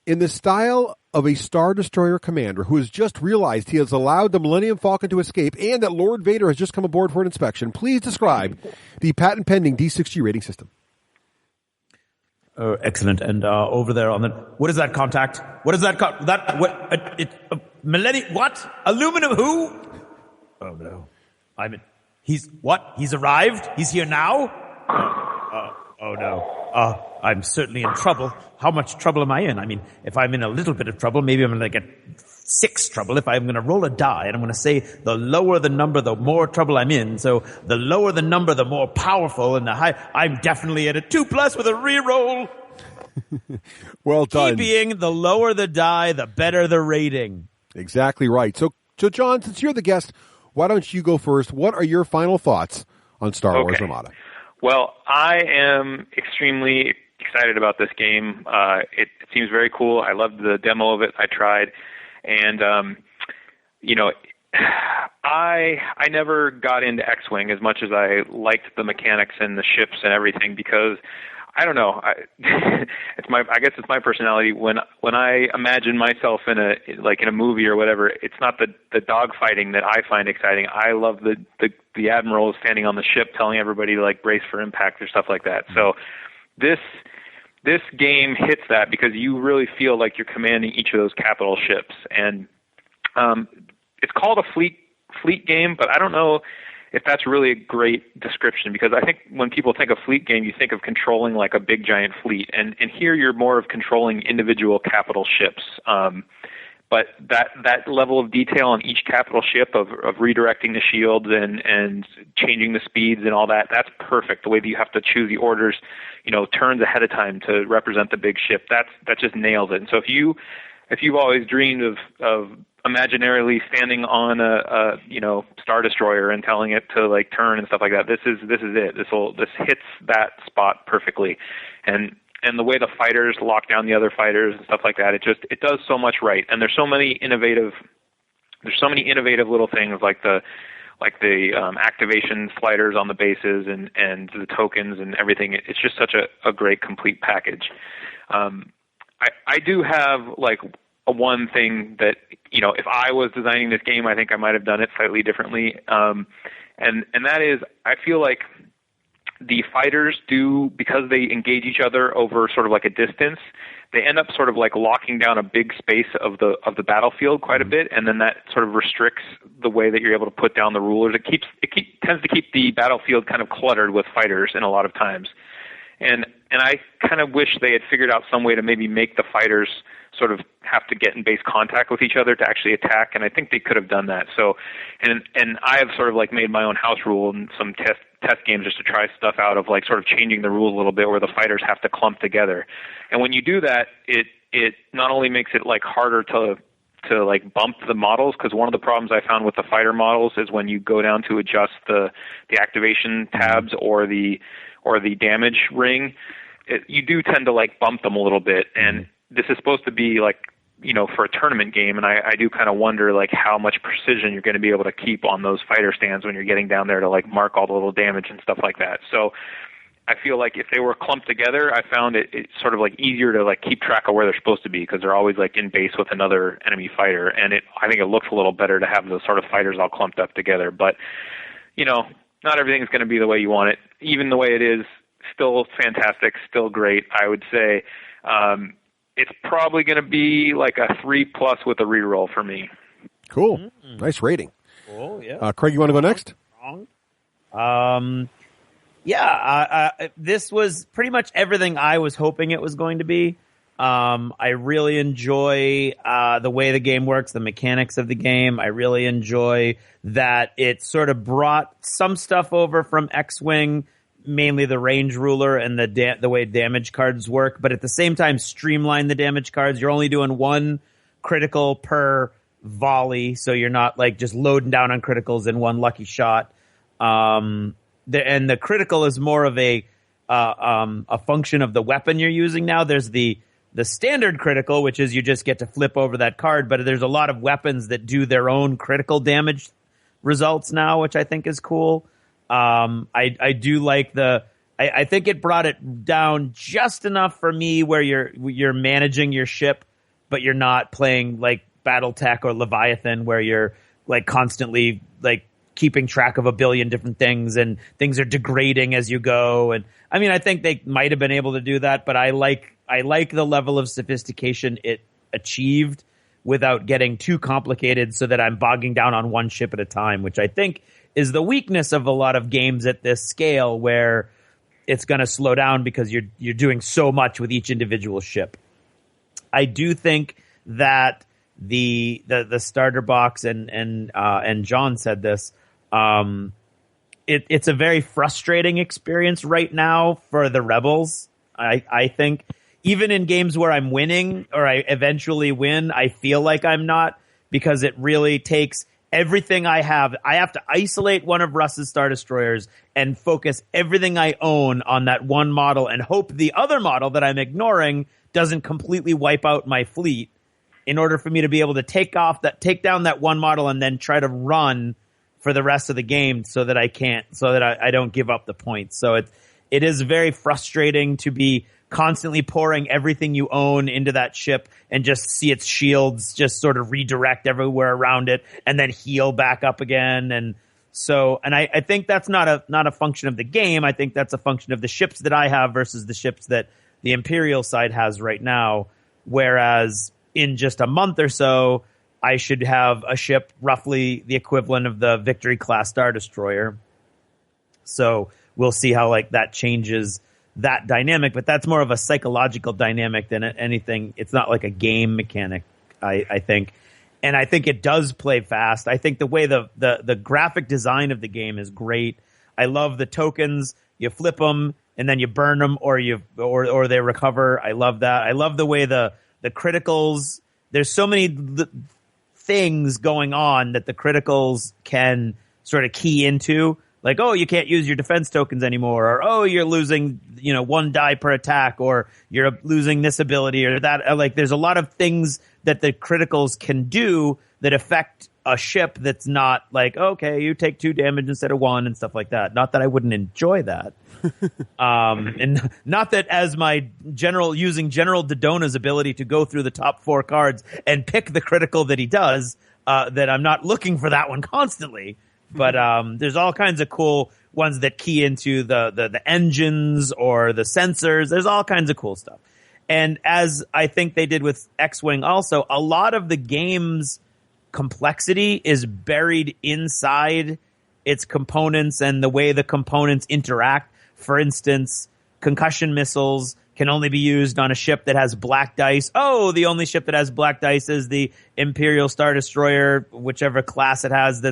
in the style of a Star Destroyer commander who has just realized he has allowed the Millennium Falcon to escape and that Lord Vader has just come aboard for an inspection, please describe the patent-pending D6G rating system. Oh, excellent. And over there on the... What is that contact? What is that? Millennium... What? Aluminum who? Oh, no. He's... What? He's arrived? He's here now? Oh, no. I'm certainly in trouble. How much trouble am I in? I mean, if I'm in a little bit of trouble, maybe I'm going to get 6 trouble. If I'm going to roll a die, and I'm going to say the lower the number, the more trouble I'm in. So the lower the number, the more powerful, and the high. I'm definitely at a 2+ with a reroll. Well done. Key being, the lower the die, the better the rating. Exactly right. So John, since you're the guest, why don't you go first? What are your final thoughts on Star Wars Armada? Well, I am extremely excited about this game. It seems very cool. I loved the demo of it. I tried. And, I never got into X-Wing as much as I liked the mechanics and the ships and everything because I don't know. I guess it's my personality. When I imagine myself in a movie or whatever, it's not the dog fighting that I find exciting. I love the admiral standing on the ship telling everybody to brace for impact or stuff like that. So this game hits that because you really feel like you're commanding each of those capital ships. And it's called a fleet game, but I don't know if that's really a great description, because I think when people think of fleet game, you think of controlling a big giant fleet, and here you're more of controlling individual capital ships. But that level of detail on each capital ship of redirecting the shields and changing the speeds and all that's perfect. The way that you have to choose the orders, turns ahead of time to represent the big ship, that just nails it. And so if you've always dreamed of imaginarily standing on a Star Destroyer and telling it to turn and stuff like that, this is it. This hits that spot perfectly, and the way the fighters lock down the other fighters and stuff like that, it does so much right. And there's so many innovative little things like the activation sliders on the bases and the tokens and everything. It's just such a great complete package. I do have a one thing that, if I was designing this game, I think I might have done it slightly differently. And that is, I feel like the fighters do, because they engage each other over sort of a distance, they end up sort of locking down a big space of the battlefield quite a bit, and then that sort of restricts the way that you're able to put down the rulers. It tends to keep the battlefield kind of cluttered with fighters in a lot of times. And I kind of wish they had figured out some way to maybe make the fighters sort of have to get in base contact with each other to actually attack, and I think they could have done that. So, and I have sort of made my own house rule and some test games just to try stuff out of sort of changing the rules a little bit where the fighters have to clump together. And when you do that, it not only makes it harder to bump the models, because one of the problems I found with the fighter models is when you go down to adjust the activation tabs or the damage ring, you do tend to bump them a little bit. And this is supposed to be for a tournament game, and I do kind of wonder how much precision you're going to be able to keep on those fighter stands when you're getting down there to mark all the little damage and stuff like that. So I feel like if they were clumped together, I found it sort of easier to keep track of where they're supposed to be, because they're always in base with another enemy fighter, and I think it looks a little better to have those sort of fighters all clumped up together. But not everything is going to be the way you want it. Even the way it is, still fantastic, still great. I would say it's probably going to be a 3+ with a reroll for me. Cool. Nice rating. Cool, yeah. Craig, you want to go next? This was pretty much everything I was hoping it was going to be. I really enjoy the way the game works, the mechanics of the game. I really enjoy that it sort of brought some stuff over from X-Wing mainly the range ruler and the way damage cards work, but at the same time streamline the damage cards. You're only doing one critical per volley, so you're not like just loading down on criticals in one lucky shot. And the critical is more of a function of the weapon you're using now. There's the standard critical, which is you just get to flip over that card, but there's a lot of weapons that do their own critical damage results now, which I think is cool. I do like I think it brought it down just enough for me where you're managing your ship, but you're not playing like Battletech or Leviathan where you're like constantly like keeping track of a billion different things and things are degrading as you go. And I mean, I think they might have been able to do that, but I like the level of sophistication it achieved without getting too complicated so that I'm bogging down on one ship at a time, which I think is the weakness of a lot of games at this scale where it's going to slow down because you're doing so much with each individual ship. I do think that the starter box and John said this, it's a very frustrating experience right now for the Rebels. I think even in games where I'm winning or I eventually win, I feel like I'm not, because it really takes everything I have. I have to isolate one of Russ's Star Destroyers and focus everything I own on that one model and hope the other model that I'm ignoring doesn't completely wipe out my fleet in order for me to be able to take down that one model and then try to run for the rest of the game so that I don't give up the points. So it is very frustrating to be constantly pouring everything you own into that ship and just see its shields just sort of redirect everywhere around it and then heal back up again. And I think that's not a function of the game. I think that's a function of the ships that I have versus the ships that the Imperial side has right now. Whereas in just a month or so, I should have a ship roughly the equivalent of the Victory class Star Destroyer. So we'll see how like that changes that dynamic, but that's more of a psychological dynamic than anything. It's not like a game mechanic, I think. And I think it does play fast. I think the way the graphic design of the game is great. I love the tokens. You flip them and then you burn them or they recover. I love that. I love the way the criticals, there's so many things going on that the criticals can sort of key into. Like, oh, you can't use your defense tokens anymore, or oh, you're losing, one die per attack, or you're losing this ability or that. Like, there's a lot of things that the criticals can do that affect a ship that's not like, okay, you take 2 damage instead of 1 and stuff like that. Not that I wouldn't enjoy that. And not that as my using General Dodona's ability to go through the top 4 cards and pick the critical that he does, that I'm not looking for that one constantly. But there's all kinds of cool ones that key into the engines or the sensors. There's all kinds of cool stuff. And as I think they did with X-Wing also, a lot of the game's complexity is buried inside its components and the way the components interact. For instance, concussion missiles can only be used on a ship that has black dice. Oh, the only ship that has black dice is the Imperial Star Destroyer, whichever class it has.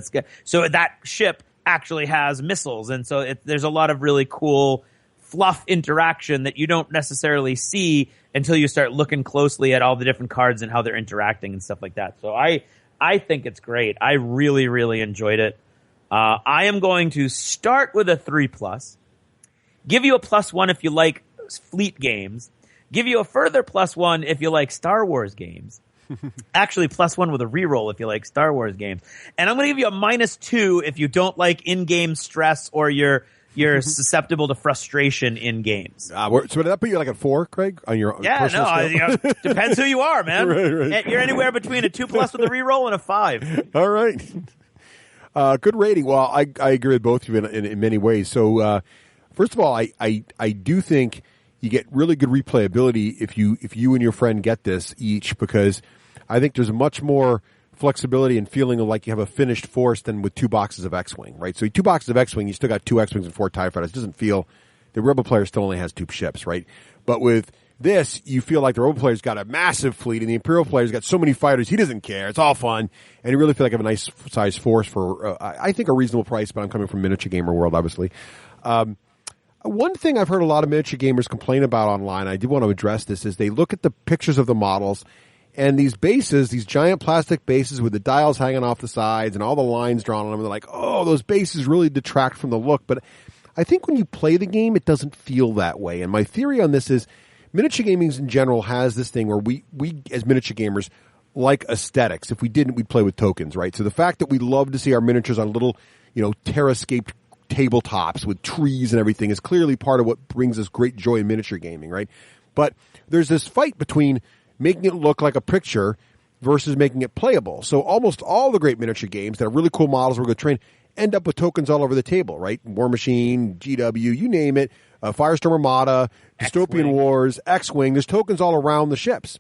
So that ship actually has missiles. And so there's a lot of really cool fluff interaction that you don't necessarily see until you start looking closely at all the different cards and how they're interacting and stuff like that. So I think it's great. I really, really enjoyed it. I am going to start with a 3+, give you a +1 if you like fleet games, give you a further +1 if you like Star Wars games. Actually, +1 with a reroll if you like Star Wars games. And I'm going to give you a -2 if you don't like in-game stress or you're susceptible to frustration in games. So did that put you like a 4, Craig, on your personal scale? Depends who you are, man. Right. You're anywhere between a 2+ with a reroll and a 5. All right. Good rating. Well, I agree with both of you in many ways. So first of all, I do think you get really good replayability if you and your friend get this each, because I think there's much more flexibility and feeling like you have a finished force than with 2 boxes of X-Wing, right? So 2 boxes of X-Wing, you still got 2 X-Wings and 4 TIE Fighters. It doesn't feel, the Rebel player still only has 2 ships, right? But with this, you feel like the Rebel player's got a massive fleet and the Imperial player's got so many fighters, he doesn't care. It's all fun. And you really feel like you have a nice size force for, I think, a reasonable price, but I'm coming from Miniature Gamer World, obviously. One thing I've heard a lot of miniature gamers complain about online, I do want to address this, is they look at the pictures of the models and these bases, these giant plastic bases with the dials hanging off the sides and all the lines drawn on them. They're like, oh, those bases really detract from the look. But I think when you play the game, it doesn't feel that way. And my theory on this is miniature gaming in general has this thing where we as miniature gamers like aesthetics. If we didn't, we'd play with tokens, right? So the fact that we love to see our miniatures on little, terrascaped tabletops with trees and everything is clearly part of what brings us great joy in miniature gaming, right? But there's this fight between making it look like a picture versus making it playable. So almost all the great miniature games that are really cool models we're going to train end up with tokens all over the table, right? War Machine, GW, you name it, Firestorm Armada, Dystopian Wars, X-Wing, there's tokens all around the ships.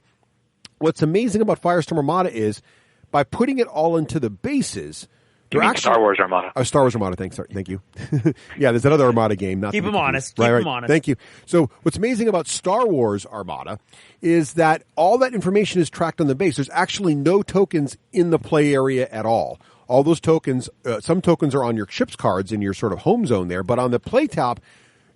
What's amazing about Firestorm Armada is by putting it all into the bases, Star Wars Armada. Oh, Star Wars Armada, thank you. Yeah, there's another Armada game. Keep them honest. Keep them honest. Thank you. So what's amazing about Star Wars Armada is that all that information is tracked on the base. There's actually no tokens in the play area at all. All those tokens, some tokens are on your ship's cards in your sort of home zone there, but on the play top,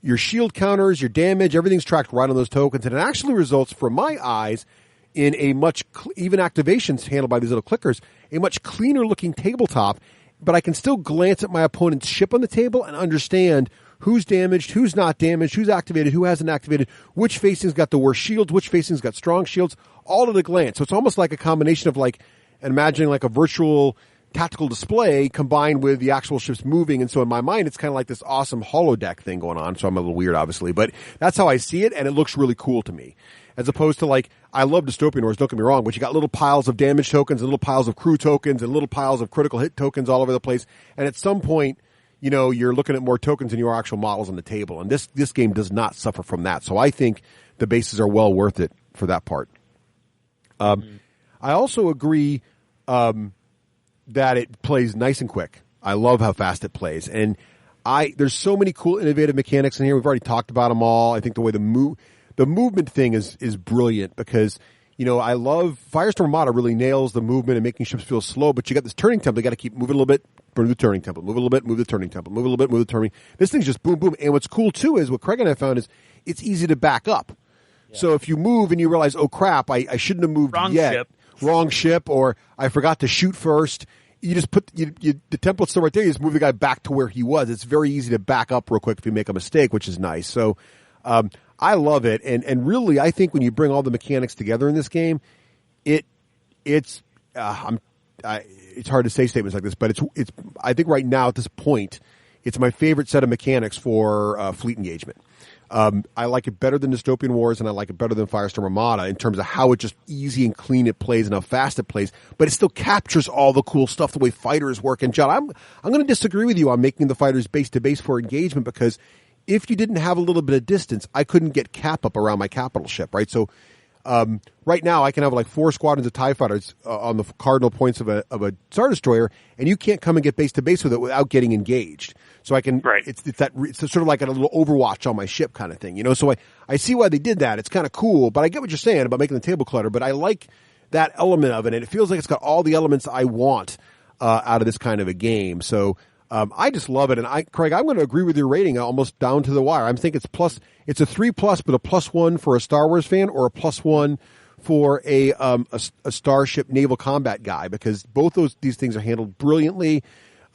your shield counters, your damage, everything's tracked right on those tokens, and it actually results, from my eyes, in a much, even activations handled by these little clickers, a much cleaner looking tabletop, but I can still glance at my opponent's ship on the table and understand who's damaged, who's not damaged, who's activated, who hasn't activated, which facing's got the worst shields, which facing's got strong shields, all at a glance. So it's almost like a combination of imagining like a virtual tactical display combined with the actual ships moving. And so in my mind, it's kind of like this awesome holodeck thing going on. So I'm a little weird, obviously, but that's how I see it. And it looks really cool to me. As opposed to I love Dystopian Wars, don't get me wrong, but you got little piles of damage tokens and little piles of crew tokens and little piles of critical hit tokens all over the place. And at some point, you're looking at more tokens than your actual models on the table. And this game does not suffer from that. So I think the bases are well worth it for that part. I also agree, that it plays nice and quick. I love how fast it plays. And there's so many cool, innovative mechanics in here. We've already talked about them all. I think the way the movement thing is brilliant because, I love Firestorm Armada really nails the movement and making ships feel slow, but you got this turning template. You got to keep moving a little bit, move the turning template, move a little bit, move the turning template, move a little bit, move the turning. This thing's just boom, boom. And what's cool too is what Craig and I found is it's easy to back up. Yeah. So if you move and you realize, oh crap, I shouldn't have moved wrong ship, or I forgot to shoot first. You just put the template's still right there. You just move the guy back to where he was. It's very easy to back up real quick if you make a mistake, which is nice. So, I love it, and really, I think when you bring all the mechanics together in this game, it's hard to say statements like this, but it's I think right now at this point, it's my favorite set of mechanics for fleet engagement. I like it better than Dystopian Wars, and I like it better than Firestorm Armada in terms of how it just easy and clean it plays and how fast it plays, but it still captures all the cool stuff, the way fighters work. And John, I'm going to disagree with you on making the fighters base to base for engagement, because if you didn't have a little bit of distance, I couldn't get cap up around my capital ship, right? So right now I can have 4 squadrons of TIE fighters on the cardinal points of a Star Destroyer, and you can't come and get base to base with it without getting engaged. So I can, it's sort of like a little Overwatch on my ship kind of thing, So I see why they did that. It's kind of cool, but I get what you're saying about making the table clutter, but I like that element of it, and it feels like it's got all the elements I want out of this kind of a game. So I just love it. And Craig, I'm going to agree with your rating almost down to the wire. I'm thinking it's a 3+, but a +1 for a Star Wars fan, or a +1 for a Starship naval combat guy, because both these things are handled brilliantly.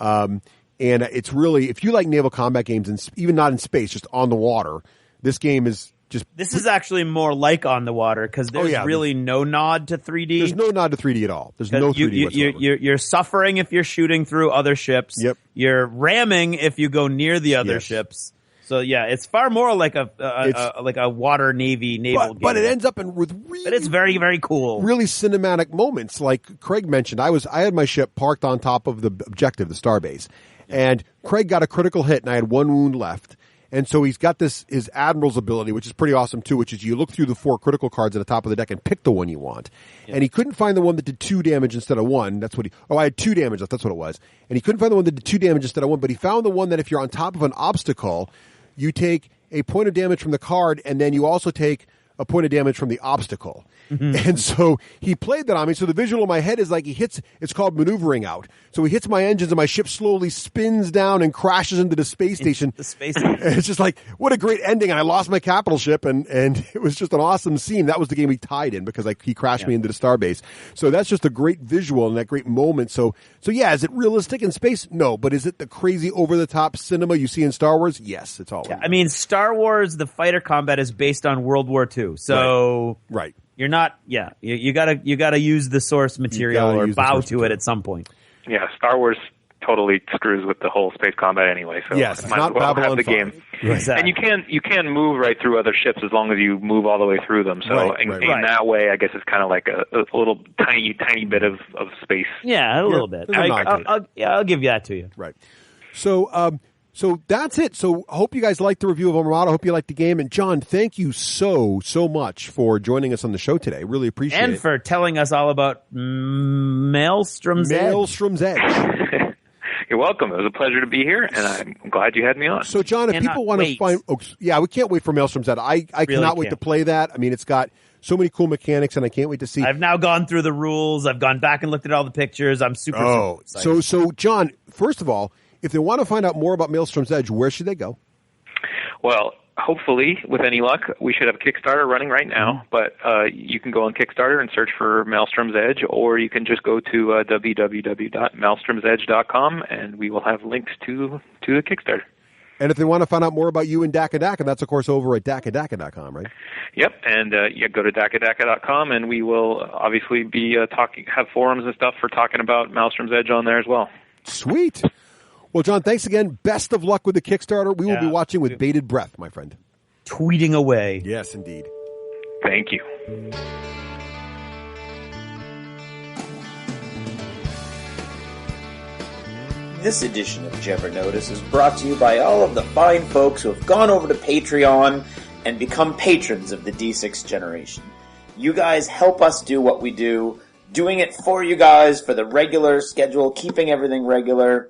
And it's really, if you like naval combat games, and even not in space, just on the water, this game is just. This is actually more like on the water, because there's really no nod to 3D. There's no nod to 3D at all. There's no 3D whatsoever. You're suffering if you're shooting through other ships. Yep. You're ramming if you go near the other ships. So yeah, it's far more like a water naval game. But it ends up with really, but it's very, very cool, really cinematic moments. Like Craig mentioned, I had my ship parked on top of the objective, the starbase, and Craig got a critical hit, and I had 1 wound left. And so he's got his Admiral's ability, which is pretty awesome too, which is you look through the 4 critical cards at the top of the deck and pick the one you want. Yeah. And he couldn't find the one that did 2 damage instead of 1. That's what I had 2 damage left. That's what it was. And he couldn't find the one that did 2 damage instead of 1, but he found the one that if you're on top of an obstacle, you take a point of damage from the card, and then you also take a point of damage from the obstacle. And so he played that on me. So the visual in my head is like it's called maneuvering out. So he hits my engines and my ship slowly spins down and crashes into the space station. And it's just like, what a great ending. And I lost my capital ship and it was just an awesome scene. That was the game he tied in because he crashed me into the starbase. So that's just a great visual and that great moment. So yeah, is it realistic in space? No. But is it the crazy over the top cinema you see in Star Wars? Yes, it's all. Yeah, I mean, Star Wars, the fighter combat is based on World War II. So right. You're not, you gotta use the source material or bow to it at some point. Yeah, Star Wars totally screws with the whole space combat anyway. So yes, might as well have the game. Exactly. And you can move right through other ships as long as you move all the way through them. So in that way, I guess it's kind of like a little tiny bit of space. Yeah, a little bit. I'll give you that to you. Right. So that's it. So I hope you guys liked the review of Armada. I hope you liked the game. And John, thank you so much for joining us on the show today. Really appreciate it. And for telling us all about Maelstrom's Edge. You're welcome. It was a pleasure to be here, and I'm glad you had me on. So, John, if people want to find... Oh, yeah, we can't wait for Maelstrom's Edge. I cannot wait to play that. I mean, it's got so many cool mechanics, and I can't wait to see... I've now gone through the rules. I've gone back and looked at all the pictures. I'm super excited. So, John, first of all, if they want to find out more about Maelstrom's Edge, where should they go? Well, hopefully, with any luck, we should have a Kickstarter running right now. But you can go on Kickstarter and search for Maelstrom's Edge, or you can just go to www.maelstromsedge.com, and we will have links to the Kickstarter. And if they want to find out more about you and Dakka Dakk, and that's, of course, over at dakkadakk.com, right? Yep, and go to dakkadakk.com, and we will obviously be have forums and stuff for talking about Maelstrom's Edge on there as well. Sweet. Well, John, thanks again. Best of luck with the Kickstarter. We will be watching with bated breath, my friend. Tweeting away. Yes, indeed. Thank you. This edition of Jever Notice is brought to you by all of the fine folks who have gone over to Patreon and become patrons of the D6 generation. You guys help us do what we do, doing it for you guys for the regular schedule, keeping everything regular,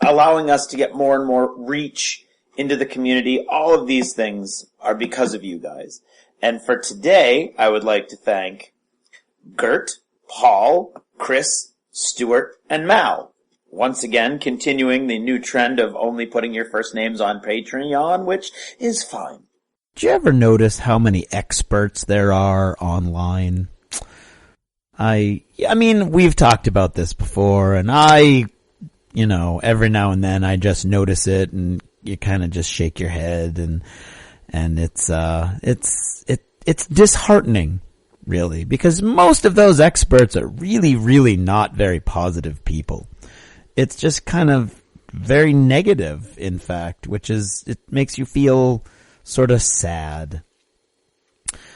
allowing us to get more and more reach into the community. All of these things are because of you guys. And for today, I would like to thank Gert, Paul, Chris, Stuart, and Mal. Once again, continuing the new trend of only putting your first names on Patreon, which is fine. Do you ever notice how many experts there are online? I mean, we've talked about this before, and every now and then I just notice it, and you kind of just shake your head, and it's disheartening, really, because most of those experts are really, really not very positive people. It's just kind of very negative, in fact, it makes you feel sort of sad.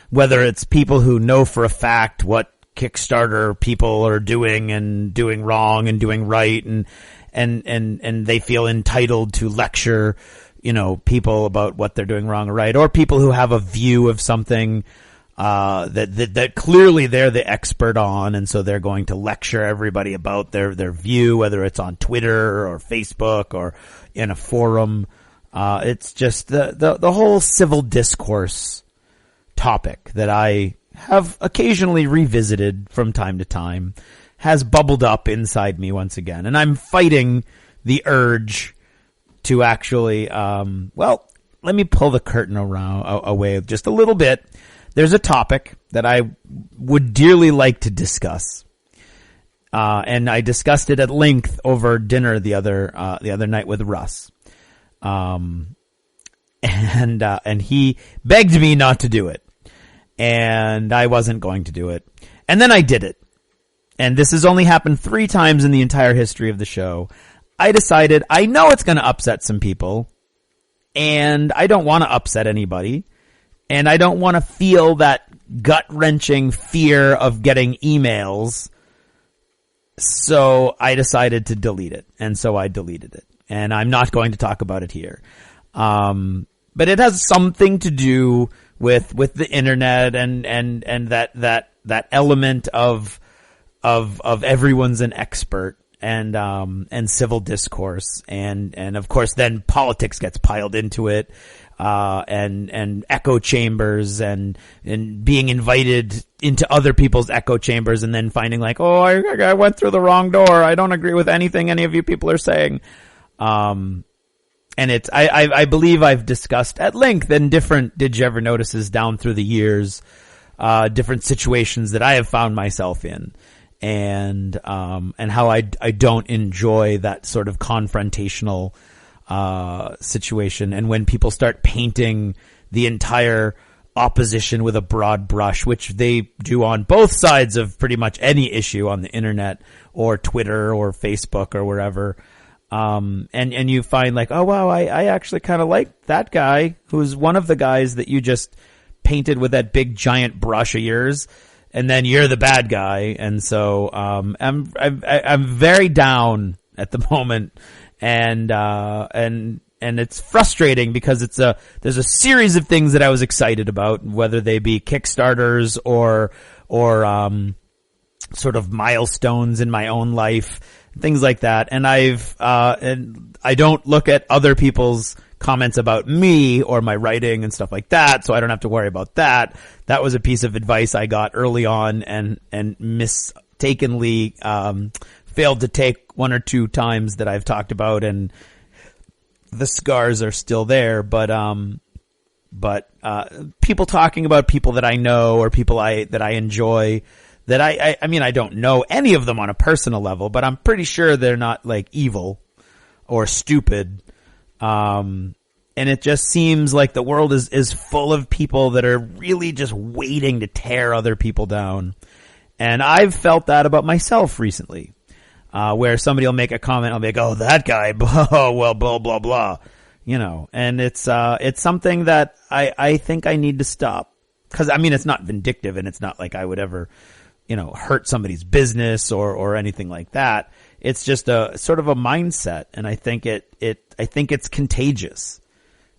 Whether it's people who know for a fact what Kickstarter people are doing and doing wrong and doing right, and they feel entitled to lecture, people about what they're doing wrong or right, or people who have a view of something that clearly they're the expert on, and so they're going to lecture everybody about their view, whether it's on Twitter or Facebook or in a forum. It's just the whole civil discourse topic that I have occasionally revisited from time to time has bubbled up inside me once again, and I'm fighting the urge to actually, let me pull the curtain away just a little bit. There's a topic that I would dearly like to discuss, and I discussed it at length over dinner the other night with Russ, and he begged me not to do it, and I wasn't going to do it, and then I did it. And this has only happened 3 times in the entire history of the show. I decided, I know it's going to upset some people, and I don't want to upset anybody, and I don't want to feel that gut-wrenching fear of getting emails, so I decided to delete it, and so I deleted it. And I'm not going to talk about it here. But it has something to do with the internet and that element of everyone's an expert, and civil discourse, and of course then politics gets piled into it, and echo chambers, and being invited into other people's echo chambers, and then finding like, oh, I went through the wrong door. I don't agree with anything any of you people are saying. And I believe I've discussed at length in different Did You Ever Notices down through the years, different situations that I have found myself in. And how I don't enjoy that sort of confrontational, situation. And when people start painting the entire opposition with a broad brush, which they do on both sides of pretty much any issue on the internet or Twitter or Facebook or wherever. And you find like, oh wow, I actually kind of like that guy who's one of the guys that you just painted with that big giant brush of yours. And then you're the bad guy, and so I'm very down at the moment, and it's frustrating because there's a series of things that I was excited about, whether they be Kickstarters or sort of milestones in my own life, things like that, and I don't look at other people's comments about me or my writing and stuff like that, so I don't have to worry about that. That was a piece of advice I got early on and mistakenly failed to take one or two times that I've talked about, and the scars are still there. But people talking about people that I know or people that I enjoy, that I mean, I don't know any of them on a personal level, but I'm pretty sure they're not like evil or stupid. And it just seems like the world is full of people that are really just waiting to tear other people down. And I've felt that about myself recently, where somebody will make a comment, I'll be like, oh, that guy, oh, well, blah, blah, blah, you know, and it's something that I think I need to stop. Cause I mean, it's not vindictive and it's not like I would ever, you know, hurt somebody's business or anything like that. It's just a sort of a mindset. And I think I think it's contagious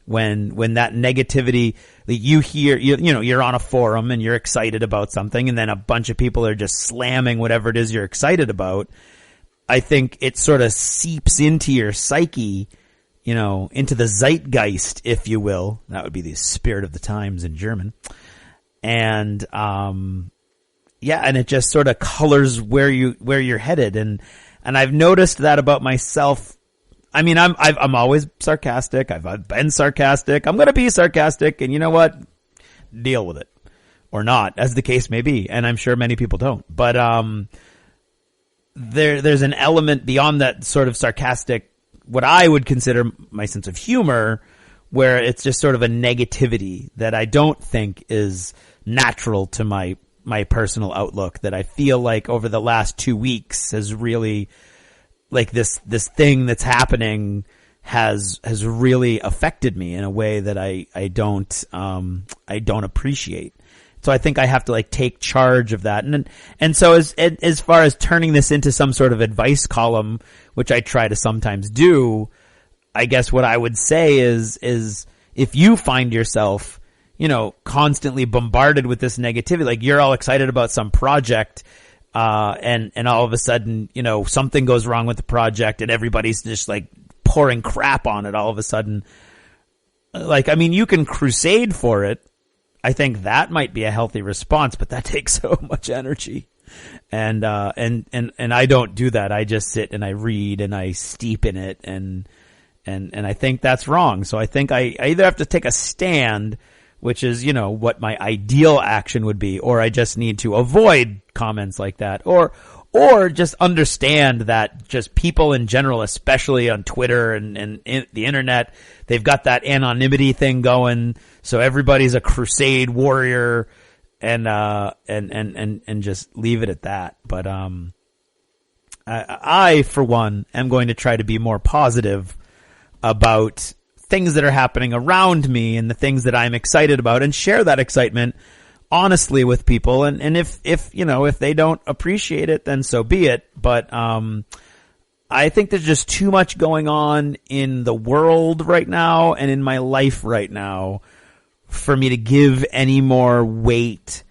when that negativity that you hear, you know, you're on a forum and you're excited about something and then a bunch of people are just slamming whatever it is you're excited about. I think it sort of seeps into your psyche, you know, into the zeitgeist, if you will. That would be the spirit of the times in German. And, yeah, and it just sort of colors where you're headed. And I've noticed that about myself. I mean, I'm always sarcastic. I've been sarcastic. I'm going to be sarcastic. And you know what? Deal with it or not, as the case may be. And I'm sure many people don't, but, there's an element beyond that sort of sarcastic, what I would consider my sense of humor, where it's just sort of a negativity that I don't think is natural to my personal outlook, that I feel like over the last 2 weeks has really, like this thing that's happening has really affected me in a way that I don't appreciate. So I think I have to like take charge of that. And so as far as turning this into some sort of advice column, which I try to sometimes do, I guess what I would say is if you find yourself, you know, constantly bombarded with this negativity, like you're all excited about some project, and all of a sudden, you know, something goes wrong with the project and everybody's just like pouring crap on it all of a sudden. Like, I mean, you can crusade for it. I think that might be a healthy response, but that takes so much energy. And I don't do that. I just sit and I read and I steep in it and I think that's wrong. So I think I either have to take a stand, which is, you know, what my ideal action would be, or I just need to avoid comments like that, or just understand that just people in general, especially on Twitter and the internet, they've got that anonymity thing going. So everybody's a crusade warrior and just leave it at that. But, I for one am going to try to be more positive about things that are happening around me and the things that I'm excited about, and share that excitement honestly with people. And if you know, if they don't appreciate it, then so be it. But, I think there's just too much going on in the world right now and in my life right now for me to give any more weight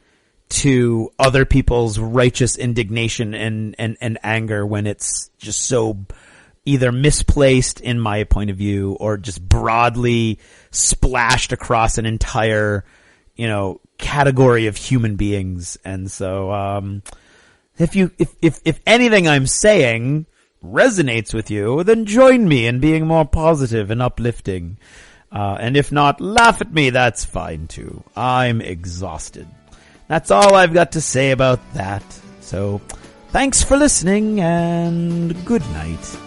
to other people's righteous indignation and anger when it's just so either misplaced in my point of view or just broadly splashed across an entire, category of human beings. And so, if anything I'm saying resonates with you, then join me in being more positive and uplifting. And if not, laugh at me. That's fine too. I'm exhausted. That's all I've got to say about that. So, thanks for listening and good night.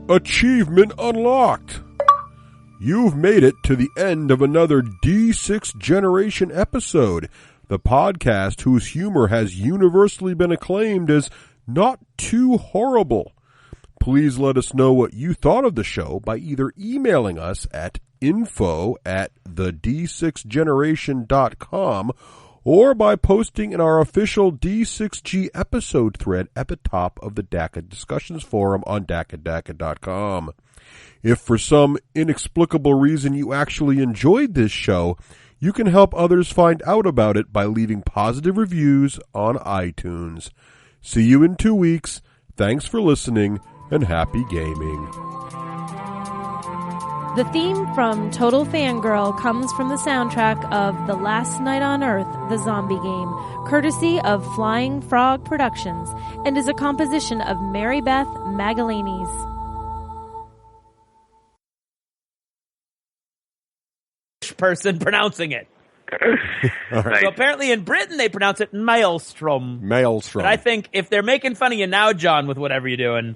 Achievement unlocked. You've made it to the end of another D6 Generation episode, the podcast whose humor has universally been acclaimed as not too horrible. Please let us know what you thought of the show by either emailing us at info@the d6generation.com or by posting in our official D6G episode thread at the top of the Dakka Discussions forum on dakkadakka.com. If for some inexplicable reason you actually enjoyed this show, you can help others find out about it by leaving positive reviews on iTunes. See you in 2 weeks. Thanks for listening, and happy gaming. The theme from Total Fangirl comes from the soundtrack of The Last Night on Earth, the zombie game, courtesy of Flying Frog Productions, and is a composition of Mary Beth Magalanes. Person pronouncing it. Right. So apparently in Britain they pronounce it Maelstrom. Maelstrom. But I think if they're making fun of you now, John, with whatever you're doing,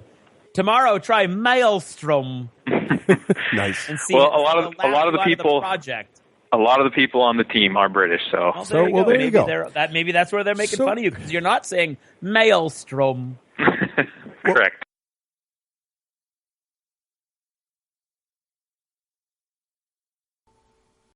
tomorrow try Maelstrom. Nice. And see Well, a lot of the people project. A lot of the people on the team are British, so. Well, there you go. Maybe that's where they're making So- fun of you because you're not saying Maelstrom. Correct.